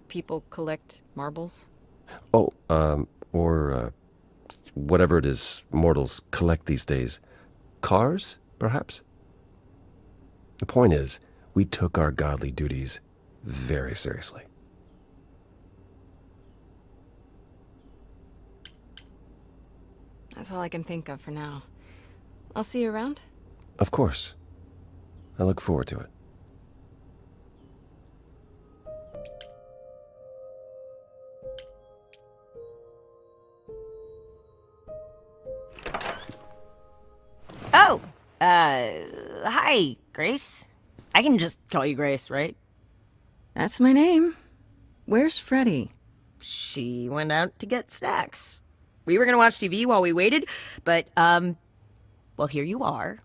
People collect marbles? Oh, or whatever it is mortals collect these days. Cars, perhaps? The point is, we took our godly duties very seriously. That's all I can think of for now. I'll see you around. Of course. I look forward to it. Oh, hi, Grace. I can just call you Grace, right? That's my name. Where's Freddie? She went out to get snacks. We were gonna watch TV while we waited, but, well, here you are.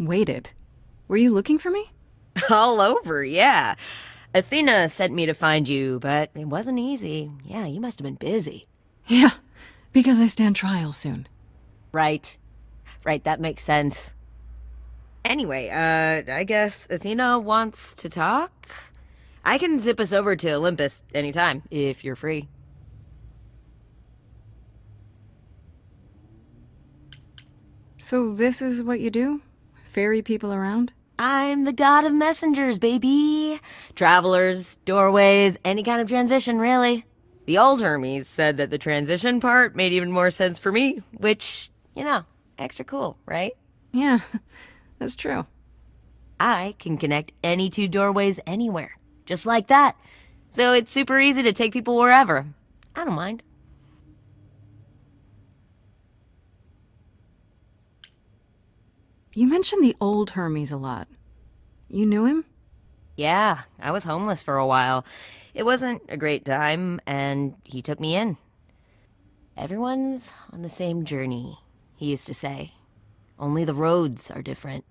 Waited? Were you looking for me? All over, yeah. Athena sent me to find you, but it wasn't easy. Yeah, you must have been busy. Yeah, because I stand trial soon. Right. Right, that makes sense. Anyway, I guess Athena wants to talk? I can zip us over to Olympus anytime, if you're free. So this is what you do? Ferry people around? I'm the god of messengers, baby. Travelers, doorways, any kind of transition, really. The old Hermes said that the transition part made even more sense for me, which, you know, extra cool, right? Yeah, that's true. I can connect any two doorways anywhere, just like that. So it's super easy to take people wherever. I don't mind. You mentioned the old Hermes a lot. You knew him? Yeah, I was homeless for a while. It wasn't a great time, and he took me in. Everyone's on the same journey, he used to say. Only the roads are different.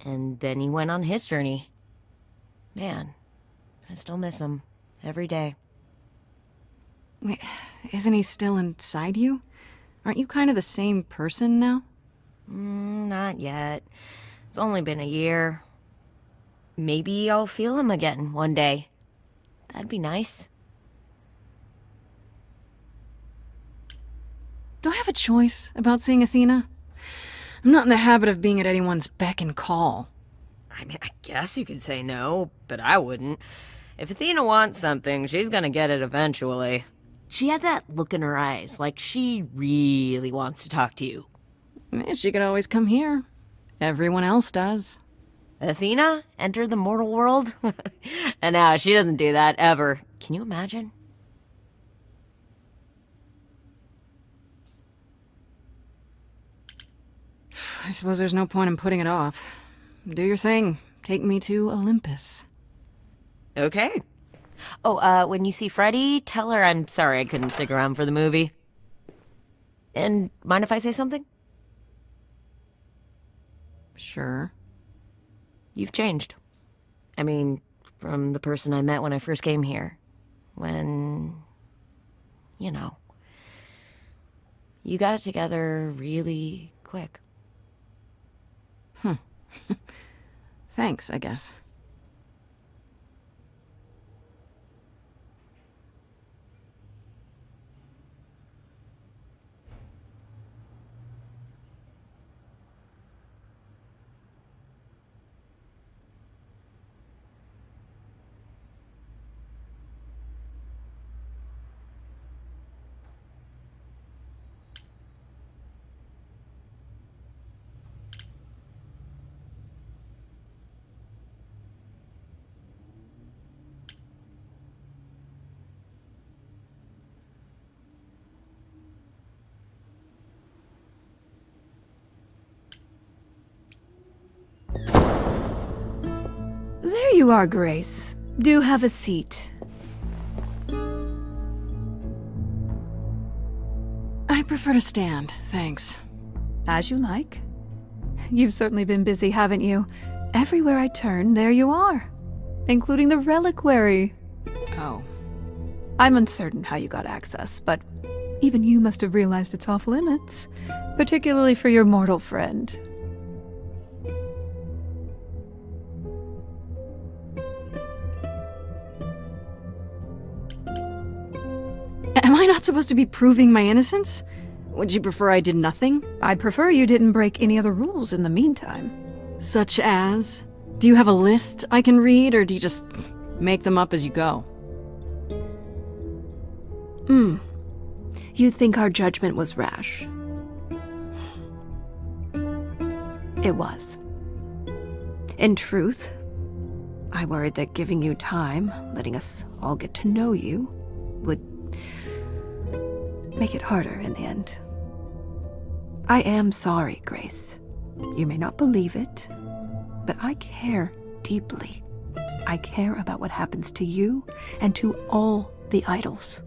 And then he went on his journey. Man, I still miss him every day. Wait, isn't he still inside you? Aren't you kind of the same person now? Not yet. It's only been a year. Maybe I'll feel him again one day. That'd be nice. Do I have a choice about seeing Athena? I'm not in the habit of being at anyone's beck and call. I mean, I guess you could say no, but I wouldn't. If Athena wants something, she's gonna get it eventually. She had that look in her eyes, like she really wants to talk to you. She could always come here. Everyone else does. Athena entered the mortal world? And now she doesn't do that, ever. Can you imagine? I suppose there's no point in putting it off. Do your thing. Take me to Olympus. Okay. Oh, when you see Freddie, tell her I'm sorry I couldn't stick around for the movie. And mind if I say something? Sure. You've changed. I mean, from the person I met when I first came here. When, you know, you got it together really quick. Thanks, I guess. There you are, Grace. Do have a seat. I prefer to stand, thanks. As you like. You've certainly been busy, haven't you? Everywhere I turn, there you are, including the reliquary. Oh. I'm uncertain how you got access, but even you must have realized its off limits, particularly for your mortal friend. Am I not supposed to be proving my innocence? Would you prefer I did nothing? I'd prefer you didn't break any other rules in the meantime. Such as? Do you have a list I can read, or do you just make them up as you go? You think our judgment was rash? It was. In truth, I worried that giving you time, letting us all get to know you, would make it harder in the end. I am sorry, Grace. You may not believe it, but I care deeply. I care about what happens to you and to all the idols.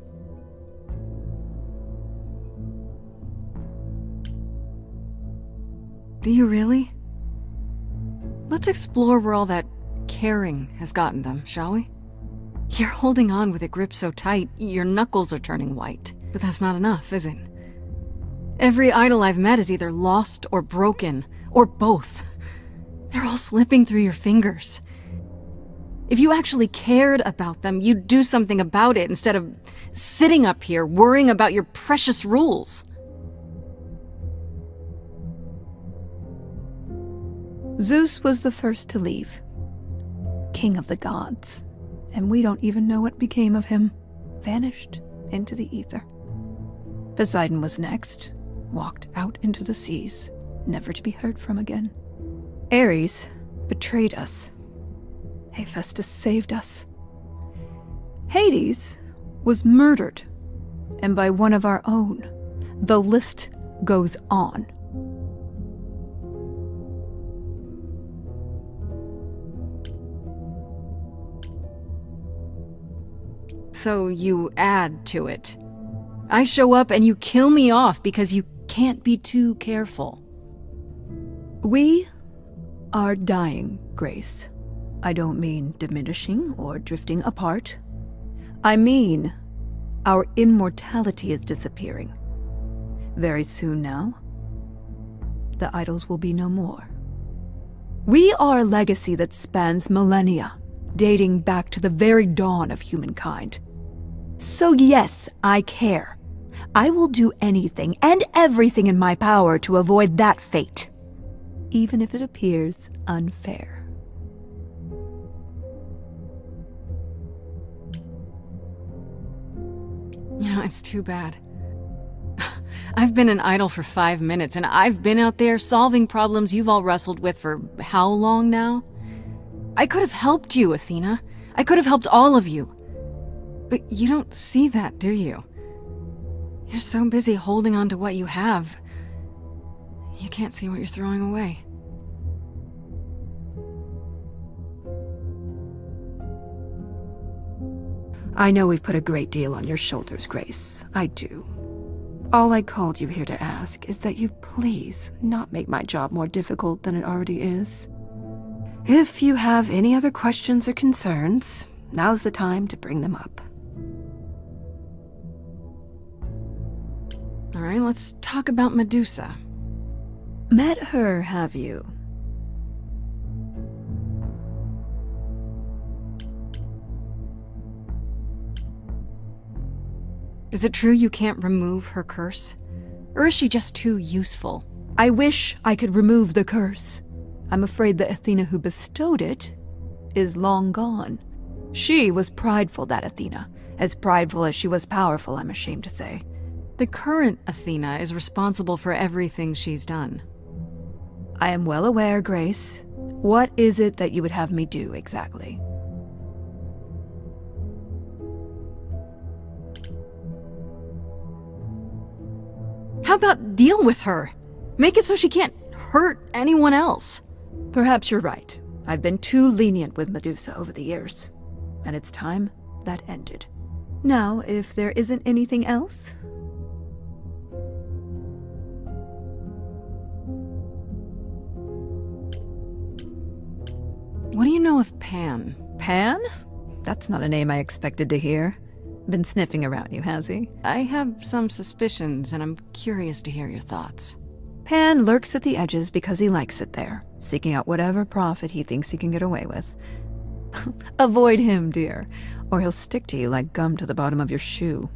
Do you really? Let's explore where all that caring has gotten them, shall we? You're holding on with a grip so tight, your knuckles are turning white. But that's not enough, is it? Every idol I've met is either lost or broken, or both. They're all slipping through your fingers. If you actually cared about them, you'd do something about it instead of sitting up here worrying about your precious rules. Zeus was the first to leave, king of the gods, and we don't even know what became of him. Vanished into the ether. Poseidon was next, walked out into the seas, never to be heard from again. Ares betrayed us. Hephaestus saved us. Hades was murdered, and by one of our own. The list goes on. So you add to it. I show up and you kill me off because you can't be too careful. We are dying, Grace. I don't mean diminishing or drifting apart. I mean our immortality is disappearing. Very soon now, the idols will be no more. We are a legacy that spans millennia, dating back to the very dawn of humankind. So yes, I care. I will do anything and everything in my power to avoid that fate, even if it appears unfair. You know, it's too bad. I've been an idol for 5 minutes, and I've been out there solving problems you've all wrestled with for how long now? I could have helped you, Athena. I could have helped all of you. But you don't see that, do you? You're so busy holding on to what you have. You can't see what you're throwing away. I know we've put a great deal on your shoulders, Grace. I do. All I called you here to ask is that you please not make my job more difficult than it already is. If you have any other questions or concerns, now's the time to bring them up. All right, let's talk about Medusa. Met her, have you? Is it true you can't remove her curse? Or is she just too useful? I wish I could remove the curse. I'm afraid the Athena who bestowed it is long gone. She was prideful, that Athena. As prideful as she was powerful, I'm ashamed to say. The current Athena is responsible for everything she's done. I am well aware, Grace. What is it that you would have me do, exactly? How about deal with her? Make it so she can't hurt anyone else. Perhaps you're right. I've been too lenient with Medusa over the years. And it's time that ended. Now, if there isn't anything else... What do you know of Pan? Pan? That's not a name I expected to hear. Been sniffing around you, has he? I have some suspicions, and I'm curious to hear your thoughts. Pan lurks at the edges because he likes it there, seeking out whatever profit he thinks he can get away with. Avoid him, dear, or he'll stick to you like gum to the bottom of your shoe.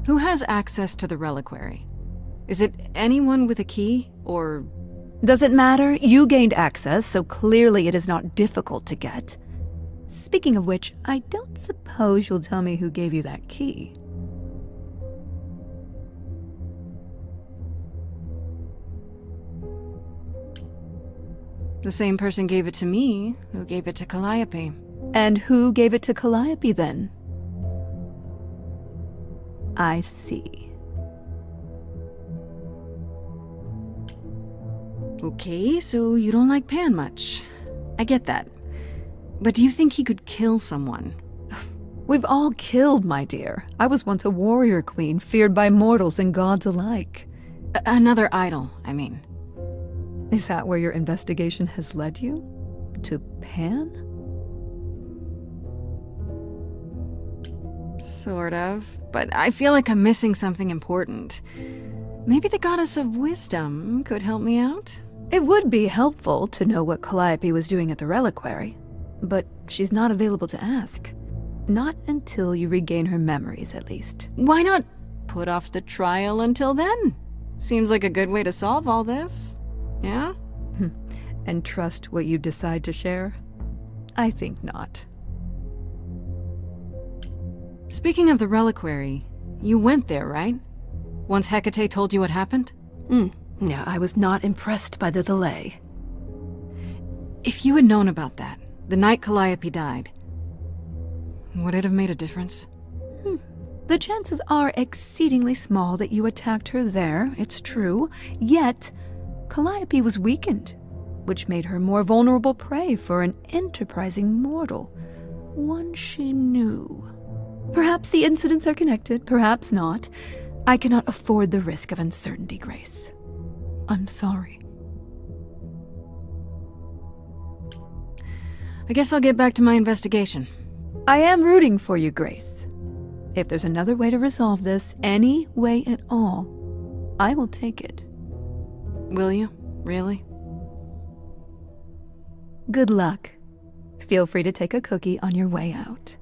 Who has access to the reliquary? Is it anyone with a key, or... Does it matter? You gained access, so clearly it is not difficult to get. Speaking of which, I don't suppose you'll tell me who gave you that key. The same person gave it to me, who gave it to Calliope. And who gave it to Calliope, then? I see. Okay, so you don't like Pan much. I get that. But do you think he could kill someone? We've all killed, my dear. I was once a warrior queen, feared by mortals and gods alike. Another idol, I mean. Is that where your investigation has led you? To Pan? Sort of, but I feel like I'm missing something important. Maybe the goddess of wisdom could help me out? It would be helpful to know what Calliope was doing at the reliquary, but she's not available to ask. Not until you regain her memories, at least. Why not put off the trial until then? Seems like a good way to solve all this. Yeah? And trust what you decide to share? I think not. Speaking of the reliquary, you went there, right? Once Hecate told you what happened? Yeah, I was not impressed by the delay. If you had known about that, the night Calliope died, would it have made a difference? The chances are exceedingly small that you attacked her there, it's true. Yet, Calliope was weakened, which made her more vulnerable prey for an enterprising mortal. One she knew. Perhaps the incidents are connected, perhaps not. I cannot afford the risk of uncertainty, Grace. I'm sorry. I guess I'll get back to my investigation. I am rooting for you, Grace. If there's another way to resolve this, any way at all, I will take it. Will you? Really? Good luck. Feel free to take a cookie on your way out.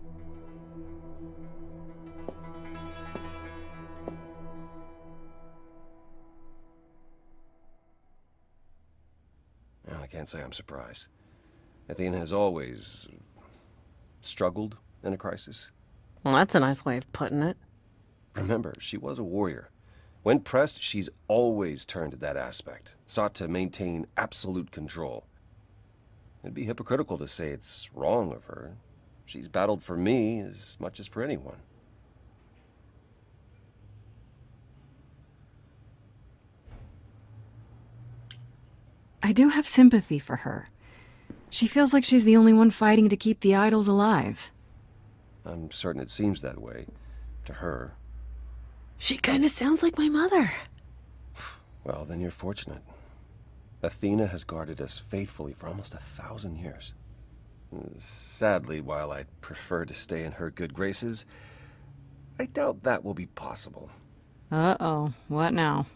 Well, I can't say I'm surprised. Athena has always struggled in a crisis. Well, that's a nice way of putting it. Remember, she was a warrior. When pressed, she's always turned to that aspect, sought to maintain absolute control. It'd be hypocritical to say it's wrong of her. She's battled for me as much as for anyone. I do have sympathy for her. She feels like she's the only one fighting to keep the idols alive. I'm certain it seems that way to her. She kind of sounds like my mother. Well, then you're fortunate. Athena has guarded us faithfully for almost 1,000 years. Sadly, while I'd prefer to stay in her good graces, I doubt that will be possible. Uh-oh, what now?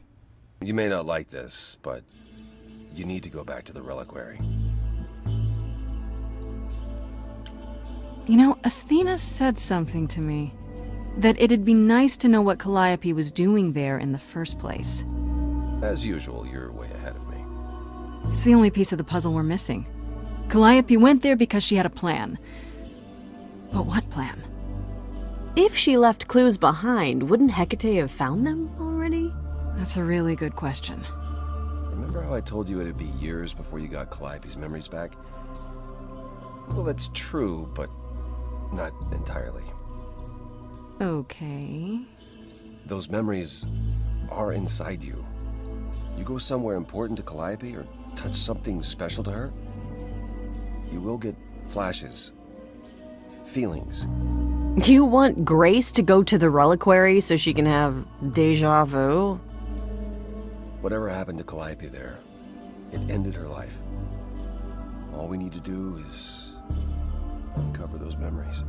You may not like this, but you need to go back to the reliquary. You know, Athena said something to me. That it'd be nice to know what Calliope was doing there in the first place. As usual, you're way ahead of me. It's the only piece of the puzzle we're missing. Calliope went there because she had a plan. But what plan? If she left clues behind, wouldn't Hecate have found them already? That's a really good question. Remember how I told you it'd be years before you got Calliope's memories back? Well, that's true, but not entirely. Okay. Those memories are inside you. You go somewhere important to Calliope or touch something special to her, you will get flashes, feelings. Do you want Grace to go to the reliquary so she can have deja vu? Whatever happened to Calliope there, it ended her life. All we need to do is uncover those memories.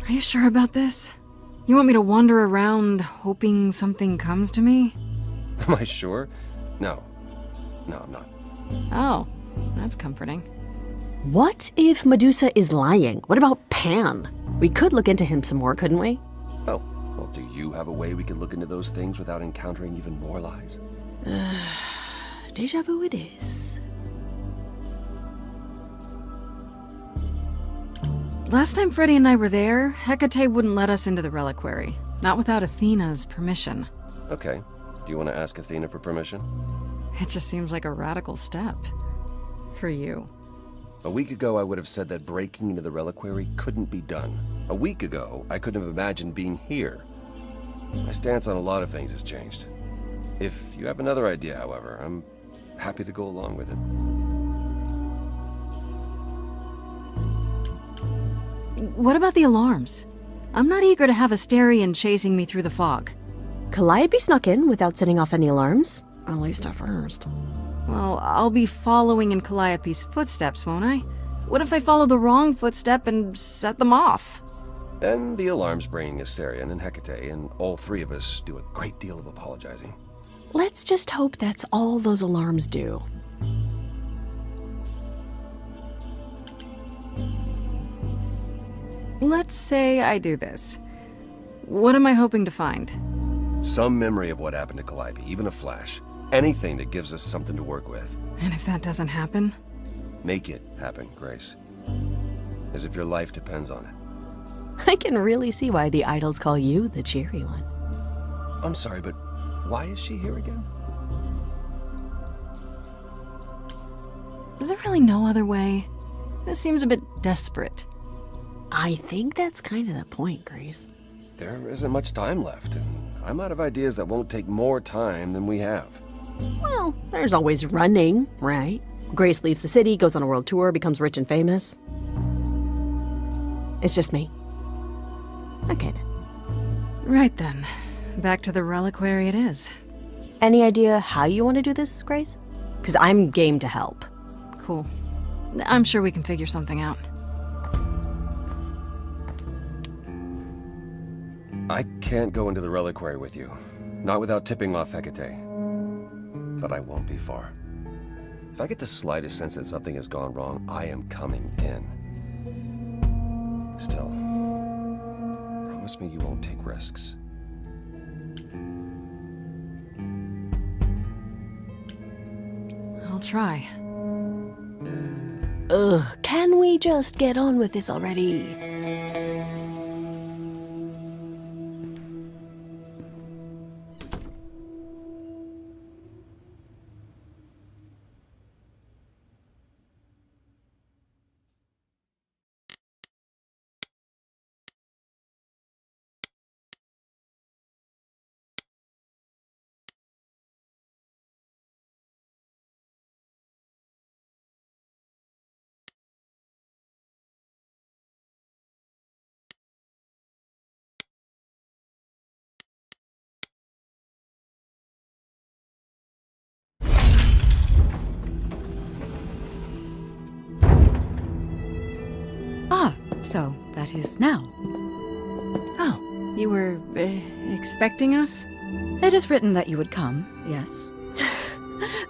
Are you sure about this? You want me to wander around hoping something comes to me? Am I sure? No. No, I'm not. Oh, that's comforting. What if Medusa is lying? What about Pan? We could look into him some more, couldn't we? Oh, well, do you have a way we could look into those things without encountering even more lies? Deja vu it is. Last time Freddie and I were there, Hecate wouldn't let us into the reliquary. Not without Athena's permission. Okay. Do you want to ask Athena for permission? It just seems like a radical step. For you. A week ago, I would have said that breaking into the reliquary couldn't be done. A week ago, I couldn't have imagined being here. My stance on a lot of things has changed. If you have another idea, however, I'm happy to go along with it. What about the alarms? I'm not eager to have Asterion chasing me through the fog. Calliope snuck in without setting off any alarms. At least at first. Well, I'll be following in Calliope's footsteps, won't I? What if I follow the wrong footstep and set them off? Then the alarms bring Asterion and Hecate, and all three of us do a great deal of apologizing. Let's just hope that's all those alarms do. Let's say I do this. What am I hoping to find? Some memory of what happened to Calliope, even a flash. Anything that gives us something to work with. And if that doesn't happen? Make it happen, Grace. As if your life depends on it. I can really see why the idols call you the cheery one. I'm sorry, but why is she here again? Is there really no other way? This seems a bit desperate. I think that's kind of the point, Grace. There isn't much time left, and I'm out of ideas that won't take more time than we have. Well, there's always running, right? Grace leaves the city, goes on a world tour, becomes rich and famous. It's just me. Okay then. Right then. Back to the reliquary it is. Any idea how you want to do this, Grace? Because I'm game to help. Cool. I'm sure we can figure something out. I can't go into the reliquary with you. Not without tipping off Hecate. But I won't be far. If I get the slightest sense that something has gone wrong, I am coming in. Still, promise me you won't take risks. I'll try. Ugh, can we just get on with this already? Ah, so that is now. Oh, you were expecting us? It is written that you would come, yes.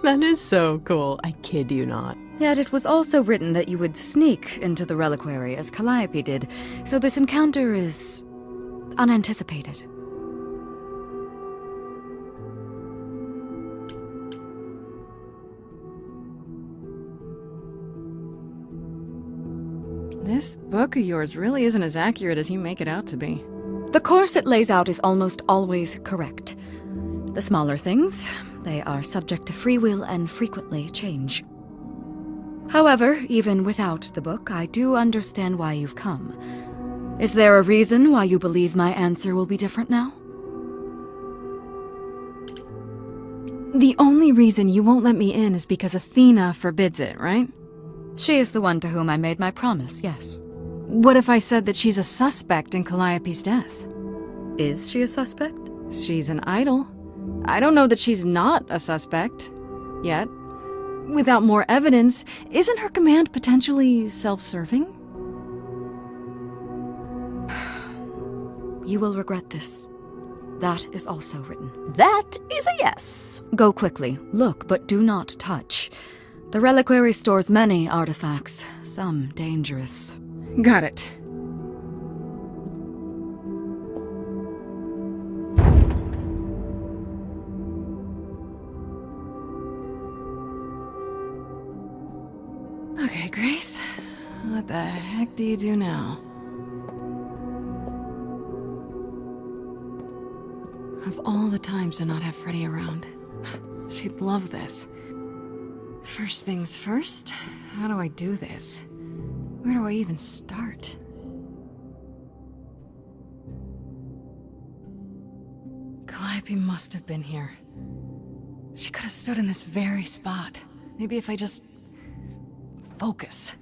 That is so cool. I kid you not. Yet it was also written that you would sneak into the reliquary as Calliope did, so this encounter is unanticipated. This book of yours really isn't as accurate as you make it out to be. The course it lays out is almost always correct. The smaller things, they are subject to free will and frequently change. However, even without the book, I do understand why you've come. Is there a reason why you believe my answer will be different now? The only reason you won't let me in is because Athena forbids it, right? She is the one to whom I made my promise, yes. What if I said that she's a suspect in Calliope's death? Is she a suspect? She's an idol. I don't know that she's not a suspect. Yet. Without more evidence, isn't her command potentially self-serving? You will regret this. That is also written. That is a yes. Go quickly. Look, but do not touch. The reliquary stores many artifacts, some dangerous. Got it. Okay, Grace. What the heck do you do now? Of all the times to not have Freddie around, she'd love this. First things first, how do I do this? Where do I even start? Calliope must have been here. She could have stood in this very spot. Maybe if I just focus.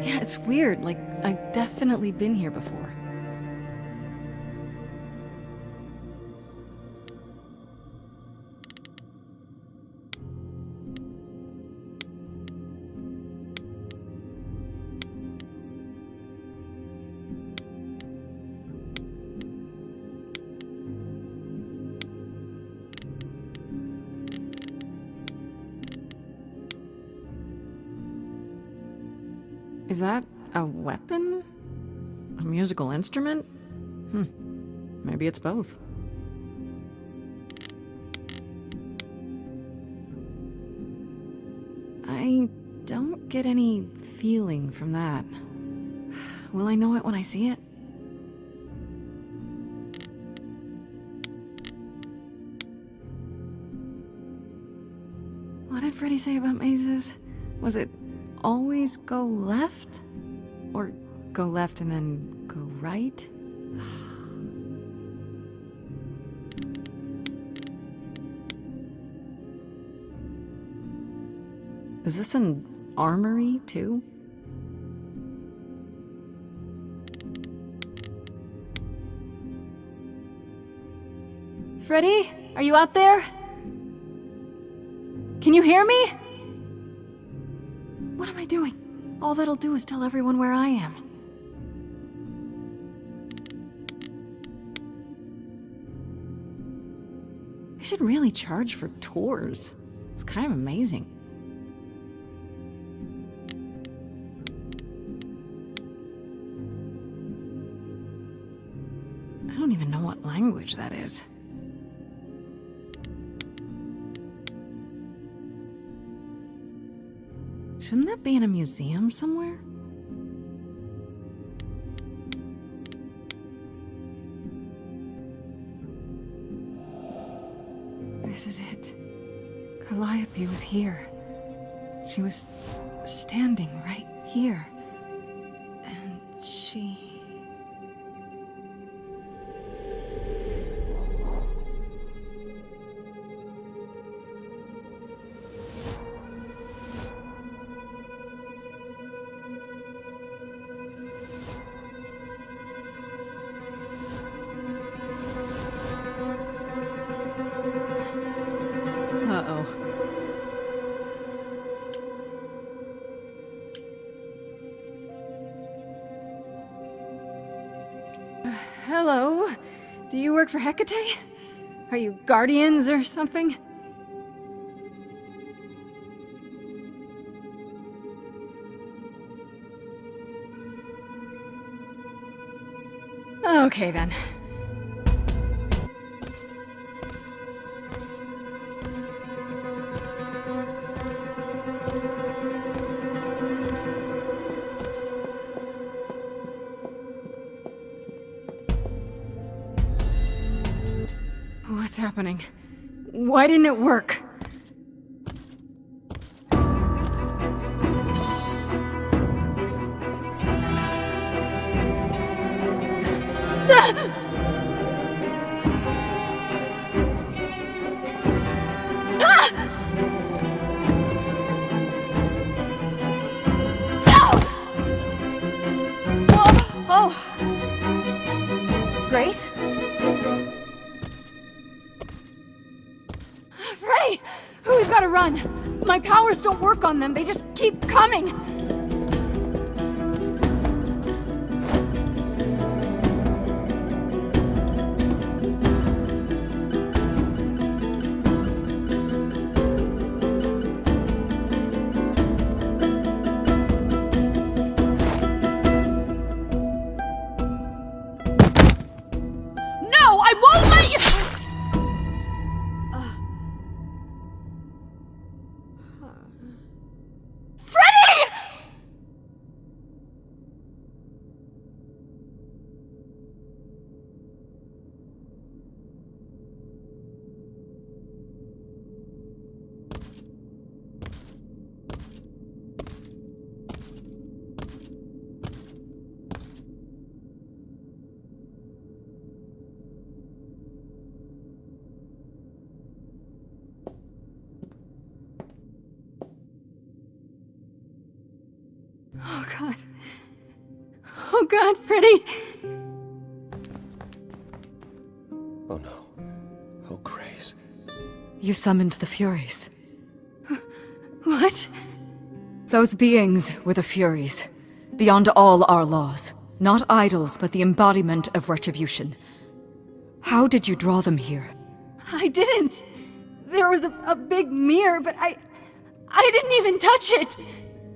It's weird, like, I've definitely been here before. Is that a weapon? A musical instrument? Maybe it's both. I don't get any feeling from that. Will I know it when I see it? What did Freddie say about mazes? Was it always go left? Or go left and then go right? Is this an armory, too? Freddie, are you out there? Can you hear me? What am I doing? All that'll do is tell everyone where I am. They should really charge for tours. It's kind of amazing. I don't even know what language that is. Shouldn't that be in a museum somewhere? This is it. Calliope was here. She was standing right here. And she... Uh-oh. Hello? Do you work for Hecate? Are you guardians or something? Okay then. happening? Why didn't it work? Oh! Grace? Freddy! We've gotta run! My powers don't work on them, they just keep coming! No, I won't let you! Freddy! Oh god. Oh god, Freddy! Oh no. Oh, Grace. You summoned the Furies. What? Those beings were the Furies, beyond all our laws. Not idols, but the embodiment of retribution. How did you draw them here? I didn't! There was a big mirror, but I didn't even touch it!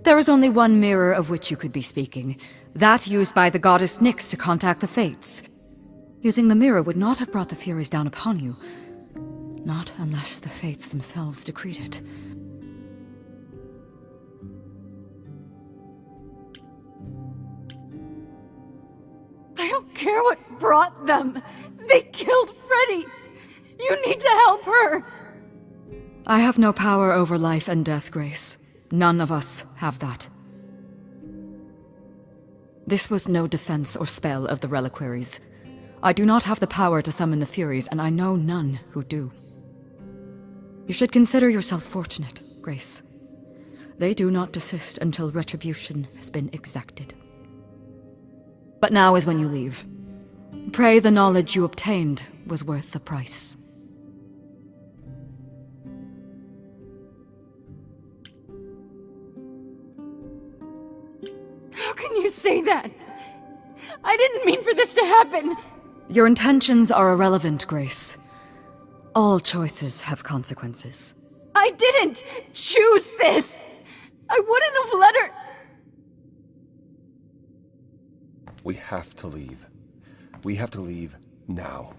There is only one mirror of which you could be speaking. That used by the goddess Nyx to contact the Fates. Using the mirror would not have brought the Furies down upon you. Not unless the Fates themselves decreed it. I don't care what brought them! They killed Freddy! You need to help her! I have no power over life and death, Grace. None of us have that. This was no defense or spell of the reliquaries. I do not have the power to summon the Furies, and I know none who do. You should consider yourself fortunate, Grace. They do not desist until retribution has been exacted. But now is when you leave. Pray the knowledge you obtained was worth the price. How can you say that? I didn't mean for this to happen! Your intentions are irrelevant, Grace. All choices have consequences. I didn't choose this! I wouldn't have let her— We have to leave. We have to leave now.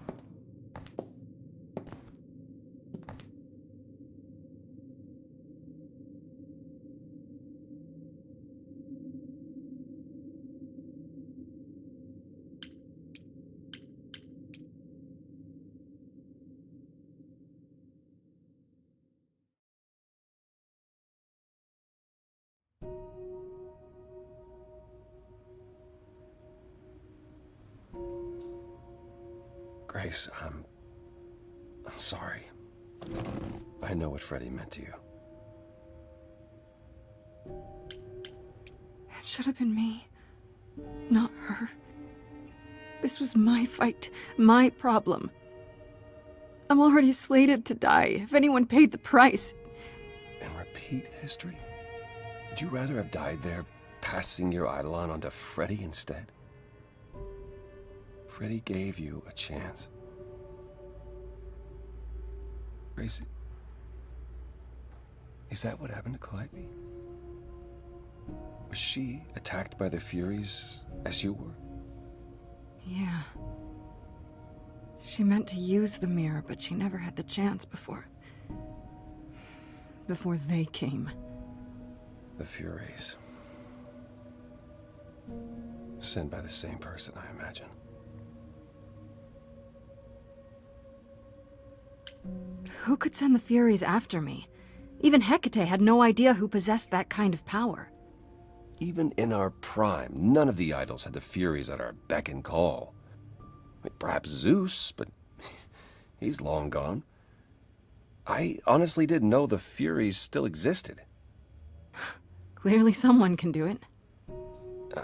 Grace, I'm sorry. I know what Freddy meant to you. It should have been me, not her. This was my fight, my problem. I'm already slated to die, if anyone paid the price. And repeat history? Would you rather have died there, passing your eidolon onto Freddy instead? Freddy gave you a chance. Grace, is that what happened to Calliope? Was she attacked by the Furies as you were? Yeah. She meant to use the mirror, but she never had the chance before they came. The Furies. Sent by the same person, I imagine. Who could send the Furies after me? Even Hecate had no idea who possessed that kind of power. Even in our prime, none of the idols had the Furies at our beck and call. Perhaps Zeus, but he's long gone. I honestly didn't know the Furies still existed. Clearly someone can do it.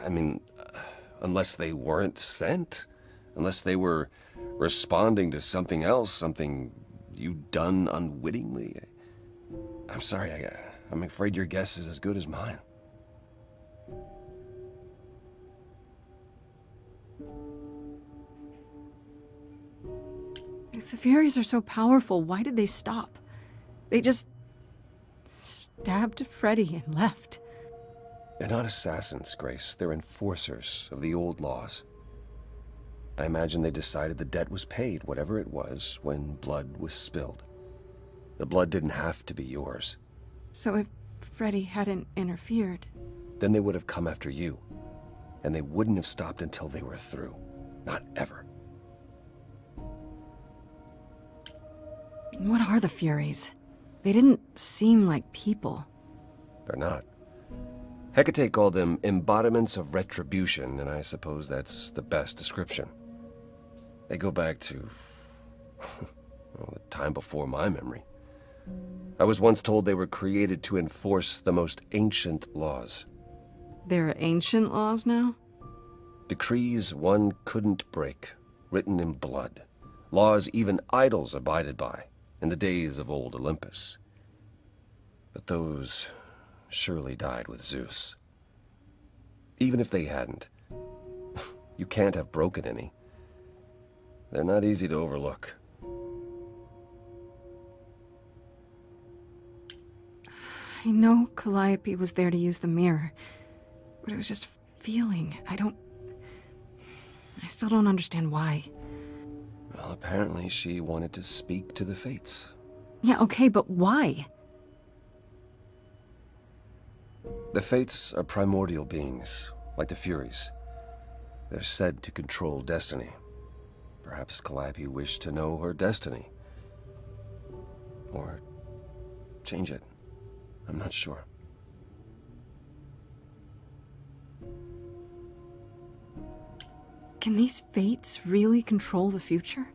I mean, unless they weren't sent. Unless they were responding to something else, something you'd done unwittingly. I'm sorry, I'm afraid your guess is as good as mine. If the Furies are so powerful, why did they stop? They just stabbed Freddy and left. They're not assassins, Grace. They're enforcers of the old laws. I imagine they decided the debt was paid, whatever it was, when blood was spilled. The blood didn't have to be yours. So if Freddy hadn't interfered... Then they would have come after you. And they wouldn't have stopped until they were through. Not ever. What are the Furies? They didn't seem like people. They're not. Hecate called them embodiments of retribution, and I suppose that's the best description. They go back to... well, the time before my memory. I was once told they were created to enforce the most ancient laws. There are ancient laws now? Decrees one couldn't break, written in blood. Laws even idols abided by, in the days of old Olympus. But those surely died with Zeus. Even if they hadn't, you can't have broken any. They're not easy to overlook. I know Calliope was there to use the mirror, but it was just feeling. I still don't understand why. Well, apparently she wanted to speak to the Fates. Yeah, okay, but why? The Fates are primordial beings, like the Furies. They're said to control destiny. Perhaps Calliope wished to know her destiny. Or change it. I'm not sure. Can these Fates really control the future?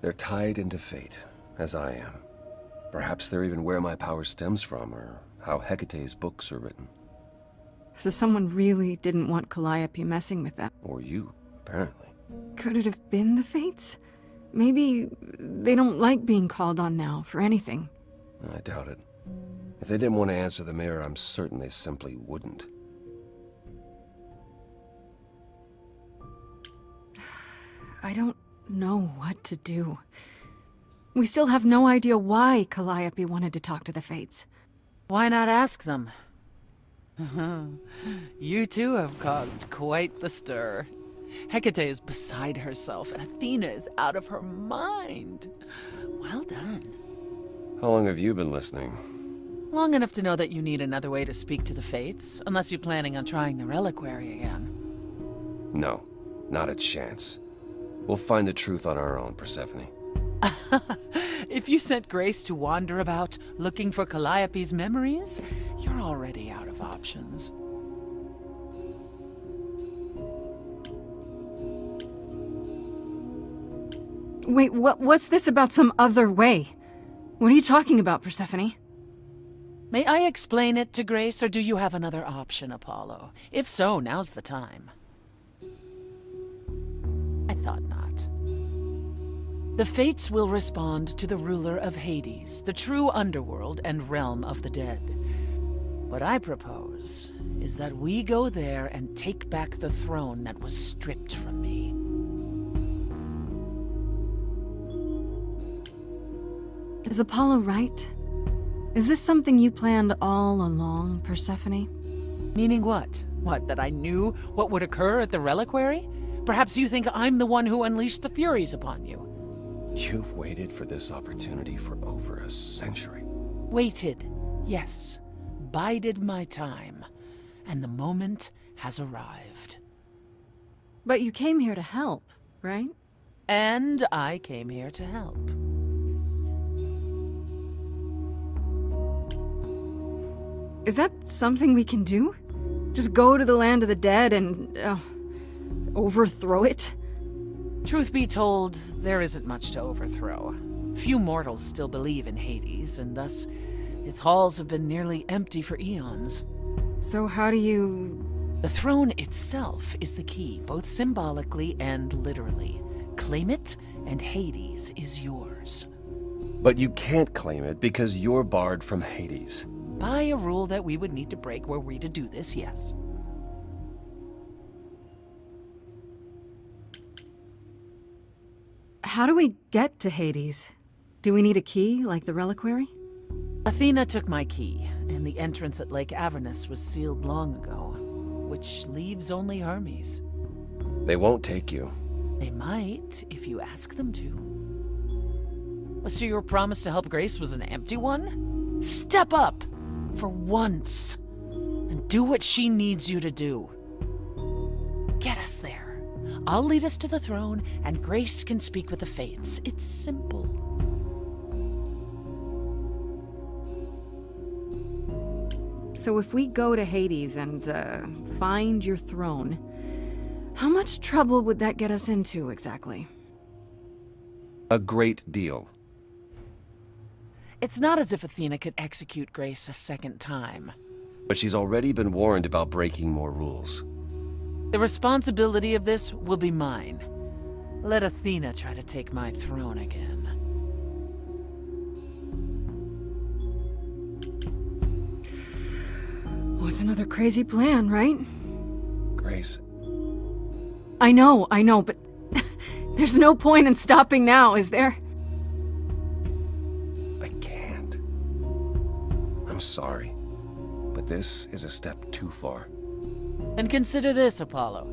They're tied into fate, as I am. Perhaps they're even where my power stems from, or how Hecate's books are written. So someone really didn't want Calliope messing with them. Or you, apparently. Could it have been the Fates? Maybe they don't like being called on now for anything. I doubt it. If they didn't want to answer the mirror, I'm certain they simply wouldn't. I don't know what to do. We still have no idea why Calliope wanted to talk to the Fates. Why not ask them? You too have caused quite the stir. Hecate is beside herself, and Athena is out of her mind. Well done. How long have you been listening? Long enough to know that you need another way to speak to the Fates, unless you're planning on trying the reliquary again. No, not a chance. We'll find the truth on our own, Persephone. If you sent Grace to wander about looking for Calliope's memories, you're already out of options. Wait, what's this about some other way? What are you talking about, Persephone? May I explain it to Grace, or do you have another option, Apollo? If so, now's the time. I thought not. The Fates will respond to the ruler of Hades, the true underworld and realm of the dead. What I propose is that we go there and take back the throne that was stripped from me. Is Apollo right? Is this something you planned all along, Persephone? Meaning what? What, that I knew what would occur at the reliquary? Perhaps you think I'm the one who unleashed the Furies upon you. You've waited for this opportunity for over a century. Waited, yes. Bided my time. And the moment has arrived. But you came here to help, right? And I came here to help. Is that something we can do? Just go to the land of the dead and overthrow it? Truth be told, there isn't much to overthrow. Few mortals still believe in Hades, and thus its halls have been nearly empty for eons. So how do you... The throne itself is the key, both symbolically and literally. Claim it, and Hades is yours. But you can't claim it because you're barred from Hades. By a rule that we would need to break were we to do this, yes. How do we get to Hades? Do we need a key, like the reliquary? Athena took my key, and the entrance at Lake Avernus was sealed long ago, which leaves only Hermes. They won't take you. They might, if you ask them to. So your promise to help Grace was an empty one? Step up, for once, and do what she needs you to do. Get us there. I'll lead us to the throne, and Grace can speak with the Fates. It's simple. So if we go to Hades and, find your throne, how much trouble would that get us into, exactly? A great deal. It's not as if Athena could execute Grace a second time. But she's already been warned about breaking more rules. The responsibility of this will be mine. Let Athena try to take my throne again. Oh, it's another crazy plan, right? Grace. I know, but there's no point in stopping now, is there? I can't. I'm sorry, but this is a step too far. And consider this, Apollo.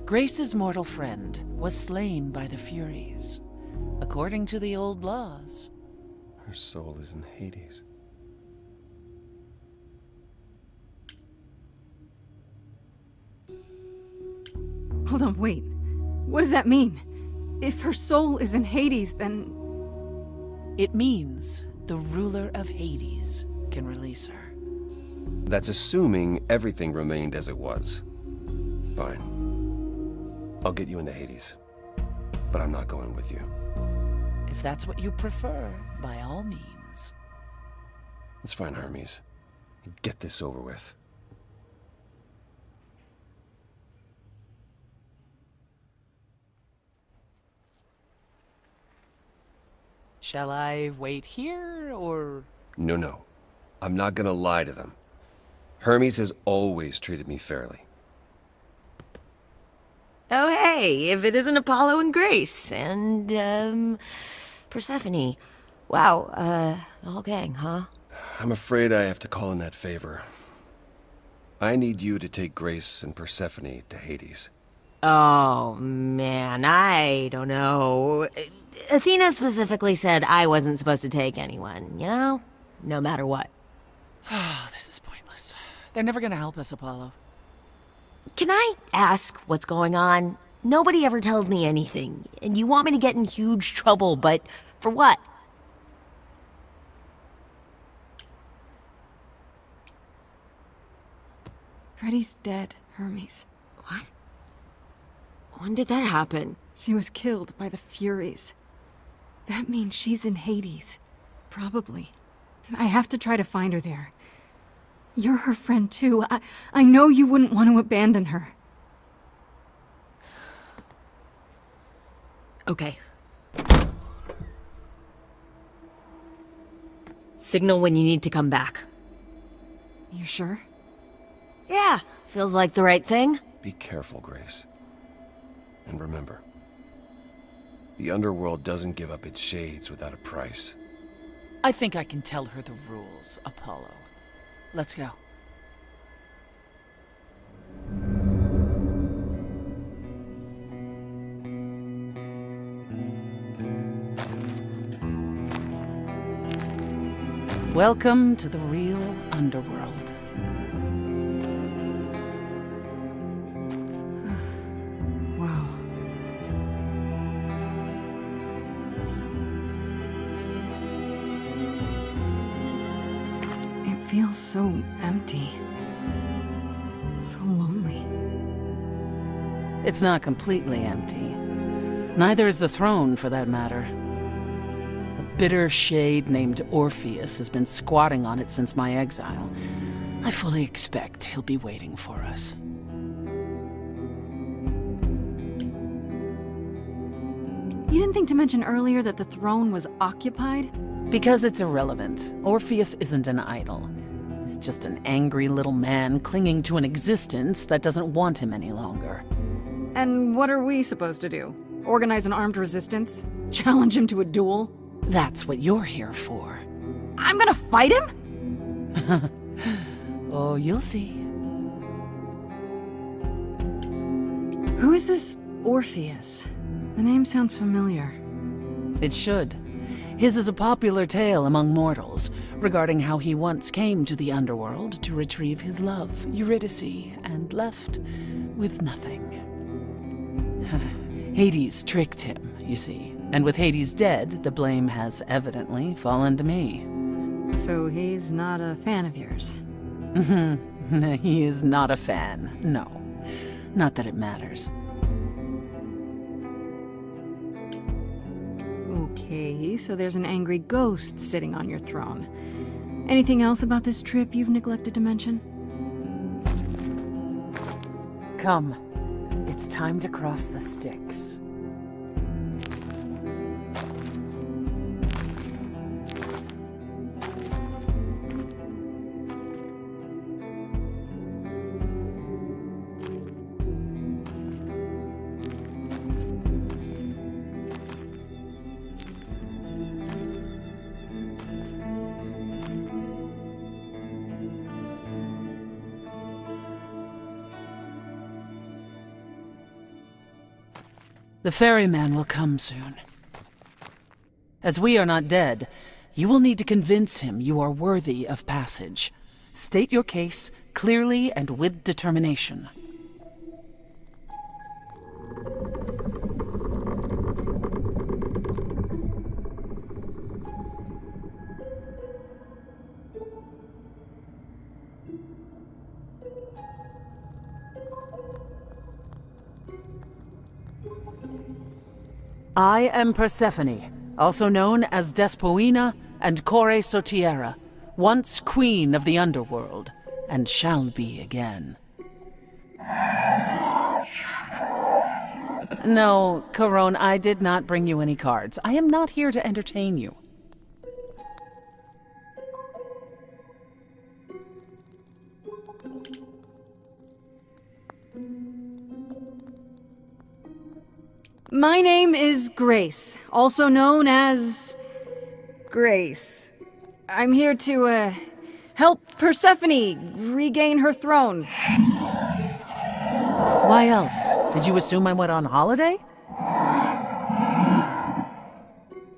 Grace's mortal friend was slain by the Furies, according to the old laws. Her soul is in Hades. Hold on, wait. What does that mean? If her soul is in Hades, then... It means the ruler of Hades can release her. That's assuming everything remained as it was. Fine. I'll get you into Hades. But I'm not going with you. If that's what you prefer, by all means. It's fine, Hermes. Get this over with. Shall I wait here, or...? No. I'm not gonna lie to them. Hermes has always treated me fairly. Oh, hey, if it isn't Apollo and Grace, and, Persephone. Wow, the whole gang, huh? I'm afraid I have to call in that favor. I need you to take Grace and Persephone to Hades. Oh, man, I don't know. Athena specifically said I wasn't supposed to take anyone, you know? No matter what. Oh, this is pointless. They're never gonna help us, Apollo. Can I ask what's going on? Nobody ever tells me anything, and you want me to get in huge trouble, but for what? Freddie's dead, Hermes. What? When did that happen? She was killed by the Furies. That means she's in Hades. Probably. I have to try to find her there. You're her friend too. I know you wouldn't want to abandon her. Okay. Signal when you need to come back. You sure? Yeah, feels like the right thing. Be careful, Grace. And remember, the underworld doesn't give up its shades without a price. I think I can tell her the rules, Apollo. Let's go. Welcome to the real underworld. Wow. It feels feels so empty. So lonely. It's not completely empty. Neither is the throne, for that matter. A bitter shade named Orpheus has been squatting on it since my exile. I fully expect he'll be waiting for us. You didn't think to mention earlier that the throne was occupied? Because it's irrelevant. Orpheus isn't an idol. He's just an angry little man clinging to an existence that doesn't want him any longer. And what are we supposed to do? Organize an armed resistance? Challenge him to a duel? That's what you're here for. I'm gonna fight him? Oh, you'll see. Who is this Orpheus? The name sounds familiar. It should. His is a popular tale among mortals regarding how he once came to the underworld to retrieve his love, Eurydice, and left with nothing. Hades tricked him, you see, and with Hades dead, the blame has evidently fallen to me. So he's not a fan of yours? He is not a fan, no. Not that it matters. Okay, so there's an angry ghost sitting on your throne. Anything else about this trip you've neglected to mention? Come. It's time to cross the Styx. The ferryman will come soon. As we are not dead, you will need to convince him you are worthy of passage. State your case clearly and with determination. I am Persephone, also known as Despoina and Kore Sotiera, once queen of the underworld, and shall be again. No, Corone, I did not bring you any cards. I am not here to entertain you. My name is Grace, also known as Grace. I'm here to, help Persephone regain her throne. Why else? Did you assume I went on holiday?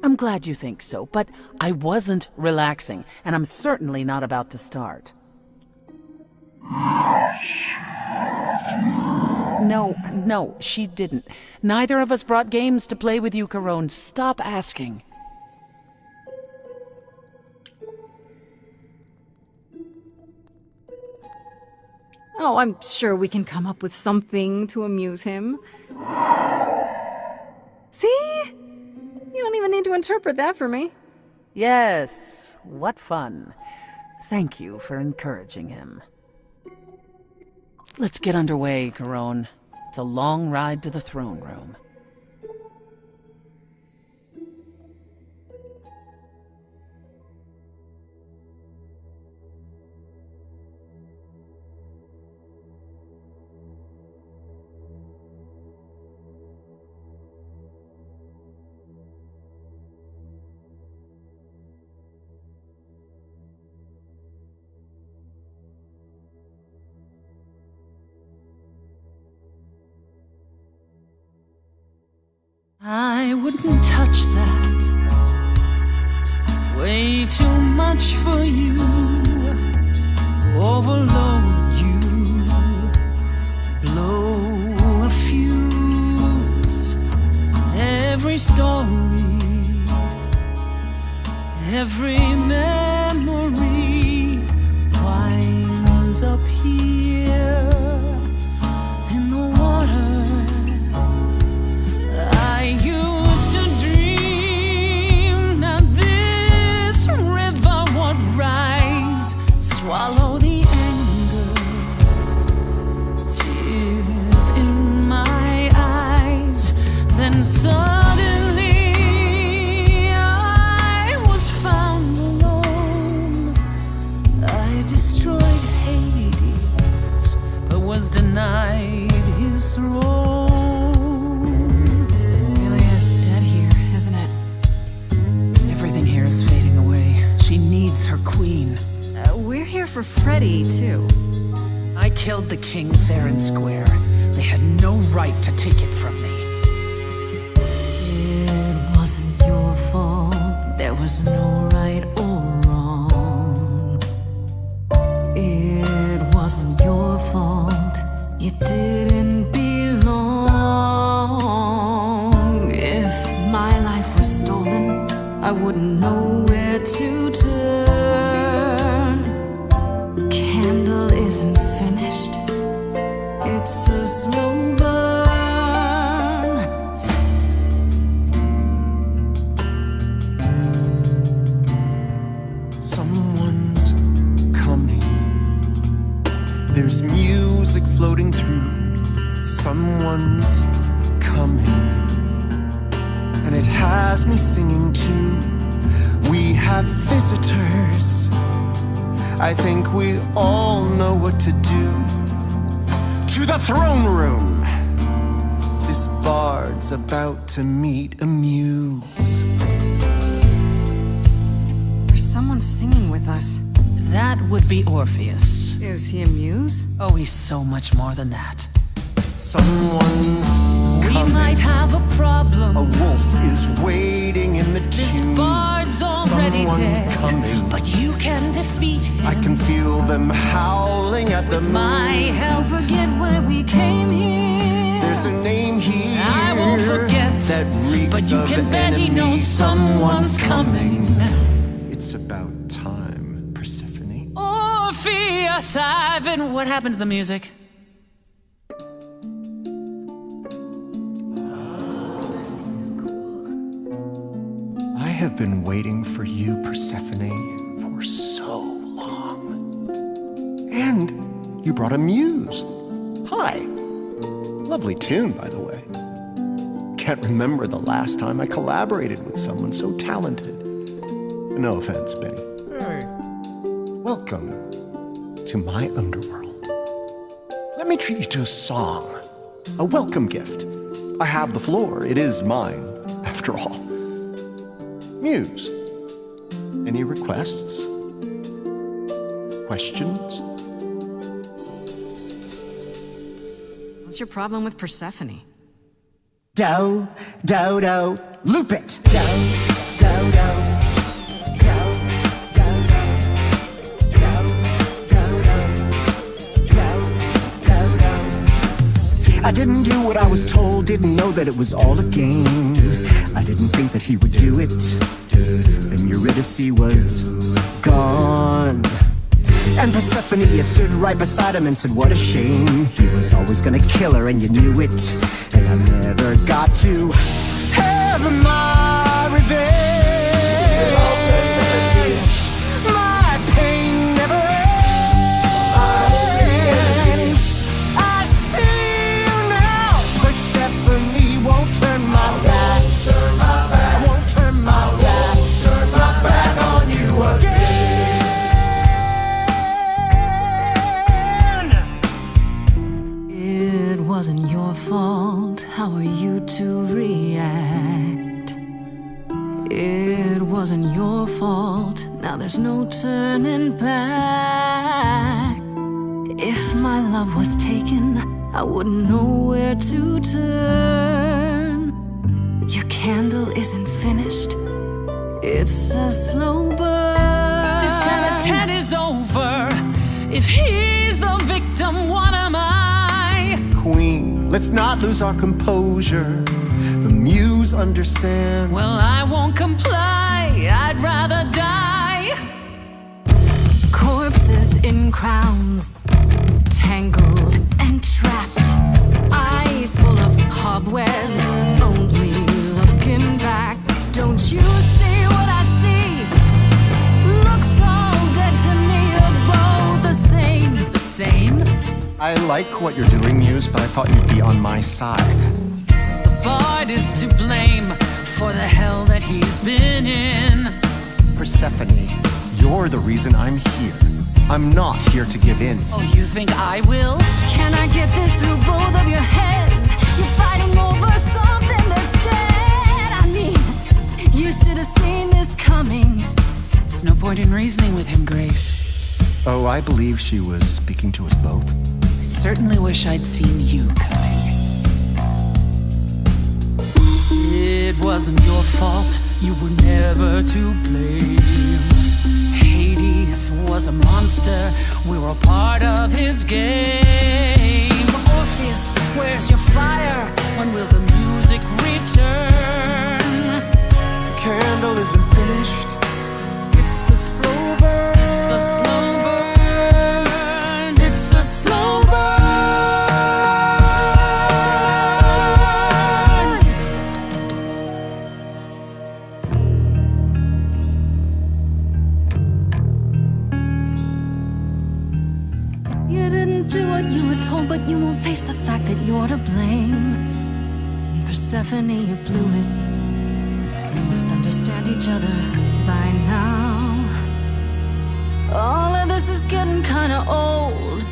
I'm glad you think so, but I wasn't relaxing, and I'm certainly not about to start. No, she didn't. Neither of us brought games to play with you, Corone. Stop asking. Oh, I'm sure we can come up with something to amuse him. See? You don't even need to interpret that for me. Yes, what fun. Thank you for encouraging him. Let's get underway, Corone. It's a long ride to the throne room. I wouldn't touch that. Way too much for you. Overload you. Blow a fuse. Every story. Every memory. lives up here in the water. I used to dream that this river would rise, swallow the anger, tears in my eyes. Then suddenly I was found alone. I destroyed Hades, but was denied his throne. Ilia's dead here, isn't it? Everything here is fading away. She needs her queen. We're here for Freddy, too. I killed the king fair and square. They had no right to take it from me. It wasn't your fault. There was no right or wrong. It wasn't your fault. You didn't belong. If my life was stolen, I wouldn't know where to turn. Candle isn't finished. It's a slow burn. Someone's coming. There's music floating through. Someone's coming. And it has me singing too. We have visitors. I think we all know what to do. To the throne room. This bard's about to meet a muse. There's someone singing with us. That would be Orpheus. Is he a muse? Oh, he's so much more than that. Someone's coming. We might have a problem. A wolf is waiting in the This tomb. bard's already Someone's dead, coming. but you can defeat him. I can feel them howling at the moon. My help. Don't forget where we came here. There's a name here I won't forget, that reeks but you of can bet he enemy. knows someone's coming. It's about time, Persephone. Orpheus, I've been. What happened to the music? I have been waiting for you, Persephone, for so long. And you brought a muse. Hi. Lovely tune, by the way. Can't remember the last time I collaborated with someone so talented. No offense, Benny. Hey. Welcome to my underworld. Let me treat you to a song, a welcome gift. I have the floor. It is mine, after all. Muse, any requests? Questions? What's your problem with Persephone? Do, do, do, loop it. Do, do, do. I didn't do what I was told, didn't know that it was all a game. I didn't think that he would do it. Then Eurydice was gone. And Persephone, you stood right beside him and said, what a shame. He was always gonna kill her and you knew it. And I never got to have my revenge. My pain never ends. I see you now. Persephone won't turn my back. Won't turn my back. Turn my back on you again. It wasn't your fault. How are you to react? It wasn't your fault. Now there's no turning back. If my love was taken, I wouldn't know where to turn. Your candle isn't finished. It's a slow burn. This tete-a-tete is over. If he's the victim, what am I? Queen, let's not lose our composure. The muse understands. Well, I won't comply. I'd rather die. Corpses Princes in crowns, tangled and trapped. Eyes full of cobwebs, only looking back. Don't you see what I see? Looks all dead to me, you're both the same. The same? I like what you're doing, Muse, but I thought you'd be on my side. The bard is to blame for the hell that he's been in. Persephone, you're the reason I'm here. I'm not here to give in. Oh, you think I will? Can I get this through both of your heads? You're fighting over something that's dead. I mean, you should have seen this coming. There's no point in reasoning with him, Grace. Oh, I believe she was speaking to us both. I certainly wish I'd seen you coming. It wasn't your fault, you were never to blame. Hades was a monster, we were a part of his game. Orpheus, where's your fire? When will the music return? The candle isn't finished. It's a slow burn. It's a slow burn. It's a slow burn. You didn't do what you were told, but you won't face the fact that you're to blame. And Persephone, you blew it. You must understand each other by now. All of this is getting kinda old.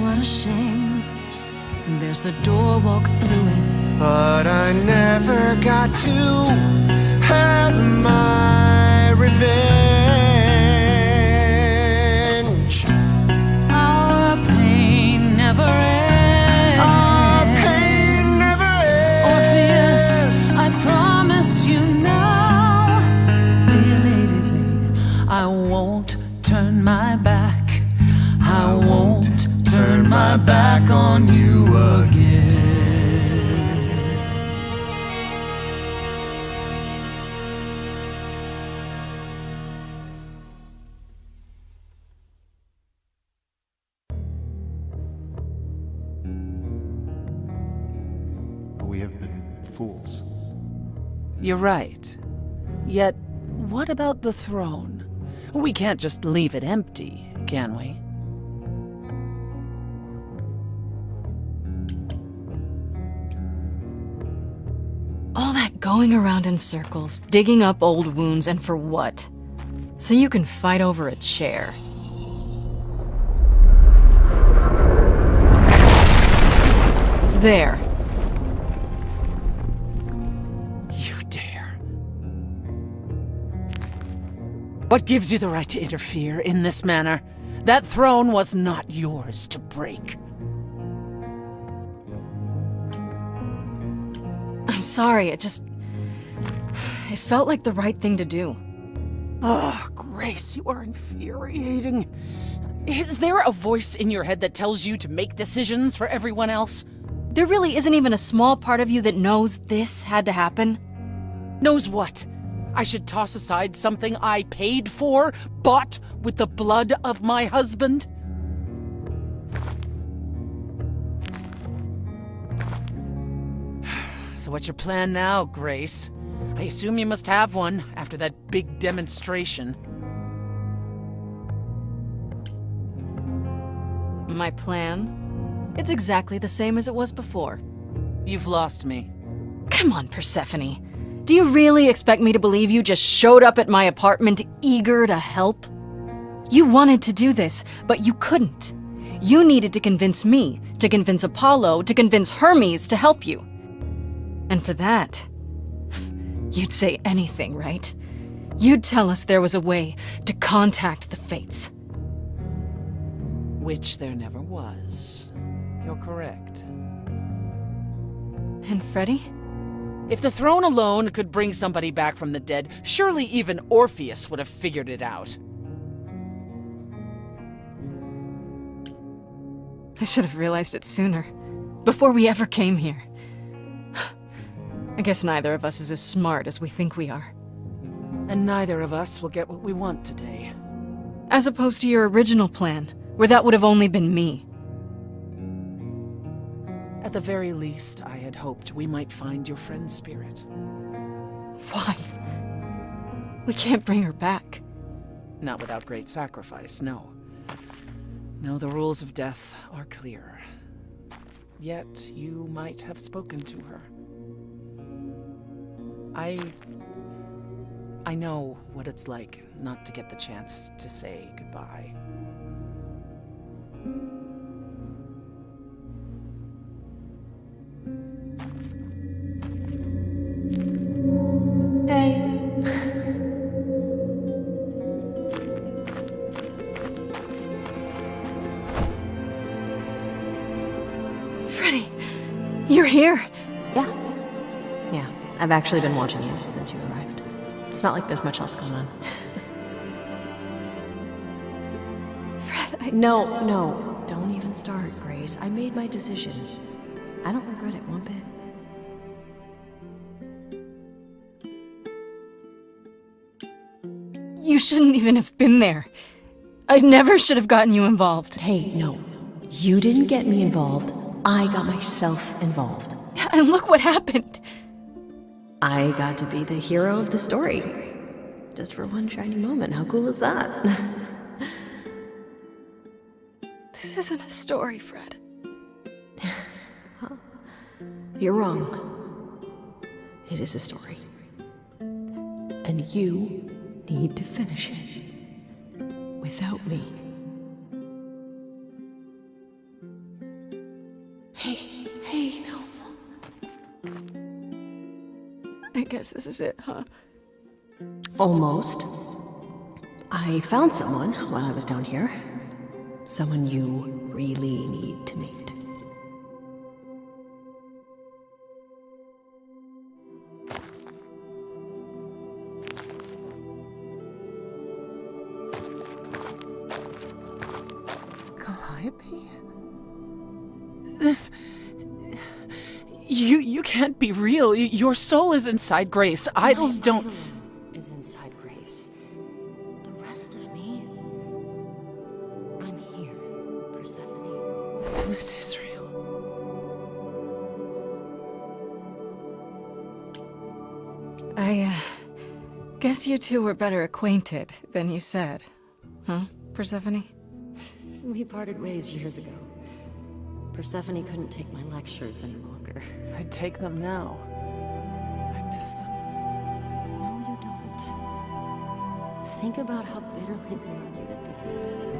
What a shame. There's the door, walk through it. But I never got to have my revenge. Our pain never ends. Our pain never ends. Orpheus, I promise you now, belatedly, I won't turn my back. I won't turn my back on you again. We have been fools. You're right. Yet, what about the throne? We can't just leave it empty, can we? All that going around in circles, digging up old wounds, and for what? So you can fight over a chair. There. You dare. What gives you the right to interfere in this manner? That throne was not yours to break. I'm sorry, it felt like the right thing to do. Oh, Grace, you are infuriating. Is there a voice in your head that tells you to make decisions for everyone else? There really isn't even a small part of you that knows this had to happen. Knows what? I should toss aside something I paid for, bought with the blood of my husband? So what's your plan now, Grace? I assume you must have one after that big demonstration. My plan? It's exactly the same as it was before. You've lost me. Come on, Persephone. Do you really expect me to believe you just showed up at my apartment eager to help? You wanted to do this, but you couldn't. You needed to convince me, to convince Apollo, to convince Hermes to help you. And for that, you'd say anything, right? You'd tell us there was a way to contact the fates. Which there never was. You're correct. And Freddie? If the throne alone could bring somebody back from the dead, surely even Orpheus would have figured it out. I should have realized it sooner, before we ever came here. I guess neither of us is as smart as we think we are. And neither of us will get what we want today. As opposed to your original plan, where that would have only been me. At the very least, I had hoped we might find your friend's spirit. Why? We can't bring her back. Not without great sacrifice, no. No, the rules of death are clear. Yet, you might have spoken to her. I know what it's like not to get the chance to say goodbye. Hey. Freddie, you're here. Yeah, I've actually been watching you since you arrived. It's not like there's much else going on. Fred, No, don't even start, Grace. I made my decision. I don't regret it one bit. You shouldn't even have been there. I never should have gotten you involved. Hey, no. You didn't get me involved. I got myself involved. And look what happened. I got to be the hero of the story. Just for one shiny moment. How cool is that? This isn't a story, Fred. You're wrong. It is a story. And you need to finish it. Without me. Hey, no. I guess this is it, huh? Almost. I found someone while I was down here. Someone you really need to meet. Calliope? This... You can't be real. Your soul is inside Grace. Idols don't... is inside Grace. The rest of me... I'm here, Persephone. This is real. I guess you two were better acquainted than you said. Huh, Persephone? We parted ways years ago. Persephone couldn't take my lectures any longer. I'd take them now. I miss them. No, you don't. Think about how bitterly we argued at the end.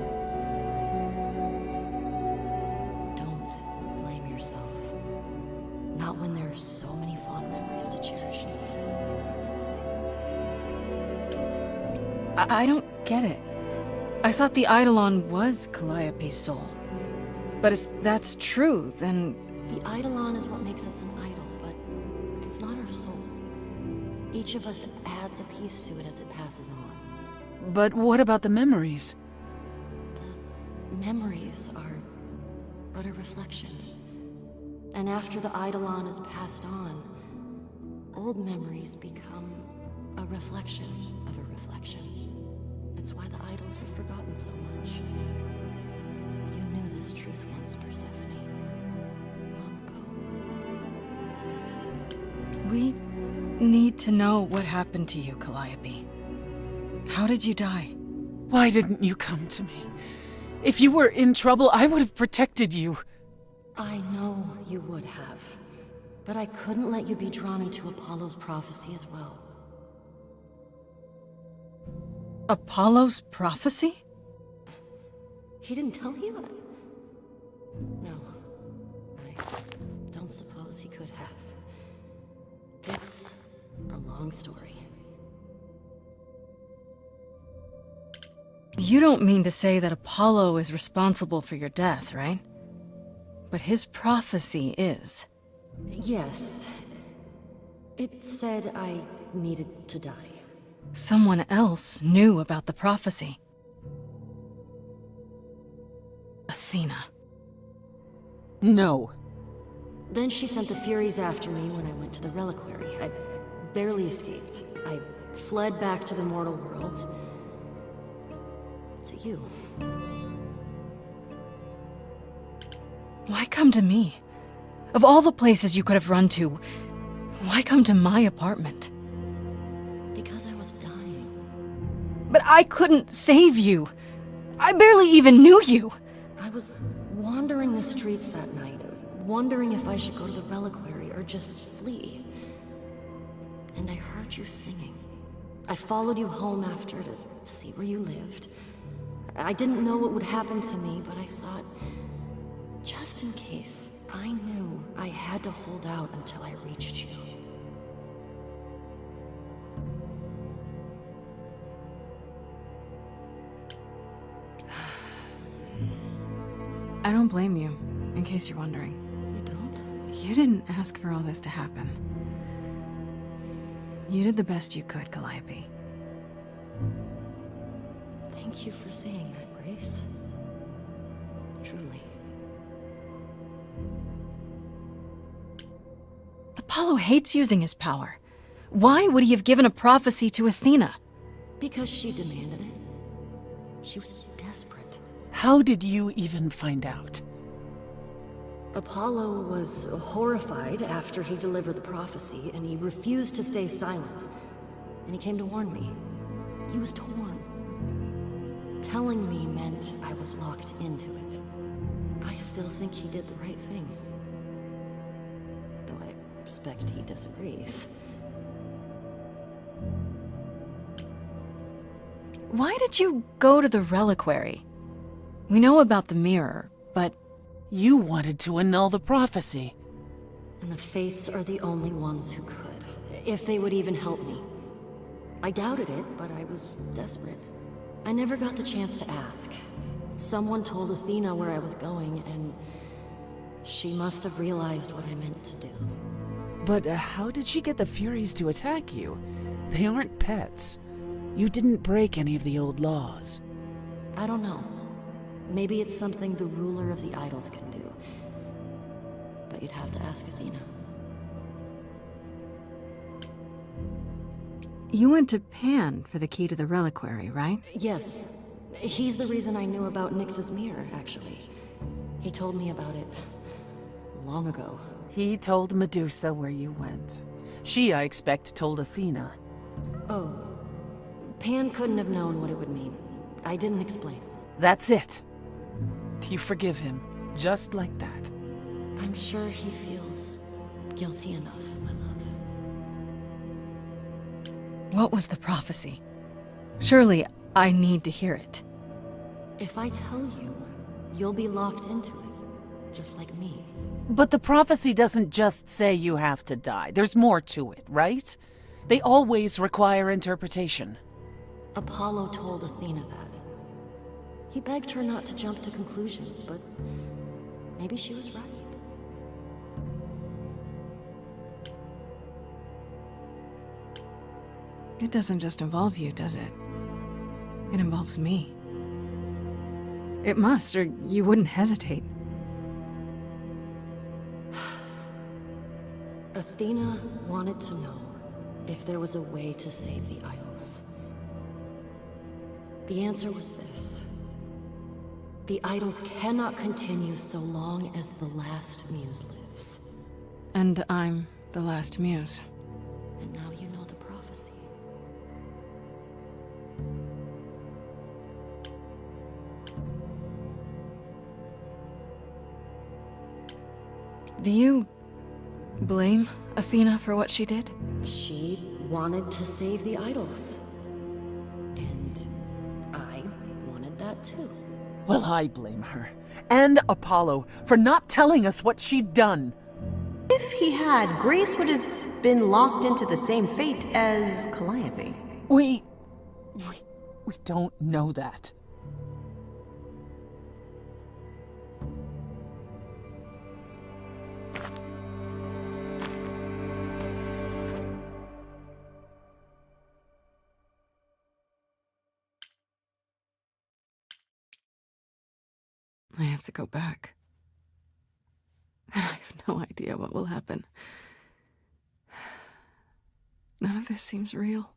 Don't blame yourself. Not when there are so many fond memories to cherish instead. I don't get it. I thought the Eidolon was Calliope's soul. But if that's true, then... The Eidolon is what makes us an idol, but it's not our soul. Each of us adds a piece to it as it passes on. But what about the memories? The memories are but a reflection. And after the Eidolon is passed on, old memories become a reflection of a reflection. It's why the idols have forgotten so much. You knew this truth once, Persephone. We need to know what happened to you, Calliope. How did you die? Why didn't you come to me? If you were in trouble, I would have protected you. I know you would have. But I couldn't let you be drawn into Apollo's prophecy as well. Apollo's prophecy? He didn't tell you that? No. I don't suppose he could have. It's a long story. You don't mean to say that Apollo is responsible for your death, right? But his prophecy is. Yes. It said I needed to die. Someone else knew about the prophecy. Athena. No. Then she sent the Furies after me when I went to the reliquary. I barely escaped. I fled back to the mortal world. to you. Why come to me? Of all the places you could have run to, why come to my apartment? Because I was dying. But I couldn't save you. I barely even knew you. I was wandering the streets that night, wondering if I should go to the reliquary or just flee. And I heard you singing. I followed you home after to see where you lived. I didn't know what would happen to me, but I thought, just in case, I knew I had to hold out until I reached you. I don't blame you, in case you're wondering. You don't? You didn't ask for all this to happen. You did the best you could, Calliope. Thank you for saying that, Grace. Truly. Apollo hates using his power. Why would he have given a prophecy to Athena? Because she demanded it. She was desperate. How did you even find out? Apollo was horrified after he delivered the prophecy, and he refused to stay silent. And he came to warn me. He was torn. Telling me meant I was locked into it. I still think he did the right thing. Though I expect he disagrees. Why did you go to the reliquary? We know about the mirror, but... You wanted to annul the prophecy. And the Fates are the only ones who could. If they would even help me. I doubted it, but I was desperate. I never got the chance to ask. Someone told Athena where I was going, and she must have realized what I meant to do. But how did she get the Furies to attack you? They aren't pets. You didn't break any of the old laws. I don't know. Maybe it's something the ruler of the idols can do. But you'd have to ask Athena. You went to Pan for the key to the reliquary, right? Yes. He's the reason I knew about Nyx's mirror, actually. He told me about it long ago. He told Medusa where you went. She, I expect, told Athena. Oh. Pan couldn't have known what it would mean. I didn't explain. That's it. You forgive him, just like that. I'm sure he feels guilty enough, my love. What was the prophecy? Surely I need to hear it. If I tell you, you'll be locked into it, just like me. But the prophecy doesn't just say you have to die. There's more to it, right? They always require interpretation. Apollo told Athena that. He begged her not to jump to conclusions, but maybe she was right. It doesn't just involve you, does it? It involves me. It must, or you wouldn't hesitate. Athena wanted to know if there was a way to save the idols. The answer was this. The idols cannot continue so long as the Last Muse lives. And I'm the Last Muse. And now you know the prophecy. Do you blame Athena for what she did? She wanted to save the idols. And I wanted that too. Well, I blame her. And Apollo for not telling us what she'd done. If he had, Grace would have been locked into the same fate as Calliope. We don't know that. I have to go back. And I have no idea what will happen. None of this seems real.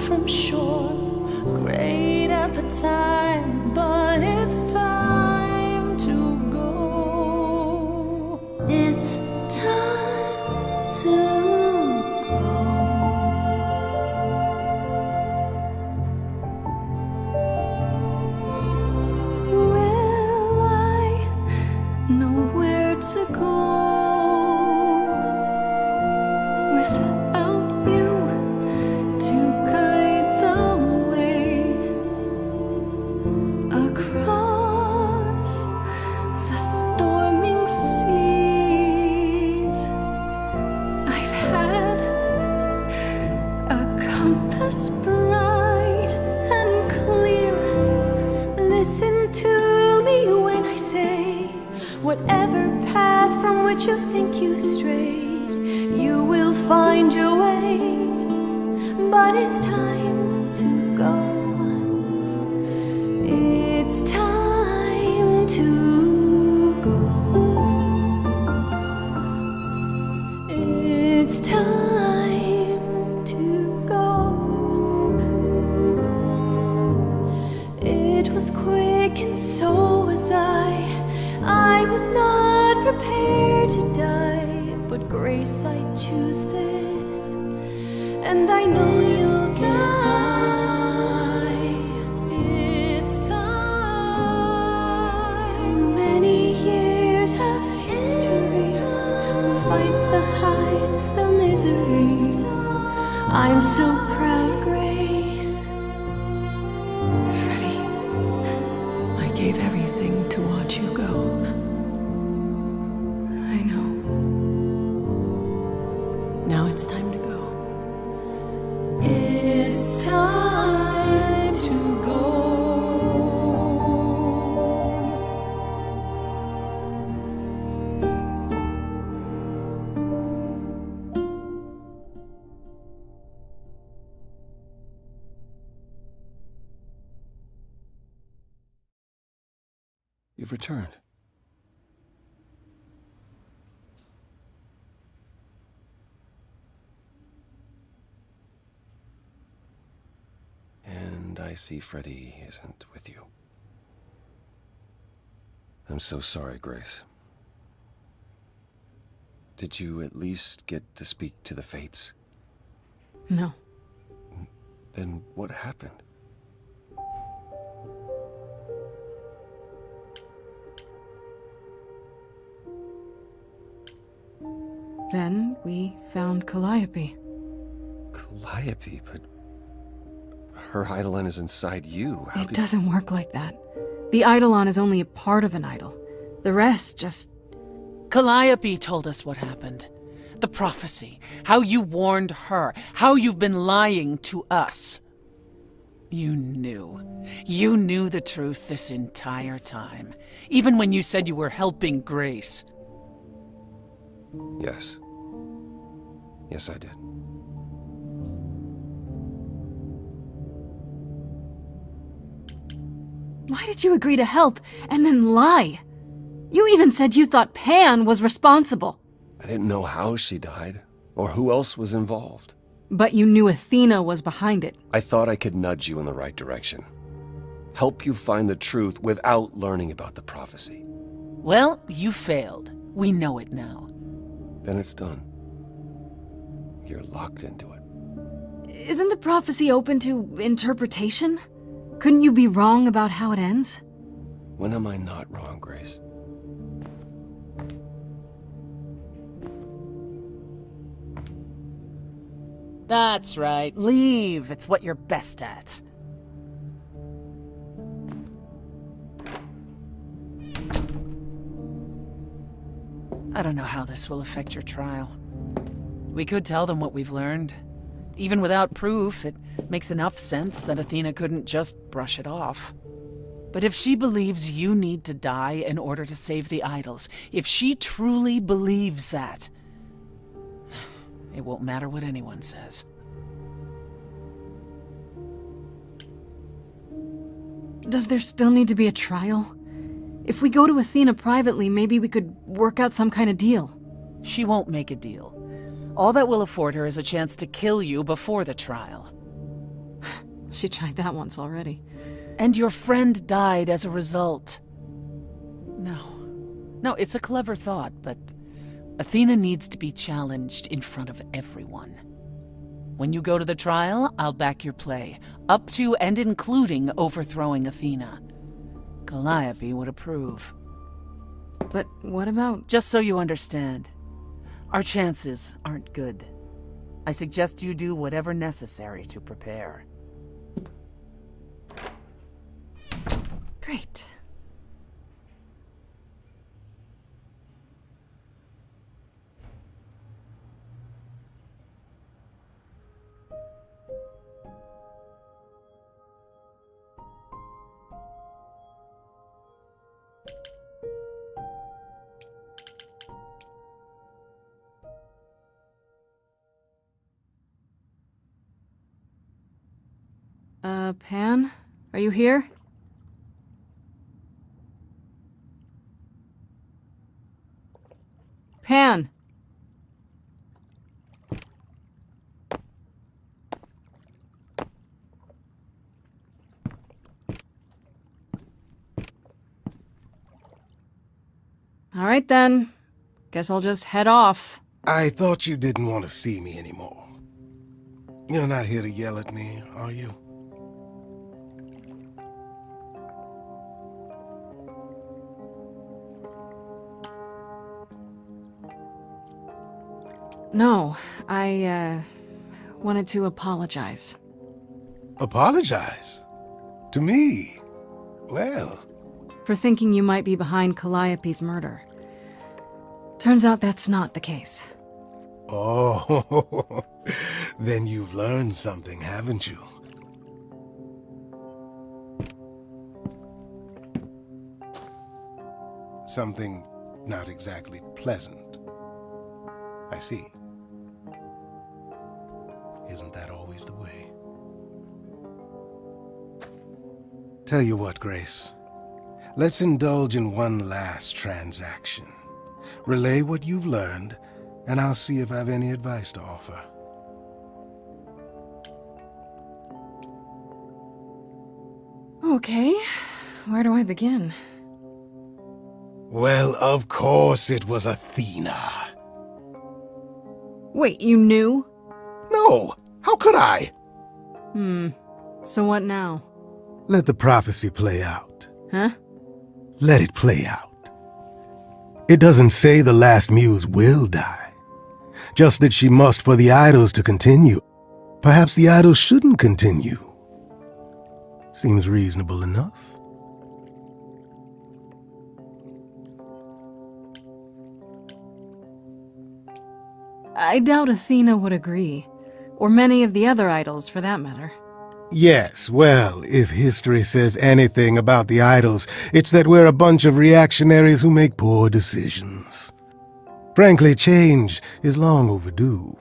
from shore. Great at the time, but it's time to go. It's time to go. Will I know where to go without you to guide the way across the storming seas? I've had a compass bright and clear. Listen to me when I say, whatever path from which you think you strayed, you will find your way. But it's time to go. It's time to go. It's time to go. It was quick and so was I was not prepared to die, but Grace, I choose this, and I know you'll get by. It's time. So many years of history, who fights the highs, the miseries. I'm so proud, Grace. Freddie, I gave everything to watch you go. I know. Now it's time to go. It's time to go. You've returned. And I see Freddie isn't with you. I'm so sorry, Grace. Did you at least get to speak to the Fates? No. Then what happened? Then we found Calliope. Calliope, but her eidolon is inside you. How It doesn't work like that. The eidolon is only a part of an idol. The rest just... Calliope told us what happened. The prophecy. How you warned her. How you've been lying to us. You knew. You knew the truth this entire time. Even when you said you were helping Grace. Yes. Yes, I did. Why did you agree to help and then lie? You even said you thought Pan was responsible. I didn't know how she died, or who else was involved. But you knew Athena was behind it. I thought I could nudge you in the right direction. Help you find the truth without learning about the prophecy. Well, you failed. We know it now. Then it's done. You're locked into it. Isn't the prophecy open to interpretation? Couldn't you be wrong about how it ends? When am I not wrong, Grace? That's right. Leave. It's what you're best at. I don't know how this will affect your trial. We could tell them what we've learned. Even without proof, it makes enough sense that Athena couldn't just brush it off. But if she believes you need to die in order to save the idols, if she truly believes that, it won't matter what anyone says. Does there still need to be a trial? If we go to Athena privately, maybe we could work out some kind of deal. She won't make a deal. All that will afford her is a chance to kill you before the trial. She tried that once already. And your friend died as a result. No, it's a clever thought, but Athena needs to be challenged in front of everyone. When you go to the trial, I'll back your play, up to and including overthrowing Athena. Calliope would approve. But what about... Just so you understand, our chances aren't good. I suggest you do whatever necessary to prepare. Great. Pan? Are you here? Pan! All right then. Guess I'll just head off. I thought you didn't want to see me anymore. You're not here to yell at me, are you? No, I, wanted to apologize. Apologize? To me? Well... For thinking you might be behind Calliope's murder. Turns out that's not the case. Oh, then you've learned something, haven't you? Something not exactly pleasant. I see. Isn't that always the way? Tell you what, Grace. Let's indulge in one last transaction. Relay what you've learned, and I'll see if I have any advice to offer. Okay, where do I begin? Well, of course it was Athena. Wait, you knew? No, how could I? So what now? Let the prophecy play out. Huh? Let it play out. It doesn't say the Last Muse will die. Just that she must for the idols to continue. Perhaps the idols shouldn't continue. Seems reasonable enough. I doubt Athena would agree. Or many of the other idols, for that matter. Yes, well, if history says anything about the idols, it's that we're a bunch of reactionaries who make poor decisions. Frankly, change is long overdue.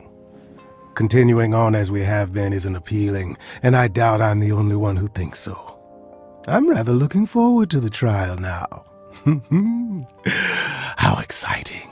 Continuing on as we have been isn't appealing, and I doubt I'm the only one who thinks so. I'm rather looking forward to the trial now. How exciting.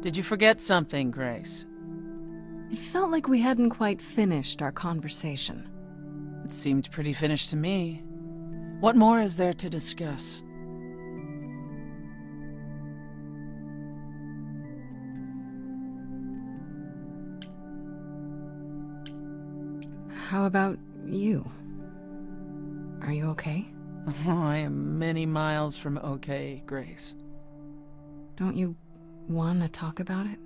Did you forget something, Grace? It felt like we hadn't quite finished our conversation. It seemed pretty finished to me. What more is there to discuss? How about you? Are you okay? Oh, I am many miles from okay, Grace. Don't you want to talk about it?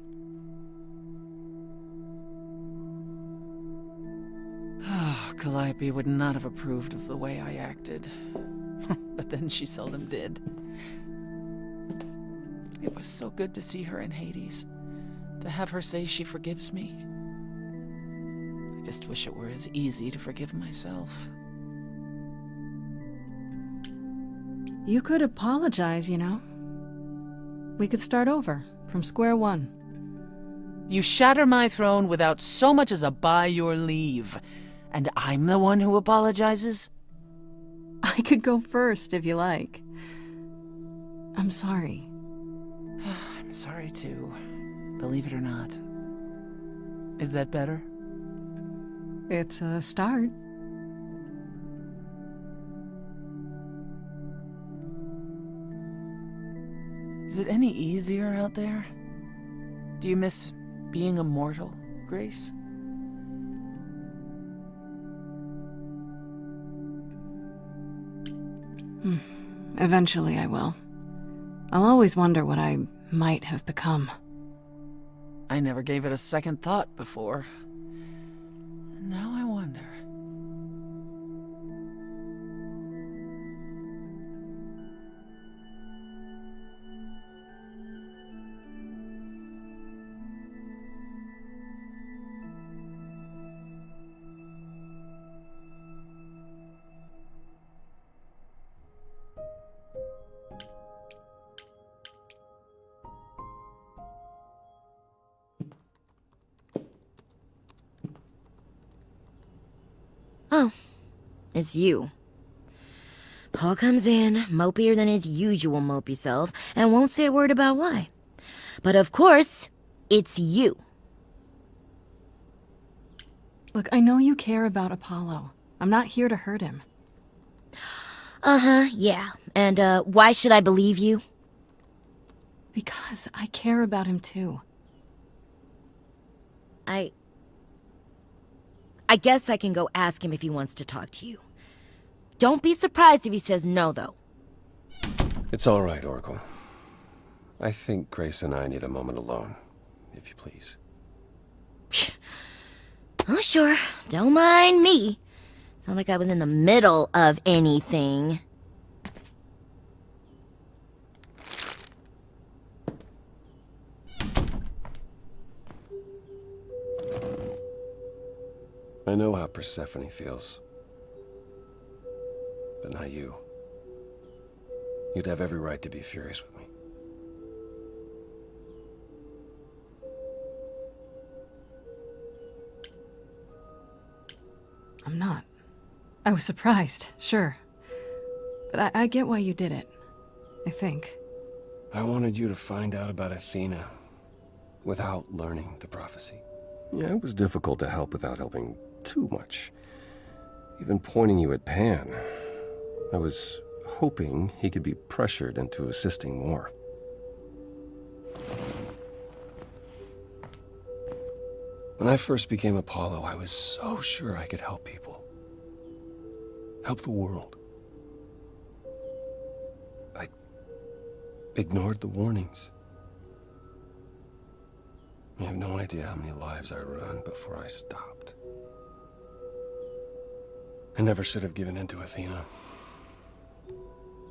Calliope would not have approved of the way I acted. But then she seldom did. It was so good to see her in Hades. To have her say she forgives me. I just wish it were as easy to forgive myself. You could apologize, you know. We could start over, from square one. You shatter my throne without so much as a by your leave, and I'm the one who apologizes? I could go first, if you like. I'm sorry. I'm sorry too, believe it or not. Is that better? It's a start. Is it any easier out there? Do you miss being immortal, Grace? Eventually I will. I'll always wonder what I might have become. I never gave it a second thought before. And now I wonder. Oh, it's you. Paul comes in, mopier than his usual mopey self, and won't say a word about why. But of course, it's you. Look, I know you care about Apollo. I'm not here to hurt him. Uh-huh, yeah. And, why should I believe you? Because I care about him too. I guess I can go ask him if he wants to talk to you. Don't be surprised if he says no, though. It's all right, Oracle. I think Grace and I need a moment alone, if you please. Oh, sure. Don't mind me. It's not like I was in the middle of anything. I know how Persephone feels. But not you. You'd have every right to be furious with me. I'm not. I was surprised, sure. But I get why you did it. I think. I wanted you to find out about Athena without learning the prophecy. Yeah, it was difficult to help without helping too much. Even pointing you at Pan. I was hoping he could be pressured into assisting more. When I first became Apollo, I was so sure I could help people. Help the world. I ignored the warnings. You have no idea how many lives I ruined before I stopped. I never should have given in to Athena.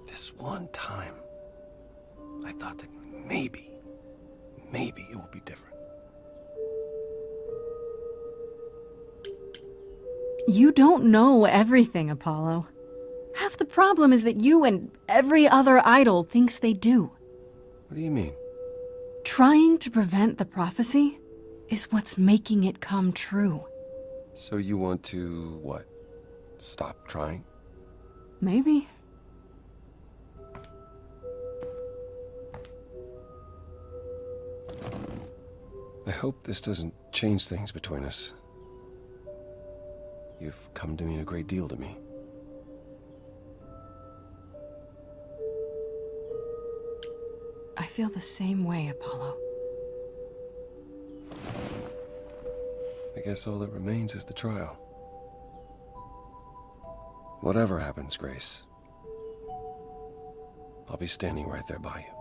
This one time, I thought that maybe it would be different. You don't know everything, Apollo. Half the problem is that you and every other idol thinks they do. What do you mean? Trying to prevent the prophecy is what's making it come true. So you want to, what? Stop trying? Maybe. I hope this doesn't change things between us. You've come to mean a great deal to me. I feel the same way, Apollo. I guess all that remains is the trial. Whatever happens, Grace, I'll be standing right there by you.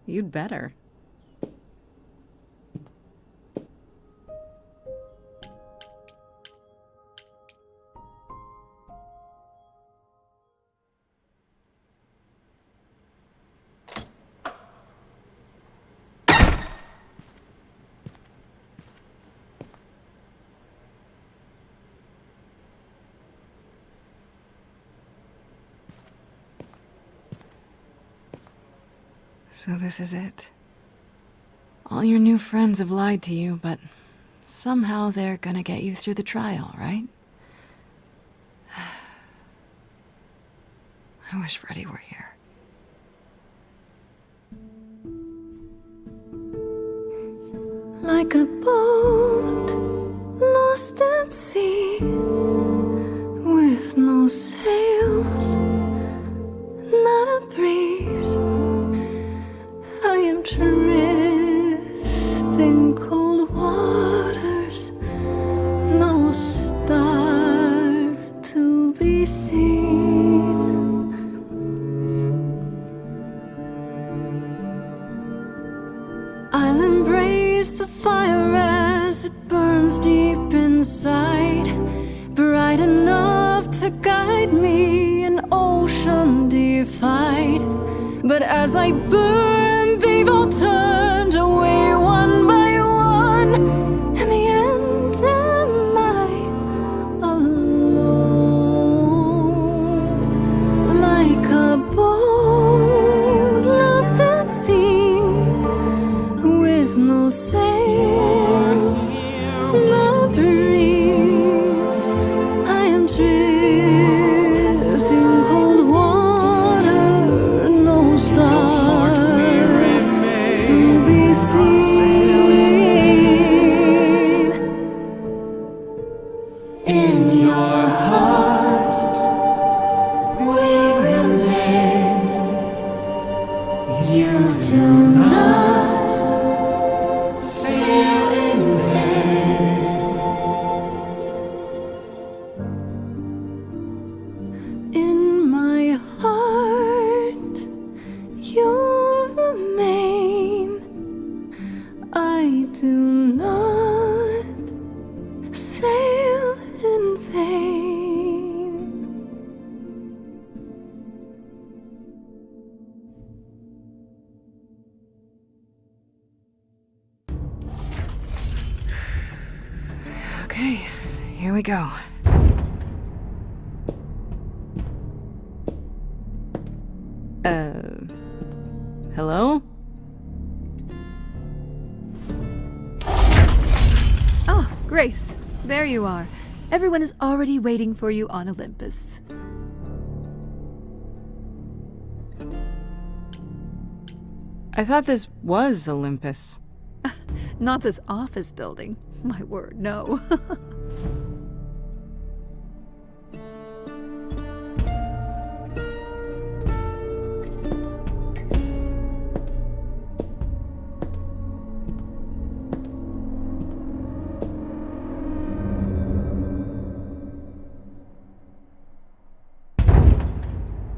You'd better. So this is it. All your new friends have lied to you, but somehow they're gonna get you through the trial, right? I wish Freddy were here. Like a boat lost at sea, with no sails, not a breeze. I am drifting cold waters, no star to be seen. I'll embrace the fire as it burns deep inside, bright enough to guide me, an ocean defied. But as I burn, they've all turned away one by one. In the end, am I alone? Like a boat lost at sea, with no sails, not a breeze. I am drifting cold water, no star to be seen. In your heart we remain. You do not sail in vain. In my heart you'll remain. I do not sail in vain. Okay, here we go. Hello? Oh, Grace, there you are. Everyone is already waiting for you on Olympus. I thought this was Olympus. Not this office building. My word, no.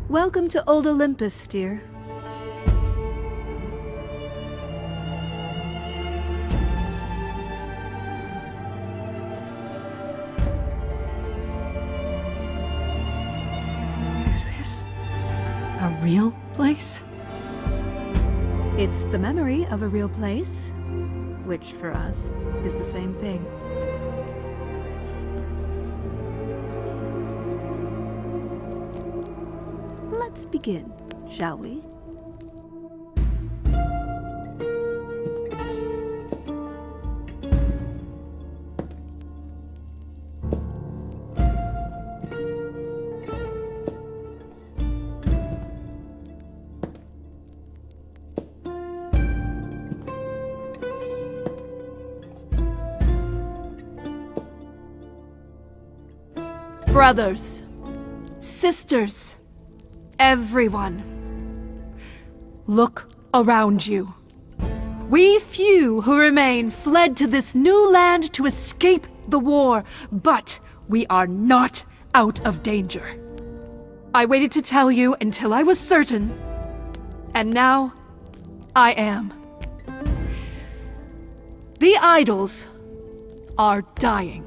Welcome to Old Olympus, dear. Is this a real place? It's the memory of a real place, which for us is the same thing. Let's begin, shall we? Brothers, sisters, everyone, look around you. We few who remain fled to this new land to escape the war, but we are not out of danger. I waited to tell you until I was certain, and now I am. The idols are dying.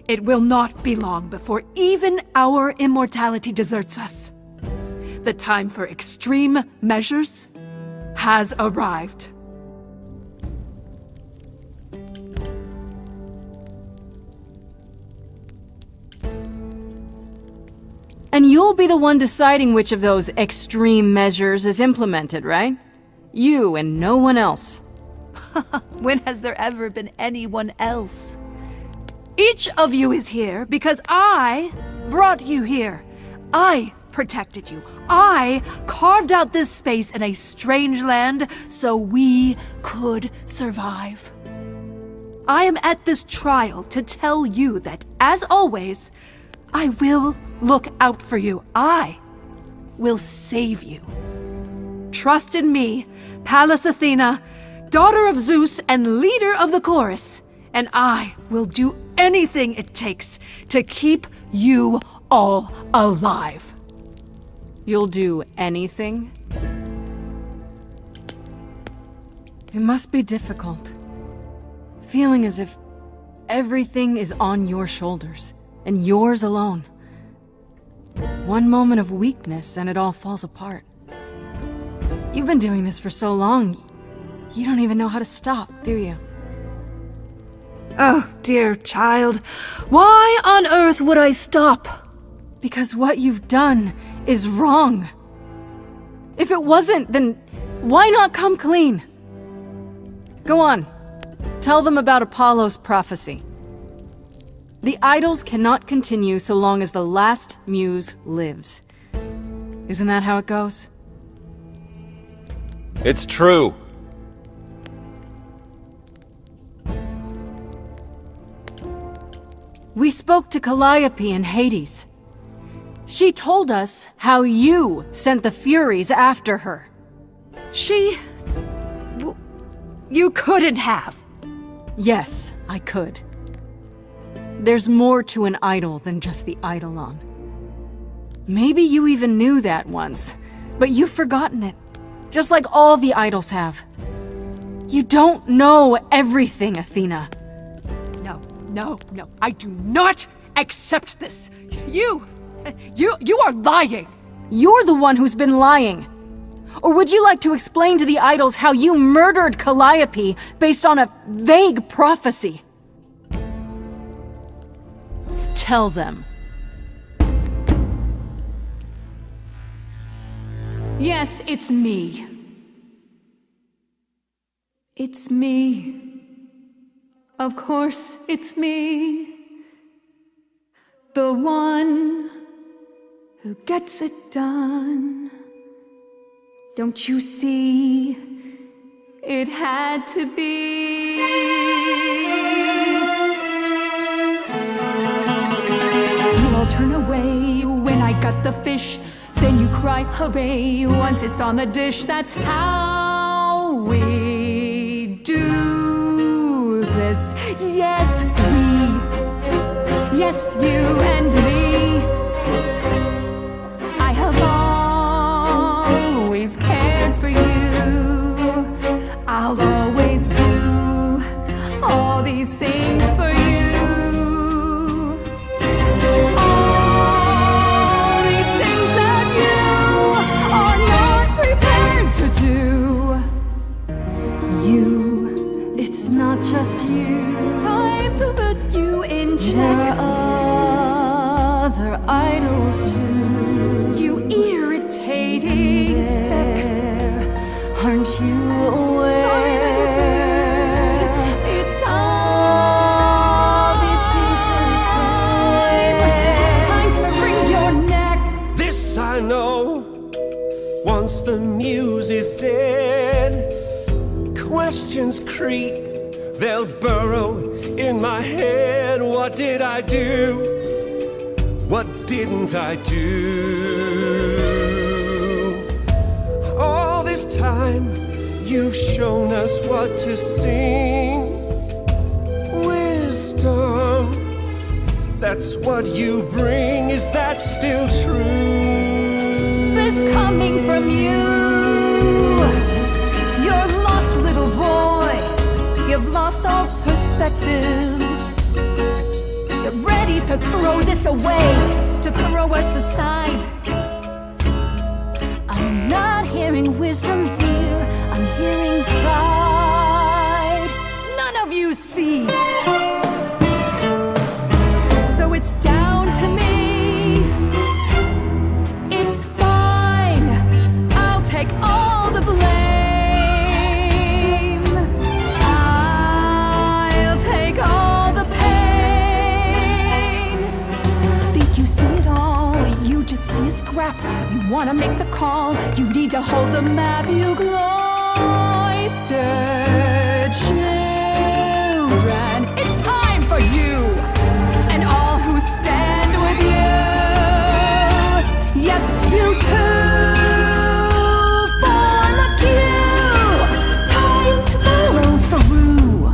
It will not be long before even our immortality deserts us. The time for extreme measures has arrived. And you'll be the one deciding which of those extreme measures is implemented, right? You and no one else. When has there ever been anyone else? Each of you is here because I brought you here. I protected you. I carved out this space in a strange land so we could survive. I am at this trial to tell you that, as always, I will look out for you. I will save you. Trust in me, Pallas Athena, daughter of Zeus and leader of the chorus, and I will do anything it takes to keep you all alive. You'll do anything? It must be difficult. Feeling as if everything is on your shoulders, and yours alone. One moment of weakness and it all falls apart. You've been doing this for so long, you don't even know how to stop, do you? Oh, dear child, why on earth would I stop? Because what you've done is wrong. If it wasn't, then why not come clean? Go on. Tell them about Apollo's prophecy. The idols cannot continue so long as the Last Muse lives. Isn't that how it goes? It's true. We spoke to Calliope in Hades. She told us how you sent the Furies after her. You couldn't have. Yes, I could. There's more to an idol than just the eidolon. Maybe you even knew that once, but you've forgotten it, just like all the idols have. You don't know everything, Athena. No, I do not accept this. You are lying. You're the one who's been lying. Or would you like to explain to the idols how you murdered Calliope based on a vague prophecy? Tell them. Yes, it's me. It's me. Of course, it's me. The one who gets it done. Don't you see? It had to be. You all turn away when I got the fish. Then you cry, hooray, once it's on the dish. That's how we do this. Yes, we. Yes, you and me. I have always cared for you. I'll always do all these things for you. All these things that you are not prepared to do. You, it's not just you. Time to put you in check. There are other idols too. You irritating speck. Aren't you aware? Sorry, little bird. It's time. All these people climb. Time to wring your neck. This I know. Once the muse is dead, questions creep. They'll burrow in my head. What did I do? What didn't I do? All this time, you've shown us what to sing. Wisdom, that's what you bring. Is that still true? This coming from you. You're lost, little boy. You've lost all perspective. You're ready to throw this away, to throw us aside. I'm not hearing wisdom here, I'm hearing pride. None of you see. So it's down to me. map. You wanna make the call. You need to hold the map. You cloistered children. It's time for you and all who stand with you. Yes, you too. Form a queue. Time to follow through.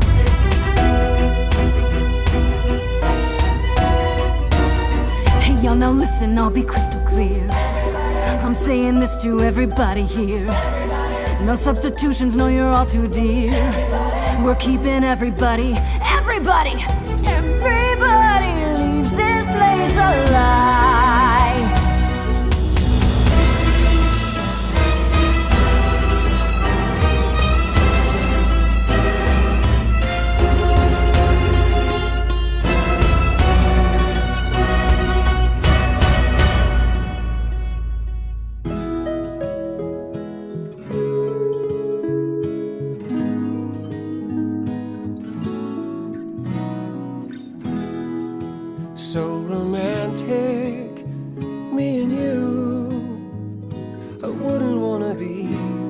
Hey, y'all, now listen, I'll be crystal clear. I'm saying this to everybody here. No substitutions, no, you're all too dear. We're keeping everybody leaves this place alive. So romantic, me and you. I wouldn't wanna be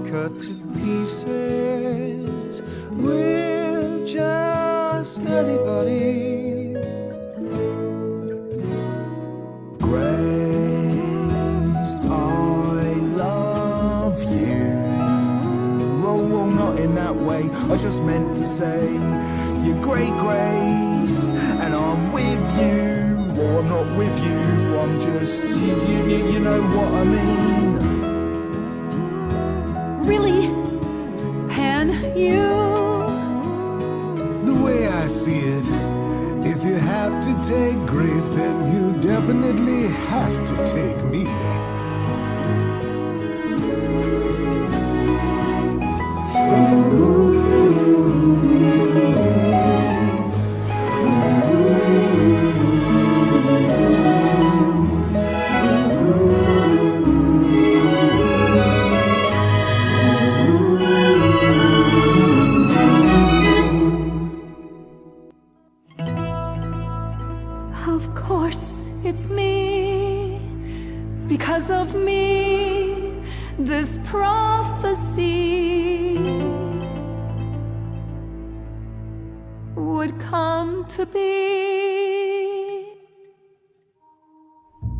cut to pieces with just anybody. Grace, I love you. Oh, not in that way. I just meant to say you're great, Grace, and I'm with you. Or I'm not with you. I'm just you know what I mean. Really? Pan, you? The way I see it, if you have to take Grace, then you definitely have to take me. Of course, it's me. Because of me, this prophecy would come to be.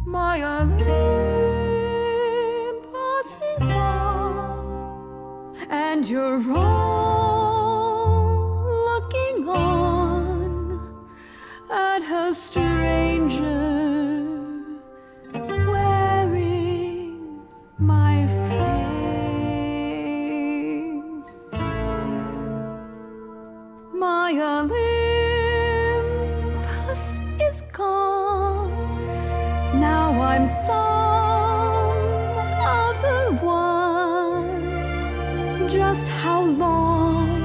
My Olympus is gone, and you're all looking on at a stranger wearing my face. My Olympus is gone. Now I'm some other one. Just how long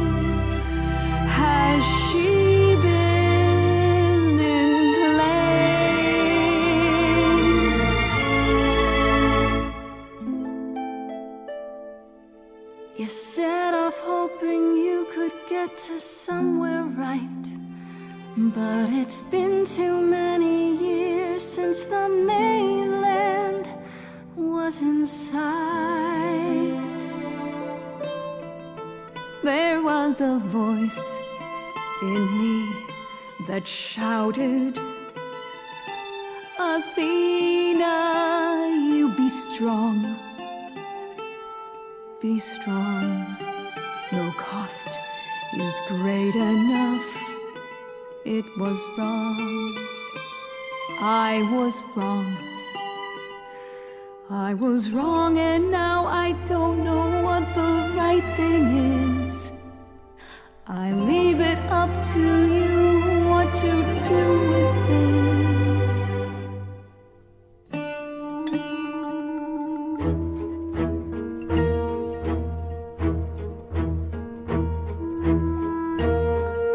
has she been in place? You set off hoping you could get to somewhere right, but it's been too many years since the mainland was in sight. There was a voice in me that shouted, Athena, you be strong. Be strong. No cost is great enough. It was wrong. I was wrong. I was wrong, and now I don't know what the right thing is. I leave it up to you what to do with this.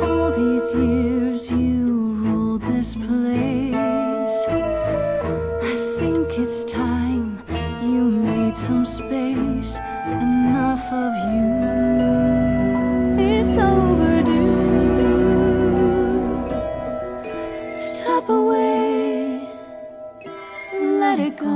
All these years you ruled this place. I think it's time you made some space. Enough of you. It's overdue. Step away. Let it go.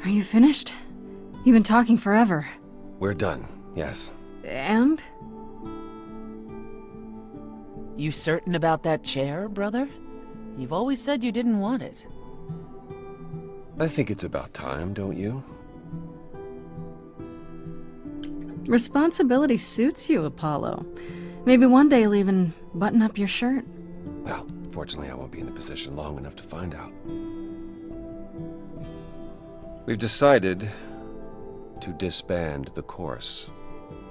Are you finished? You've been talking forever. We're done, yes. And? You certain about that chair, brother? You've always said you didn't want it. I think it's about time, don't you? Responsibility suits you, Apollo. Maybe one day you'll even button up your shirt. Well, fortunately I won't be in the position long enough to find out. We've decided to disband the chorus.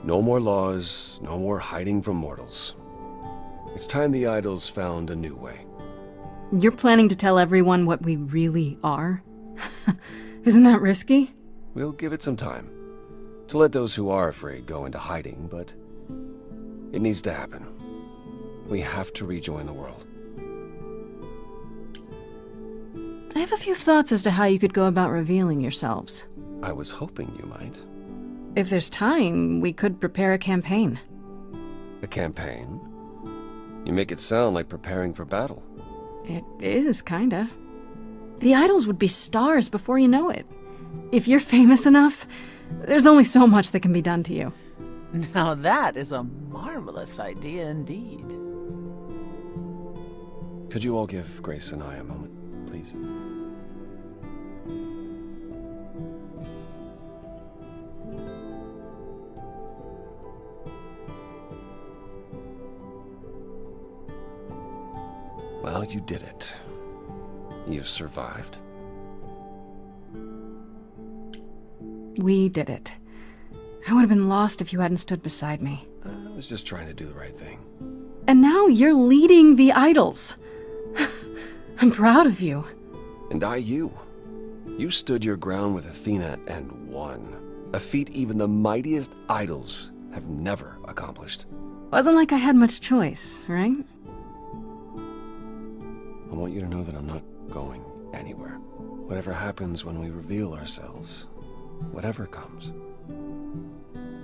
No more laws, no more hiding from mortals. It's time the idols found a new way. You're planning to tell everyone what we really are? Isn't that risky? We'll give it some time to let those who are afraid go into hiding, but it needs to happen. We have to rejoin the world. I have a few thoughts as to how you could go about revealing yourselves. I was hoping you might. If there's time, we could prepare a campaign. A campaign? You make it sound like preparing for battle. It is, kinda. The idols would be stars before you know it. If you're famous enough, there's only so much that can be done to you. Now that is a marvelous idea indeed. Could you all give Grace and I a moment, please? Well, you did it. You survived. We did it. I would have been lost if you hadn't stood beside me. I was just trying to do the right thing. And now you're leading the idols. I'm proud of you. And you. You stood your ground with Athena and won. A feat even the mightiest idols have never accomplished. Wasn't like I had much choice, right? I want you to know that I'm not going anywhere. Whatever happens when we reveal ourselves, whatever comes,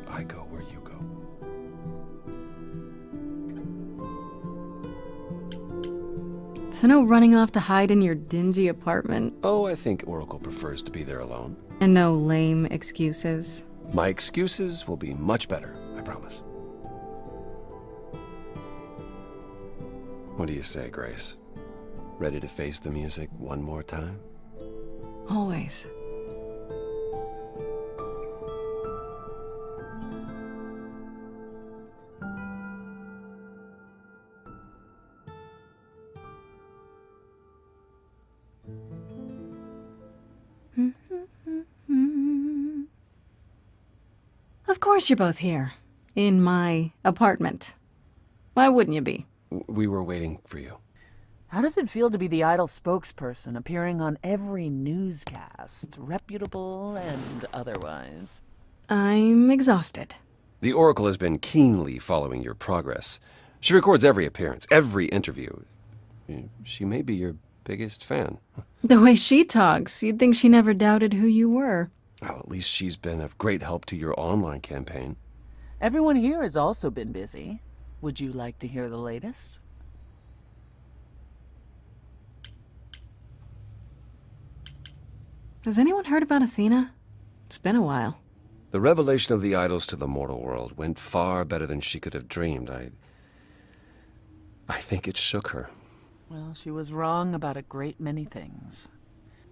I go where you go. So no running off to hide in your dingy apartment? Oh, I think Oracle prefers to be there alone. And no lame excuses? My excuses will be much better, I promise. What do you say, Grace? Ready to face the music one more time? Always. Of course you're both here. In my apartment. Why wouldn't you be? We were waiting for you. How does it feel to be the idol spokesperson, appearing on every newscast, reputable and otherwise? I'm exhausted. The Oracle has been keenly following your progress. She records every appearance, every interview. She may be your biggest fan. The way she talks, you'd think she never doubted who you were. Well, at least she's been of great help to your online campaign. Everyone here has also been busy. Would you like to hear the latest? Has anyone heard about Athena? It's been a while. The revelation of the idols to the mortal world went far better than she could have dreamed. I think it shook her. Well, she was wrong about a great many things.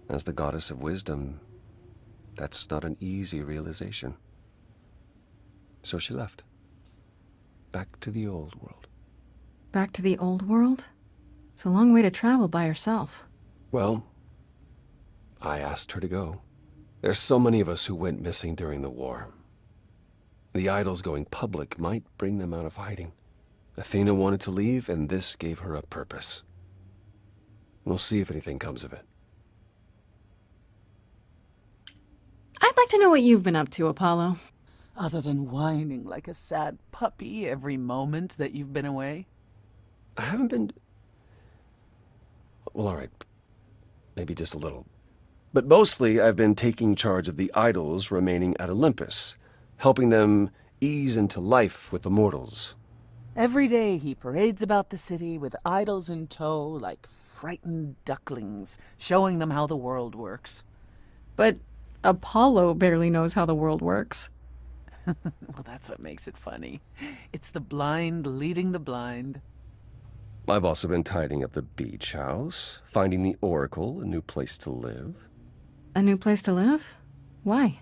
As the goddess of wisdom, that's not an easy realization. So she left. Back to the old world. Back to the old world? It's a long way to travel by herself. Well, I asked her to go. There's so many of us who went missing during the war. The idols going public might bring them out of hiding. Athena wanted to leave, and this gave her a purpose. We'll see if anything comes of it. I'd like to know what you've been up to, Apollo. Other than whining like a sad puppy every moment that you've been away? I haven't been... Well, all right. Maybe just a little. But mostly, I've been taking charge of the idols remaining at Olympus, helping them ease into life with the mortals. Every day he parades about the city with idols in tow like frightened ducklings, showing them how the world works. But Apollo barely knows how the world works. Well, that's what makes it funny. It's the blind leading the blind. I've also been tidying up the beach house, finding the Oracle, a new place to live. A new place to live? Why?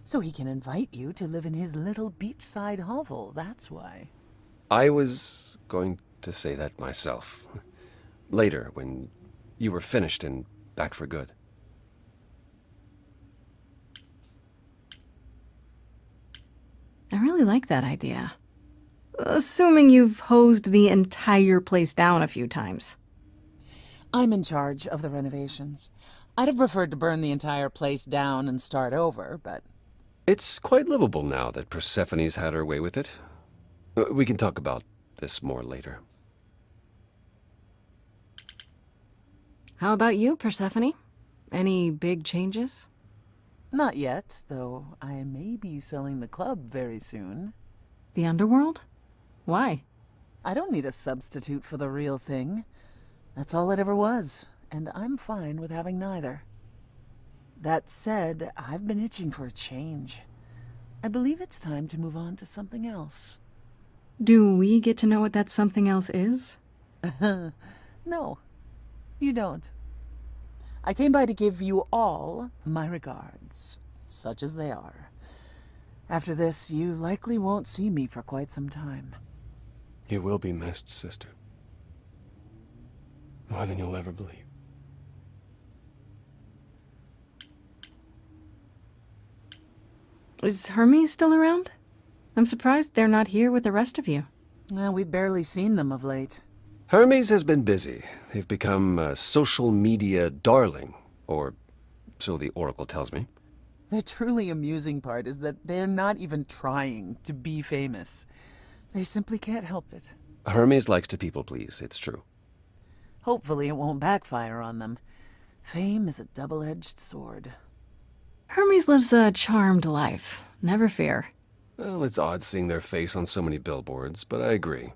So he can invite you to live in his little beachside hovel, that's why. I was going to say that myself. Later, when you were finished and back for good. I really like that idea. Assuming you've hosed the entire place down a few times. I'm in charge of the renovations. I'd have preferred to burn the entire place down and start over, but... It's quite livable now that Persephone's had her way with it. We can talk about this more later. How about you, Persephone? Any big changes? Not yet, though I may be selling the club very soon. The underworld? Why? I don't need a substitute for the real thing. That's all it ever was, and I'm fine with having neither. That said, I've been itching for a change. I believe it's time to move on to something else. Do we get to know what that something else is? No, you don't. I came by to give you all my regards, such as they are. After this, you likely won't see me for quite some time. You will be missed, sister. More than you'll ever believe. Is Hermes still around? I'm surprised they're not here with the rest of you. Well, we've barely seen them of late. Hermes has been busy. They've become a social media darling, or so the Oracle tells me. The truly amusing part is that they're not even trying to be famous. They simply can't help it. Hermes likes to people please, it's true. Hopefully it won't backfire on them. Fame is a double-edged sword. Hermes lives a charmed life. Never fear. Well, it's odd seeing their face on so many billboards, but I agree.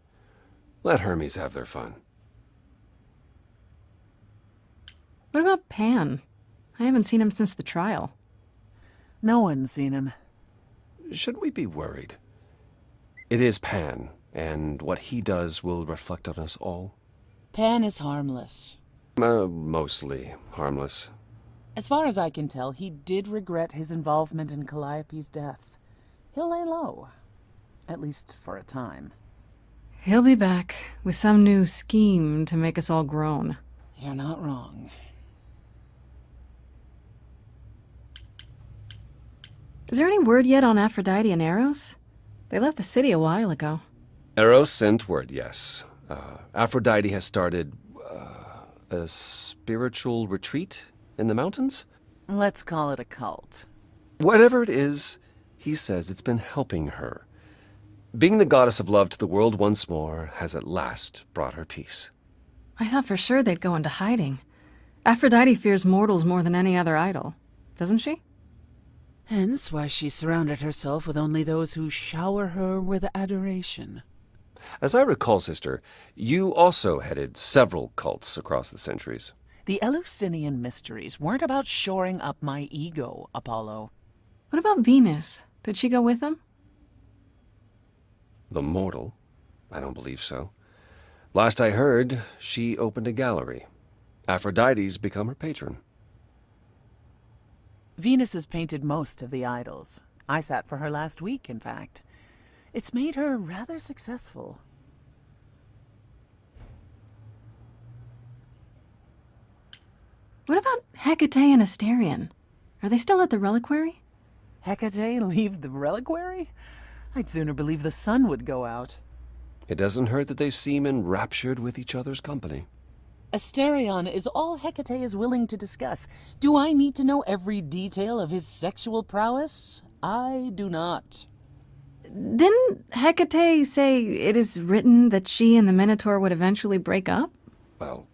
Let Hermes have their fun. What about Pan? I haven't seen him since the trial. No one's seen him. Should we be worried? It is Pan, and what he does will reflect on us all. Pan is harmless. Mostly harmless. As far as I can tell, he did regret his involvement in Calliope's death. He'll lay low. At least for a time. He'll be back with some new scheme to make us all groan. You're not wrong. Is there any word yet on Aphrodite and Eros? They left the city a while ago. Eros sent word, yes. Aphrodite has started a spiritual retreat in the mountains? Let's call it a cult. Whatever it is, he says it's been helping her. Being the goddess of love to the world once more has at last brought her peace. I thought for sure they'd go into hiding. Aphrodite fears mortals more than any other idol, doesn't she? Hence why she surrounded herself with only those who shower her with adoration. As I recall, sister, you also headed several cults across the centuries. The Eleusinian mysteries weren't about shoring up my ego, Apollo. What about Venus? Did she go with them? The mortal? I don't believe so. Last I heard, she opened a gallery. Aphrodite's become her patron. Venus has painted most of the idols. I sat for her last week, in fact. It's made her rather successful. What about Hecate and Asterion? Are they still at the reliquary? Hecate leave the reliquary? I'd sooner believe the sun would go out. It doesn't hurt that they seem enraptured with each other's company. Asterion is all Hecate is willing to discuss. Do I need to know every detail of his sexual prowess? I do not. Didn't Hecate say it is written that she and the Minotaur would eventually break up? Well,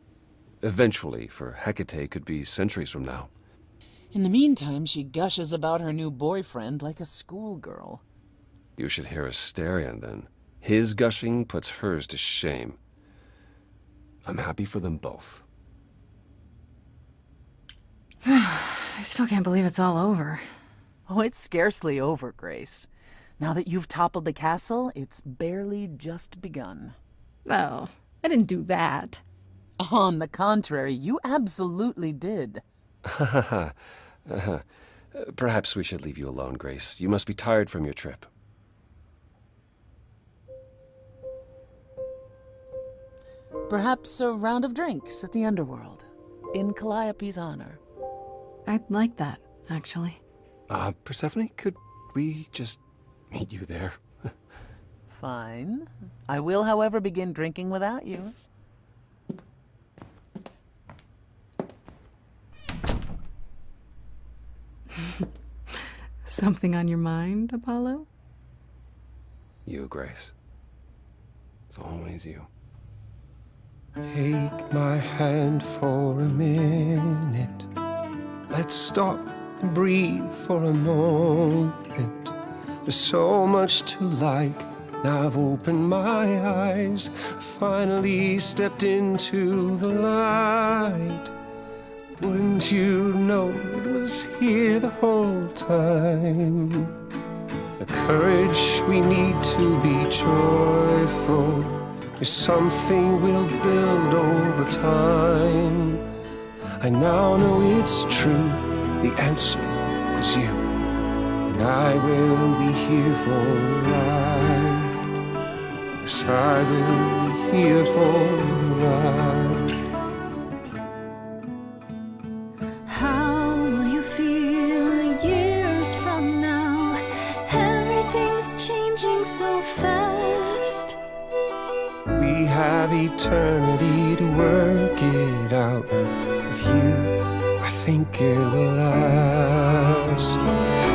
eventually, for Hecate could be centuries from now. In the meantime, she gushes about her new boyfriend like a schoolgirl. You should hear Asterion, then. His gushing puts hers to shame. I'm happy for them both. I still can't believe it's all over. Oh, it's scarcely over, Grace. Now that you've toppled the castle, it's barely just begun. Oh, I didn't do that. On the contrary, you absolutely did. Perhaps we should leave you alone, Grace. You must be tired from your trip. Perhaps a round of drinks at the underworld, in Calliope's honor. I'd like that, actually. Persephone, could we just meet you there? Fine. I will, however, begin drinking without you. Something on your mind, Apollo? You, Grace. It's always you. Take my hand for a minute. Let's stop and breathe for a moment. There's so much to like. Now I've opened my eyes, finally stepped into the light. Wouldn't you know it was here the whole time? The courage we need to be joyful is something we'll build over time. I now know it's true, the answer is you, and I will be here for the ride. Yes, I will be here for the ride. How will you feel years from now? Everything's changing so fast. We have eternity to work it out. With you, I think it will last.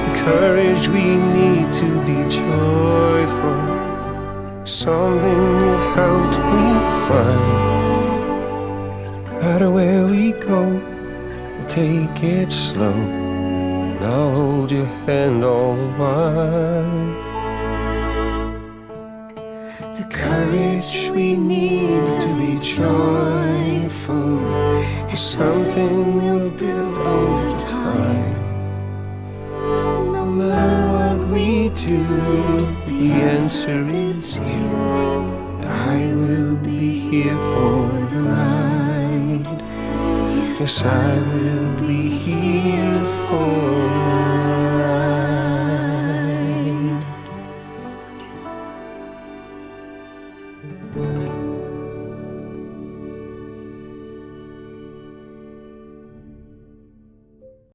The courage we need to be joyful, something you've helped me find. No matter where we go, we'll take it slow, and I'll hold your hand all the while. The courage we need to be joyful is something we'll build over time. No matter what we do, the answer is you, and I will be here for the ride. Yes, I will be here for the ride.